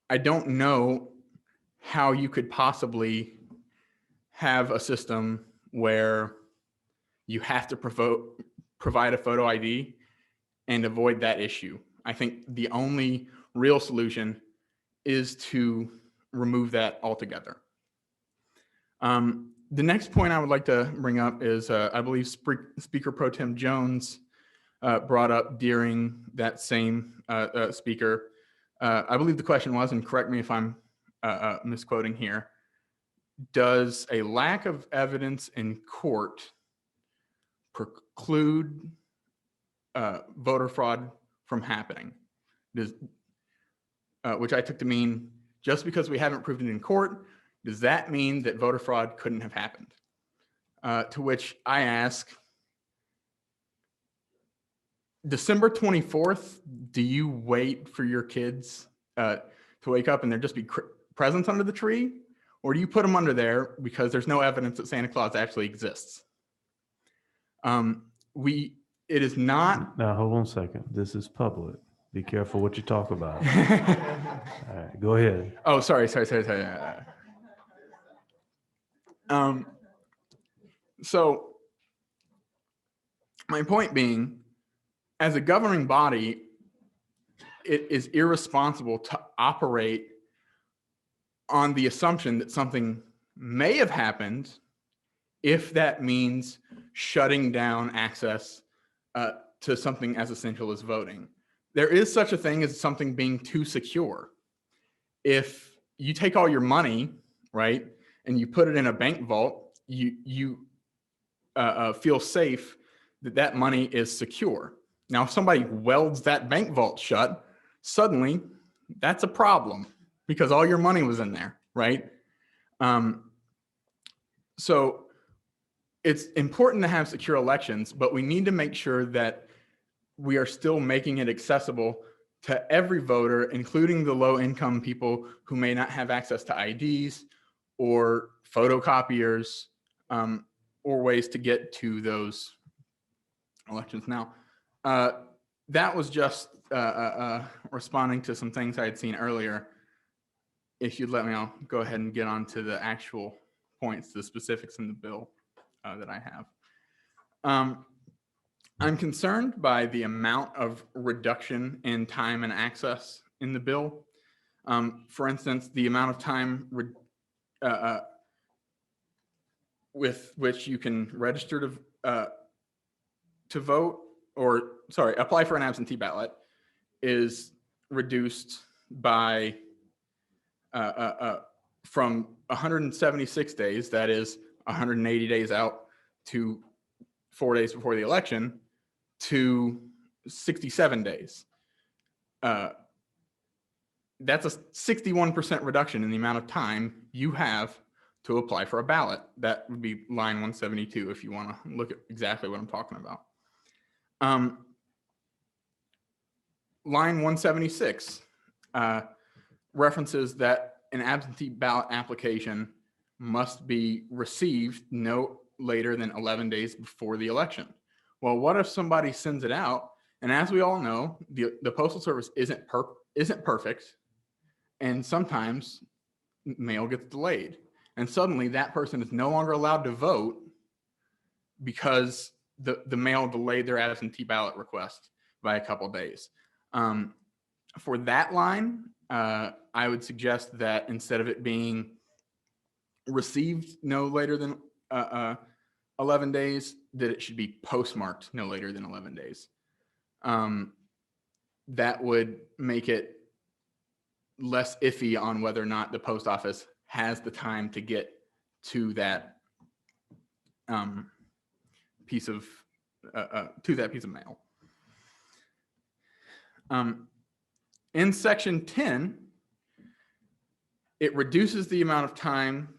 I don't know how you could possibly have a system where you have to provide a photo ID and avoid that issue. I think the only real solution is to remove that altogether. The next point I would like to bring up is I believe Speaker Pro Tem Jones brought up during that same speaker. I believe the question was, and correct me if I'm misquoting here, does a lack of evidence in court preclude voter fraud from happening? Which I took to mean, just because we haven't proved it in court, does that mean that voter fraud couldn't have happened? To which I ask, December 24th, do you wait for your kids to wake up and there just be presents under the tree? Or do you put them under there because there's no evidence that Santa Claus actually exists? It is not. Now, hold on a second. This is public. Be careful what you talk about. All right, go ahead. Oh, sorry. So my point being, as a governing body, it is irresponsible to operate on the assumption that something may have happened if that means shutting down access to something as essential as voting. There is such a thing as something being too secure. If you take all your money, right, and you put it in a bank vault, you feel safe that that money is secure. Now, if somebody welds that bank vault shut, suddenly that's a problem because all your money was in there, right? So it's important to have secure elections, but we need to make sure that we are still making it accessible to every voter, including the low-income people who may not have access to IDs or photocopiers, or ways to get to those elections. Now, that was just responding to some things I had seen earlier. If you'd let me, I'll go ahead and get on to the actual points, the specifics in the bill that I have. I'm concerned by the amount of reduction in time and access in the bill. For instance, the amount of time with which you can register to vote, or sorry, apply for an absentee ballot is reduced by from 176 days, that is 180 days out, to 4 days before the election, to 67 days. That's a 61% reduction in the amount of time you have to apply for a ballot. That would be line 172 if you want to look at exactly what I'm talking about. Line 176 references that an absentee ballot application must be received no later than 11 days before the election. Well, what if somebody sends it out? And as we all know, the Postal Service isn't perfect. And sometimes mail gets delayed. And suddenly that person is no longer allowed to vote because the mail delayed their absentee ballot request by a couple of days. For that line, I would suggest that instead of it being received no later than 11 days, that it should be postmarked no later than 11 days. That would make it less iffy on whether or not the post office has the time to get to that piece of mail. In section 10, it reduces the amount of time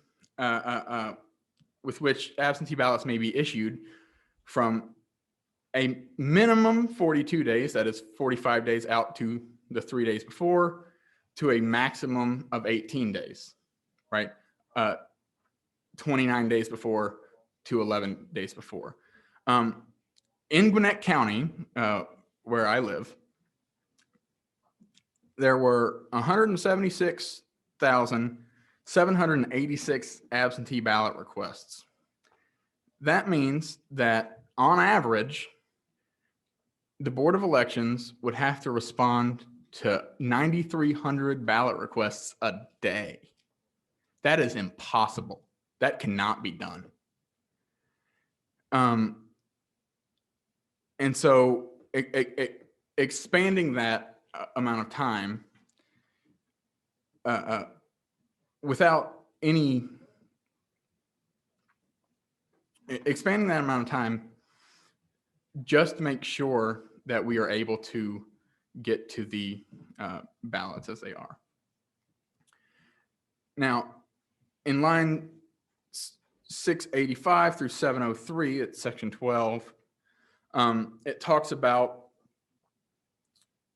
with which absentee ballots may be issued from a minimum 42 days, that is 45 days out to the 3 days before, to a maximum of 18 days, right? 29 days before to 11 days before. In Gwinnett County, where I live, there were 176,786 absentee ballot requests. That means that on average, the Board of Elections would have to respond to 9,300 ballot requests a day. That is impossible. That cannot be done. And so expanding that amount of time without any expanding that amount of time just make sure that we are able to get to the ballots as they are. Now, in line 685 through 703 at section 12, it talks about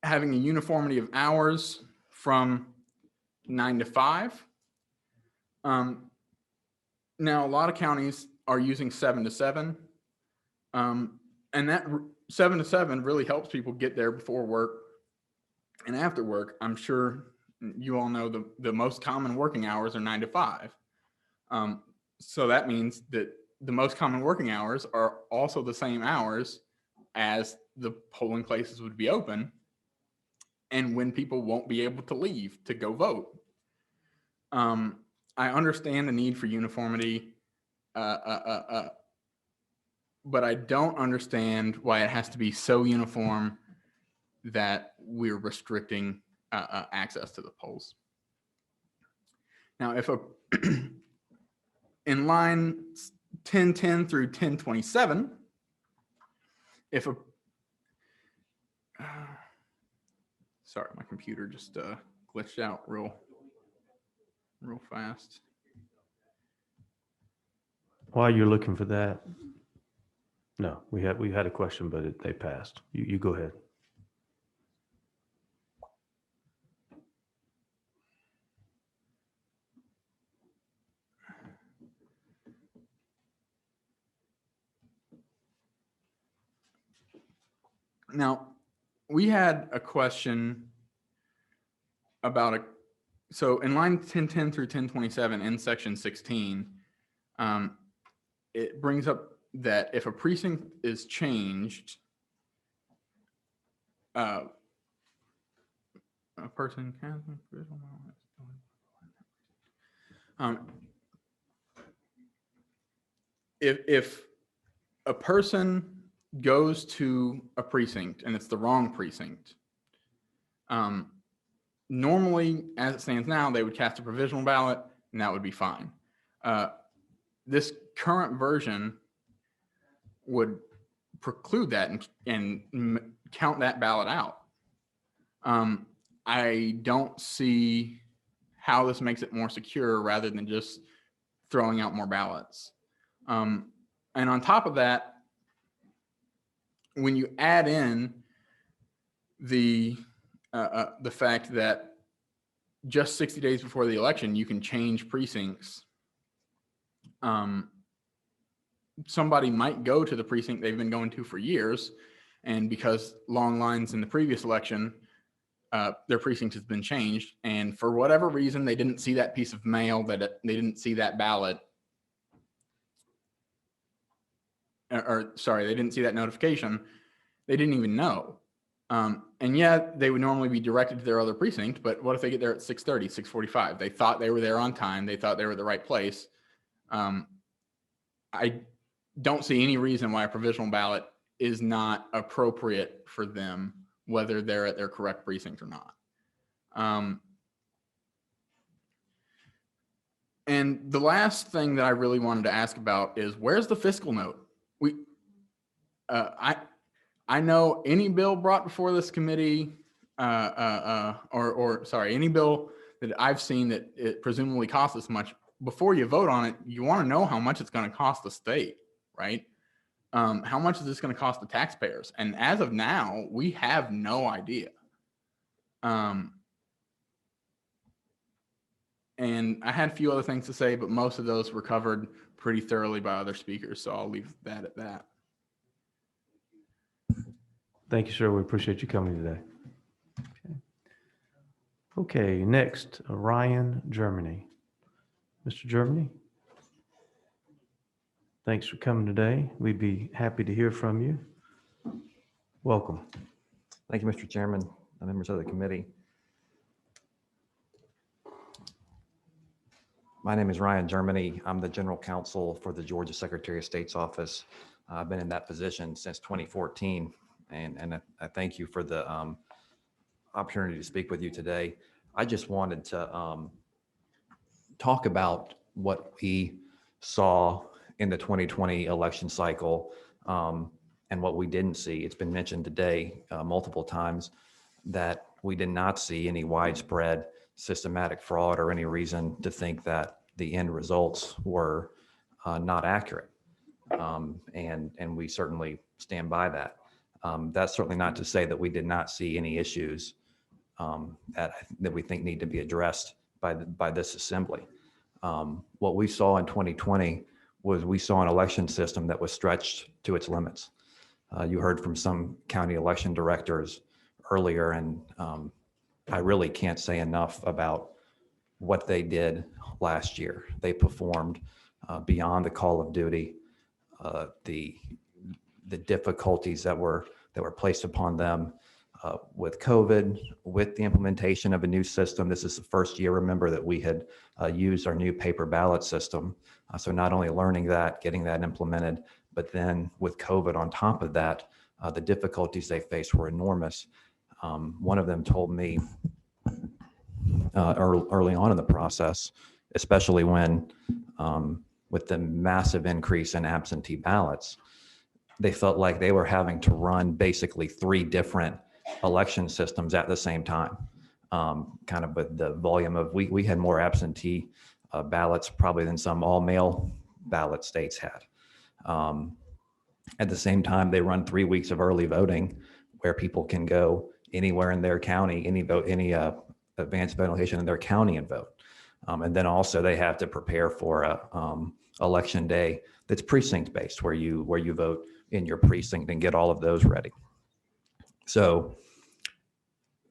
having a uniformity of hours from 9 to 5. Now, a lot of counties are using 7 to 7. And that 7 to 7 really helps people get there before work and after work. I'm sure you all know the most common working hours are 9 to 5. So that means that the most common working hours are also the same hours as the polling places would be open and when people won't be able to leave to go vote. I understand the need for uniformity, but I don't understand why it has to be so uniform that we're restricting access to the polls. Now, if in line 1010 through 1027, if sorry, my computer just glitched out real fast. While you're looking for that, no, we had a question, but they passed. You go ahead. Now, we had a question about so in line 1010 through 1027 in section 16, it brings up that if a precinct is changed, a person can if a person goes to a precinct and it's the wrong precinct, normally, as it stands now, they would cast a provisional ballot and that would be fine. This current version would preclude that and count that ballot out. I don't see how this makes it more secure rather than just throwing out more ballots. And on top of that, when you add in the fact that just 60 days before the election, you can change precincts, somebody might go to the precinct they've been going to for years, and because long lines in the previous election, their precinct has been changed, and for whatever reason, they didn't see that piece of mail, they didn't see that ballot, or sorry, they didn't see that notification. They didn't even know. And yet they would normally be directed to their other precinct, but what if they get there at 6:30, 6:45? They thought they were there on time. They thought they were at the right place. I don't see any reason why a provisional ballot is not appropriate for them, whether they're at their correct precinct or not. And the last thing that I really wanted to ask about is, where's the fiscal note? I know any bill brought before this committee, sorry, any bill that I've seen that it presumably costs this much, before you vote on it, you want to know how much it's going to cost the state, right? How much is this going to cost the taxpayers? And as of now, we have no idea. And I had a few other things to say, but most of those were covered pretty thoroughly by other speakers, so I'll leave that at that. Thank you, sir. We appreciate you coming today. Okay, next, Ryan Germany. Mr. Germany, thanks for coming today. We'd be happy to hear from you. Welcome. Thank you, Mr. Chairman, members of the committee. My name is Ryan Germany. I'm the General Counsel for the Georgia Secretary of State's office. I've been in that position since 2014, and I thank you for the opportunity to speak with you today. I just wanted to talk about what we saw in the 2020 election cycle and what we didn't see. It's been mentioned today multiple times that we did not see any widespread systematic fraud or any reason to think that the end results were not accurate. And we certainly stand by that. That's certainly not to say that we did not see any issues that we think need to be addressed by this assembly. What we saw in 2020 was we saw an election system that was stretched to its limits. You heard from some county election directors earlier, and I really can't say enough about what they did last year. They performed beyond the call of duty. The difficulties that were placed upon them with COVID, with the implementation of a new system. This is the first year, remember, that we had used our new paper ballot system. So not only learning that, getting that implemented, but then with COVID on top of that, the difficulties they faced were enormous. One of them told me early on in the process, especially when with the massive increase in absentee ballots, they felt like they were having to run basically 3 different election systems at the same time. Kind of with the volume of, we had more absentee ballots probably than some all-mail ballot states had. At the same time, they run 3 weeks of early voting where people can go anywhere in their county, any advanced voting location in their county and vote. And then also they have to prepare for a election day that's precinct based, where you vote in your precinct and get all of those ready. So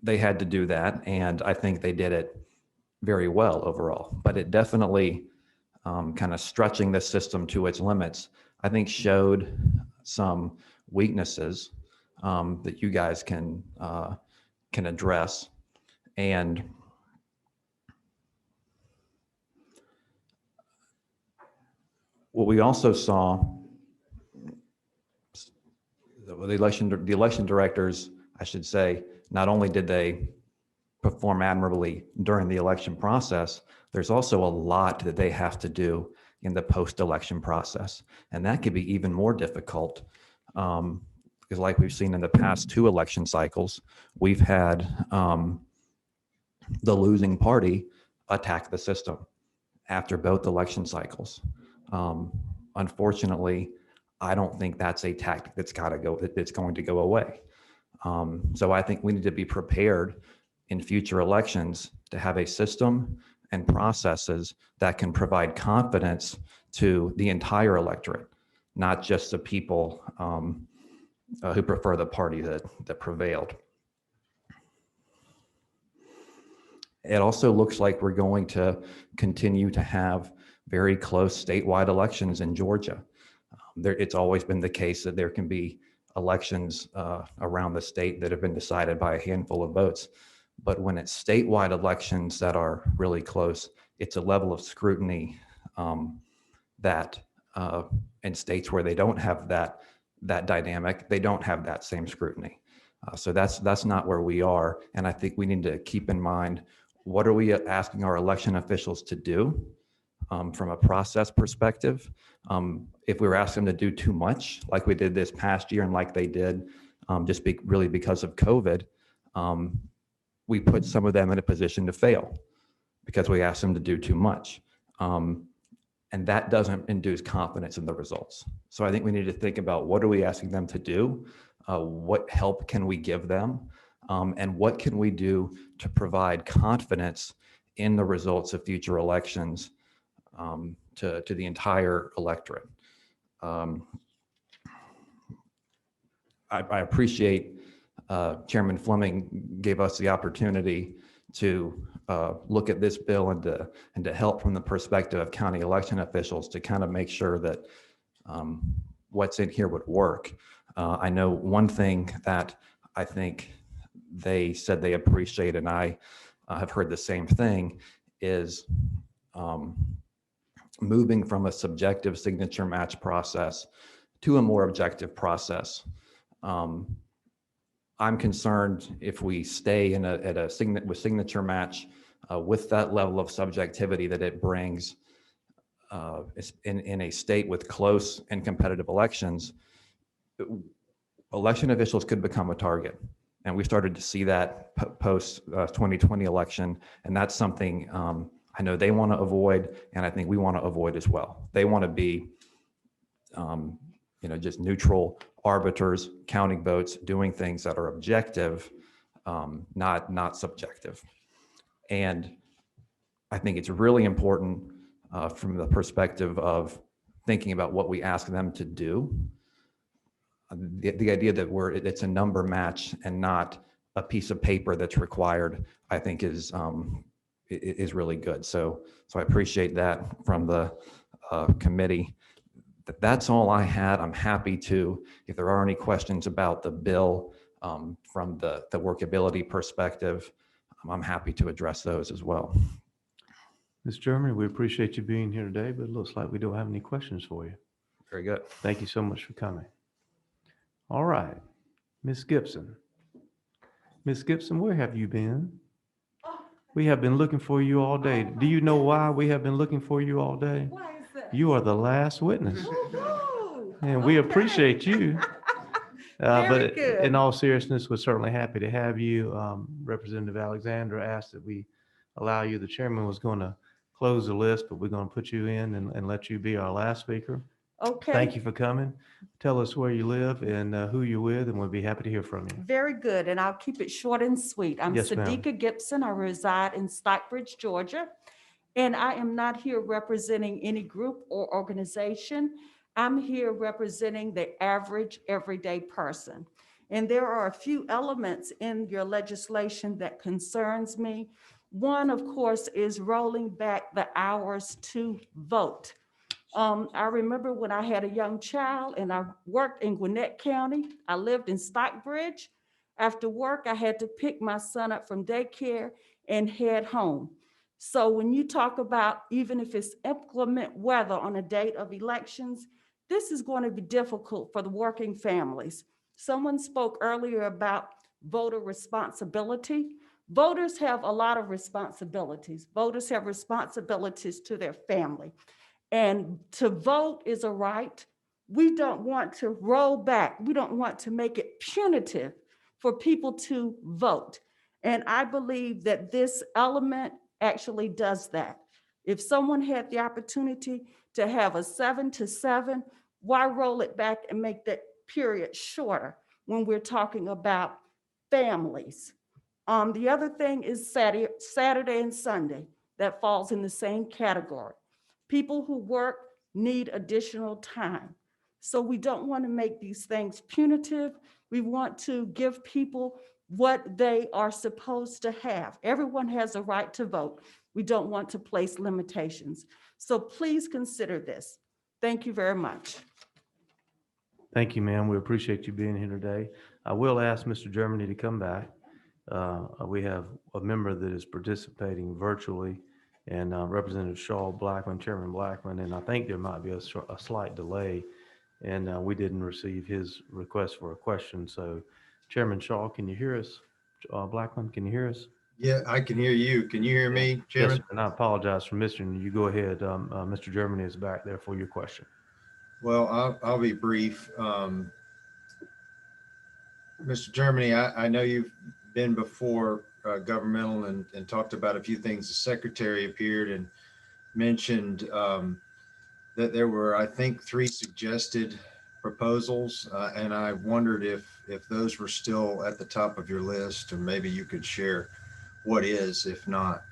they had to do that, and I think they did it very well overall. But it definitely kind of stretching the system to its limits, I think, showed some weaknesses that you guys can address. And what we also saw, the election directors, I should say, not only did they perform admirably during the election process, there's also a lot that they have to do in the post-election process. And that could be even more difficult because, like we've seen in the past 2 election cycles, we've had the losing party attack the system after both election cycles. Unfortunately, I don't think that's a tactic that's going to go away. So I think we need to be prepared in future elections to have a system and processes that can provide confidence to the entire electorate, not just the people who prefer the party that prevailed. It also looks like we're going to continue to have very close statewide elections in Georgia. It's always been the case that there can be elections around the state that have been decided by a handful of votes. But when it's statewide elections that are really close, it's a level of scrutiny that in states where they don't have that dynamic, they don't have that same scrutiny. So that's not where we are. And I think we need to keep in mind, what are we asking our election officials to do from a process perspective? If we were asking them to do too much, like we did this past year and like they did really because of COVID, we put some of them in a position to fail because we asked them to do too much. And that doesn't induce confidence in the results. So I think we need to think about, what are we asking them to do? What help can we give them? And what can we do to provide confidence in the results of future elections to the entire electorate? I appreciate Chairman Fleming gave us the opportunity to look at this bill and to help from the perspective of county election officials to kind of make sure that what's in here would work. I know one thing that I think they said they appreciate, and I have heard the same thing, is moving from a subjective signature match process to a more objective process. I'm concerned if we stay with signature match with that level of subjectivity that it brings in a state with close and competitive elections, election officials could become a target. And we started to see that post 2020 election. And that's something I know they want to avoid, and I think we want to avoid as well. They want to be just neutral arbiters, counting votes, doing things that are objective, not subjective. And I think it's really important from the perspective of thinking about what we ask them to do. The idea that it's a number match and not a piece of paper that's required, I think is really good. So I appreciate that from the committee. That's all I had. I'm happy to, if there are any questions about the bill from the workability perspective, I'm happy to address those as well. Ms. Germany, we appreciate you being here today, but it looks like we don't have any questions for you. Very good. Thank you so much for coming. All right, Ms. Gibson. Ms. Gibson, where have you been? We have been looking for you all day. Do you know why we have been looking for you all day? Why is that? You are the last witness. Woo-hoo. And we appreciate you. Very But good. in all seriousness, we're certainly happy to have you. Representative Alexander asked that we allow you. The chairman was going to close the list, but we're going to put you in and let you be our last speaker. Okay. Thank you for coming. Tell us where you live and who you're with, and we'll be happy to hear from you. Very good, and I'll keep it short and sweet. I'm Yes, ma'am. Sadiqa Gibson. I reside in Stockbridge, Georgia, and I am not here representing any group or organization. I'm here representing the average everyday person. And there are a few elements in your legislation that concerns me. One, of course, is rolling back the hours to vote. I remember when I had a young child and I worked in Gwinnett County. I lived in Stockbridge. After work, I had to pick my son up from daycare and head home. So when you talk about, even if it's inclement weather on a date of elections, this is going to be difficult for the working families. Someone spoke earlier about voter responsibility. Voters have a lot of responsibilities. Voters have responsibilities to their family. And to vote is a right. We don't want to roll back. We don't want to make it punitive for people to vote. And I believe that this element actually does that. If someone had the opportunity to have a 7 to 7, why roll it back and make that period shorter when we're talking about families? The other thing is Saturday and Sunday. That falls in the same category. People who work need additional time. So we don't want to make these things punitive. We want to give people what they are supposed to have. Everyone has a right to vote. We don't want to place limitations. So please consider this. Thank you very much. Thank you, ma'am. We appreciate you being here today. I will ask Mr. Germany to come back. We have a member that is participating virtually, and Representative Shaw Blackman, Chairman Blackman, and I think there might be a slight delay, and we didn't receive his request for a question. So Chairman Shaw, can you hear us? Blackman, can you hear us? Yeah, I can hear you. Can you hear me, Yes, Chairman? sir, and I apologize for missing you. You go ahead. Mr. Germany is back there for your question. Well, I'll be brief. Mr. Germany, I know you've been before governmental and talked about a few things. The secretary appeared and mentioned that there were, I think, 3 suggested proposals, and I wondered if those were still at the top of your list, or maybe you could share what is, if not.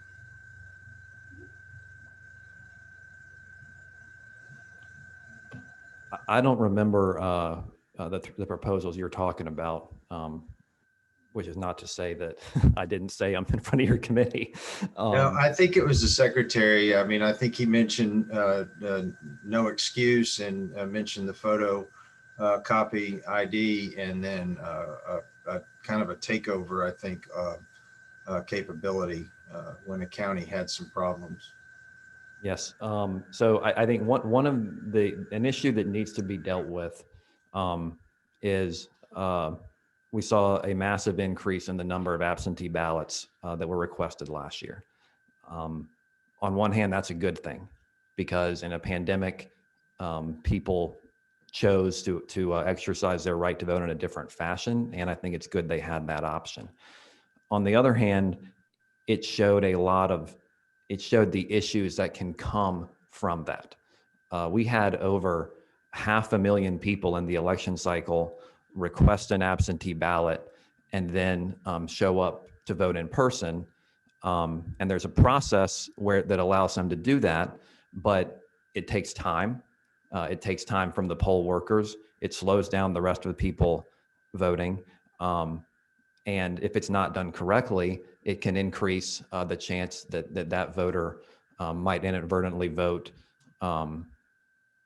I don't remember the proposals you're talking about, which is not to say that I didn't say I'm in front of your committee. No, I think it was the secretary. I mean, I think he mentioned no excuse and mentioned the photo copy ID, and then a kind of a takeover, I think, capability when a county had some problems. Yes. So I think one of an issue that needs to be dealt with is we saw a massive increase in the number of absentee ballots that were requested last year. On one hand, that's a good thing, because in a pandemic, people chose to exercise their right to vote in a different fashion, and I think it's good they had that option. On the other hand, it showed the issues that can come from that. We had over 500,000 people in the election cycle request an absentee ballot and then show up to vote in person. And there's a process that allows them to do that, but it takes time. It takes time from the poll workers. It slows down the rest of the people voting. And if it's not done correctly, it can increase the chance that voter might inadvertently vote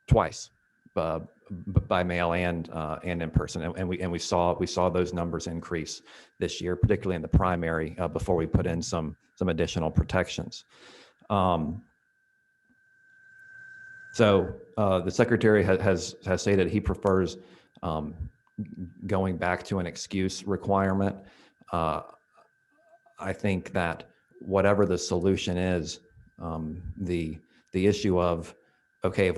twice, by mail and in person. And we saw those numbers increase this year, particularly in the primary, before we put in some additional protections. So the secretary has stated he prefers going back to an excuse requirement. I think that whatever the solution is, the issue of, okay, if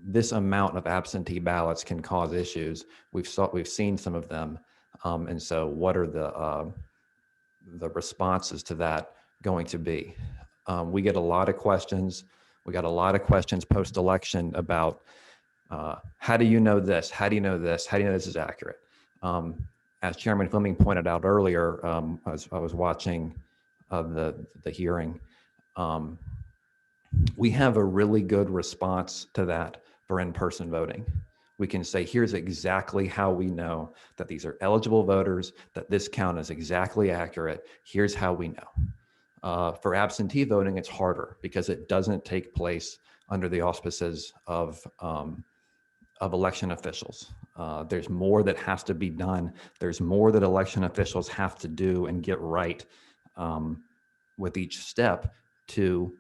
this amount of absentee ballots can cause issues. We've seen some of them, and so what are the responses to that going to be? We get a lot of questions. We got a lot of questions post-election about how do you know this? How do you know this? How do you know this is accurate? As Chairman Fleming pointed out earlier, as I was watching the hearing, we have a really good response to that for in-person voting. We can say, here's exactly how we know that these are eligible voters, that this count is exactly accurate. Here's how we know. For absentee voting, it's harder because it doesn't take place under the auspices of election officials. There's more that has to be done. There's more that election officials have to do and get right with each step to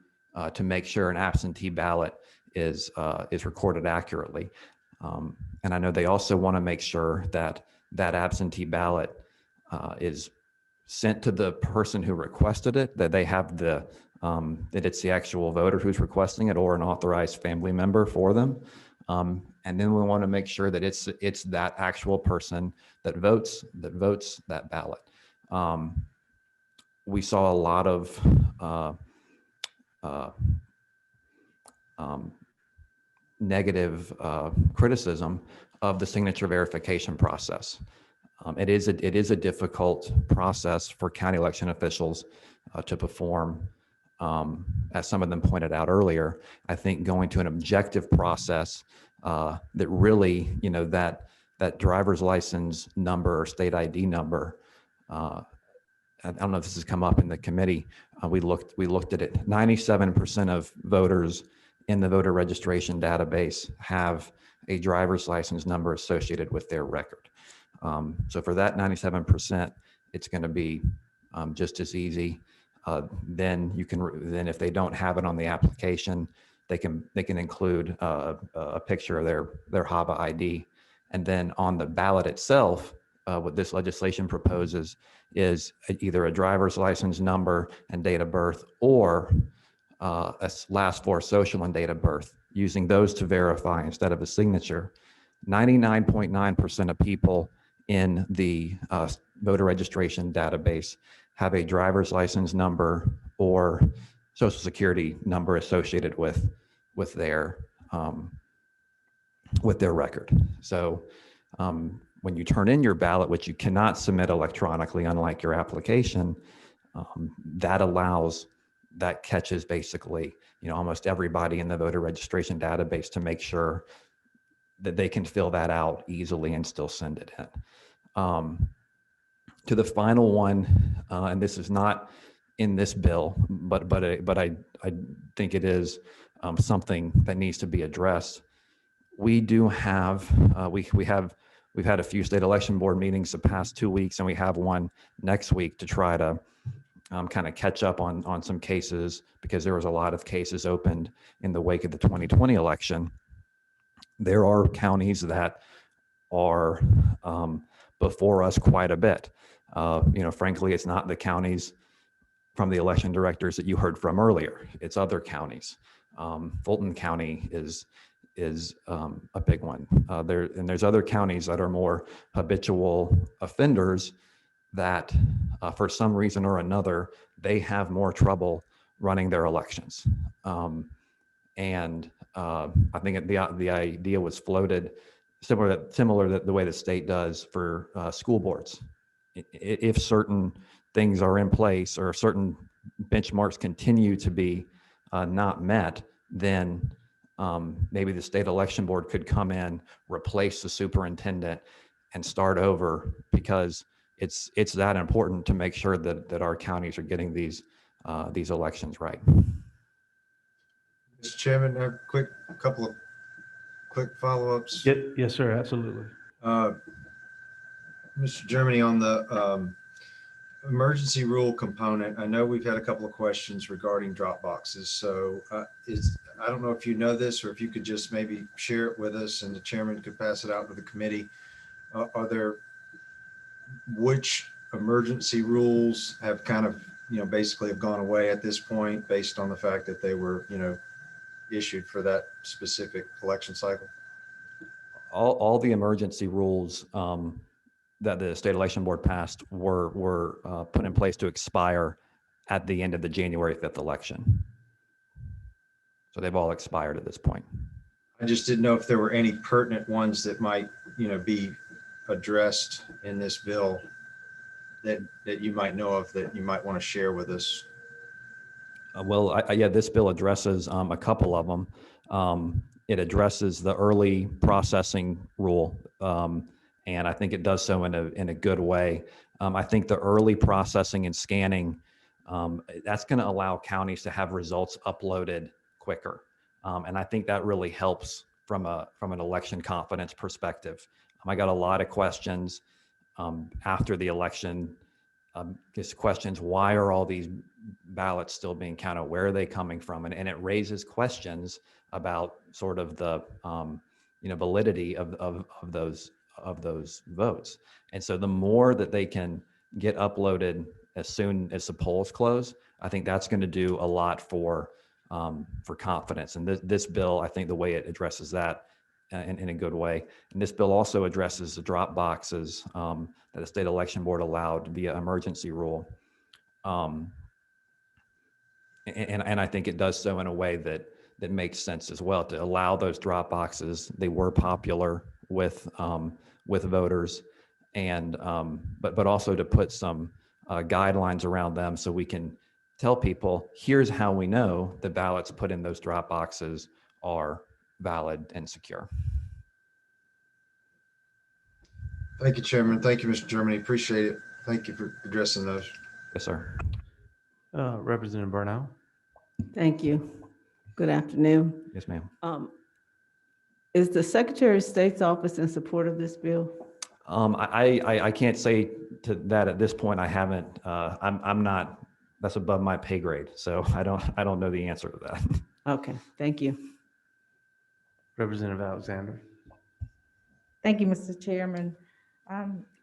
make sure an absentee ballot is recorded accurately. And I know they also want to make sure that that absentee ballot is sent to the person who requested it, that they have that it's the actual voter who's requesting it or an authorized family member for them. And then we want to make sure that it's that actual person that votes that ballot. We saw a lot of negative criticism of the signature verification process. It is a difficult process for county election officials to perform. As some of them pointed out earlier, I think going to an objective process that really, that driver's license number or state ID number. I don't know if this has come up in the committee. We looked at it. 97% of voters in the voter registration database have a driver's license number associated with their record. So for that 97%, it's going to be just as easy. Then if they don't have it on the application, they can include a picture of their HAVA ID. And then on the ballot itself, what this legislation proposes is either a driver's license number and date of birth, or a last four social and date of birth, using those to verify instead of a signature. 99.9% of people in the voter registration database have a driver's license number or social security number associated with their record. So when you turn in your ballot, which you cannot submit electronically, unlike your application, that catches basically, almost everybody in the voter registration database to make sure that they can fill that out easily and still send it in. To the final one, and this is not in this bill, but I think it is something that needs to be addressed. We do have we've had a few state election board meetings the past 2 weeks, and we have one next week to try to kind of catch up on some cases, because there was a lot of cases opened in the wake of the 2020 election. There are counties that are before us quite a bit. Frankly, it's not the counties from the election directors that you heard from earlier. It's other counties. Fulton County is a big one. There's other counties that are more habitual offenders that for some reason or another, they have more trouble running their elections. I think the idea was floated similar to the way the state does for school boards. If certain things are in place or certain benchmarks continue to be not met, then maybe the state election board could come in, replace the superintendent, and start over, because it's that important to make sure that our counties are getting these elections right. Mr. Chairman, a couple of quick follow-ups. Yes, sir, absolutely. Mr. Germany, on the emergency rule component, I know we've had a couple of questions regarding drop boxes. So I don't know if you know this, or if you could just maybe share it with us and the chairman could pass it out to the committee. Which emergency rules have kind of, basically have gone away at this point based on the fact that they were, issued for that specific election cycle? All the emergency rules that the state election board passed were put in place to expire at the end of the January 5th election. So they've all expired at this point. I just didn't know if there were any pertinent ones that might, be addressed in this bill that you might know of, that you might want to share with us. Yeah, this bill addresses a couple of them. It addresses the early processing rule, and I think it does so in a good way. I think the early processing and scanning, that's going to allow counties to have results uploaded quicker, and I think that really helps from an election confidence perspective. I got a lot of questions after the election. Just questions: why are all these ballots still being counted? Where are they coming from? And it raises questions about sort of the validity of those votes. And so the more that they can get uploaded as soon as the polls close, I think that's going to do a lot for confidence. And this bill, I think the way it addresses that in a good way. And this bill also addresses the drop boxes that the state election board allowed via emergency rule. And I think it does so in a way that makes sense as well, to allow those drop boxes. They were popular with voters, and but also to put some guidelines around them, so we can tell people, here's how we know the ballots put in those drop boxes are valid and secure. Thank you, Chairman. Thank you, Mr. Germany. Appreciate it. Thank you for addressing those. Yes, sir. Representative Burnell. Thank you. Good afternoon. Yes, ma'am. Is the Secretary of State's office in support of this bill? I can't say to that at this point. I haven't. I'm not. That's above my pay grade, so I don't know the answer to that. Okay, thank you. Representative Alexander. Thank you, Mr. Chairman.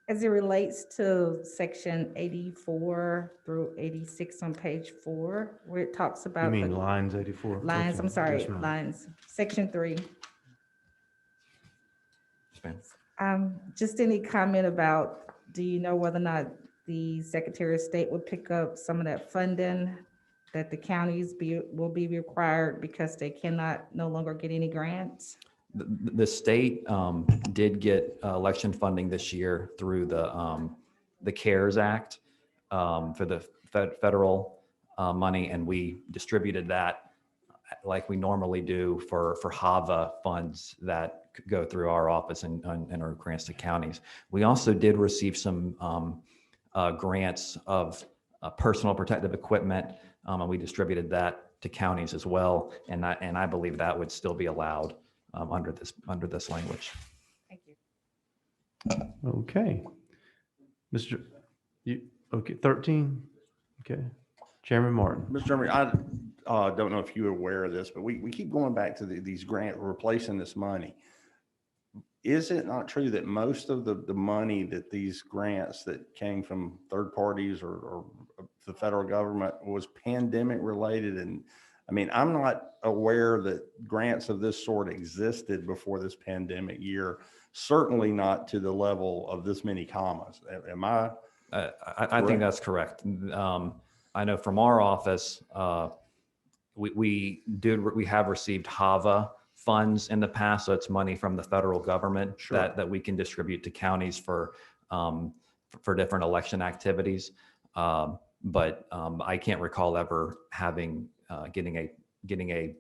As it relates to section 84 through 86 on page 4, where it talks about You mean the lines 84? lines, Okay. I'm sorry, Yes, ma'am. lines, section 3. Yes, ma'am. Just any comment about, do you know whether or not the Secretary of State would pick up some of that funding that the counties will be required because they cannot no longer get any grants? The state did get election funding this year through the CARES Act for the federal money, and we distributed that like we normally do for HAVA funds that could go through our office and our grants to counties. We also did receive some grants of personal protective equipment, and we distributed that to counties as well. And I believe that would still be allowed under this language. Thank you. Okay. Okay, 13. Okay. Chairman Martin. Mr. Chairman, I don't know if you're aware of this, but we keep going back to these grants, replacing this money. Is it not true that most of the money that these grants that came from third parties or the federal government was pandemic related? And I mean, I'm not aware that grants of this sort existed before this pandemic year, certainly not to the level of this many commas. Am I? I think that's correct. I know from our office, we have received HAVA funds in the past, so it's money from the federal government that we can distribute to counties for different election activities. But I can't recall ever having getting a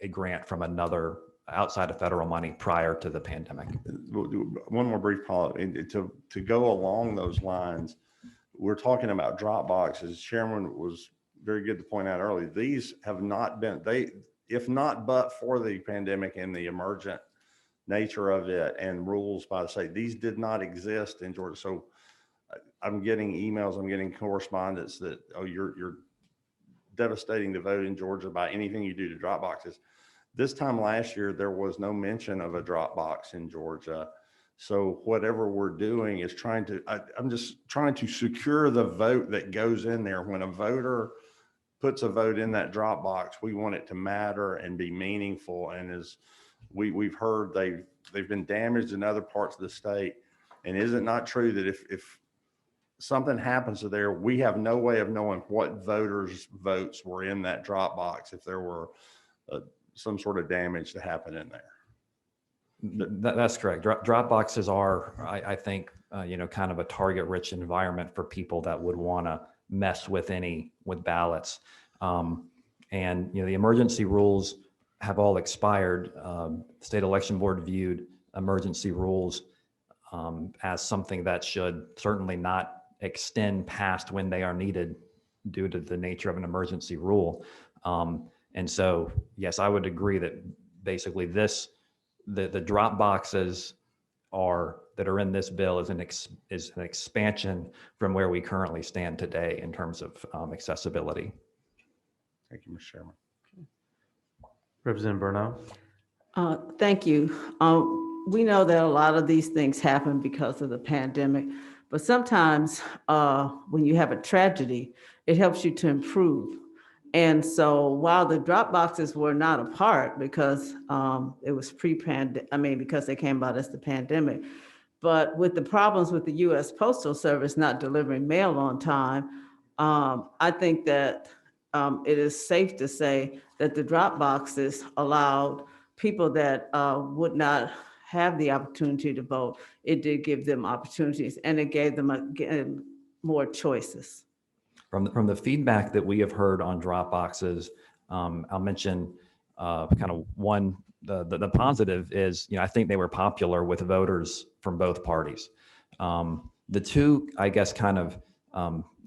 grant from another outside of federal money prior to the pandemic. One more brief follow-up. To go along those lines, we're talking about drop boxes. Chairman was very good to point out earlier. These have not been, if not but for the pandemic and the emergent nature of it and rules by the state, these did not exist in Georgia. So I'm getting emails, I'm getting correspondence that, oh, you're devastating to vote in Georgia by anything you do to drop boxes. This time last year, there was no mention of a drop box in Georgia. So whatever we're doing is I'm just trying to secure the vote that goes in there. When a voter puts a vote in that drop box, we want it to matter and be meaningful. And as we've heard, they've been damaged in other parts of the state. And is it not true that if something happens to there, we have no way of knowing what voters' votes were in that drop box if there were some sort of damage to happen in there? That's correct. Drop boxes are, I think, kind of a target-rich environment for people that would want to mess with ballots. And the emergency rules have all expired. State Election Board viewed emergency rules as something that should certainly not extend past when they are needed due to the nature of an emergency rule. And so, yes, I would agree that basically the drop boxes that are in this bill is an expansion from where we currently stand today in terms of accessibility. Thank you, Mr. Chairman. Representative Burnell. Thank you. We know that a lot of these things happen because of the pandemic, but sometimes when you have a tragedy, it helps you to improve. And so while the drop boxes were not a part because it was pre-pandemic, because they came about as the pandemic, but with the problems with the U.S. Postal Service not delivering mail on time, I think that it is safe to say that the drop boxes allowed people that would not have the opportunity to vote. It did give them opportunities, and it gave them more choices. From the feedback that we have heard on drop boxes, I'll mention kind of one, the positive is, I think they were popular with voters from both parties. The two, I guess, kind of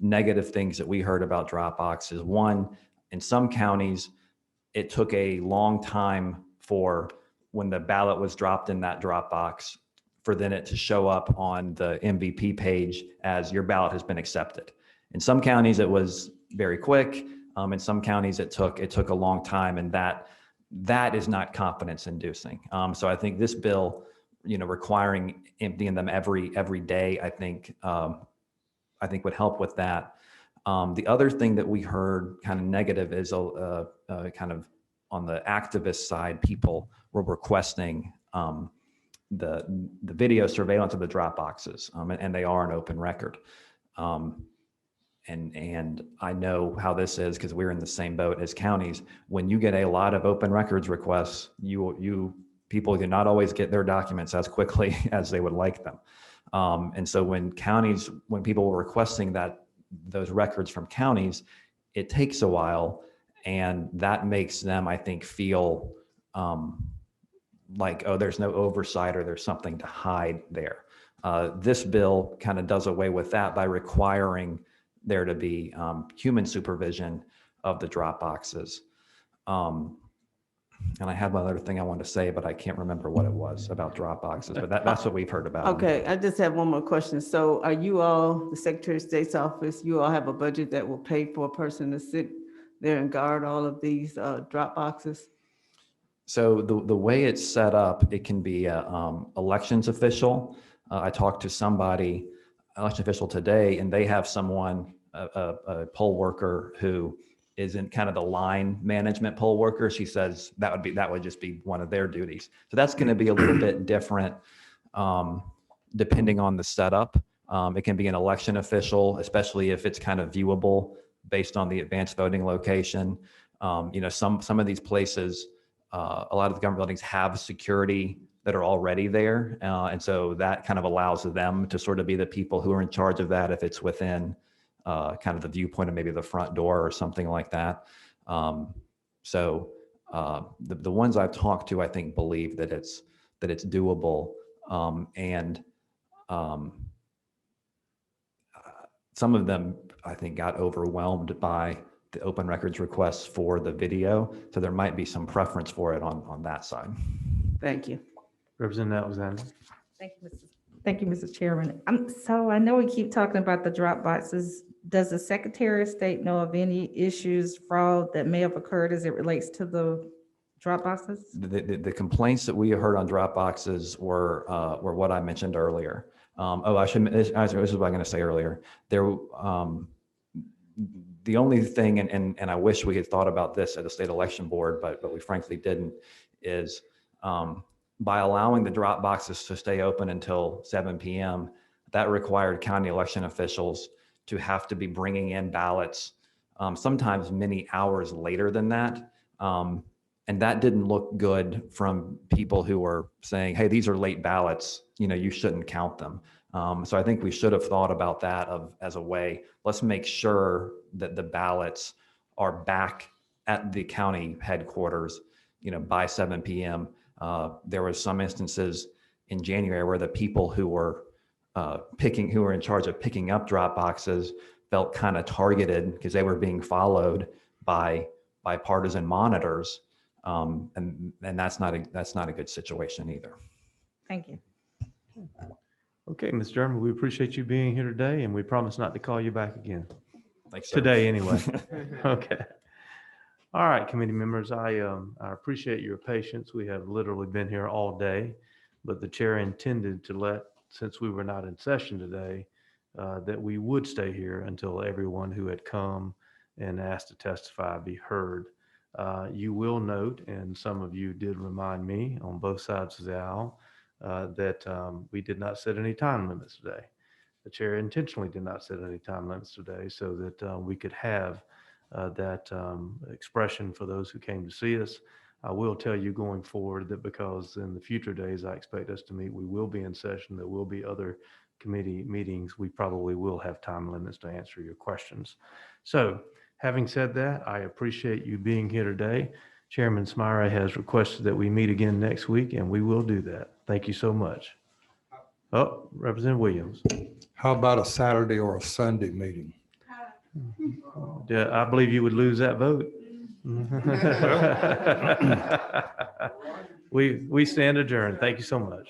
negative things that we heard about Dropbox is one, in some counties, it took a long time for when the ballot was dropped in that Dropbox for then it to show up on the MVP page as your ballot has been accepted. In some counties, it was very quick. In some counties, it took a long time, and that is not confidence inducing. So I think this bill, requiring emptying them every day, I think would help with that. The other thing that we heard kind of negative is kind of on the activist side, people were requesting the video surveillance of the drop boxes, and they are an open record. And I know how this is because we're in the same boat as counties. When you get a lot of open records requests, people do not always get their documents as quickly as they would like them. And so when people were requesting those records from counties, it takes a while, and that makes them, I think, feel like, oh, there's no oversight or there's something to hide there. This bill kind of does away with that by requiring there to be human supervision of the drop boxes. And I had one other thing I wanted to say, but I can't remember what it was about drop boxes, but that's what we've heard about. Okay, I just have one more question. So are you all, the Secretary of State's office, you all have a budget that will pay for a person to sit there and guard all of these drop boxes? So the way it's set up, it can be a elections official. I talked to somebody, election official today, and they have someone, a poll worker who is in kind of the line management poll worker. She says that would just be one of their duties. So that's going to be a little bit different depending on the setup. It can be an election official, especially if it's kind of viewable based on the advanced voting location. Some of these places, a lot of the government buildings have security that are already there. And so that kind of allows them to sort of be the people who are in charge of that if it's within kind of the viewpoint of maybe the front door or something like that. So the ones I've talked to, I think, believe that it's doable. And some of them, I think, got overwhelmed by the open records requests for the video. So there might be some preference for it on that side. Thank you. Representative Alexander. Thank you, Mr. Chairman. So I know we keep talking about the drop boxes. Does the Secretary of State know of any issues, fraud that may have occurred as it relates to the drop boxes? The complaints that we heard on drop boxes were what I mentioned earlier. This is what I'm going to say earlier. The only thing, and I wish we had thought about this at the state election board, but we frankly didn't, is by allowing the drop boxes to stay open until 7 p.m., that required county election officials to have to be bringing in ballots sometimes many hours later than that. And that didn't look good from people who were saying, hey, these are late ballots, you shouldn't count them. So I think we should have thought about that as a way, let's make sure that the ballots are back at the county headquarters, by 7 p.m. There was some instances in January where the people who were who were in charge of picking up drop boxes felt kind of targeted because they were being followed by partisan monitors. And that's not a good situation either. Thank you. Okay, Ms. German, we appreciate you being here today, and we promise not to call you back again. Thanks, sir. Today, anyway. Okay. All right, committee members, I appreciate your patience. We have literally been here all day, but the chair intended to since we were not in session today, that we would stay here until everyone who had come and asked to testify be heard. You will note, and some of you did remind me on both sides of the aisle, that we did not set any time limits today. The chair intentionally did not set any time limits today so that we could have that expression for those who came to see us. I will tell you going forward that because in the future days I expect us to meet, we will be in session, there will be other committee meetings, we probably will have time limits to answer your questions. So having said that, I appreciate you being here today. Chairman Smyra has requested that we meet again next week, and we will do that. Thank you so much. Oh, Representative Williams. How about a Saturday or a Sunday meeting? Yeah, I believe you would lose that vote. We stand adjourned. Thank you so much.